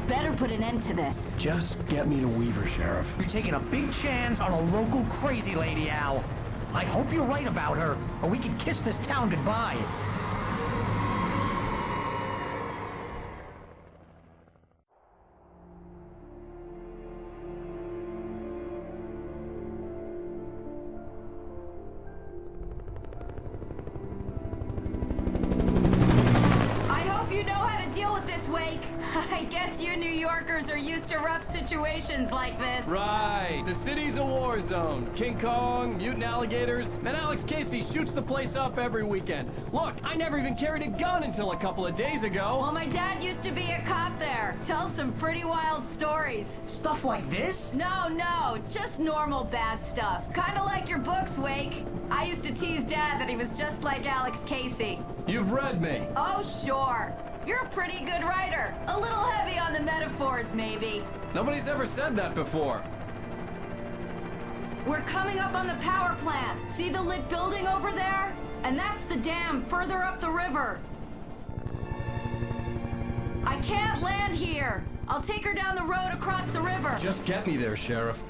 better put an end to this. Just get me to Weaver, Sheriff. You're taking a big chance on a local crazy lady, Al. I hope you're right about her, or we can kiss this town goodbye. I guess you New Yorkers are used to rough situations like this. Right. The city's a war zone. King Kong, mutant alligators, and Alex Casey shoots the place up every weekend. Look, I never even carried a gun until a couple of days ago. Well, my dad used to be a cop there. Tells some pretty wild stories. Stuff like this? No, just normal bad stuff. Kinda like your books, Wake. I used to tease Dad that he was just like Alex Casey. You've read me. Oh, sure. You're a pretty good writer. A little heavy on the metaphors, maybe. Nobody's ever said that before. We're coming up on the power plant. See the lit building over there? And that's the dam further up the river. I can't land here. I'll take her down the road across the river. Just get me there, Sheriff.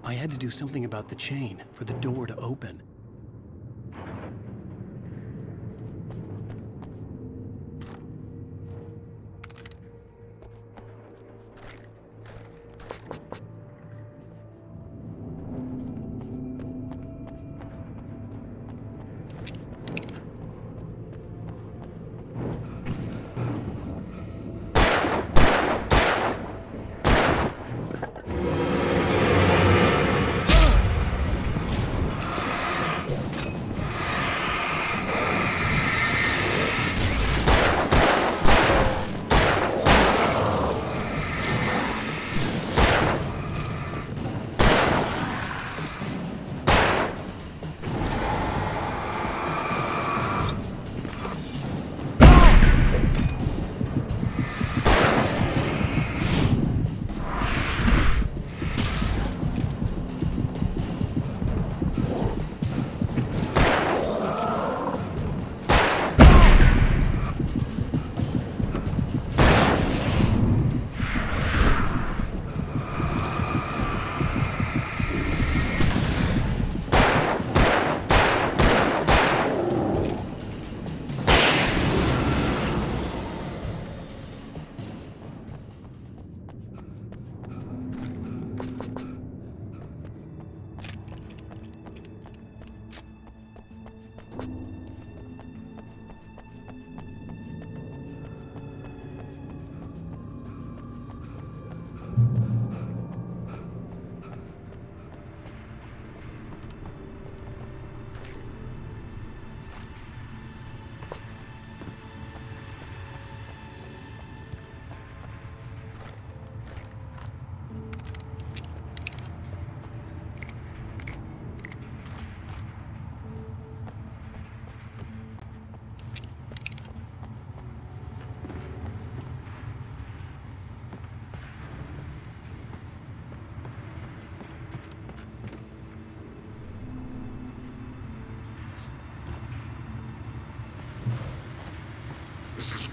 I had to do something about the chain for the door to open.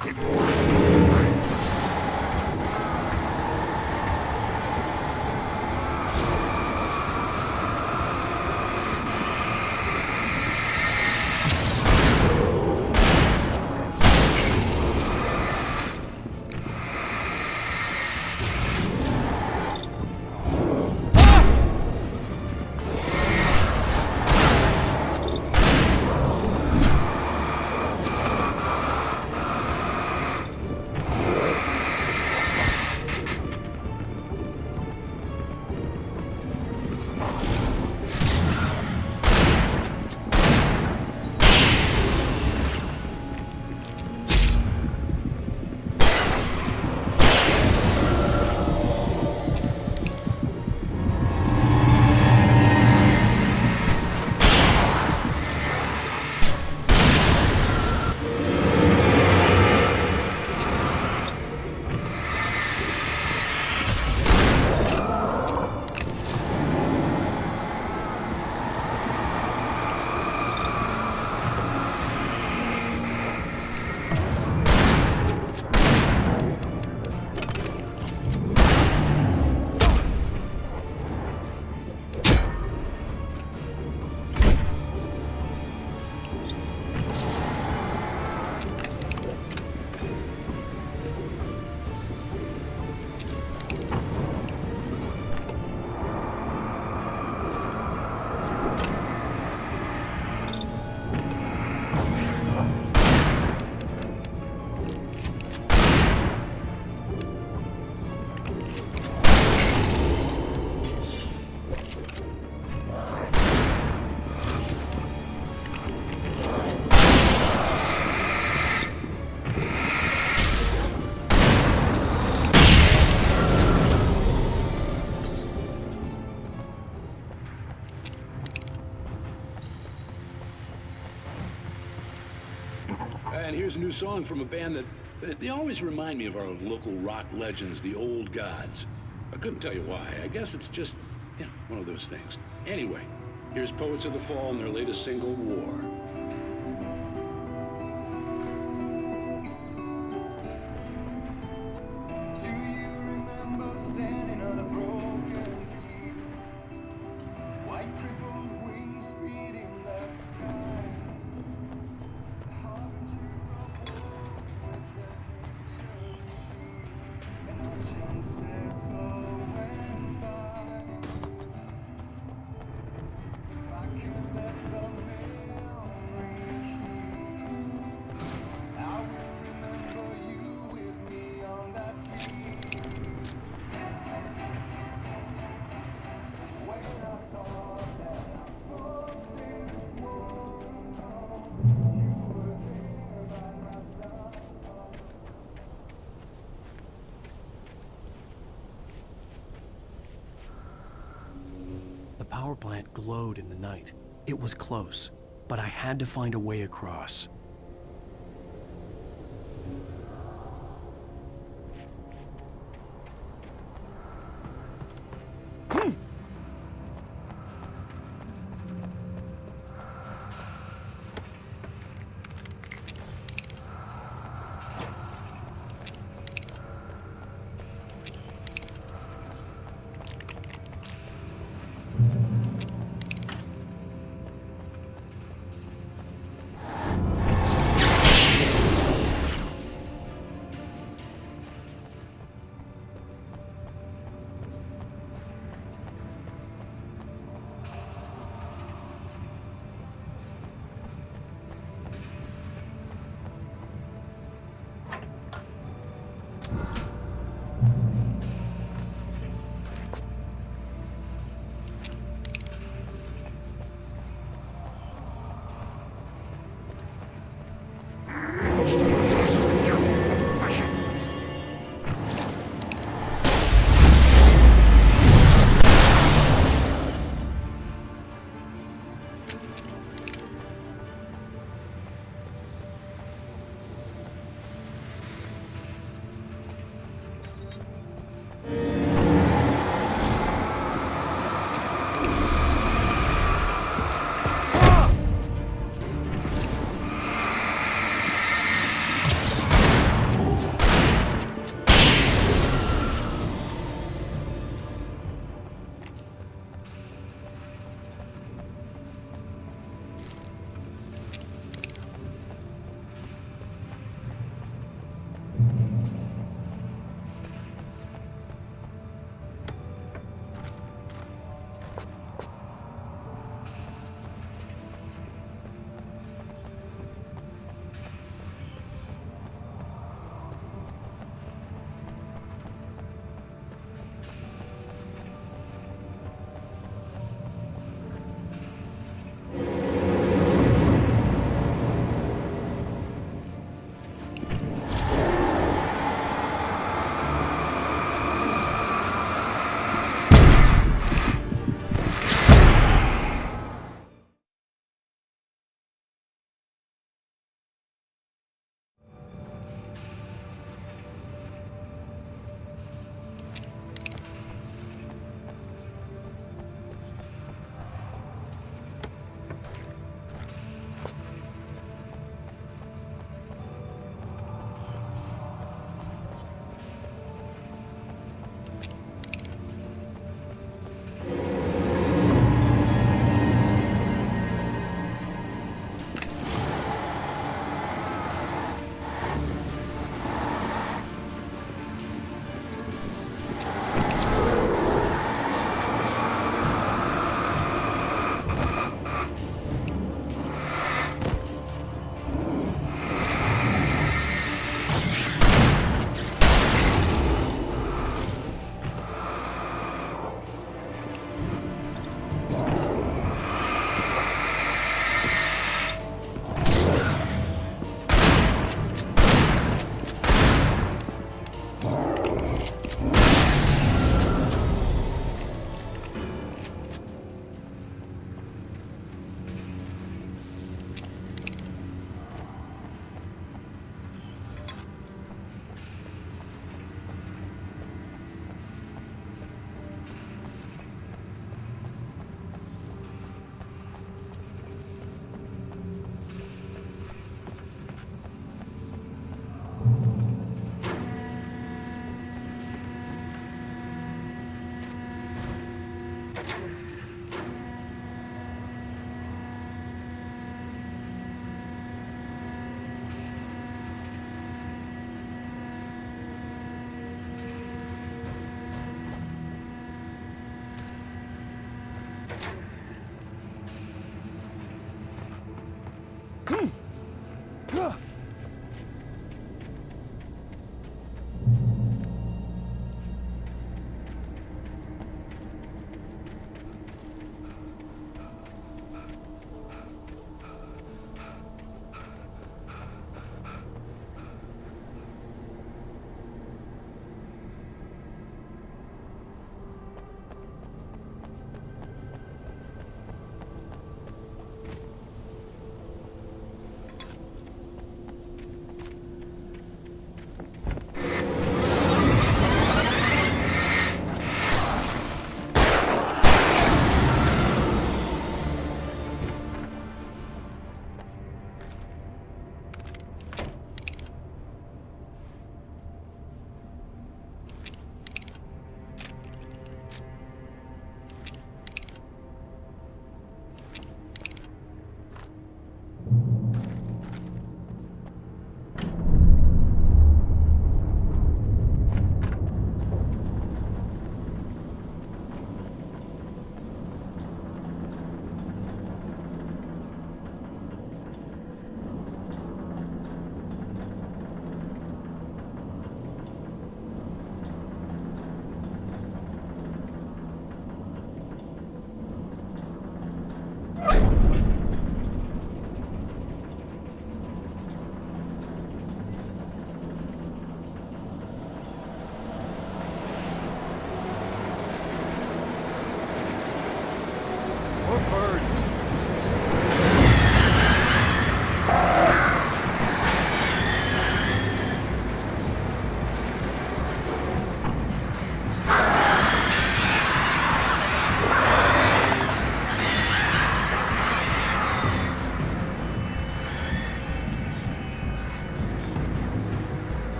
could wait. And here's a new song from a band that they always remind me of our local rock legends, the Old Gods. I couldn't tell you why. I guess it's just, yeah, one of those things. Anyway, here's Poets of the Fall and their latest single, War. The power plant glowed in the night. It was close, but I had to find a way across.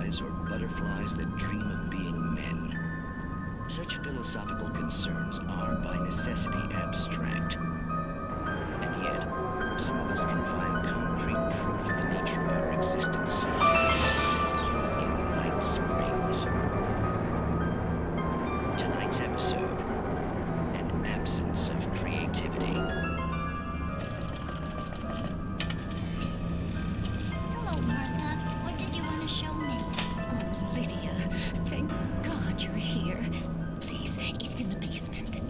butterflies or butterflies that dream of being men? Such philosophical concerns are, by necessity, abstract. And yet, some of us can find concrete proof of the nature of our existence in Night Springs. Tonight's episode, an absence of creativity. Hello, Martha. What did you want to show me? Oh, Lydia. Thank God you're here. Please, it's in the basement.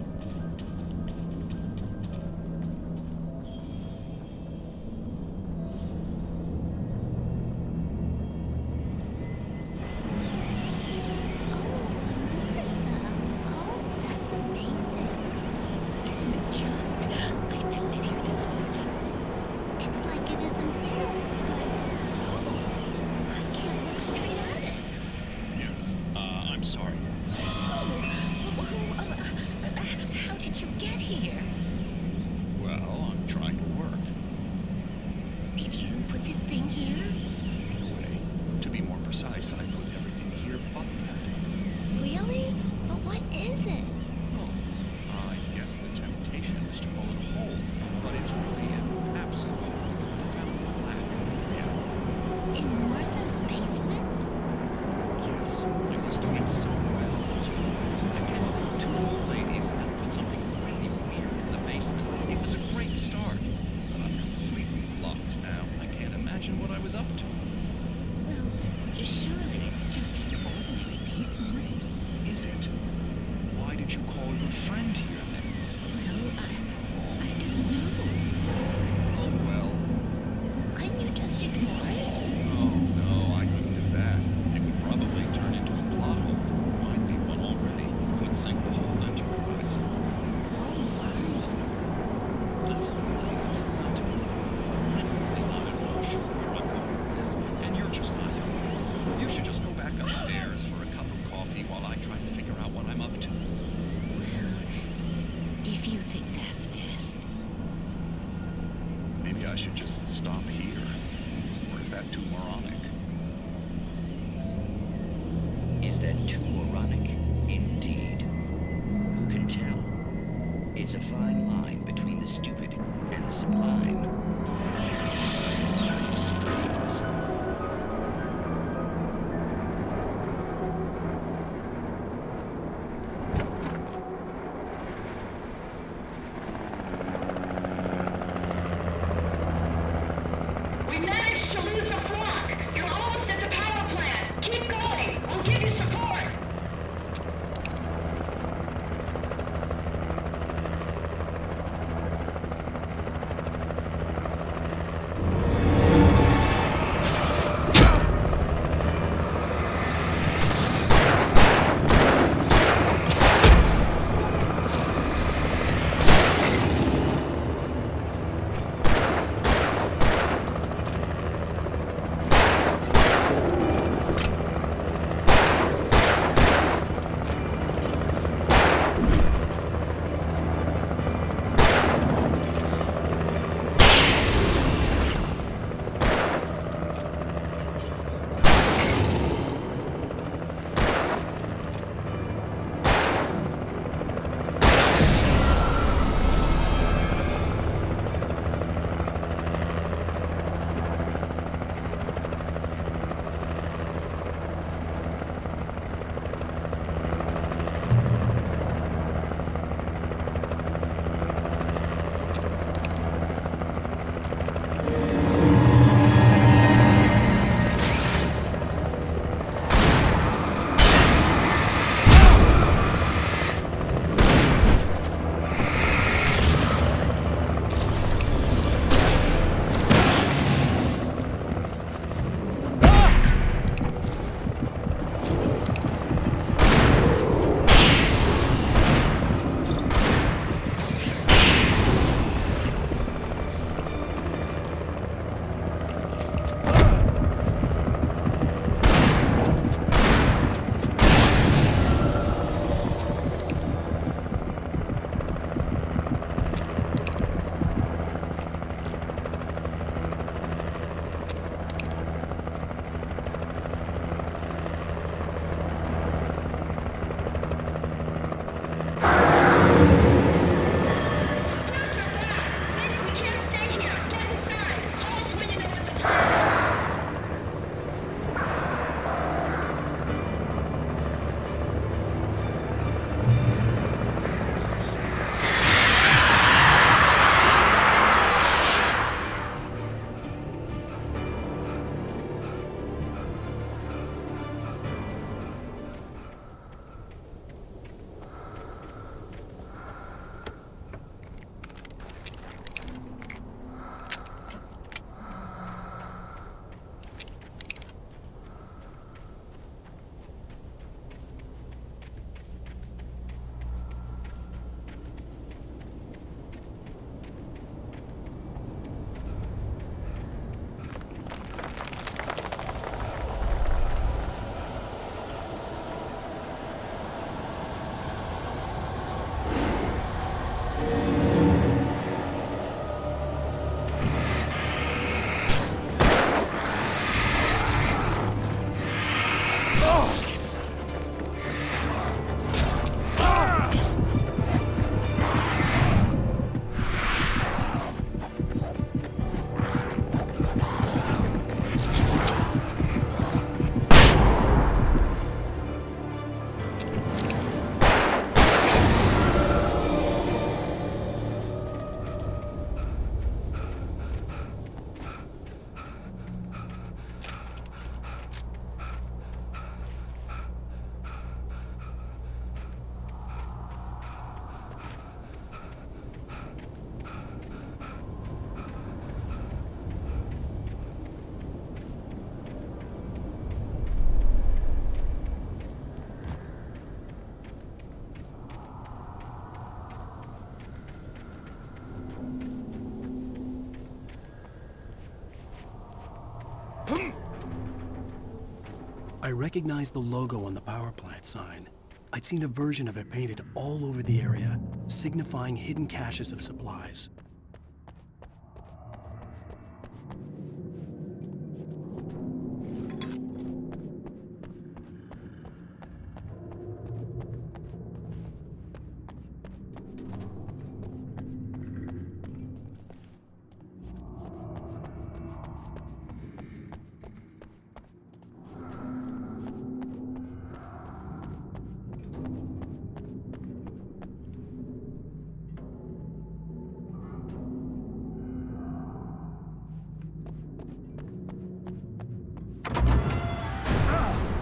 That's amazing. Isn't it just? I found it here this morning. It's like it isn't there, but I can't look straight at it. Yes. I'm sorry. How did you get here? Well, I'm trying to work. Did you put this thing here? In a way. To be more precise, I put everything here but that. Really? But what is it? Oh, I guess the temptation is to call it a hole, but it's really an absence of profound lack of reality. In Martha's basement? Yes, it was doing so well, too. I came up with 2 old ladies and put something really weird in the basement. It was a great start, but I'm completely blocked now. I can't imagine what I was up to. Well, surely it's just an ordinary basement. Is it? Why did you call your friend here, then? Well, I don't know. Oh, well. Couldn't you just ignore it? Oh, no, I couldn't do that. It would probably turn into a plot hole. Might be one already. Could sink the whole enterprise. Oh, wow. Listen, ladies, not to be I'm really not at all sure where I'm going with this, and you're just not helping. You should just go back upstairs for a cup of coffee while I try to figure out what I'm up to. Well, if you think that's best. Maybe I should just stop here. Or is that too moronic? Is that too moronic? Indeed. Who can tell? It's a fine line between the stupid and the sublime. Night Springs. We managed to lose the flock. You're almost at the power plant. Keep going. We'll give you support. I recognized the logo on the power plant sign. I'd seen a version of it painted all over the area, signifying hidden caches of supplies.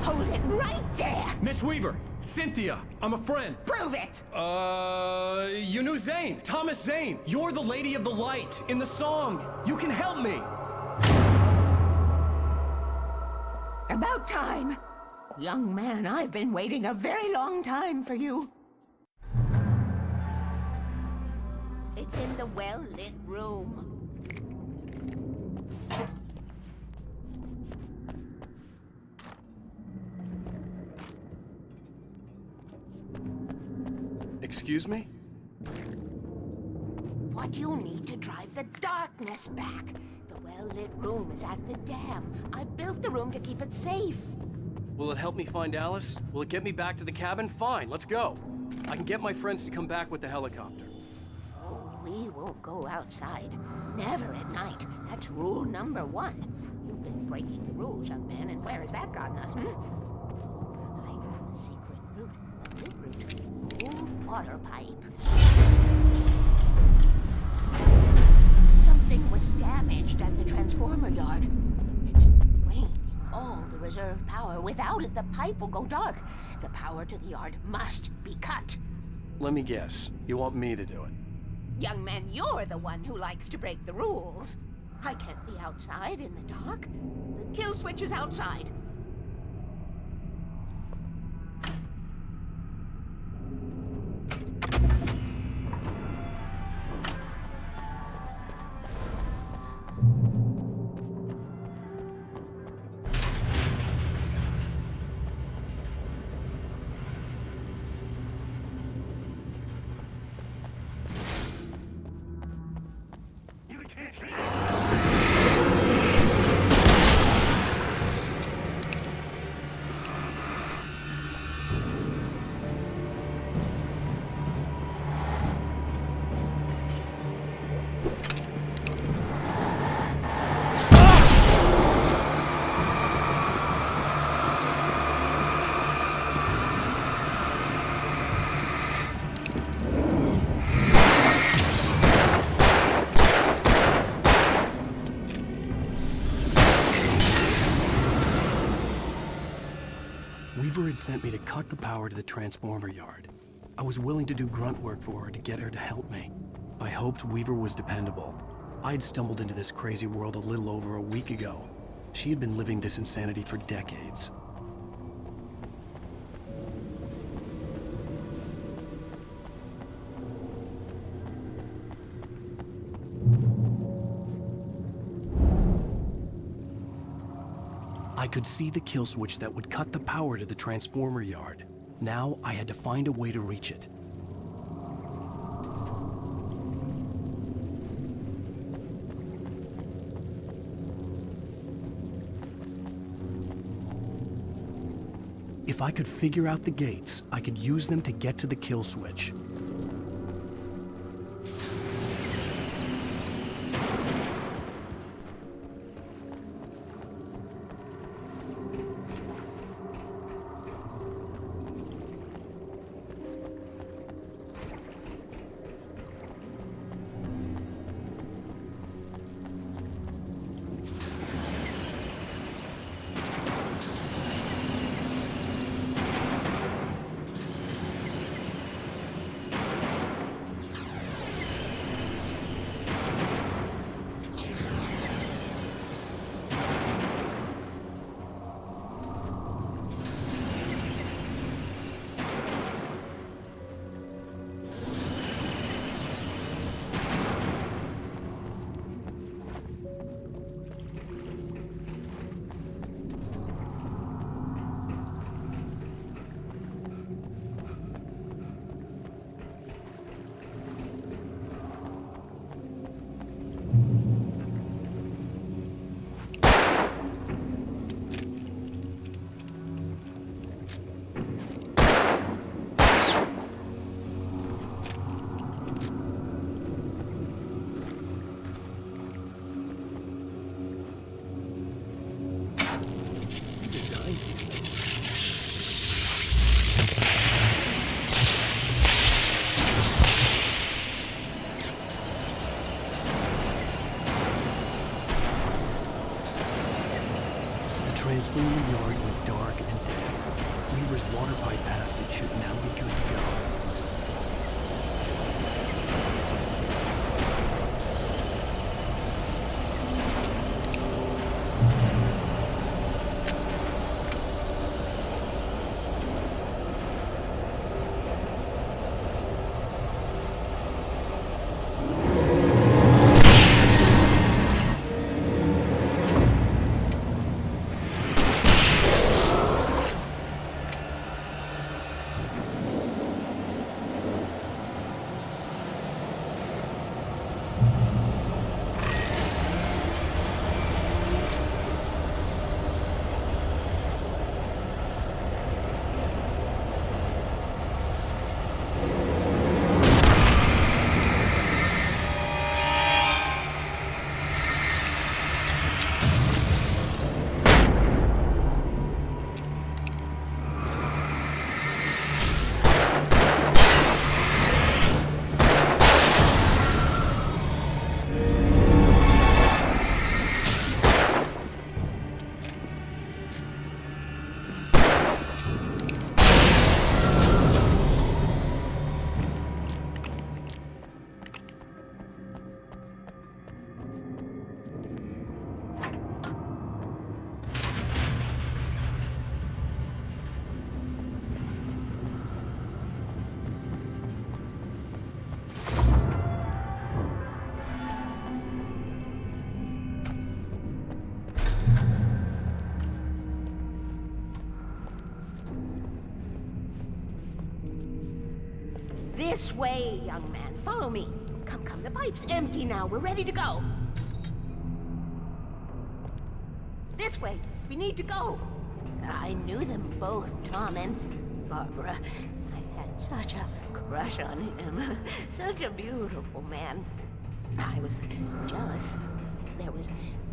Hold it right there! Miss Weaver! Cynthia! I'm a friend! Prove it! You knew Zane! Thomas Zane! You're the Lady of the Light in the song! You can help me! About time! Young man, I've been waiting a very long time for you. It's in the well-lit room. Excuse me? What you need to drive the darkness back. The well-lit room is at the dam. I built the room to keep it safe. Will it help me find Alice? Will it get me back to the cabin? Fine, let's go. I can get my friends to come back with the helicopter. Oh, we won't go outside. Never at night. That's rule number 1. You've been breaking the rules, young man, and where has that gotten us, hmm? Oh, I know a secret route. A lit route. Old water pipe. Something was damaged at the transformer yard. It's draining all the reserve power. Without it, the pipe will go dark. The power to the yard must be cut. Let me guess. You want me to do it? Young man, you're the one who likes to break the rules. I can't be outside in the dark. The kill switch is outside. Weaver had sent me to cut the power to the transformer yard. I was willing to do grunt work for her to get her to help me. I hoped Weaver was dependable. I'd stumbled into this crazy world a little over a week ago. She had been living this insanity for decades. I could see the kill switch that would cut the power to the transformer yard. Now I had to find a way to reach it. If I could figure out the gates, I could use them to get to the kill switch. Transform the yard went dark and dead. Weaver's water pipe passage should now be good to go. This way, young man. Follow me. Come, come. The pipe's empty now. We're ready to go. This way. We need to go. I knew them both, Tom and Barbara. I had such a crush on him. Such a beautiful man. I was jealous. There was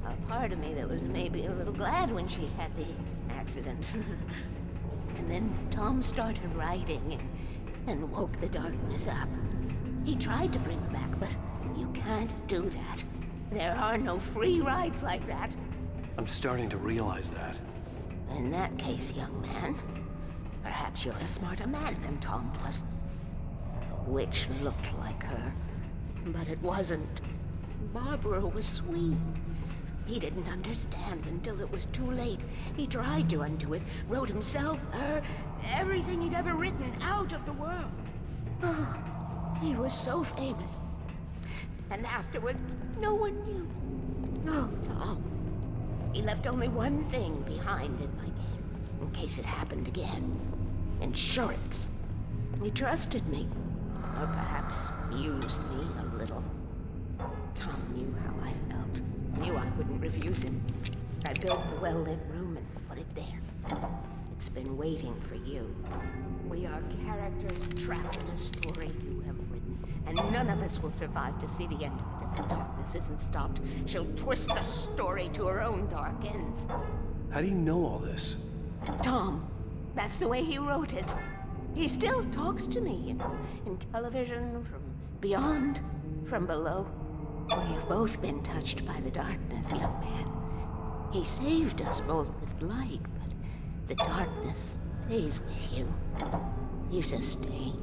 a part of me that was maybe a little glad when she had the accident. And then Tom started writing and woke the darkness up. He tried to bring her back, but you can't do that. There are no free rides like that. I'm starting to realize that. In that case, young man, perhaps you're a smarter man than Tom was. The witch looked like her, but it wasn't. Barbara was sweet. He didn't understand until it was too late. He tried to undo it, wrote himself, her, everything he'd ever written out of the world. Oh, he was so famous. And afterward, no one knew. Oh, Tom. He left only one thing behind in my game, in case it happened again. Insurance. He trusted me. Or perhaps used me a little. Tom knew how I felt. Knew I wouldn't refuse him. I built the well-lit room and put it there. It's been waiting for you. We are characters trapped in a story you have written, and none of us will survive to see the end of it if the darkness isn't stopped. She'll twist the story to her own dark ends. How do you know all this? Tom, that's the way he wrote it. He still talks to me, you know, in television, from beyond, from below. We have both been touched by the darkness, young man. He saved us both with light, but the darkness stays with you. Leaves a stain.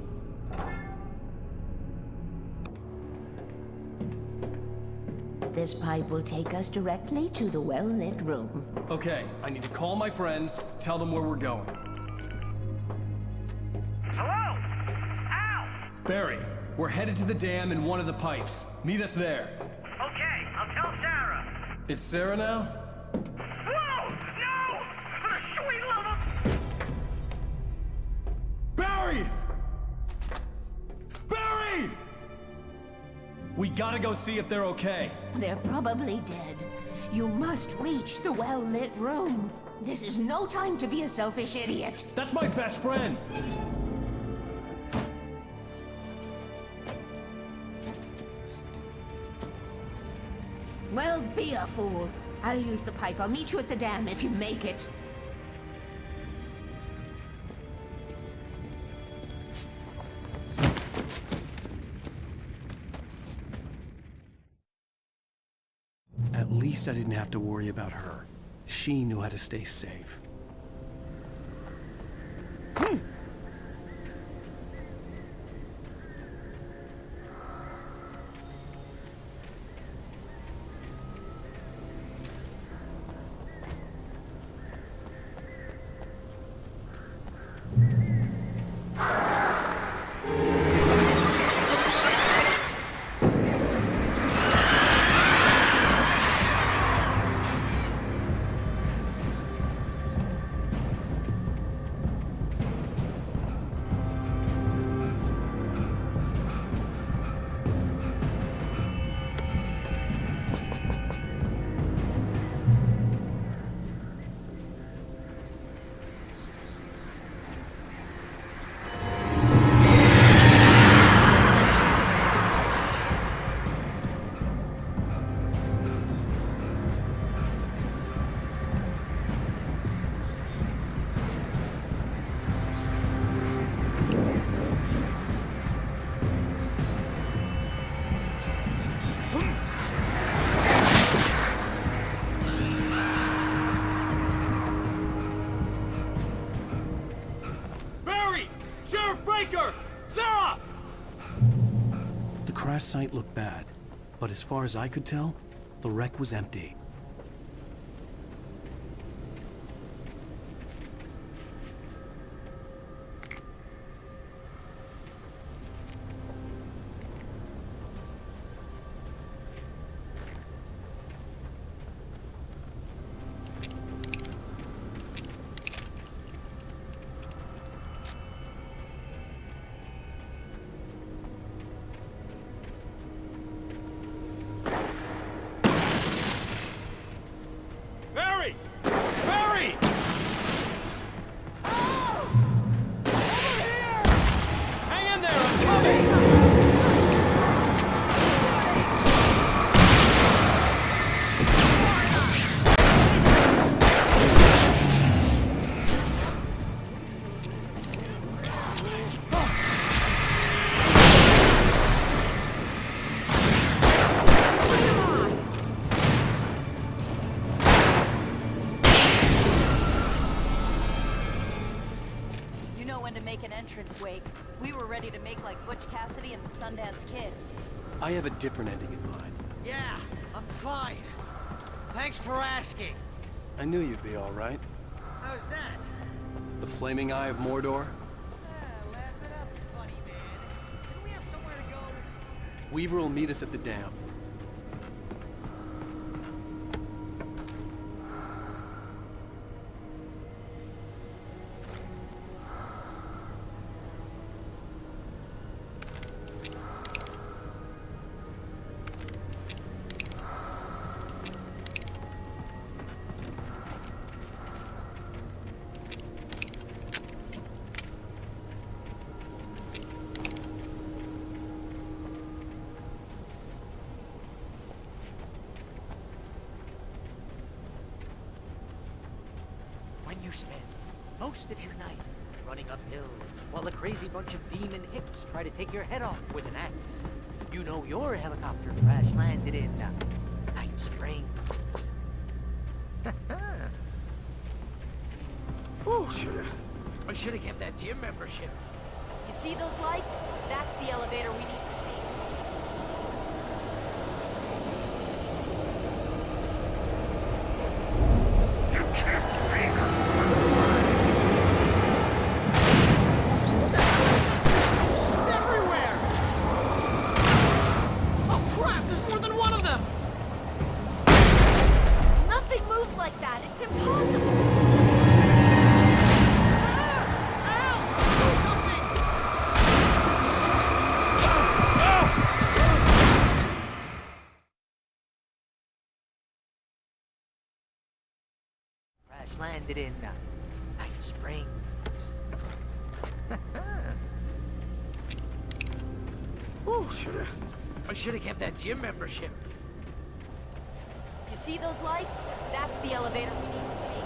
This pipe will take us directly to the well-lit room. Okay, I need to call my friends, tell them where we're going. Hello? Al! Barry, we're headed to the dam in one of the pipes. Meet us there. Okay, I'll tell Sarah. It's Sarah now? Whoa! No! For the sweet love of... Barry! Barry! We gotta go see if they're okay. They're probably dead. You must reach the well-lit room. This is no time to be a selfish idiot. That's my best friend. Well, be a fool. I'll use the pipe. I'll meet you at the dam if you make it. At least I didn't have to worry about her. She knew how to stay safe. The crash site looked bad, but as far as I could tell, the wreck was empty. Wake. We were ready to make like Butch Cassidy and the Sundance Kid. I have a different ending in mind. Yeah, I'm fine. Thanks for asking. I knew you'd be all right. How's that? The flaming eye of Mordor? Laugh it up, funny man. Didn't we have somewhere to go? Weaver will meet us at the dam. You spend most of your night running uphill while a crazy bunch of demon hicks try to take your head off with an axe. You know your helicopter crash landed in Night Springs. Oh, I should have kept that gym membership. You see those lights? That's the elevator we need to take. Landed in Night Springs. Oh, I should have kept that gym membership. You see those lights? That's the elevator we need to take.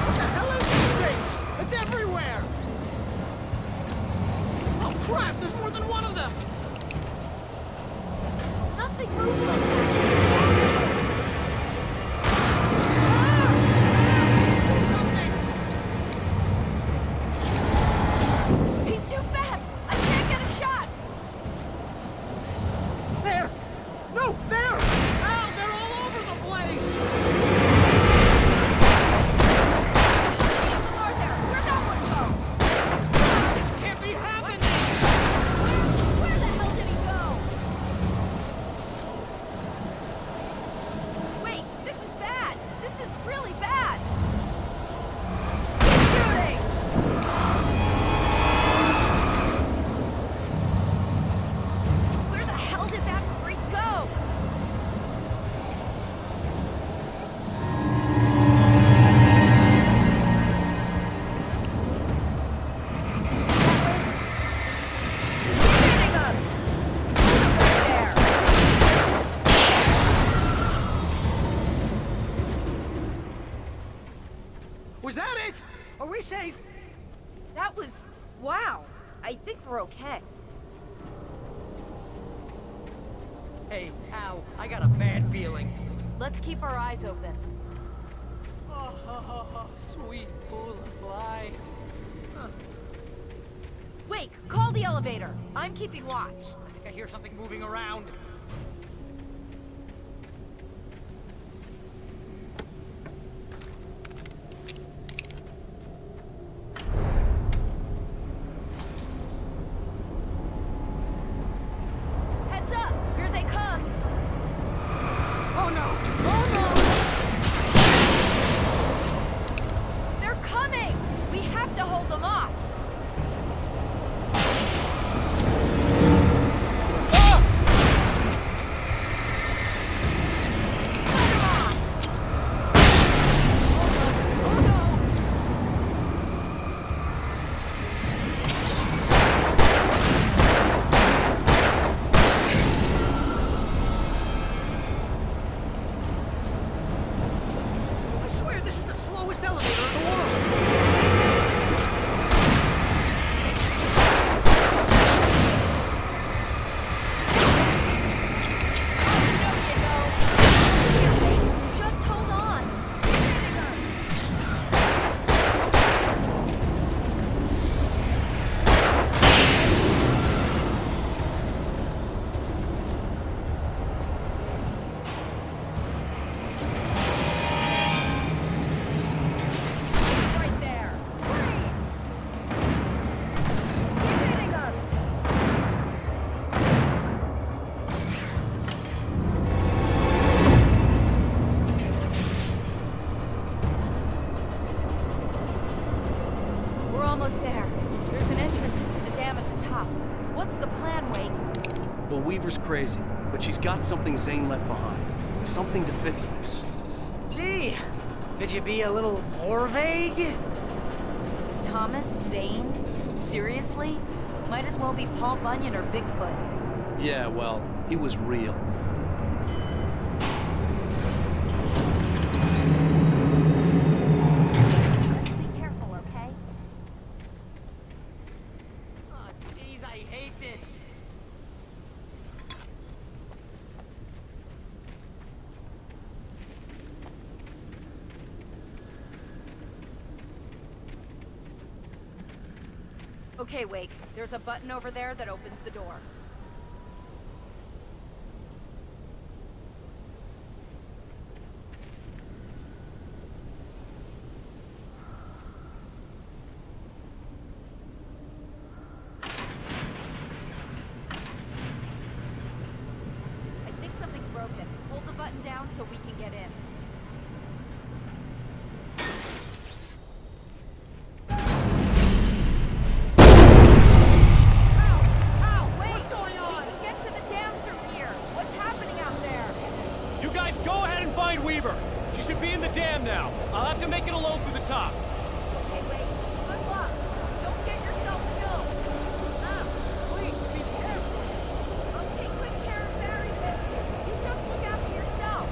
What the hell is this thing? It's everywhere! Are we safe? That was... wow. I think we're okay. Hey, Al, I got a bad feeling. Let's keep our eyes open. Oh, sweet pool of light. Huh. Wake, call the elevator. I'm keeping watch. I think I hear something moving around. Heads up! Here they come! Oh no! Oh no! They're coming! We have to hold them off! I swear this is the slowest elevator in the world! Just hold on! Right there! We're almost there. There's an entrance into the dam at the top. What's the plan, Wake? Well, Weaver's crazy, but she's got something Zane left behind. Something to fix this. Gee, could you be a little more vague? Thomas Zane? Seriously? Might as well be Paul Bunyan or Bigfoot. Yeah, well, he was real. Be careful, okay? Oh, jeez, I hate this. Okay, Wake. There's a button over there that opens the door. I think something's broken. Hold the button down so we can get in. What's going on? Get to the dam through here. What's happening out there? You guys go ahead and find Weaver. She should be in the dam now. I'll have to make it alone through the top. Okay, Wake. Good luck. Don't get yourself killed. Please be careful. I'll take good care of Barry. You just look after yourself.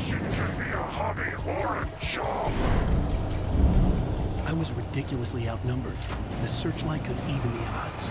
Fishing can be a hobby or a job. I was ridiculously outnumbered. The searchlight could even the odds.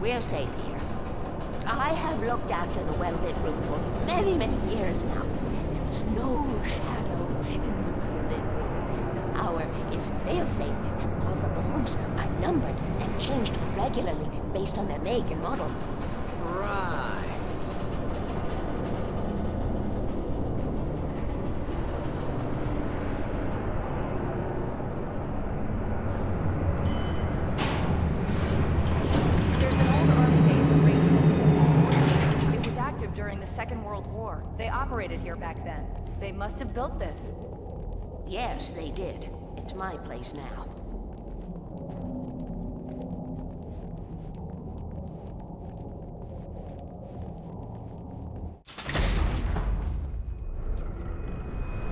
We're safe here. I have looked after the well-lit room for many, many years now. There is no shadow in the well-lit room. The power is fail-safe, and all the bulbs are numbered and changed regularly based on their make and model. Right. Second World War. They operated here back then. They must have built this. Yes, they did. It's my place now.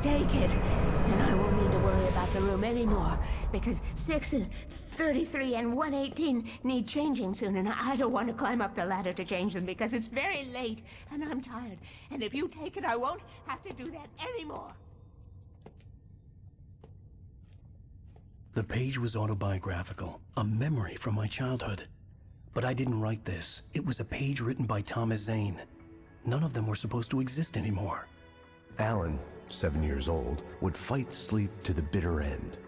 Take it, and I won't need to worry about the room anymore, because 6 and 33 and 118 need changing soon, and I don't want to climb up the ladder to change them because it's very late, and I'm tired. And if you take it, I won't have to do that anymore. The page was autobiographical, a memory from my childhood. But I didn't write this. It was a page written by Thomas Zane. None of them were supposed to exist anymore. Alan, 7 years old, would fight sleep to the bitter end.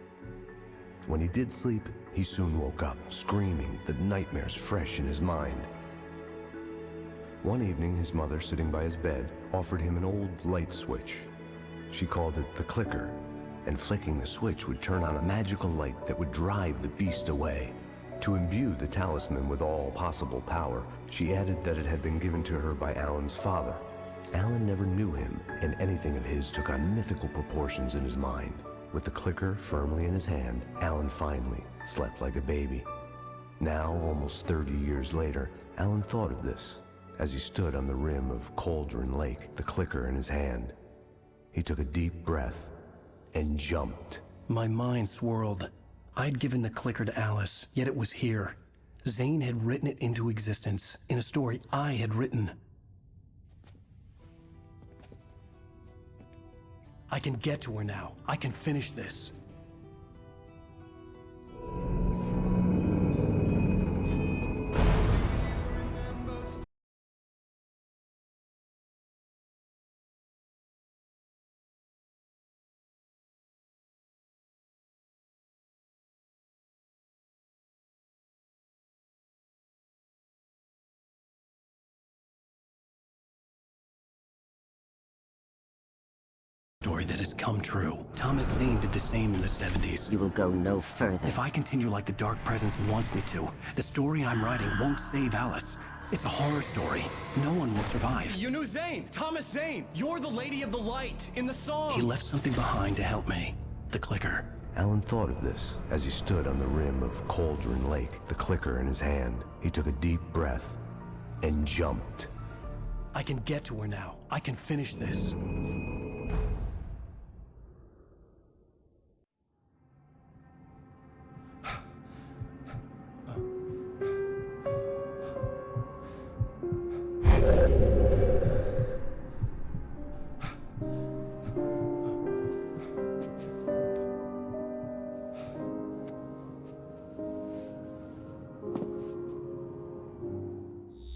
When he did sleep, he soon woke up, screaming, the nightmares fresh in his mind. One evening, his mother, sitting by his bed, offered him an old light switch. She called it the clicker, and flicking the switch would turn on a magical light that would drive the beast away. To imbue the talisman with all possible power, she added that it had been given to her by Alan's father. Alan never knew him, and anything of his took on mythical proportions in his mind. With the clicker firmly in his hand, Alan finally slept like a baby. Now, almost 30 years later, Alan thought of this as he stood on the rim of Cauldron Lake, the clicker in his hand. He took a deep breath and jumped. My mind swirled. I'd given the clicker to Alice, yet it was here. Zane had written it into existence in a story I had written. I can get to her now. I can finish this. Story that has come true. Thomas Zane did the same in the 70s. You will go no further. If I continue like the Dark Presence wants me to, the story I'm writing won't save Alice. It's a horror story. No one will survive. You knew Zane! Thomas Zane! You're the Lady of the Light in the song! He left something behind to help me. The clicker. Alan thought of this as he stood on the rim of Cauldron Lake, the clicker in his hand. He took a deep breath and jumped. I can get to her now. I can finish this.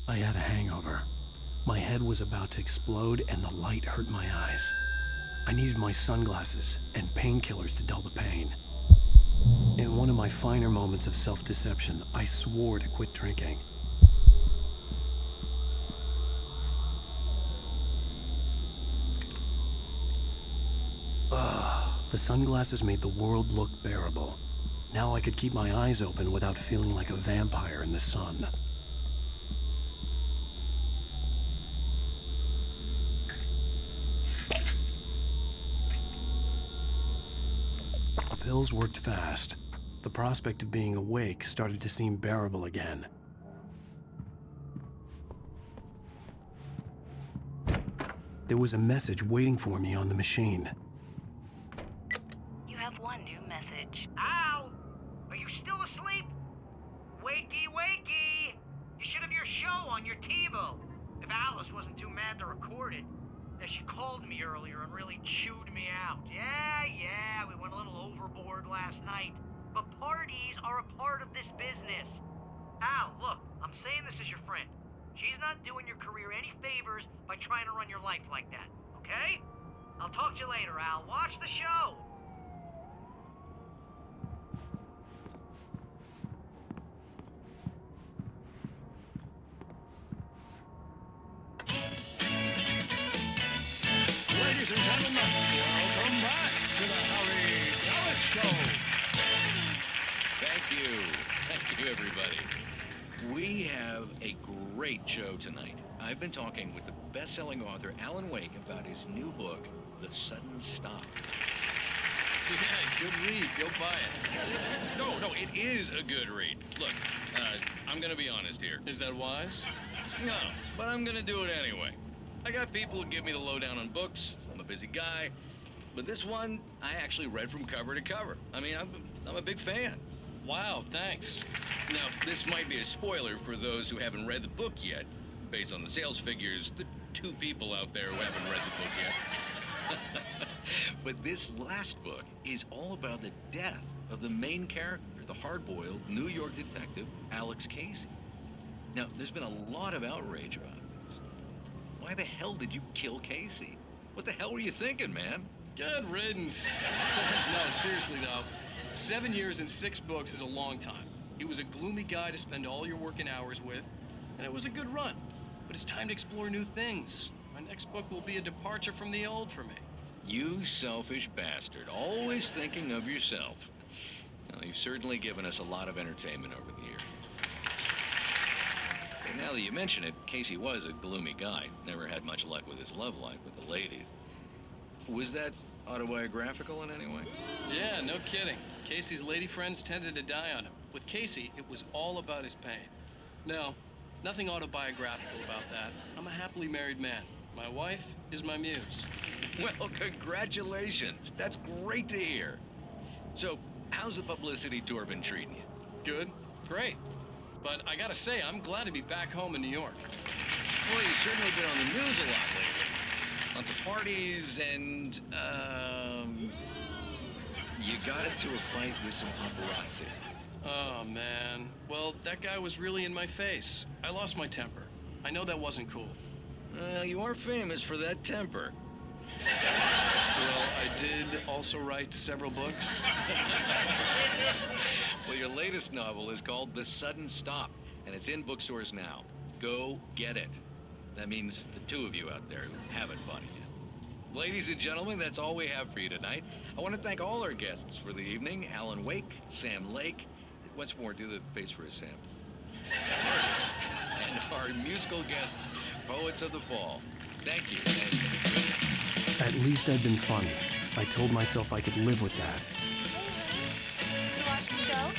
I had a hangover. My head was about to explode and the light hurt my eyes. I needed my sunglasses and painkillers to dull the pain. In one of my finer moments of self-deception, I swore to quit drinking. The sunglasses made the world look bearable. Now I could keep my eyes open without feeling like a vampire in the sun. The pills worked fast. The prospect of being awake started to seem bearable again. There was a message waiting for me on the machine. You have one new message. Al! Are you still asleep? Wakey, wakey! You should have your show on your TiVo. If Alice wasn't too mad to record it. She called me earlier and really chewed me out. Yeah, we went a little overboard last night. But parties are a part of this business. Al, look, I'm saying this as your friend. She's not doing your career any favors by trying to run your life like that, okay? I'll talk to you later, Al. Watch the show. Ladies and gentlemen, welcome back to the Harry Gallic Show. Thank you, everybody. We have a great show tonight. I've been talking with the best-selling author Alan Wake about his new book, The Sudden Stop. Yeah, good read. Go buy it. No, it is a good read. Look, I'm gonna be honest here. Is that wise? No, but I'm gonna do it anyway. I got people who give me the lowdown on books. I'm a busy guy. But this one, I actually read from cover to cover. I mean, I'm a big fan. Wow, thanks. Now, this might be a spoiler for those who haven't read the book yet. Based on the sales figures, the 2 people out there who haven't read the book yet. But this last book is all about the death of the main character, the hard-boiled New York detective, Alex Casey. Now, there's been a lot of outrage about this. Why the hell did you kill Casey? What the hell were you thinking, man? Good riddance. No, seriously though. 7 years and 6 books is a long time. He was a gloomy guy to spend all your working hours with, and it was a good run. but it's time to explore new things. My next book will be a departure from the old for me. You selfish bastard, always thinking of yourself. Well, you've certainly given us a lot of entertainment over the years. And now that you mention it, Casey was a gloomy guy. Never had much luck with his love life with the ladies. Was that autobiographical in any way? Yeah, no kidding. Casey's lady friends tended to die on him. With Casey, it was all about his pain. No, nothing autobiographical about that. I'm a happily married man. My wife is my muse. Well, congratulations. That's great to hear. So, how's the publicity tour been treating you? Good, great. But I gotta say, I'm glad to be back home in New York. Well, you've certainly been on the news a lot lately. Lots of parties and, you got into a fight with some paparazzi. Oh, man. Well, that guy was really in my face. I lost my temper. I know that wasn't cool. Well, you are famous for that temper. Well, I did also write several books. Well, your latest novel is called The Sudden Stop, and it's in bookstores now. Go get it. That means the two of you out there who haven't bought it yet. Ladies and gentlemen, that's all we have for you tonight. I want to thank all our guests for the evening. Alan Wake, Sam Lake. Once more, do the face for a Sam. And our musical guests, Poets of the Fall. Thank you. At least I'd been funny. I told myself I could live with that. Did you watch the show?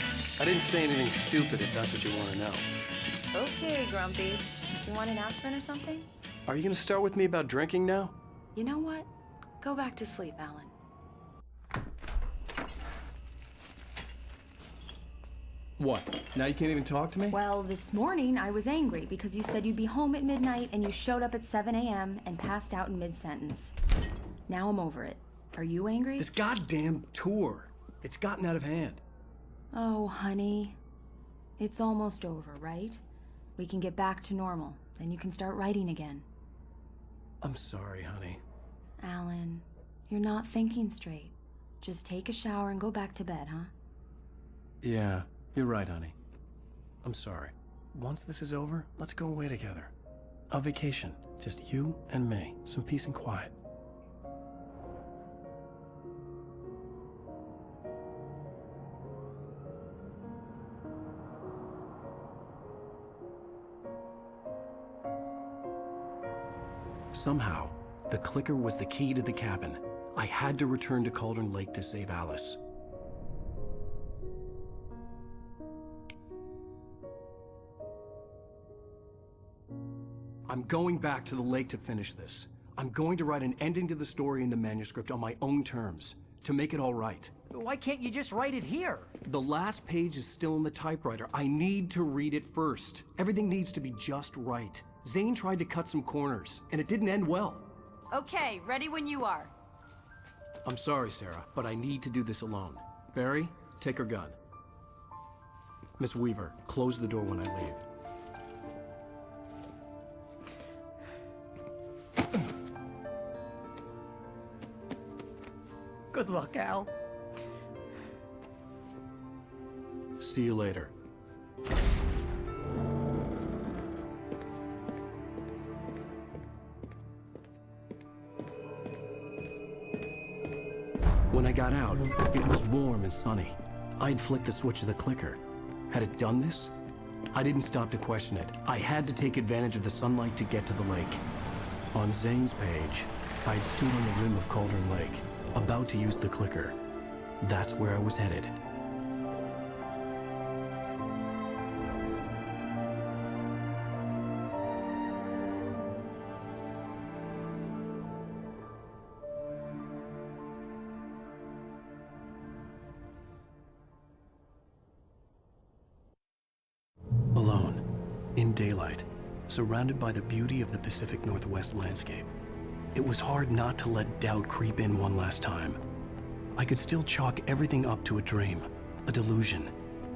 I didn't say anything stupid, if that's what you want to know. Okay, Grumpy. You want an aspirin or something? Are you gonna start with me about drinking now? You know what? Go back to sleep, Alan. What? Now you can't even talk to me? Well, this morning I was angry because you said you'd be home at midnight and you showed up at 7 a.m. and passed out in mid-sentence. Now I'm over it. Are you angry? This goddamn tour. It's gotten out of hand. Oh, honey. It's almost over, right? We can get back to normal. Then you can start writing again. I'm sorry, honey. Alan, you're not thinking straight. Just take a shower and go back to bed, huh? Yeah, you're right, honey. I'm sorry. Once this is over, let's go away together. A vacation. Just you and me. Some peace and quiet. Somehow, the clicker was the key to the cabin. I had to return to Cauldron Lake to save Alice. I'm going back to the lake to finish this. I'm going to write an ending to the story in the manuscript on my own terms, to make it all right. Why can't you just write it here? The last page is still in the typewriter. I need to read it first. Everything needs to be just right. Zane tried to cut some corners, and it didn't end well. Okay, ready when you are. I'm sorry, Sarah, but I need to do this alone. Barry, take her gun. Miss Weaver, close the door when I leave. Good luck, Al. See you later. When I got out, it was warm and sunny. I'd flicked the switch of the clicker. Had it done this? I didn't stop to question it. I had to take advantage of the sunlight to get to the lake. On Zane's page, I'd stood on the rim of Cauldron Lake, about to use the clicker. That's where I was headed. Alone, in daylight, surrounded by the beauty of the Pacific Northwest landscape. It was hard not to let doubt creep in one last time. I could still chalk everything up to a dream, a delusion.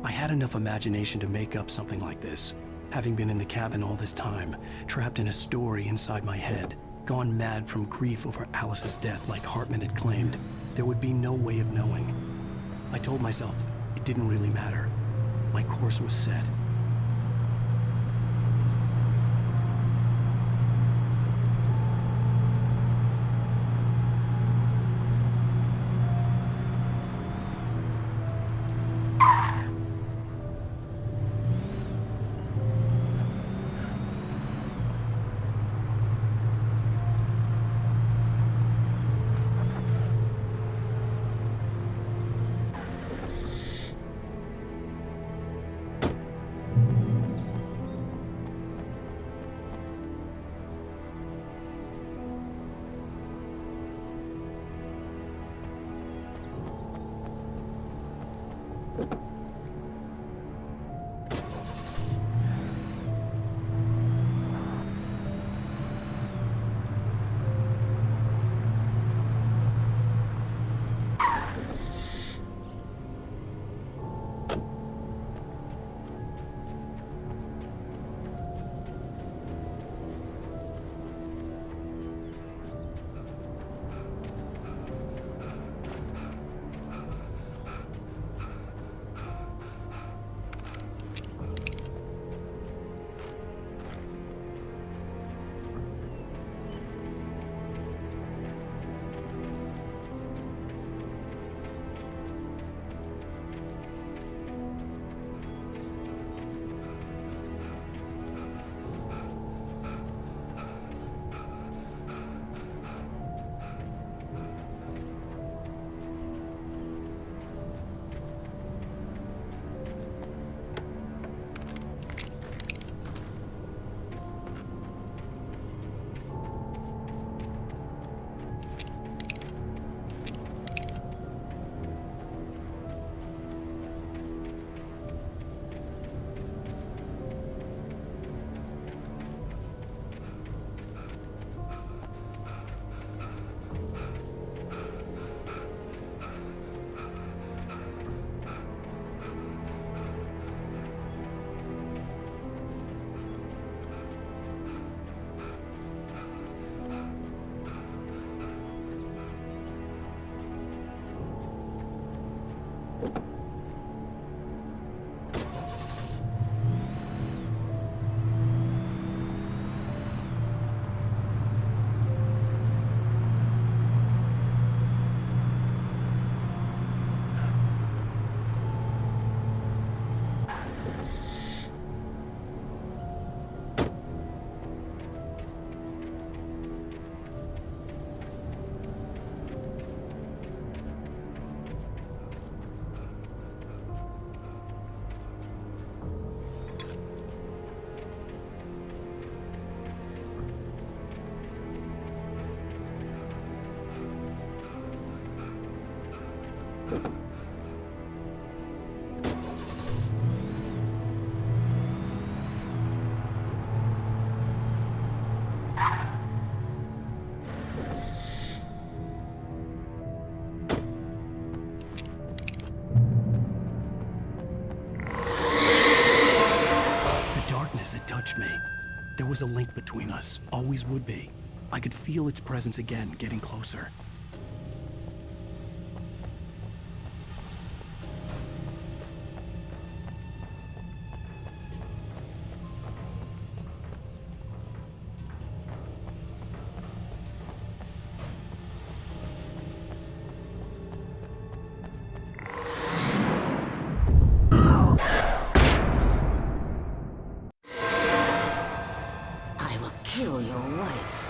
I had enough imagination to make up something like this. Having been in the cabin all this time, trapped in a story inside my head, gone mad from grief over Alice's death like Hartman had claimed, there would be no way of knowing. I told myself it didn't really matter. My course was set. There was a link between us, always would be. I could feel its presence again, getting closer. I will kill your wife.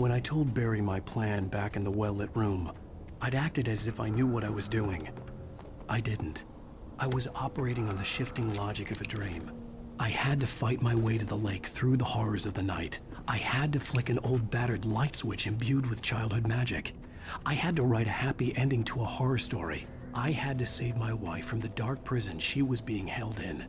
When I told Barry my plan back in the well-lit room, I'd acted as if I knew what I was doing. I didn't. I was operating on the shifting logic of a dream. I had to fight my way to the lake through the horrors of the night. I had to flick an old battered light switch imbued with childhood magic. I had to write a happy ending to a horror story. I had to save my wife from the dark prison she was being held in.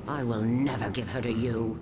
I will never give her to you.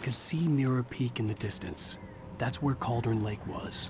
could see Mirror Peak in the distance. That's where Cauldron Lake was.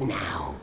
now.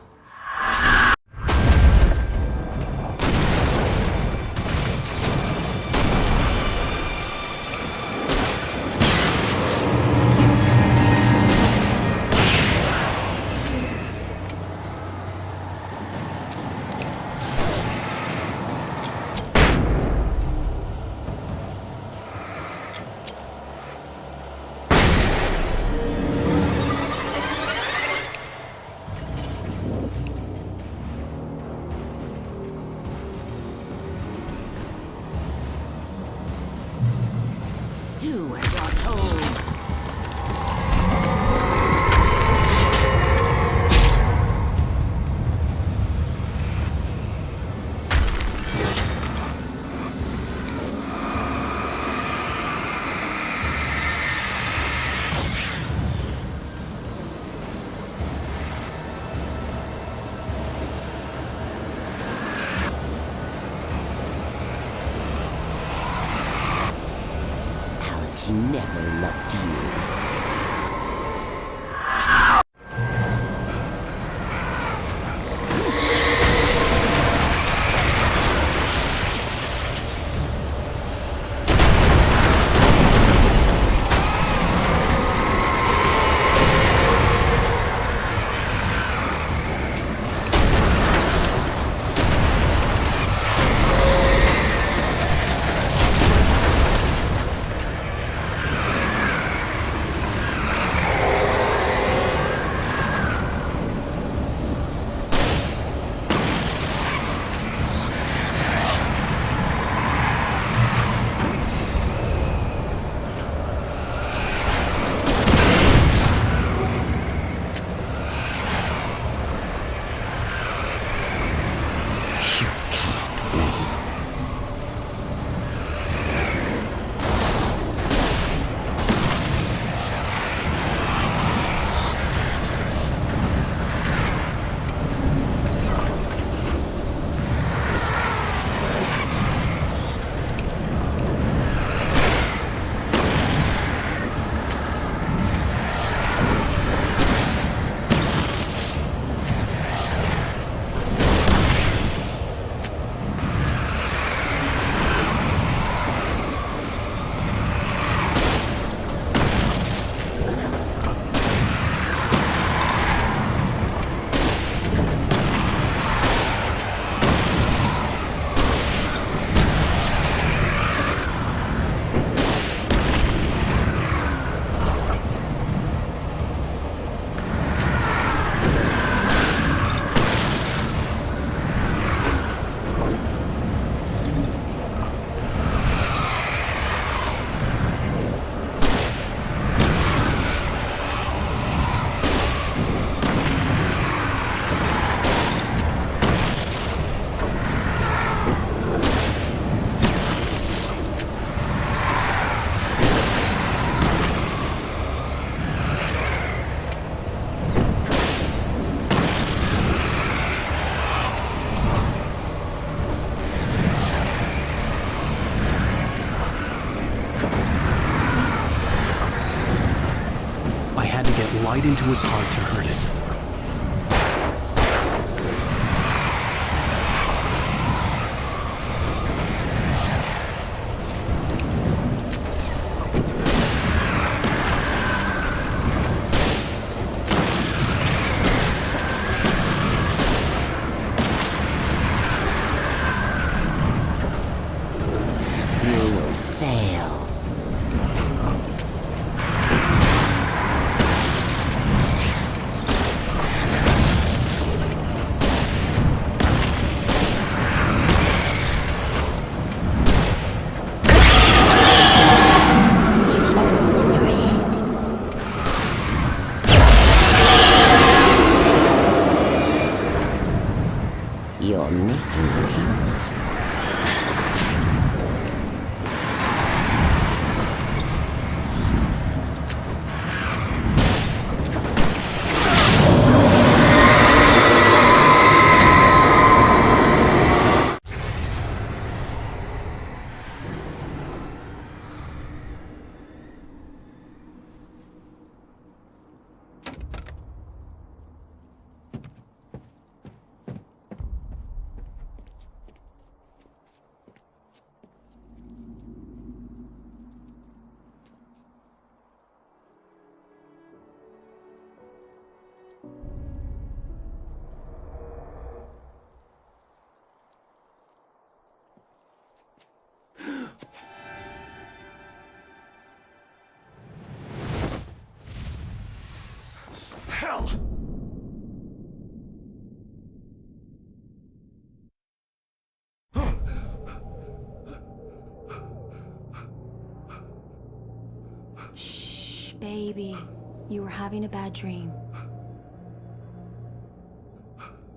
Do as you're told. Alice never loved you. Light into its heart to hurt it. You will fail. You're making this up. baby. You were having a bad dream.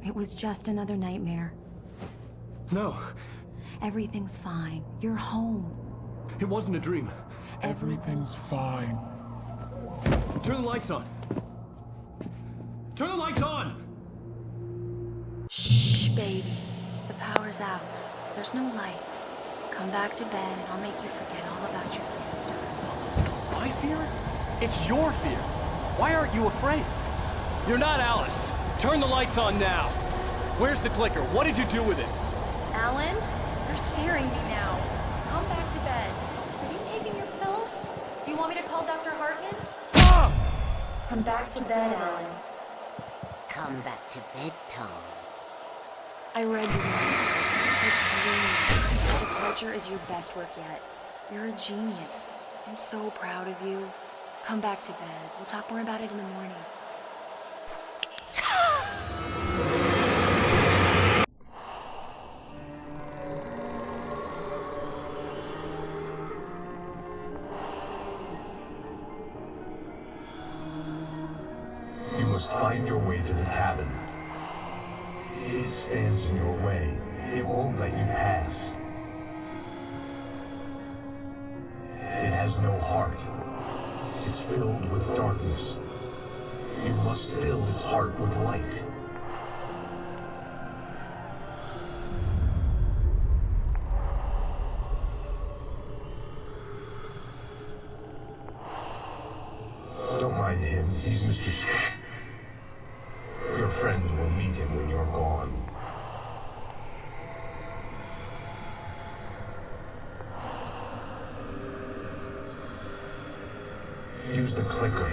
It was just another nightmare. No. Everything's fine. You're home. It wasn't a dream. Everything's fine. Turn the lights on. Turn the lights on! Shh, baby. The power's out. There's no light. Come back to bed and I'll make you forget all about your fear. My fear? It's your fear. Why aren't you afraid? You're not Alice. Turn the lights on now. Where's the clicker? What did you do with it? Alan, you're scaring me now. Come back to bed. Have you taken your pills? Do you want me to call Dr. Hartman? Ah! Come back to bed, Alan. Come back to bed, Tom. I read your manuscript. It's brilliant. Departure is your best work yet. You're a genius. I'm so proud of you. Come back to bed. We'll talk more about it in the morning. You must find your way to the cabin. It stands in your way. It won't let you pass. It has no heart. It's filled with darkness. You must fill its heart with light. Don't mind him. He's Mr. Scott. Your friends will meet him when you're gone. Use the clicker.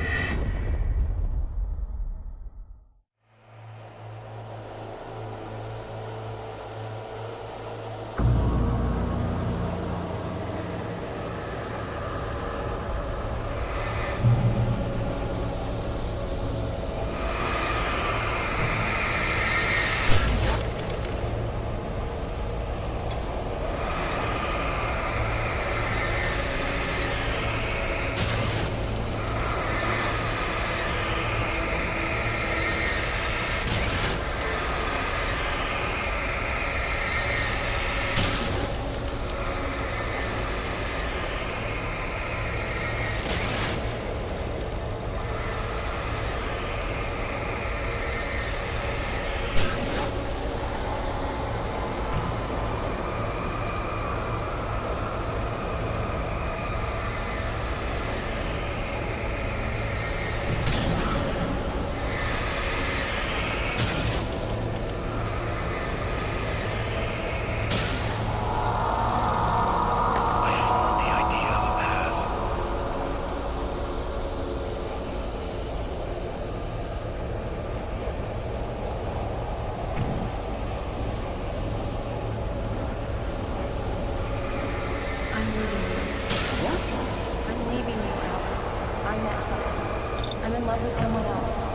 I'm in love with someone else.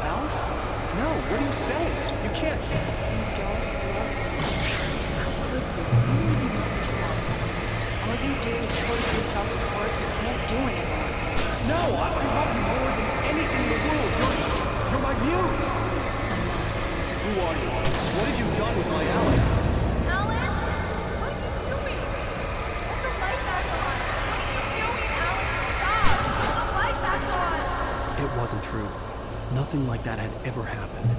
Alice? No, what are you saying? You can't. You don't love me. How could you? You don't even love yourself. All you do is torture yourself with work you can't do anymore. No, I love you more than anything in the world. You're my muse. Who are you? What have you done with my Alice? Alan? What are you doing? Put the light back on. What are you doing, Alan? Stop! Put the light back on! It wasn't true. Nothing like that had ever happened.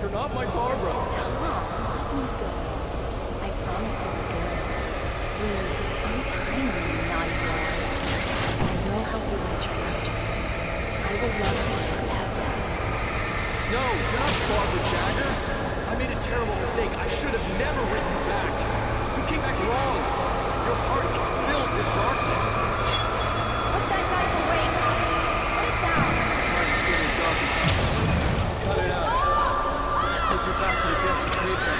You're not my Barbara. Tom, let me go. I promised it was good. Please, untie me, you naughty boy. I know how you want your masterpiece. I will love you forever. No, you're not Barbara Jagger. I made a terrible mistake. I should have never written you back. You came back wrong. Your heart is filled with darkness. Put that knife away, Thomas. Put it down. Heart's filled with darkness. Cut it out. Take you back to the depths of paper.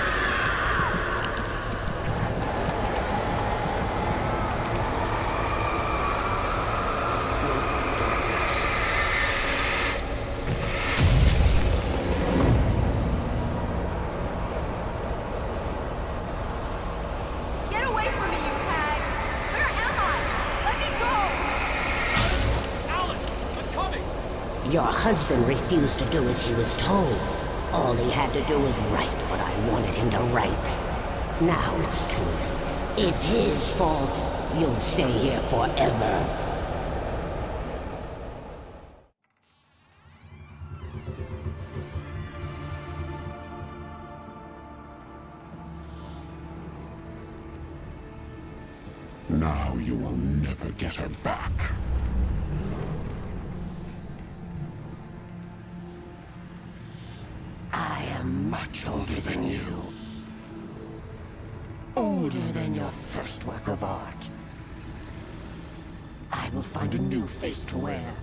Get away from me, you hag! Where am I? Your husband refused to do as he was told. All he had to do was write what I wanted him to write. Now it's too late. It's his fault. You'll stay here forever. Now you will never get her back. I am much older than you. Older than your first work of art. I will find a new face to wear.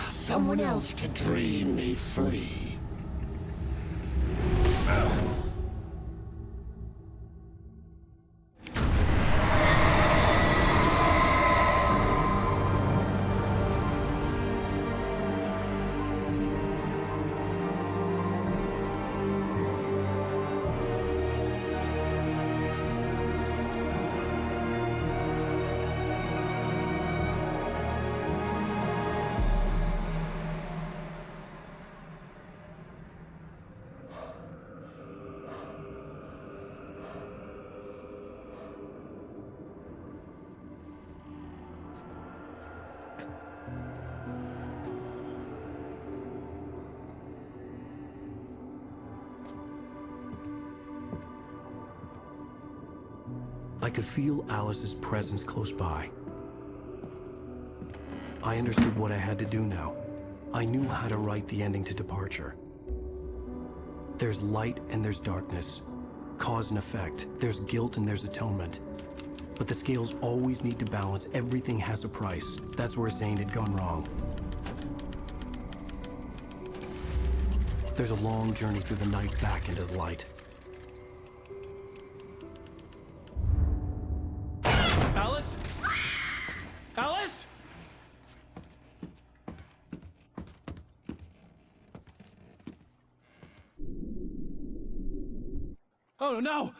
Someone else to dream me free. I could feel Alice's presence close by. I understood what I had to do now. I knew how to write the ending to Departure. There's light and there's darkness. Cause and effect. There's guilt and there's atonement. But the scales always need to balance. Everything has a price. That's where Zane had gone wrong. There's a long journey through the night back into the light. Alice? Alice? Oh no!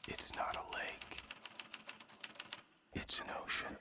It's not a lake. It's an ocean.